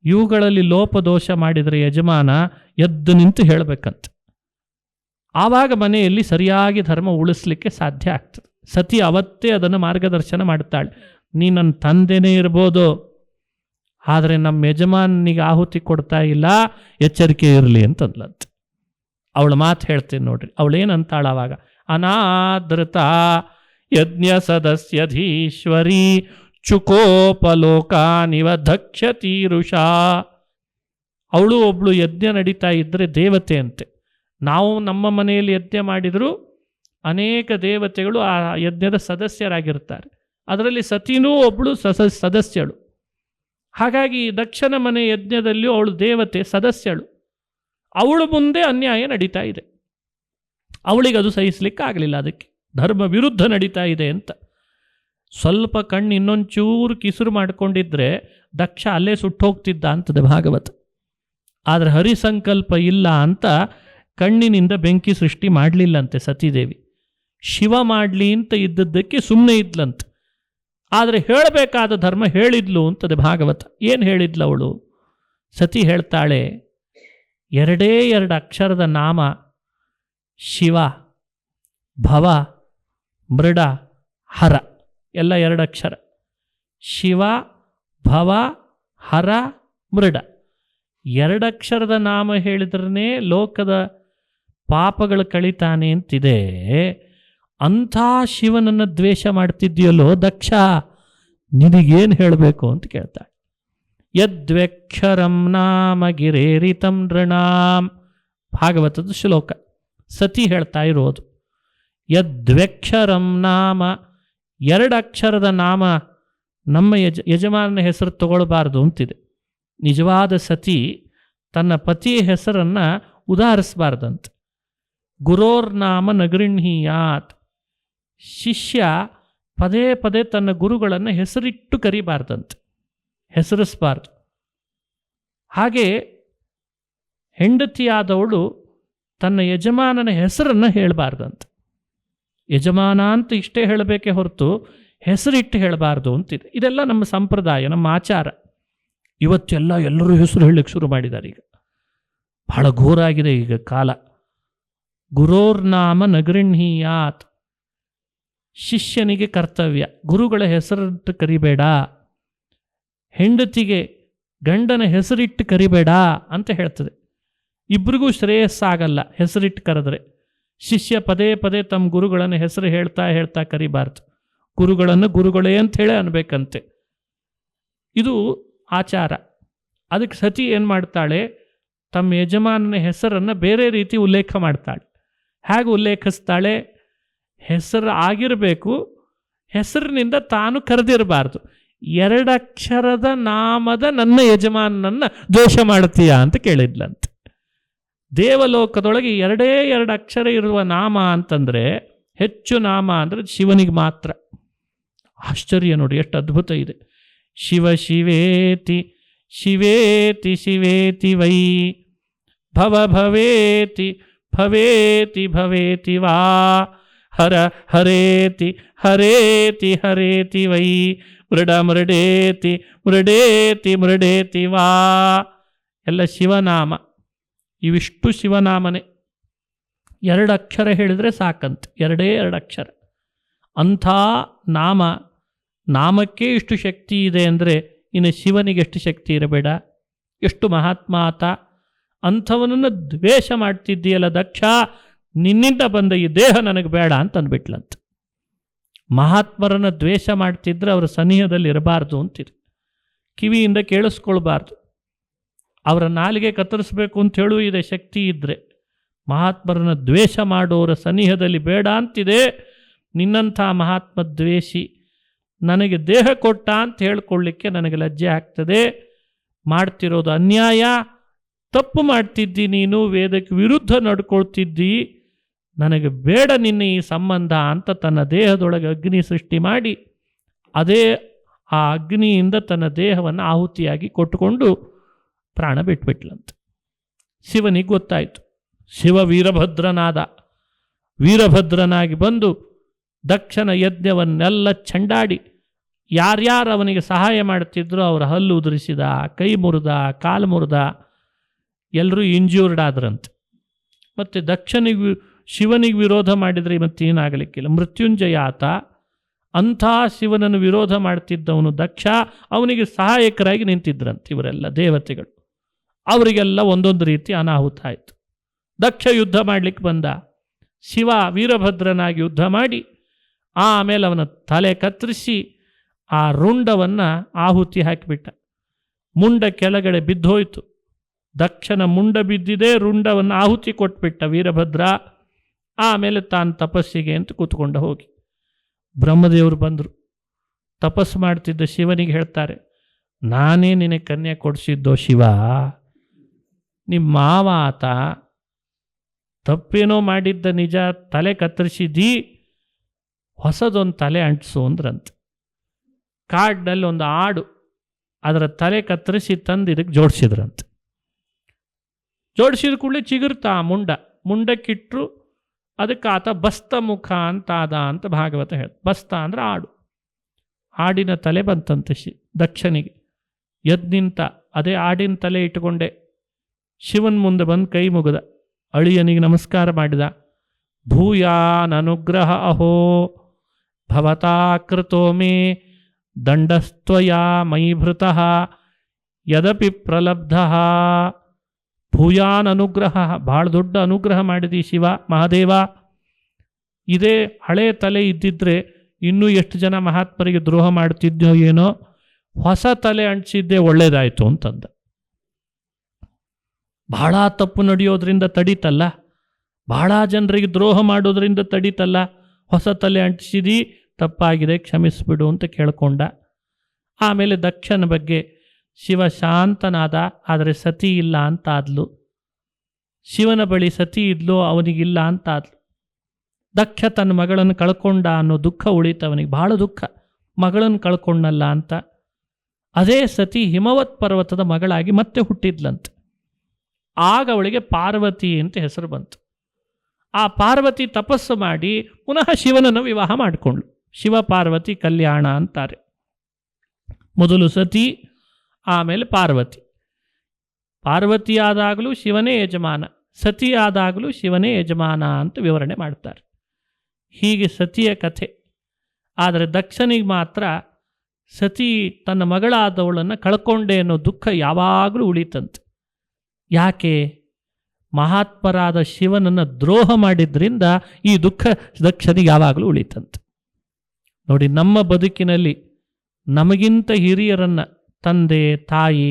ಇವುಗಳಲ್ಲಿ ಲೋಪದೋಷ ಮಾಡಿದರೆ ಯಜಮಾನ ಎದ್ದು ನಿಂತು ಹೇಳಬೇಕಂತೆ. ಆವಾಗ ಮನೆಯಲ್ಲಿ ಸರಿಯಾಗಿ ಧರ್ಮ ಉಳಿಸ್ಲಿಕ್ಕೆ ಸಾಧ್ಯ ಆಗ್ತದೆ. ಸತಿ ಅವತ್ತೇ ಅದನ್ನು ಮಾರ್ಗದರ್ಶನ ಮಾಡ್ತಾಳೆ. ನೀ ನನ್ನ ತಂದೆನೇ ಇರ್ಬೋದು, ಆದರೆ ನಮ್ಮ ಯಜಮಾನಿಗೆ ಆಹುತಿ ಕೊಡ್ತಾ ಇಲ್ಲ, ಎಚ್ಚರಿಕೆ ಇರಲಿ ಅಂತಂದ್ಲಂತೆ. ಅವಳ ಮಾತು ಹೇಳ್ತೇನೆ ನೋಡ್ರಿ. ಅವಳೇನಂತಾಳ ಆವಾಗ? ಅನಾದೃತ ಯಜ್ಞ ಸದಸ್ಯಧೀಶ್ವರಿ ಚುಕೋಪಲೋಕಾನಿವ ದಕ್ಷತೀರುಷಾ. ಅವಳು ಒಬ್ಳು ಯಜ್ಞ ನಡೀತಾ ಇದ್ದರೆ ದೇವತೆ ಅಂತೆ. ನಾವು ನಮ್ಮ ಮನೆಯಲ್ಲಿ ಯಜ್ಞ ಮಾಡಿದರೂ ಅನೇಕ ದೇವತೆಗಳು ಆ ಯಜ್ಞದ ಸದಸ್ಯರಾಗಿರ್ತಾರೆ. ಅದರಲ್ಲಿ ಸತಿನೂ ಒಬ್ಬಳು ಸದಸ್ಯಳು. ಹಾಗಾಗಿ ದಕ್ಷನ ಮನೆ ಯಜ್ಞದಲ್ಲಿಯೂ ಅವಳು ದೇವತೆ, ಸದಸ್ಯಳು. ಅವಳು ಮುಂದೆ ಅನ್ಯಾಯ ನಡೀತಾ ಇದೆ. ಅವಳಿಗೆ ಅದು ಸಹಿಸ್ಲಿಕ್ಕೆ ಆಗಲಿಲ್ಲ. ಅದಕ್ಕೆ ಧರ್ಮ ವಿರುದ್ಧ ನಡೀತಾ ಇದೆ ಅಂತ ಸ್ವಲ್ಪ ಕಣ್ಣು ಇನ್ನೊಂಚೂರು ಕಿಸುರು ಮಾಡಿಕೊಂಡಿದ್ರೆ ದಕ್ಷ ಅಲ್ಲೇ ಸುಟ್ಟೋಗ್ತಿದ್ದ ಅಂತದೆ ಭಾಗವತ. ಆದರೆ ಹರಿಸಂಕಲ್ಪ ಇಲ್ಲ ಅಂತ ಕಣ್ಣಿನಿಂದ ಬೆಂಕಿ ಸೃಷ್ಟಿ ಮಾಡಲಿಲ್ಲಂತೆ ಸತೀದೇವಿ. ಶಿವ ಮಾಡಲಿ ಅಂತ ಇದ್ದದ್ದಕ್ಕೆ ಸುಮ್ಮನೆ ಇದ್ಲಂತೆ. ಆದರೆ ಹೇಳಬೇಕಾದ ಧರ್ಮ ಹೇಳಿದ್ಲು ಅಂತದೆ ಭಾಗವತ. ಏನು ಹೇಳಿದ್ಲು ಅವಳು? ಸತಿ ಹೇಳ್ತಾಳೆ, 2 ಅಕ್ಷರದ ನಾಮ ಶಿವ, ಭವ, ಮೃಡ, ಹರ, ಎಲ್ಲ 2 ಅಕ್ಷರ. ಶಿವ, ಭವ, ಹರ, ಮೃಡ 2 ಅಕ್ಷರದ ನಾಮ ಹೇಳಿದ್ರೇ ಲೋಕದ ಪಾಪಗಳು ಕಳಿತಾನೆ ಅಂತಿದೆ. ಅಂಥ ಶಿವನನ್ನು ದ್ವೇಷ ಮಾಡ್ತಿದ್ಯಲ್ಲೋ ದಕ್ಷ, ನಿನಗೇನು ಹೇಳಬೇಕು ಅಂತ ಕೇಳ್ತಾಳೆ. ಯದ್ವ್ಯಕ್ಷರಂ ನಾಮ ಗಿರೇರಿತಂ ನೃಣಾಂ, ಭಾಗವತದ ಶ್ಲೋಕ. ಸತಿ ಹೇಳ್ತಾ ಇರೋದು ಯದ್ವ್ಯಕ್ಷರಂ ನಾಮ, 2 ಅಕ್ಷರದ ನಾಮ ನಮ್ಮ ಯಜಮಾನನ ಹೆಸರು ತಗೊಳ್ಬಾರ್ದು ಅಂತಿದೆ. ನಿಜವಾದ ಸತಿ ತನ್ನ ಪತಿಯ ಹೆಸರನ್ನು ಉದಾಹರಿಸಬಾರ್ದಂತೆ. ಗುರೋರ್ನಾಮ ನಗೃಹೀಯಾತ್, ಶಿಷ್ಯ ಪದೇ ಪದೇ ತನ್ನ ಗುರುಗಳನ್ನು ಹೆಸರಿಟ್ಟು ಕರಿಬಾರ್ದಂತೆ, ಹೆಸರಿಸಬಾರ್ದು. ಹಾಗೆ ಹೆಂಡತಿಯಾದವಳು ತನ್ನ ಯಜಮಾನನ ಹೆಸರನ್ನು ಹೇಳಬಾರ್ದಂತೆ. ಯಜಮಾನ ಅಂತ ಇಷ್ಟೇ ಹೇಳಬೇಕೇ ಹೊರತು ಹೆಸರಿಟ್ಟು ಹೇಳಬಾರ್ದು ಅಂತಿದೆ. ಇದೆಲ್ಲ ನಮ್ಮ ಸಂಪ್ರದಾಯ, ನಮ್ಮ ಆಚಾರ. ಇವತ್ತೆಲ್ಲ ಎಲ್ಲರೂ ಹೆಸರು ಹೇಳಲಿಕ್ಕೆ ಶುರು ಮಾಡಿದ್ದಾರೆ. ಈಗ ಬಹಳ ಘೋರ ಆಗಿದೆ ಈಗ ಕಾಲ. ಗುರೋರ್ನಾಮ ನಗೃಹೀಯಾತ್, ಶಿಷ್ಯನಿಗೆ ಕರ್ತವ್ಯ ಗುರುಗಳ ಹೆಸರಿಟ್ಟು ಕರಿಬೇಡ, ಹೆಂಡತಿಗೆ ಗಂಡನ ಹೆಸರಿಟ್ಟು ಕರಿಬೇಡ ಅಂತ ಹೇಳ್ತದೆ. ಇಬ್ರಿಗೂ ಶ್ರೇಯಸ್ಸಾಗಲ್ಲ ಹೆಸರಿಟ್ಟು ಕರೆದ್ರೆ. ಶಿಷ್ಯ ಪದೇ ಪದೇ ತಮ್ಮ ಗುರುಗಳನ್ನು ಹೆಸರು ಹೇಳ್ತಾ ಹೇಳ್ತಾ ಕರಿಬಾರ್ದು. ಗುರುಗಳನ್ನು ಗುರುಗಳೇ ಅಂತ ಹೇಳೇ ಅನ್ಬೇಕಂತೆ. ಇದು ಆಚಾರ. ಅದಕ್ಕೆ ಸತಿ ಏನು ಮಾಡ್ತಾಳೆ? ತಮ್ಮ ಯಜಮಾನನ ಹೆಸರನ್ನು ಬೇರೆ ರೀತಿ ಉಲ್ಲೇಖ ಮಾಡ್ತಾಳೆ. ಹೇಗೆ ಉಲ್ಲೇಖಿಸ್ತಾಳೆ? ಹೆಸರು ಆಗಿರಬೇಕು, ಹೆಸರಿನಿಂದ ತಾನು ಕರೆದಿರಬಾರ್ದು. 2 ಅಕ್ಷರದ ನಾಮದ ನನ್ನ ಯಜಮಾನನನ್ನು ದ್ವೇಷ ಮಾಡ್ತೀಯಾ ಅಂತ ಕೇಳಿದ್ಲಂತೆ. ದೇವಲೋಕದೊಳಗೆ 2 ಅಕ್ಷರ ಇರುವ ನಾಮ ಅಂತಂದರೆ, ಹೆಚ್ಚು ನಾಮ ಅಂದರೆ ಶಿವನಿಗೆ ಮಾತ್ರ. ಆಶ್ಚರ್ಯ ನೋಡಿ, ಎಷ್ಟು ಅದ್ಭುತ ಇದೆ. ಶಿವ ಶಿವೇತಿ ಶಿವೇತಿ ಶಿವೇತಿ ವೈ, ಭವ ಭವೇತಿ ಭವೇತಿ ಭವೇತಿ ವಾ, ಹರ ಹರೇತಿ ಹರೇತಿ ಹರೇತಿ ವೈ ಮೃಡೇತಿ ಮೃಡೇತಿ ಮೃಡೇತಿ ವಾ. ಎಲ್ಲ ಶಿವನಾಮ. ಇವಿಷ್ಟು ಶಿವನಾಮನೆ. 2 ಅಕ್ಷರ ಹೇಳಿದರೆ ಸಾಕಂತೆ, 2 ಅಕ್ಷರ. ಅಂಥ ನಾಮಕ್ಕೆ ಇಷ್ಟು ಶಕ್ತಿ ಇದೆ ಅಂದರೆ ಇನ್ನು ಶಿವನಿಗೆ ಎಷ್ಟು ಶಕ್ತಿ ಇರಬೇಡ. ಎಷ್ಟು ಮಹಾತ್ಮ ಆತ. ಅಂಥವನನ್ನು ದ್ವೇಷ ಮಾಡ್ತಿದ್ದೀಯಲ್ಲ ದಕ್ಷ, ನಿನ್ನಿಂದ ಬಂದ ಈ ದೇಹ ನನಗೆ ಬೇಡ ಅಂತ ಅಂದ್ಬಿಟ್ಲಂತ. ಮಹಾತ್ಮರನ್ನು ದ್ವೇಷ ಮಾಡ್ತಿದ್ರೆ ಅವರ ಸನಿಹದಲ್ಲಿ ಇರಬಾರ್ದು ಅಂತಿದೆ. ಕಿವಿಯಿಂದ ಕೇಳಿಸ್ಕೊಳ್ಬಾರ್ದು. ಅವರ ನಾಲಿಗೆ ಕತ್ತರಿಸ್ಬೇಕು ಅಂತ ಹೇಳೂ ಇದೆ ಶಕ್ತಿ ಇದ್ದರೆ. ಮಹಾತ್ಮರನ್ನು ದ್ವೇಷ ಮಾಡೋರ ಸನಿಹದಲ್ಲಿ ಬೇಡ ಅಂತಿದೆ. ನಿನ್ನಂಥ ಮಹಾತ್ಮ ದ್ವೇಷಿ ನನಗೆ ದೇಹ ಕೊಟ್ಟ ಅಂತ ಹೇಳ್ಕೊಳ್ಳಿಕ್ಕೆ ನನಗೆ ಲಜ್ಜೆ ಆಗ್ತದೆ. ಮಾಡ್ತಿರೋದು ಅನ್ಯಾಯ, ತಪ್ಪು ಮಾಡ್ತಿದ್ದಿ ನೀನು, ವೇದಕ್ಕೆ ವಿರುದ್ಧ ನಡ್ಕೊಳ್ತಿದ್ದಿ, ನನಗೆ ಬೇಡ ನಿನ್ನ ಈ ಸಂಬಂಧ ಅಂತ ತನ್ನ ದೇಹದೊಳಗೆ ಅಗ್ನಿ ಸೃಷ್ಟಿ ಮಾಡಿ ಅದೇ ಆ ಅಗ್ನಿಯಿಂದ ತನ್ನ ದೇಹವನ್ನು ಆಹುತಿಯಾಗಿ ಕೊಟ್ಟುಕೊಂಡು ಪ್ರಾಣ ಬಿಟ್ಬಿಟ್ಲಂತೆ. ಶಿವನಿಗೆ ಗೊತ್ತಾಯಿತು. ಶಿವ ವೀರಭದ್ರನಾದ. ವೀರಭದ್ರನಾಗಿ ಬಂದು ದಕ್ಷನ ಯಜ್ಞವನ್ನೆಲ್ಲ ಚಂಡಾಡಿ ಯಾರ್ಯಾರು ಅವನಿಗೆ ಸಹಾಯ ಮಾಡ್ತಿದ್ರು ಅವರ ಹಲ್ಲು ಉದುರಿಸಿದ, ಕೈ ಮುರಿದ, ಕಾಲು ಮುರಿದ, ಎಲ್ಲರೂ ಇಂಜ್ಯೂರ್ಡ್ ಆದ್ರಂತೆ. ಮತ್ತು ಶಿವನಿಗೆ ವಿರೋಧ ಮಾಡಿದರೆ ಮತ್ತೇನಾಗಲಿಕ್ಕಿಲ್ಲ. ಮೃತ್ಯುಂಜಯ ಆತ. ಅಂಥ ಶಿವನನ್ನು ವಿರೋಧ ಮಾಡ್ತಿದ್ದವನು ದಕ್ಷ. ಅವನಿಗೆ ಸಹಾಯಕರಾಗಿ ನಿಂತಿದ್ರಂತೆ ಇವರೆಲ್ಲ ದೇವತೆಗಳು. ಅವರಿಗೆಲ್ಲ ಒಂದೊಂದು ರೀತಿ ಅನಾಹುತ ಆಯಿತು. ದಕ್ಷ ಯುದ್ಧ ಮಾಡಲಿಕ್ಕೆ ಬಂದ. ಶಿವ ವೀರಭದ್ರನಾಗಿ ಯುದ್ಧ ಮಾಡಿ ಆಮೇಲೆ ಅವನ ತಲೆ ಕತ್ತರಿಸಿ ಆ ರುಂಡವನ್ನು ಆಹುತಿ ಹಾಕಿಬಿಟ್ಟ. ಮುಂಡ ಕೆಳಗಡೆ ಬಿದ್ದೋಯ್ತು. ದಕ್ಷನ ಮುಂಡ ಬಿದ್ದಿದೆ, ರುಂಡವನ್ನು ಆಹುತಿ ಕೊಟ್ಬಿಟ್ಟ ವೀರಭದ್ರ. ಆಮೇಲೆ ತಾನು ತಪಸ್ಸಿಗೆ ಅಂತ ಕೂತ್ಕೊಂಡ ಹೋಗಿ ಬ್ರಹ್ಮದೇವರು ಬಂದರು. ತಪಸ್ಸು ಮಾಡ್ತಿದ್ದ ಶಿವನಿಗೆ ಹೇಳ್ತಾರೆ, ನಾನೇ ನಿನಗೆ ಕನ್ಯೆ ಕೊಡಿಸಿದ್ದೋ ಶಿವ, ನಿಮ್ಮ ಮಾವ ಆತ, ತಪ್ಪೇನೋ ಮಾಡಿದ್ದ ನಿಜ, ತಲೆ ಕತ್ತರಿಸಿದ್ದೀ, ಹೊಸದೊಂದು ತಲೆ ಅಂಟಿಸು ಅಂದ್ರಂತೆ. ಕಾಡಿನಲ್ಲಿ ಒಂದು ಆಡು, ಅದರ ತಲೆ ಕತ್ತರಿಸಿ ತಂದು ಇದಕ್ಕೆ ಜೋಡಿಸಿದ್ರಂತೆ. ಜೋಡಿಸಿದ ಕೂಡಲೇ ಚಿಗುರ್ತಾ ಮುಂಡಕ್ಕಿಟ್ರು. ಅದಕ್ಕೆ ಆತ ಬಸ್ತ ಮುಖ ಅಂತ ಆದ ಅಂತ ಭಾಗವತ ಹೇಳ. ಬಸ್ತ ಅಂದರೆ ಆಡು. ಆಡಿನ ತಲೆ ಬಂತಂತೆ ದಕ್ಷನಿಗೆ. ಎದ್ದು ನಿಂತ, ಅದೇ ಆಡಿನ ತಲೆ ಇಟ್ಟುಕೊಂಡೆ ಶಿವನ್ ಮುಂದೆ ಬಂದು ಕೈ ಮುಗಿದ, ಅಳಿಯನಿಗೆ ನಮಸ್ಕಾರ ಮಾಡಿದ. ಭೂಯಾನ್ ಅನುಗ್ರಹ ಅಹೋ ಭವತಾ ಕೃತೋ ಮೇ ದಂಡಸ್ತ್ವಯಾ ಮೈಭೃತಃ ಯದಪಿ ಪ್ರಲಬ್ಧ. ಭೂಯಾನ್ ಅನುಗ್ರಹ, ಭಾಳ ದೊಡ್ಡ ಅನುಗ್ರಹ ಮಾಡಿದಿ ಶಿವ ಮಹಾದೇವ. ಇದೇ ಹಳೆಯ ತಲೆ ಇದ್ದಿದ್ರೆ ಇನ್ನೂ ಎಷ್ಟು ಜನ ಮಹಾತ್ಮರಿಗೆ ದ್ರೋಹ ಮಾಡ್ತಿದ್ಯೋ ಏನೋ, ಹೊಸ ತಲೆ ಅಂಟಿಸಿದ್ದೇ ಒಳ್ಳೇದಾಯಿತು ಅಂತಂದ. ಬಹಳ ತಪ್ಪು ನಡೆಯೋದ್ರಿಂದ ತಡೀತಲ್ಲ, ಬಹಳ ಜನರಿಗೆ ದ್ರೋಹ ಮಾಡೋದ್ರಿಂದ ತಡೀತಲ್ಲ, ಹೊಸ ತಲೆ ಅಂಟಿಸಿದಿ, ತಪ್ಪಾಗಿದೆ, ಕ್ಷಮಿಸ್ಬಿಡು ಅಂತ ಕೇಳ್ಕೊಂಡ. ಆಮೇಲೆ ದಕ್ಷನ ಬಗ್ಗೆ ಶಿವ ಶಾಂತನಾದ. ಆದರೆ ಸತಿ ಇಲ್ಲ ಅಂತ ಆದ್ಲು. ಶಿವನ ಬಳಿ ಸತಿ ಇದ್ಲು, ಅವನಿಗಿಲ್ಲ ಅಂತ ಆದ್ಲು. ದಕ್ಷ ತನ್ನ ಮಗಳನ್ನು ಕಳ್ಕೊಂಡ ಅನ್ನೋ ದುಃಖ ಉಳಿತು ಅವನಿಗೆ, ಬಹಳ ದುಃಖ, ಮಗಳನ್ನು ಕಳ್ಕೊಂಡಲ್ಲ ಅಂತ. ಅದೇ ಸತಿ ಹಿಮವತ್ ಪರ್ವತದ ಮಗಳಾಗಿ ಮತ್ತೆ ಹುಟ್ಟಿದ್ಲಂತೆ. ಆಗ ಅವಳಿಗೆ ಪಾರ್ವತಿ ಅಂತ ಹೆಸರು ಬಂತು. ಆ ಪಾರ್ವತಿ ತಪಸ್ಸು ಮಾಡಿ ಪುನಃ ಶಿವನನ್ನು ವಿವಾಹ ಮಾಡಿಕೊಂಡ್ಳು. ಶಿವ ಪಾರ್ವತಿ ಕಲ್ಯಾಣ ಅಂತಾರೆ. ಮೊದಲು ಸತಿ, ಆಮೇಲೆ ಪಾರ್ವತಿ. ಪಾರ್ವತಿಯಾದಾಗಲೂ ಶಿವನೇ ಯಜಮಾನ, ಸತಿಯಾದಾಗಲೂ ಶಿವನೇ ಯಜಮಾನ ಅಂತ ವಿವರಣೆ ಮಾಡ್ತಾರೆ. ಹೀಗೆ ಸತಿಯ ಕಥೆ. ಆದರೆ ದಕ್ಷನಿಗೆ ಮಾತ್ರ ಸತಿ ತನ್ನ ಮಗಳಾದವಳನ್ನು ಕಳ್ಕೊಂಡೆ ಅನ್ನೋ ದುಃಖ ಯಾವಾಗಲೂ ಉಳಿತಂತೆ. ಯಾಕೆ? ಮಹಾತ್ಮರಾದ ಶಿವನನ್ನು ದ್ರೋಹ ಮಾಡಿದ್ರಿಂದ ಈ ದುಃಖ ದಕ್ಷನಿಗೆ ಯಾವಾಗಲೂ ಉಳಿತಂತೆ. ನೋಡಿ, ನಮ್ಮ ಬದುಕಿನಲ್ಲಿ ನಮಗಿಂತ ಹಿರಿಯರನ್ನು, ತಂದೆ ತಾಯಿ,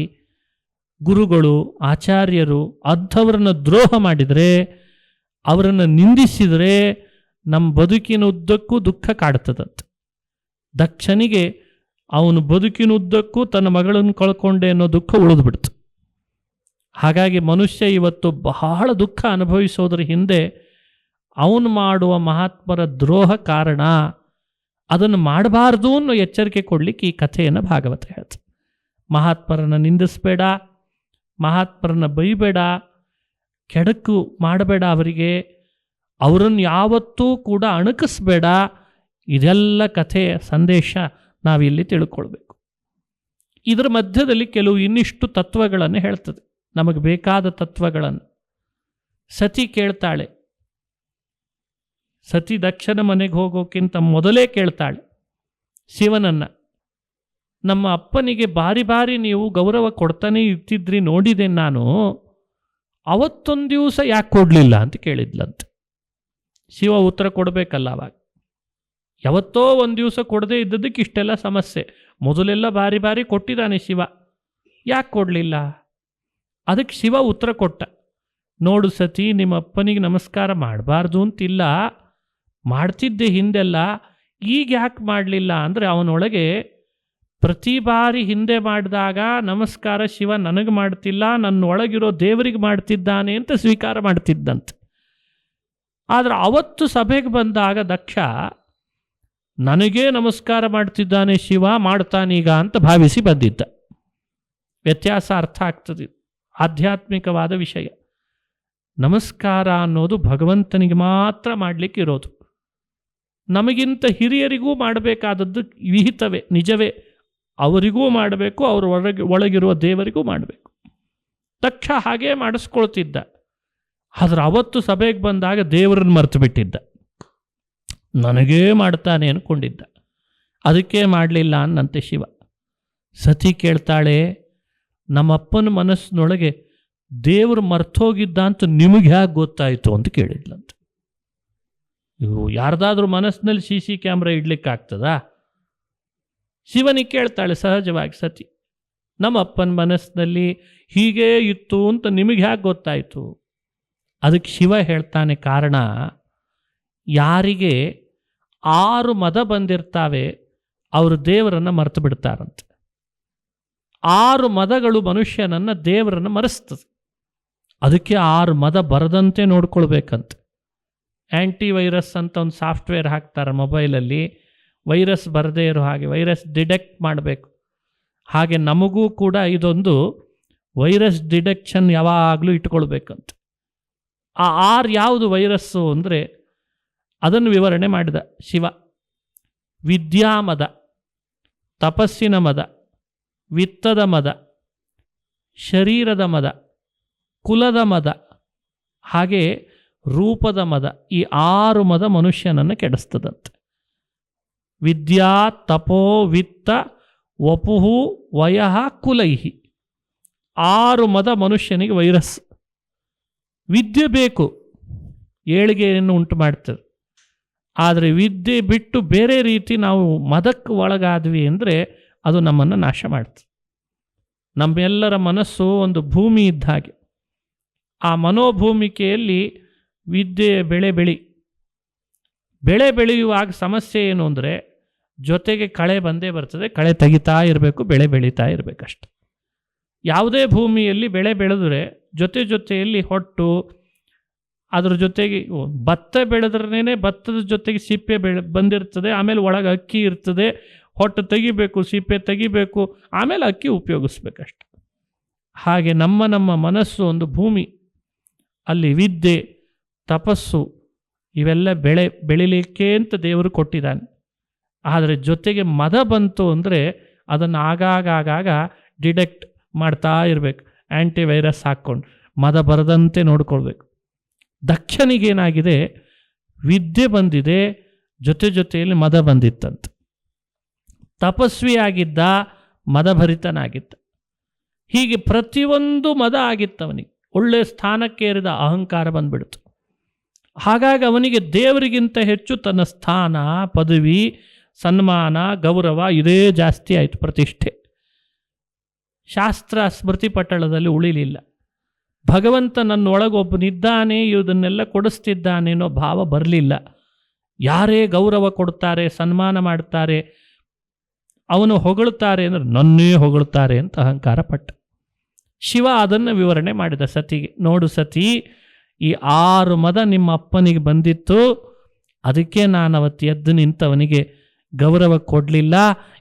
ಗುರುಗಳು, ಆಚಾರ್ಯರು, ಅಂಥವರನ್ನು ದ್ರೋಹ ಮಾಡಿದರೆ, ಅವರನ್ನು ನಿಂದಿಸಿದರೆ ನಮ್ಮ ಬದುಕಿನ ಉದ್ದಕ್ಕೂ ದುಃಖ ಕಾಡ್ತದಂತೆ. ದಕ್ಷನಿಗೆ ಅವನು ಬದುಕಿನ ಉದ್ದಕ್ಕೂ ತನ್ನ ಮಗಳನ್ನು ಕಳ್ಕೊಂಡೆ ಅನ್ನೋ ದುಃಖ ಉಳಿದ್ಬಿಡ್ತು. ಹಾಗಾಗಿ ಮನುಷ್ಯ ಇವತ್ತು ಬಹಳ ದುಃಖ ಅನುಭವಿಸೋದ್ರ ಹಿಂದೆ ಅವನು ಮಾಡುವ ಮಹಾತ್ಮರ ದ್ರೋಹ ಕಾರಣ. ಅದನ್ನು ಮಾಡಬಾರ್ದು ಅನ್ನೋ ಎಚ್ಚರಿಕೆ ಕೊಡಲಿಕ್ಕೆ ಈ ಕಥೆಯನ್ನು ಭಾಗವತ ಹೇಳ್ತಾರೆ. ಮಹಾತ್ಮರನ್ನು ನಿಂದಿಸಬೇಡ, ಮಹಾತ್ಮರನ್ನು ಬೈಬೇಡ, ಕೆಡಕು ಮಾಡಬೇಡ ಅವರಿಗೆ. ಅವರನ್ನು ಯಾವತ್ತೂ ಕೂಡ ಅಣಕಿಸ್ಬೇಡ. ಇದೆಲ್ಲ ಕಥೆಯ ಸಂದೇಶ ನಾವಿಲ್ಲಿ ತಿಳ್ಕೊಳ್ಬೇಕು. ಇದರ ಮಧ್ಯದಲ್ಲಿ ಕೆಲವು ಇನ್ನಿಷ್ಟು ತತ್ವಗಳನ್ನು ಹೇಳ್ತದೆ, ನಮಗೆ ಬೇಕಾದ ತತ್ವಗಳನ್ನು. ಸತಿ ಕೇಳ್ತಾಳೆ, ಸತಿ ದಕ್ಷನ ಮನೆಗೆ ಹೋಗೋಕ್ಕಿಂತ ಮೊದಲೇ ಕೇಳ್ತಾಳೆ ಶಿವನನ್ನು, ನಮ್ಮ ಅಪ್ಪನಿಗೆ ಬಾರಿ ಬಾರಿ ನೀವು ಗೌರವ ಕೊಡ್ತಾನೆ ಇರ್ತಿದ್ರಿ ನೋಡಿದೆ ನಾನು, ಅವತ್ತೊಂದು ದಿವಸ ಯಾಕೆ ಕೊಡಲಿಲ್ಲ ಅಂತ ಕೇಳಿದ್ಲಂತೆ. ಶಿವ ಉತ್ತರ ಕೊಡಬೇಕಲ್ಲ ಅವಾಗ. ಯಾವತ್ತೋ ಒಂದು ದಿವಸ ಕೊಡದೇ ಇದ್ದದಕ್ಕೆ ಇಷ್ಟೆಲ್ಲ ಸಮಸ್ಯೆ. ಮೊದಲೆಲ್ಲ ಬಾರಿ ಬಾರಿ ಕೊಟ್ಟಿದ್ದಾನೆ ಶಿವ, ಯಾಕೆ ಕೊಡಲಿಲ್ಲ? ಅದಕ್ಕೆ ಶಿವ ಉತ್ತರ ಕೊಟ್ಟ, ನೋಡು ಸತಿ, ನಿಮ್ಮ ಅಪ್ಪನಿಗೆ ನಮಸ್ಕಾರ ಮಾಡಬಾರ್ದು ಅಂತಿಲ್ಲ, ಮಾಡ್ತಿದ್ದೆ ಹಿಂದೆಲ್ಲ, ಈಗ ಯಾಕೆ ಮಾಡಲಿಲ್ಲ ಅಂದರೆ ಅವನೊಳಗೆ ಪ್ರತಿ ಬಾರಿ ಹಿಂದೆ ಮಾಡಿದಾಗ ನಮಸ್ಕಾರ ಶಿವ ನನಗೆ ಮಾಡ್ತಿಲ್ಲ, ನನ್ನ ಒಳಗಿರೋ ದೇವರಿಗೆ ಮಾಡ್ತಿದ್ದಾನೆ ಅಂತ ಸ್ವೀಕಾರ ಮಾಡ್ತಿದ್ದಂತೆ. ಆದರೆ ಅವತ್ತು ಸಭೆಗೆ ಬಂದಾಗ ದಕ್ಷ ನನಗೇ ನಮಸ್ಕಾರ ಮಾಡ್ತಿದ್ದಾನೆ ಶಿವ, ಮಾಡ್ತಾನೀಗ ಅಂತ ಭಾವಿಸಿ ಬಂದಿದ್ದ. ವ್ಯತ್ಯಾಸ ಅರ್ಥ ಆಗ್ತದೆ. ಆಧ್ಯಾತ್ಮಿಕವಾದ ವಿಷಯ. ನಮಸ್ಕಾರ ಅನ್ನೋದು ಭಗವಂತನಿಗೆ ಮಾತ್ರ ಮಾಡಲಿಕ್ಕೆ ಇರೋದು. ನಮಗಿಂತ ಹಿರಿಯರಿಗೂ ಮಾಡಬೇಕಾದದ್ದು ವಿಹಿತವೇ, ನಿಜವೇ. ಅವರಿಗೂ ಮಾಡಬೇಕು, ಅವರ ಒಳಗಿರುವ ದೇವರಿಗೂ ಮಾಡಬೇಕು. ದಕ್ಷ ಹಾಗೇ ಮಾಡಿಸ್ಕೊಳ್ತಿದ್ದ. ಆದರೆ ಅವತ್ತು ಸಭೆಗೆ ಬಂದಾಗ ದೇವರನ್ನು ಮರೆತು ಬಿಟ್ಟಿದ್ದ, ನನಗೇ ಮಾಡ್ತಾನೆ ಅಂದ್ಕೊಂಡಿದ್ದ. ಅದಕ್ಕೆ ಮಾಡಲಿಲ್ಲ ಅನ್ನಂತೆ ಶಿವ. ಸತಿ ಕೇಳ್ತಾಳೆ, ನಮ್ಮಪ್ಪನ ಮನಸ್ಸಿನೊಳಗೆ ದೇವರು ಮರ್ತೋಗಿದ್ದ ಅಂತ ನಿಮಗೆ ಹೇಗೆ ಗೊತ್ತಾಯಿತು ಅಂತ ಕೇಳಿದ್ಲಂತೆ. ಇವು ಯಾರ್ದಾದ್ರೂ ಮನಸ್ಸಿನಲ್ಲಿ CC ಕ್ಯಾಮ್ರಾ ಇಡ್ಲಿಕ್ಕಾಗ್ತದಾ? ಶಿವನಿಗೆ ಕೇಳ್ತಾಳೆ ಸಹಜವಾಗಿ ಸತಿ, ನಮ್ಮ ಅಪ್ಪನ ಮನಸ್ಸಿನಲ್ಲಿ ಹೀಗೇ ಇತ್ತು ಅಂತ ನಿಮಗೆ ಹೇಗೆ ಗೊತ್ತಾಯಿತು? ಅದಕ್ಕೆ ಶಿವ ಹೇಳ್ತಾನೆ, ಕಾರಣ ಯಾರಿಗೆ 6 ಮದ ಬಂದಿರ್ತಾವೆ ಅವರು ದೇವರನ್ನು ಮರೆತು ಬಿಡ್ತಾರಂತೆ. 6 ಮದಗಳು ಮನುಷ್ಯನನ್ನು ದೇವರನ್ನು ಮರೆಸ್ತದೆ. ಅದಕ್ಕೆ 6 ಮದ ಬರದಂತೆ ನೋಡ್ಕೊಳ್ಬೇಕಂತೆ. ಆ್ಯಂಟಿ ವೈರಸ್ ಅಂತ ಒಂದು ಸಾಫ್ಟ್ವೇರ್ ಹಾಕ್ತಾರೆ ಮೊಬೈಲಲ್ಲಿ, ವೈರಸ್ ಬರದೇ ಇರೋ ಹಾಗೆ ವೈರಸ್ ಡಿಟೆಕ್ಟ್ ಮಾಡಬೇಕು. ಹಾಗೆ ನಮಗೂ ಕೂಡ ಇದೊಂದು ವೈರಸ್ ಡಿಟೆಕ್ಷನ್ ಯಾವಾಗಲೂ ಇಟ್ಕೊಳ್ಬೇಕಂತ. ಆ 6 ಯಾವುದು ವೈರಸ್ಸು ಅಂದರೆ ಅದನ್ನು ವಿವರಣೆ ಮಾಡಿದ ಶಿವ. ವಿದ್ಯಾಮದ, ತಪಸ್ಸಿನ ಮದ, ವಿತ್ತದ ಮದ, ಶರೀರದ ಮದ, ಕುಲದ ಮದ, ಹಾಗೆ ರೂಪದ ಮದ. ಈ 6 ಮದ ಮನುಷ್ಯನನ್ನು ಕೆಡಿಸ್ತದಂತೆ. ವಿದ್ಯಾ, ತಪೋ, ವಿತ್ತ, ವಪುಹು, ವಯಃ, ಕುಲೈಹಿ. 6 ಮದ ಮನುಷ್ಯನಿಗೆ ವೈರಸ್. ವಿದ್ಯೆ ಬೇಕು, ಏಳಿಗೆಯನ್ನು ಉಂಟು ಮಾಡ್ತದೆ. ಆದರೆ ವಿದ್ಯೆ ಬಿಟ್ಟು ಬೇರೆ ರೀತಿ ನಾವು ಮದಕ್ಕೆ ಒಳಗಾದ್ವಿ ಅಂದರೆ ಅದು ನಮ್ಮನ್ನು ನಾಶ ಮಾಡ್ತದೆ. ನಮ್ಮೆಲ್ಲರ ಮನಸ್ಸು ಒಂದು ಭೂಮಿ ಇದ್ದ ಹಾಗೆ. ಆ ಮನೋಭೂಮಿಕೆಯಲ್ಲಿ ವಿದ್ಯೆಯ ಬೆಳೆ ಬೆಳೆಯುವಾಗ ಸಮಸ್ಯೆ ಏನು ಅಂದರೆ ಜೊತೆಗೆ ಕಳೆ ಬಂದೇ ಬರ್ತದೆ. ಕಳೆ ತೆಗಿತಾ ಇರಬೇಕು, ಬೆಳೆ ಬೆಳೀತಾ ಇರಬೇಕಷ್ಟೆ. ಯಾವುದೇ ಭೂಮಿಯಲ್ಲಿ ಬೆಳೆ ಬೆಳೆದ್ರೆ ಜೊತೆಯಲ್ಲಿ ಹೊಟ್ಟು, ಅದ್ರ ಜೊತೆಗೆ ಭತ್ತ ಬೆಳೆದ್ರೇ ಭತ್ತದ ಜೊತೆಗೆ ಸಿಪ್ಪೆ ಬಂದಿರ್ತದೆ. ಆಮೇಲೆ ಒಳಗೆ ಅಕ್ಕಿ ಇರ್ತದೆ. ಹೊಟ್ಟು ತೆಗಿಬೇಕು, ಸಿಪ್ಪೆ ತೆಗಿಬೇಕು, ಆಮೇಲೆ ಅಕ್ಕಿ ಉಪಯೋಗಿಸ್ಬೇಕಷ್ಟೆ. ಹಾಗೆ ನಮ್ಮ ಮನಸ್ಸು ಒಂದು ಭೂಮಿ. ಅಲ್ಲಿ ವಿದ್ಯೆ, ತಪಸ್ಸು ಇವೆಲ್ಲ ಬೆಳಿಲಿಕ್ಕೆ ಅಂತ ದೇವರು ಕೊಟ್ಟಿದ್ದಾನೆ. ಆದರೆ ಜೊತೆಗೆ ಮದ ಬಂತು ಅಂದರೆ ಅದನ್ನು ಆಗಾಗ ಡಿಟೆಕ್ಟ್ ಮಾಡ್ತಾ ಇರಬೇಕು. ಆ್ಯಂಟಿ ವೈರಸ್ ಹಾಕ್ಕೊಂಡು ಮದ ಬರದಂತೆ ನೋಡ್ಕೊಳ್ಬೇಕು. ದಕ್ಷನಿಗೇನಾಗಿದೆ, ವಿದ್ಯೆ ಬಂದಿದೆ, ಜೊತೆಯಲ್ಲಿ ಮದ ಬಂದಿತ್ತಂತೆ. ತಪಸ್ವಿಯಾಗಿದ್ದ, ಮದಭರಿತನಾಗಿದ್ದ. ಹೀಗೆ ಪ್ರತಿಯೊಂದು ಮದ ಆಗಿತ್ತವನಿಗೆ. ಒಳ್ಳೆಯ ಸ್ಥಾನಕ್ಕೇರಿದ, ಅಹಂಕಾರ ಬಂದ್ಬಿಡ್ತು. ಹಾಗಾಗಿ ಅವನಿಗೆ ದೇವರಿಗಿಂತ ಹೆಚ್ಚು ತನ್ನ ಸ್ಥಾನ, ಪದವಿ, ಸನ್ಮಾನ, ಗೌರವ ಇದೇ ಜಾಸ್ತಿ ಆಯಿತು, ಪ್ರತಿಷ್ಠೆ. ಶಾಸ್ತ್ರ ಸ್ಮೃತಿ ಪಟಳದಲ್ಲಿ ಉಳಿಲಿಲ್ಲ. ಭಗವಂತ ನನ್ನೊಳಗೊಬ್ಬನಿದ್ದಾನೆ, ಇದನ್ನೆಲ್ಲ ಕೊಡಿಸ್ತಿದ್ದಾನೆ ಅನ್ನೋ ಭಾವ ಬರಲಿಲ್ಲ. ಯಾರೇ ಗೌರವ ಕೊಡ್ತಾರೆ, ಸನ್ಮಾನ ಮಾಡ್ತಾರೆ, ಅವನು ಹೊಗಳ್ತಾರೆ ಅಂದರೆ ನನ್ನೇ ಹೊಗಳ್ತಾರೆ ಅಂತ ಅಹಂಕಾರ ಪಟ್ಟ. ಶಿವ ಅದನ್ನು ವಿವರಣೆ ಮಾಡಿದ ಸತಿಗೆ. ನೋಡು ಸತಿ, ಈ 6 ಮದ ನಿಮ್ಮ ಅಪ್ಪನಿಗೆ ಬಂದಿತ್ತು, ಅದಕ್ಕೆ ನಾನು ಅವತ್ತು ಎದ್ದು ನಿಂತವನಿಗೆ ಗೌರವ ಕೊಡಲಿಲ್ಲ,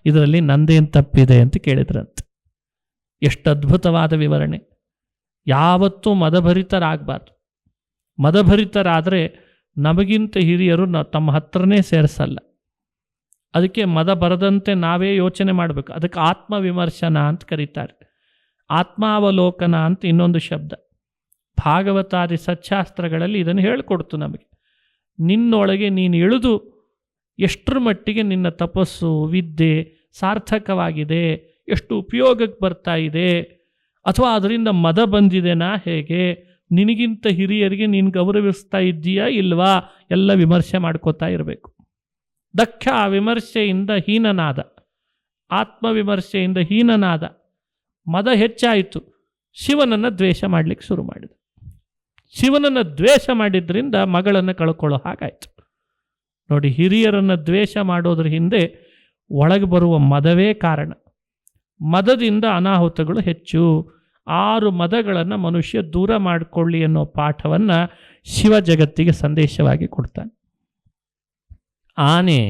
ಇದರಲ್ಲಿ ನಂದೇನು ತಪ್ಪಿದೆ ಅಂತ ಕೇಳಿದ್ರಂತೆ. ಎಷ್ಟು ಅದ್ಭುತವಾದ ವಿವರಣೆ. ಯಾವತ್ತೂ ಮದಭರಿತರಾಗಬಾರ್ದು. ಮದಭರಿತರಾದರೆ ನಮಗಿಂತ ಹಿರಿಯರು ತಮ್ಮ ಹತ್ರನೇ ಸೇರಿಸಲ್ಲ. ಅದಕ್ಕೆ ಮದ ಬರದಂತೆ ನಾವೇ ಯೋಚನೆ ಮಾಡಬೇಕು. ಅದಕ್ಕೆ ಆತ್ಮವಿಮರ್ಶನ ಅಂತ ಕರೀತಾರೆ. ಆತ್ಮಾವಲೋಕನ ಅಂತ ಇನ್ನೊಂದು ಶಬ್ದ. ಭಾಗವತಾದಿ ಸಚ್ಚಾಸ್ತ್ರಗಳಲ್ಲಿ ಇದನ್ನು ಹೇಳಿಕೊಡ್ತು ನಮಗೆ. ನಿನ್ನೊಳಗೆ ನೀನು ಇಳಿದು ಎಷ್ಟರ ಮಟ್ಟಿಗೆ ನಿನ್ನ ತಪಸ್ಸು ವಿದ್ಯೆ ಸಾರ್ಥಕವಾಗಿದೆ, ಎಷ್ಟು ಉಪಯೋಗಕ್ಕೆ ಬರ್ತಾ ಇದೆ, ಅಥವಾ ಅದರಿಂದ ಮದ ಬಂದಿದೆನಾ, ಹೇಗೆ ನಿನಗಿಂತ ಹಿರಿಯರಿಗೆ ನೀನು ಗೌರವಿಸ್ತಾ ಇದ್ದೀಯಾ ಇಲ್ವಾ, ಎಲ್ಲ ವಿಮರ್ಶೆ ಮಾಡ್ಕೋತಾ ಇರಬೇಕು. ದಕ್ಷ ವಿಮರ್ಶೆಯಿಂದ ಹೀನನಾದ, ಆತ್ಮವಿಮರ್ಶೆಯಿಂದ ಹೀನನಾದ. ಮದ ಹೆಚ್ಚಾಯಿತು, ಶಿವನನ್ನು ದ್ವೇಷ ಮಾಡಲಿಕ್ಕೆ ಶುರು ಮಾಡಿದ. ಶಿವನನ್ನು ದ್ವೇಷ ಮಾಡಿದ್ರಿಂದ ಮಗಳನ್ನು ಕಳ್ಕೊಳ್ಳೋ ಹಾಗಾಯಿತು. ನೋಡಿ, ಹಿರಿಯರನ್ನು ದ್ವೇಷ ಮಾಡೋದ್ರ ಹಿಂದೆ ಒಳಗೆ ಬರುವ ಮದವೇ ಕಾರಣ. ಮದದಿಂದ ಅನಾಹುತಗಳು ಹೆಚ್ಚು. 6 ಮದಗಳನ್ನು ಮನುಷ್ಯ ದೂರ ಮಾಡಿಕೊಳ್ಳಿ ಅನ್ನೋ ಪಾಠವನ್ನು ಶಿವ ಜಗತ್ತಿಗೆ ಸಂದೇಶವಾಗಿ ಕೊಡ್ತಾನೆ. ಆನೆ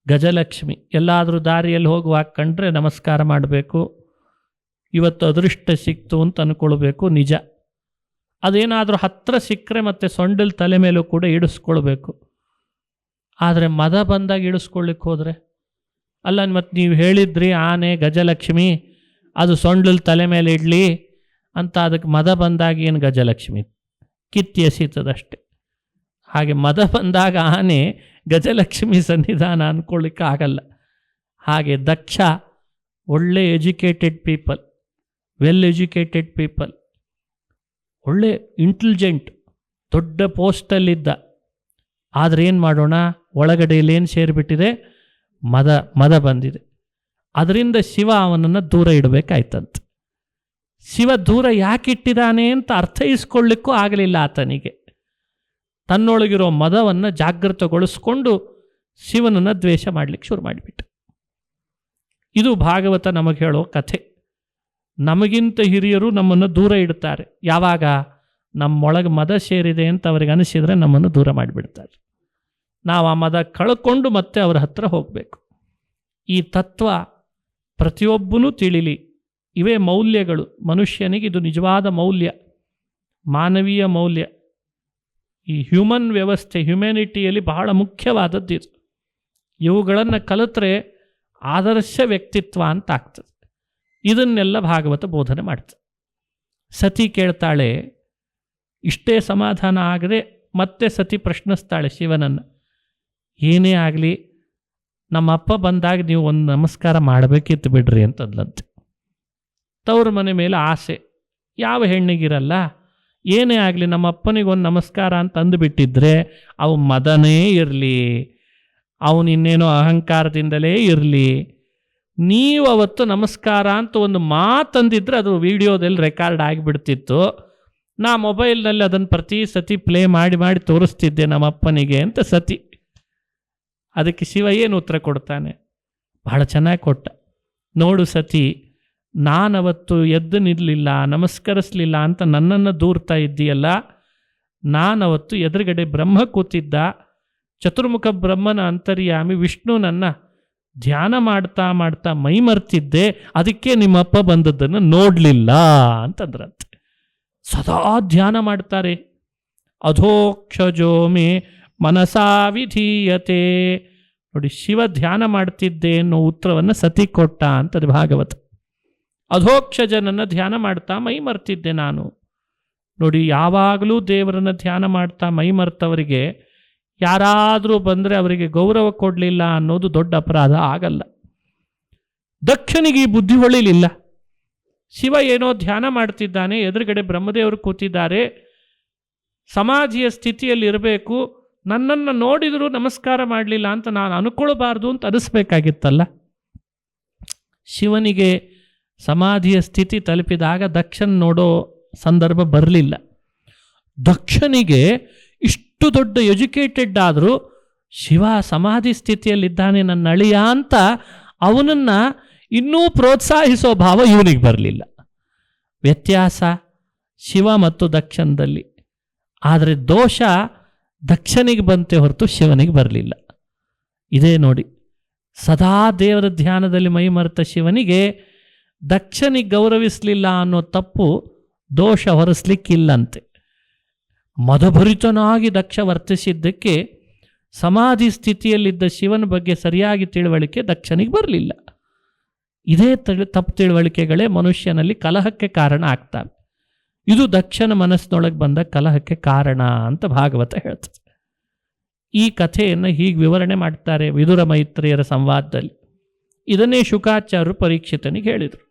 ಗಜಲಕ್ಷ್ಮಿ. ಎಲ್ಲಾದರೂ ದಾರಿಯಲ್ಲಿ ಹೋಗುವಾಗ ಕಂಡ್ರೆ ನಮಸ್ಕಾರ ಮಾಡಬೇಕು, ಇವತ್ತು ಅದೃಷ್ಟ ಸಿಕ್ತು ಅಂತ ಅಂದ್ಕೊಳ್ಬೇಕು, ನಿಜ. ಅದೇನಾದರೂ ಹತ್ತಿರ ಸಿಕ್ಕರೆ ಮತ್ತೆ ಸೊಂಡಲ್ ತಲೆ ಮೇಲೂ ಕೂಡ ಇಡಿಸ್ಕೊಳ್ಬೇಕು. ಆದರೆ ಮದ ಬಂದಾಗ ಇಳಿಸ್ಕೊಳ್ಳಿಕ್ಕೆ ಹೋದರೆ, ಅಲ್ಲ ಮತ್ತು ನೀವು ಹೇಳಿದ್ರಿ ಆನೆ ಗಜಲಕ್ಷ್ಮಿ, ಅದು ಸೊಂಡಲ್ ತಲೆ ಮೇಲೆ ಇಡಲಿ ಅಂತ, ಅದಕ್ಕೆ ಮದ ಬಂದಾಗ ಏನು ಗಜಲಕ್ಷ್ಮಿ ಕಿತ್ತಿ ಎಸೀತದಷ್ಟೆ. ಹಾಗೆ ಮದ ಬಂದಾಗ ಆನೆ ಗಜಲಕ್ಷ್ಮಿ ಸನ್ನಿಧಾನ ಅಂದ್ಕೊಳ್ಳಿಕ್ಕೆ ಆಗಲ್ಲ. ಹಾಗೆ ದಕ್ಷ ಒಳ್ಳೆ educated people, well educated people, ಒಳ್ಳೆ ಇಂಟೆಲಿಜೆಂಟ್, ದೊಡ್ಡ ಪೋಸ್ಟಲ್ಲಿದ್ದ. ಆದರೆ ಏನು ಮಾಡೋಣ, ಒಳಗಡೆಯಲ್ಲೇನು ಸೇರಿಬಿಟ್ಟಿದೆ, ಮದ ಬಂದಿದೆ. ಅದರಿಂದ ಶಿವ ಅವನನ್ನು ದೂರ ಇಡಬೇಕಾಯ್ತಂತೆ. ಶಿವ ದೂರ ಯಾಕೆ ಇಟ್ಟಿದ್ದಾನೆ ಅಂತ ಅರ್ಥೈಸ್ಕೊಳ್ಳಿಕ್ಕೂ ಆಗಲಿಲ್ಲ ಆತನಿಗೆ. ತನ್ನೊಳಗಿರೋ ಮದವನ್ನು ಜಾಗೃತಗೊಳಿಸ್ಕೊಂಡು ಶಿವನನ್ನು ದ್ವೇಷ ಮಾಡಲಿಕ್ಕೆ ಶುರು ಮಾಡಿಬಿಟ್ಟ. ಇದು ಭಾಗವತ ನಮಗೆ ಹೇಳೋ ಕಥೆ. ನಮಗಿಂತ ಹಿರಿಯರು ನಮ್ಮನ್ನು ದೂರ ಇಡ್ತಾರೆ. ಯಾವಾಗ ನಮ್ಮೊಳಗೆ ಮದ ಸೇರಿದೆ ಅಂತ ಅವ್ರಿಗೆ ಅನಿಸಿದರೆ ನಮ್ಮನ್ನು ದೂರ ಮಾಡಿಬಿಡ್ತಾರೆ. ನಾವು ಆ ಮದ ಕಳ್ಕೊಂಡು ಮತ್ತೆ ಅವರ ಹತ್ರ ಹೋಗಬೇಕು. ಈ ತತ್ವ ಪ್ರತಿಯೊಬ್ಬನೂ ತಿಳಿಲಿ. ಇವೇ ಮೌಲ್ಯಗಳು. ಮನುಷ್ಯನಿಗೆ ಇದು ನಿಜವಾದ ಮೌಲ್ಯ, ಮಾನವೀಯ ಮೌಲ್ಯ. ಈ ಹ್ಯೂಮನ್ ವ್ಯವಸ್ಥೆ, ಹ್ಯುಮ್ಯಾನಿಟಿಯಲ್ಲಿ ಬಹಳ ಮುಖ್ಯವಾದದ್ದು ಇದು. ಇವುಗಳನ್ನು ಕಲಿತ್ರೆ ಆದರ್ಶ ವ್ಯಕ್ತಿತ್ವ ಅಂತ ಆಗ್ತದೆ. ಇದನ್ನೆಲ್ಲ ಭಾಗವತ ಬೋಧನೆ ಮಾಡ್ತದೆ. ಸತಿ ಕೇಳ್ತಾಳೆ, ಇಷ್ಟೇ ಸಮಾಧಾನ ಆಗದೆ ಮತ್ತೆ ಸತಿ ಪ್ರಶ್ನಿಸ್ತಾಳೆ ಶಿವನನ್ನು, ಏನೇ ಆಗಲಿ ನಮ್ಮ ಅಪ್ಪ ಬಂದಾಗ ನೀವು ಒಂದು ನಮಸ್ಕಾರ ಮಾಡಬೇಕಿತ್ತು ಬಿಡ್ರಿ ಅಂತಂದ್ಲಂತೆ. ತವ್ರ ಮನೆ ಮೇಲೆ ಆಸೆ ಯಾವ ಹೆಣ್ಣಿಗಿರಲ್ಲ. ಏನೇ ಆಗಲಿ ನಮ್ಮ ಅಪ್ಪನಿಗೊಂದು ನಮಸ್ಕಾರ ಅಂತ ಅಂದುಬಿಟ್ಟಿದ್ರೆ ಅವು ಮದನೇ ಇರಲಿ, ಅವನು ಇನ್ನೇನೋ ಅಹಂಕಾರದಿಂದಲೇ ಇರಲಿ, ನೀವು ಅವತ್ತು ನಮಸ್ಕಾರ ಅಂತ ಒಂದು ಮಾತಂದಿದ್ರೆ ಅದು ವಿಡಿಯೋದಲ್ಲಿ ರೆಕಾರ್ಡ್ ಆಗಿಬಿಡ್ತಿತ್ತು. ನಾ ಮೊಬೈಲ್ನಲ್ಲಿ ಅದನ್ನು ಪ್ರತಿ ಸತಿ ಪ್ಲೇ ಮಾಡಿ ಮಾಡಿ ತೋರಿಸ್ತಿದ್ದೆ ನಮ್ಮ ಅಪ್ಪನಿಗೆ ಅಂತ ಸತಿ. ಅದಕ್ಕೆ ಶಿವ ಏನು ಉತ್ತರ ಕೊಡ್ತಾನೆ, ಬಹಳ ಚೆನ್ನಾಗಿ ಕೊಟ್ಟ. ನೋಡು ಸತಿ, ನಾನವತ್ತು ಎದ್ದು ನಿಲ್ಲಲಿಲ್ಲ, ನಮಸ್ಕರಿಸಲಿಲ್ಲ ಅಂತ ನನ್ನನ್ನು ದೂರ್ತಾ ಇದ್ದೀಯಲ್ಲ. ನಾನವತ್ತು ಎದುರುಗಡೆ ಬ್ರಹ್ಮ ಕೂತಿದ್ದ, ಚತುರ್ಮುಖ ಬ್ರಹ್ಮನ ಅಂತರ್ಯಾಮಿ ವಿಷ್ಣು ನನ್ನ ಧ್ಯಾನ ಮಾಡ್ತಾ ಮಾಡ್ತಾ ಮೈ ಮರ್ತಿದ್ದೆ, ಅದಕ್ಕೆ ನಿಮ್ಮಪ್ಪ ಬಂದದ್ದನ್ನು ನೋಡಲಿಲ್ಲ ಅಂತಂದ್ರಂತೆ. ಸದಾ ಧ್ಯಾನ ಮಾಡ್ತಾರೆ. ಅಧೋಕ್ಷಜೋ ಮೇ ಮನಸಾ ವಿಧೀಯತೆ. ನೋಡಿ, ಶಿವ ಧ್ಯಾನ ಮಾಡ್ತಿದ್ದೆ ಅನ್ನೋ ಉತ್ತರವನ್ನು ಸತಿ ಕೊಟ್ಟ ಅಂತದ್ದು ಭಾಗವತ. ಅಧೋಕ್ಷಜನನ್ನು ಧ್ಯಾನ ಮಾಡ್ತಾ ಮೈ ಮರ್ತಿದ್ದೆ ನಾನು. ನೋಡಿ, ಯಾವಾಗಲೂ ದೇವರನ್ನು ಧ್ಯಾನ ಮಾಡ್ತಾ ಮೈ ಮರ್ತವರಿಗೆ ಯಾರಾದರೂ ಬಂದರೆ ಅವರಿಗೆ ಗೌರವ ಕೊಡಲಿಲ್ಲ ಅನ್ನೋದು ದೊಡ್ಡ ಅಪರಾಧ ಆಗಲ್ಲ. ದಕ್ಷನಿಗೆ ಈ ಬುದ್ಧಿ ಹೊಳಿಲಿಲ್ಲ. ಶಿವ ಏನೋ ಧ್ಯಾನ ಮಾಡ್ತಿದ್ದಾನೆ, ಎದುರುಗಡೆ ಬ್ರಹ್ಮದೇವರು ಕೂತಿದ್ದಾರೆ, ಸಮಾಧಿಯ ಸ್ಥಿತಿಯಲ್ಲಿ ಇರಬೇಕು, ನನ್ನನ್ನು ನೋಡಿದರೂ ನಮಸ್ಕಾರ ಮಾಡಲಿಲ್ಲ ಅಂತ ನಾನು ಅನ್ಕೊಳ್ಬಾರ್ದು ಅಂತ ಅನಿಸ್ಬೇಕಾಗಿತ್ತಲ್ಲ. ಶಿವನಿಗೆ ಸಮಾಧಿಯ ಸ್ಥಿತಿ ತಲುಪಿದಾಗ ದಕ್ಷನ್ ನೋಡೋ ಸಂದರ್ಭ ಬರಲಿಲ್ಲ. ದಕ್ಷನಿಗೆ ಇಷ್ಟು ದೊಡ್ಡ ಎಜುಕೇಟೆಡ್ ಆದರೂ ಶಿವ ಸಮಾಧಿ ಸ್ಥಿತಿಯಲ್ಲಿದ್ದಾನೆ ನನ್ನ ಅಳಿಯ ಅಂತ ಅವನನ್ನು ಇನ್ನೂ ಪ್ರೋತ್ಸಾಹಿಸೋ ಭಾವ ಇವನಿಗೆ ಬರಲಿಲ್ಲ. ವ್ಯತ್ಯಾಸ ಶಿವ ಮತ್ತು ದಕ್ಷನಲ್ಲಿ. ಆದರೆ ದೋಷ ದಕ್ಷನಿಗೆ ಬಂತೆ ಹೊರತು ಶಿವನಿಗೆ ಬರಲಿಲ್ಲ. ಇದೇ ನೋಡಿ, ಸದಾ ದೇವರ ಧ್ಯಾನದಲ್ಲಿ ಮೈ ಮರೆತ ಶಿವನಿಗೆ ದಕ್ಷನಿಗೆ ಗೌರವಿಸಲಿಲ್ಲ ಅನ್ನೋ ತಪ್ಪು ದೋಷ ಹೊರಿಸ್ಲಿಕ್ಕಿಲ್ಲಂತೆ. ಮದಭರಿತನಾಗಿ ದಕ್ಷ ವರ್ತಿಸಿದ್ದಕ್ಕೆ ಸಮಾಧಿ ಸ್ಥಿತಿಯಲ್ಲಿದ್ದ ಶಿವನ ಬಗ್ಗೆ ಸರಿಯಾಗಿ ತಿಳುವಳಿಕೆ ದಕ್ಷನಿಗೆ ಬರಲಿಲ್ಲ. ಇದೇ ತಪ್ಪು ತಿಳುವಳಿಕೆಗಳೇ ಮನುಷ್ಯನಲ್ಲಿ ಕಲಹಕ್ಕೆ ಕಾರಣ ಆಗ್ತವೆ. ಇದು ದಕ್ಷನ ಮನಸ್ಸಿನೊಳಗೆ ಬಂದ ಕಲಹಕ್ಕೆ ಕಾರಣ ಅಂತ ಭಾಗವತ ಹೇಳ್ತದೆ. ಈ ಕಥೆಯನ್ನು ಹೀಗೆ ವಿವರಣೆ ಮಾಡ್ತಾರೆ ವಿದುರ ಮೈತ್ರಿಯರ ಸಂವಾದದಲ್ಲಿ. ಇದನ್ನೇ ಶುಕಾಚಾರ್ಯರು ಪರೀಕ್ಷಿತನಿಗೆ ಹೇಳಿದರು.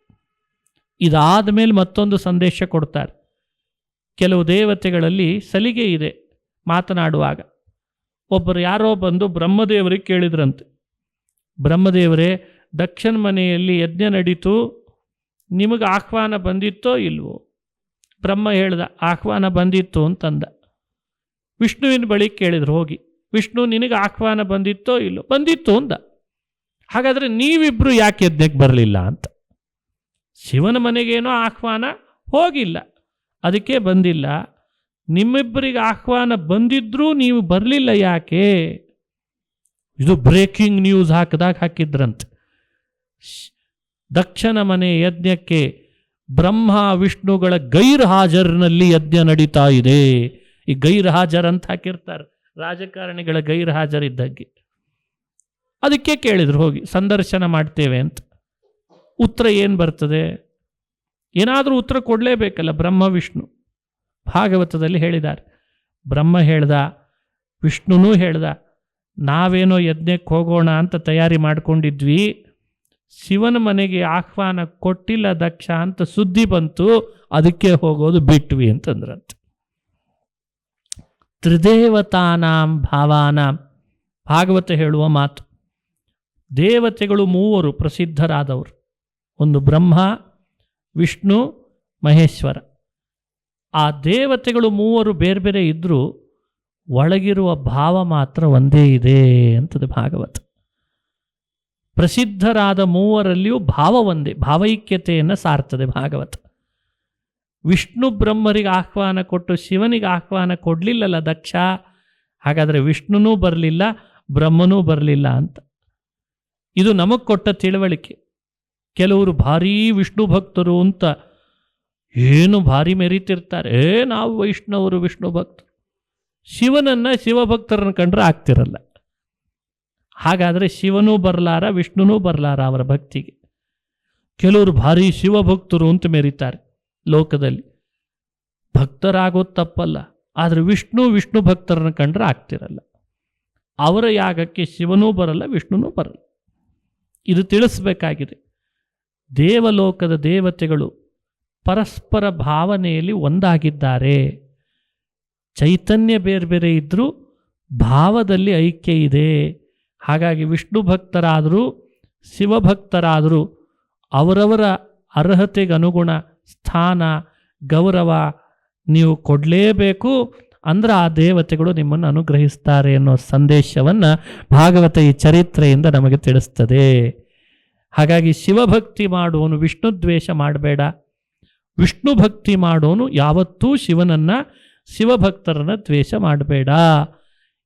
ಇದಾದ ಮೇಲೆ ಮತ್ತೊಂದು ಸಂದೇಶ ಕೊಡ್ತಾರೆ. ಕೆಲವು ದೇವತೆಗಳಲ್ಲಿ ಸಲಿಗೆ ಇದೆ ಮಾತನಾಡುವಾಗ. ಒಬ್ಬರು ಯಾರೋ ಬಂದು ಬ್ರಹ್ಮದೇವರಿಗೆ ಕೇಳಿದ್ರಂತೆ, ಬ್ರಹ್ಮದೇವರೇ, ದಕ್ಷನ ಮನೆಯಲ್ಲಿ ಯಜ್ಞ ನಡೀತು, ನಿಮಗೆ ಆಹ್ವಾನ ಬಂದಿತ್ತೋ ಇಲ್ವೋ? ಬ್ರಹ್ಮ ಹೇಳ್ದ, ಆಹ್ವಾನ ಬಂದಿತ್ತು ಅಂತಂದ. ವಿಷ್ಣುವಿನ ಬಳಿ ಕೇಳಿದ್ರು ಹೋಗಿ, ವಿಷ್ಣು ನಿನಗೆ ಆಹ್ವಾನ ಬಂದಿತ್ತೋ ಇಲ್ಲೋ? ಬಂದಿತ್ತು ಅಂದ. ಹಾಗಾದರೆ ನೀವಿಬ್ಬರು ಯಾಕೆ ಯಜ್ಞಕ್ಕೆ ಬರಲಿಲ್ಲ ಅಂತ. ಶಿವನ ಮನೆಗೇನೋ ಆಹ್ವಾನ ಹೋಗಿಲ್ಲ, ಅದಕ್ಕೆ ಬಂದಿಲ್ಲ. ನಿಮ್ಮಿಬ್ಬರಿಗೆ ಆಹ್ವಾನ ಬಂದಿದ್ರೂ ನೀವು ಬರಲಿಲ್ಲ ಯಾಕೆ? ಇದು ಬ್ರೇಕಿಂಗ್ ನ್ಯೂಸ್ ಹಾಕಿದ್ರಂತೆ. ದಕ್ಷನ ಮನೆ ಯಜ್ಞಕ್ಕೆ ಬ್ರಹ್ಮ ವಿಷ್ಣುಗಳ ಗೈರ್ ಹಾಜರಿನಲ್ಲಿ ಯಜ್ಞ ನಡೀತಾ ಇದೆ. ಈ ಗೈರ್ ಹಾಜರ್ ಅಂತ ಹಾಕಿರ್ತಾರೆ, ರಾಜಕಾರಣಿಗಳ ಗೈರ್ ಹಾಜರಿದ್ದಕ್ಕೆ. ಅದಕ್ಕೆ ಕೇಳಿದ್ರು ಹೋಗಿ ಸಂದರ್ಶನ ಮಾಡ್ತೇವೆ ಅಂತ. ಉತ್ತರ ಏನು ಬರ್ತದೆ? ಏನಾದರೂ ಉತ್ತರ ಕೊಡಲೇಬೇಕಲ್ಲ ಬ್ರಹ್ಮ ವಿಷ್ಣು. ಭಾಗವತದಲ್ಲಿ ಹೇಳಿದ್ದಾರೆ, ಬ್ರಹ್ಮ ಹೇಳ್ದ, ವಿಷ್ಣುನೂ ಹೇಳ್ದ, ನಾವೇನೋ ಯಜ್ಞಕ್ಕೆ ಹೋಗೋಣ ಅಂತ ತಯಾರಿ ಮಾಡ್ಕೊಂಡಿದ್ವಿ, ಶಿವನ ಮನೆಗೆ ಆಹ್ವಾನ ಕೊಟ್ಟಿಲ್ಲ ದಕ್ಷ ಅಂತ ಸುದ್ದಿ ಬಂತು, ಅದಕ್ಕೆ ಹೋಗೋದು ಬಿಟ್ವಿ ಅಂತಂದ್ರಂತೆ. ತ್ರಿದೇವತಾನಾಂ ಭಾವಾನಾಂ, ಭಾಗವತ ಹೇಳುವ ಮಾತು. ದೇವತೆಗಳು ಮೂವರು ಪ್ರಸಿದ್ಧರಾದವರು, ಒಂದು ಬ್ರಹ್ಮ, ವಿಷ್ಣು, ಮಹೇಶ್ವರ. ಆ ದೇವತೆಗಳು ಮೂವರು ಬೇರೆ ಬೇರೆ ಇದ್ದರೂ ಒಳಗಿರುವ ಭಾವ ಮಾತ್ರ ಒಂದೇ ಇದೆ ಅಂತದೆ ಭಾಗವತ. ಪ್ರಸಿದ್ಧರಾದ ಮೂವರಲ್ಲಿಯೂ ಭಾವ ಒಂದೇ, ಭಾವೈಕ್ಯತೆಯನ್ನು ಸಾರ್ತದೆ ಭಾಗವತ. ವಿಷ್ಣು ಬ್ರಹ್ಮರಿಗೆ ಆಹ್ವಾನ ಕೊಟ್ಟು ಶಿವನಿಗೆ ಆಹ್ವಾನ ಕೊಡಲಿಲ್ಲಲ್ಲ ದಕ್ಷ, ಹಾಗಾದರೆ ವಿಷ್ಣುನೂ ಬರಲಿಲ್ಲ ಬ್ರಹ್ಮನೂ ಬರಲಿಲ್ಲ ಅಂತ. ಇದು ನಮಗೆ ಕೊಟ್ಟ ತಿಳುವಳಿಕೆ. ಕೆಲವರು ಭಾರೀ ವಿಷ್ಣು ಭಕ್ತರು ಅಂತ ಏನು ಭಾರಿ ಮೆರೀತಿರ್ತಾರೆ, ನಾವು ವೈಷ್ಣವರು ವಿಷ್ಣು ಭಕ್ತರು. ಶಿವನನ್ನು ಶಿವಭಕ್ತರನ್ನು ಕಂಡ್ರೆ ಆಗ್ತಿರಲ್ಲ. ಹಾಗಾದರೆ ಶಿವನೂ ಬರಲಾರ ವಿಷ್ಣುನೂ ಬರಲಾರ ಅವರ ಭಕ್ತಿಗೆ. ಕೆಲವರು ಭಾರಿ ಶಿವಭಕ್ತರು ಅಂತ ಮೆರೀತಾರೆ ಲೋಕದಲ್ಲಿ. ಭಕ್ತರಾಗೋದು ತಪ್ಪಲ್ಲ, ಆದರೆ ವಿಷ್ಣು ಭಕ್ತರನ್ನು ಕಂಡ್ರೆ ಆಗ್ತಿರಲ್ಲ. ಅವರ ಯಾಗಕ್ಕೆ ಶಿವನೂ ಬರಲ್ಲ ವಿಷ್ಣುನೂ ಬರಲ್ಲ. ಇದು ತಿಳಿಸ್ಬೇಕಾಗಿದೆ. ದೇವಲೋಕದ ದೇವತೆಗಳು ಪರಸ್ಪರ ಭಾವನೆಯಲ್ಲಿ ಒಂದಾಗಿದ್ದಾರೆ. ಚೈತನ್ಯ ಬೇರೆ ಬೇರೆ ಇದ್ದರೂ ಭಾವದಲ್ಲಿ ಐಕ್ಯ ಇದೆ. ಹಾಗಾಗಿ ವಿಷ್ಣು ಭಕ್ತರಾದರೂ ಶಿವಭಕ್ತರಾದರೂ ಅವರವರ ಅರ್ಹತೆಗೆ ಅನುಗುಣ ಸ್ಥಾನ ಗೌರವ ನೀವು ಕೊಡಲೇಬೇಕು, ಅಂದ್ರೆ ಆ ದೇವತೆಗಳು ನಿಮ್ಮನ್ನು ಅನುಗ್ರಹಿಸ್ತಾರೆ ಅನ್ನೋ ಸಂದೇಶವನ್ನು ಭಾಗವತ ಈ ಚರಿತ್ರೆಯಿಂದ ನಮಗೆ ತಿಳಿಸ್ತದೆ. ಹಾಗಾಗಿ ಶಿವಭಕ್ತಿ ಮಾಡುವನು ವಿಷ್ಣು ದ್ವೇಷ ಮಾಡಬೇಡ, ವಿಷ್ಣು ಭಕ್ತಿ ಮಾಡೋನು ಯಾವತ್ತೂ ಶಿವನನ್ನು ಶಿವಭಕ್ತರನ್ನು ದ್ವೇಷ ಮಾಡಬೇಡ.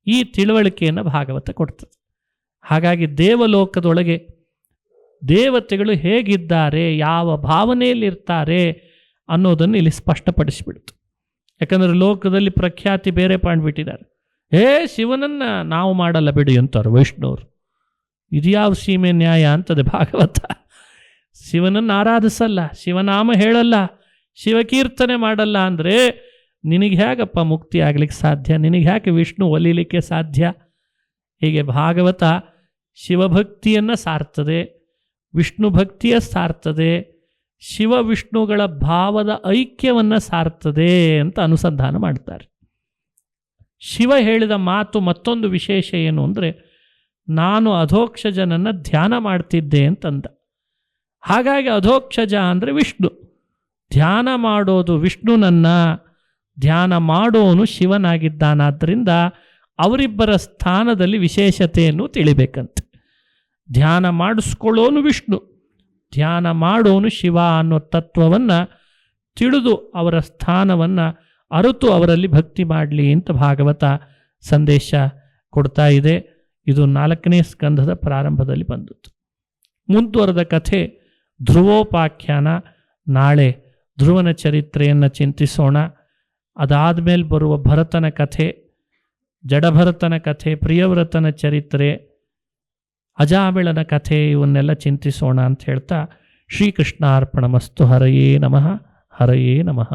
ಈ ತಿಳುವಳಿಕೆಯನ್ನು ಭಾಗವತ ಕೊಡ್ತದೆ. ಹಾಗಾಗಿ ದೇವಲೋಕದೊಳಗೆ ದೇವತೆಗಳು ಹೇಗಿದ್ದಾರೆ, ಯಾವ ಭಾವನೆಯಲ್ಲಿರ್ತಾರೆ ಅನ್ನೋದನ್ನು ಇಲ್ಲಿ ಸ್ಪಷ್ಟಪಡಿಸಿಬಿಡ್ತು. ಯಾಕಂದರೆ ಲೋಕದಲ್ಲಿ ಪ್ರಖ್ಯಾತಿ ಬೇರೆ ಮಾಡಿಬಿಟ್ಟಿದ್ದಾರೆ. ಶಿವನನ್ನು ನಾವು ಮಾಡಲ್ಲ ಬಿಡಿ ಅಂತಾರೆ ವೈಷ್ಣವರು. ಇದು ಯಾವ ಸೀಮೆ ನ್ಯಾಯ ಅಂತದೆ ಭಾಗವತ. ಶಿವನನ್ನು ಆರಾಧಿಸಲ್ಲ, ಶಿವನಾಮ ಹೇಳಲ್ಲ, ಶಿವಕೀರ್ತನೆ ಮಾಡಲ್ಲ ಅಂದರೆ ನಿನಗೆ ಹೇಗಪ್ಪ ಮುಕ್ತಿ ಆಗಲಿಕ್ಕೆ ಸಾಧ್ಯ? ನಿನಗೆ ಯಾಕೆ ವಿಷ್ಣು ಒಲಿಲಿಕ್ಕೆ ಸಾಧ್ಯ? ಹೀಗೆ ಭಾಗವತ ಶಿವಭಕ್ತಿಯನ್ನು ಸಾರ್ತದೆ, ವಿಷ್ಣು ಭಕ್ತಿಯ ಸಾರ್ತದೆ, ಶಿವ ವಿಷ್ಣುಗಳ ಭಾವದ ಐಕ್ಯವನ್ನು ಸಾರ್ತದೆ ಅಂತ ಅನುಸಂಧಾನ ಮಾಡ್ತಾರೆ. ಶಿವ ಹೇಳಿದ ಮಾತು ಮತ್ತೊಂದು ವಿಶೇಷ ಏನು ಅಂದರೆ, ನಾನು ಅಧೋಕ್ಷಜನನ್ನು ಧ್ಯಾನ ಮಾಡ್ತಿದ್ದೆ ಅಂತಂದ. ಹಾಗಾಗಿ ಅಧೋಕ್ಷಜ ಅಂದರೆ ವಿಷ್ಣು. ಧ್ಯಾನ ಮಾಡೋದು ವಿಷ್ಣುನನ್ನು, ಧ್ಯಾನ ಮಾಡೋನು ಶಿವನಾಗಿದ್ದಾನಾದ್ದರಿಂದ ಅವರಿಬ್ಬರ ಸ್ಥಾನದಲ್ಲಿ ವಿಶೇಷತೆಯನ್ನು ತಿಳಿಬೇಕಂತೆ. ಧ್ಯಾನ ಮಾಡಿಸ್ಕೊಳ್ಳೋನು ವಿಷ್ಣು, ಧ್ಯಾನ ಮಾಡೋನು ಶಿವ ಅನ್ನೋ ತತ್ವವನ್ನು ತಿಳಿದು ಅವರ ಸ್ಥಾನವನ್ನು ಅರಿತು ಅವರಲ್ಲಿ ಭಕ್ತಿ ಮಾಡಲಿ ಅಂತ ಭಾಗವತ ಸಂದೇಶ ಕೊಡ್ತಾ ಇದೆ. ಇದು 4ನೇ ಸ್ಕಂಧದ ಪ್ರಾರಂಭದಲ್ಲಿ ಬಂದದ್ದು. ಮುಂದುವರೆದ ಕಥೆ ಧ್ರುವೋಪಾಖ್ಯಾನ. ನಾಳೆ ಧ್ರುವನ ಚರಿತ್ರೆಯನ್ನು ಚಿಂತಿಸೋಣ. ಅದಾದಮೇಲೆ ಬರುವ ಭರತನ ಕಥೆ, ಜಡಭರತನ ಕಥೆ, ಪ್ರಿಯವ್ರತನ ಚರಿತ್ರೆ, ಅಜಾಮಿಳನ ಕಥೆ, ಇವನ್ನೆಲ್ಲ ಚಿಂತಿಸೋಣ ಅಂತ ಹೇಳ್ತಾ ಶ್ರೀಕೃಷ್ಣಾರ್ಪಣಮಸ್ತು. ಹರಯೇ ನಮಃ. ಹರಯೇ ನಮಃ.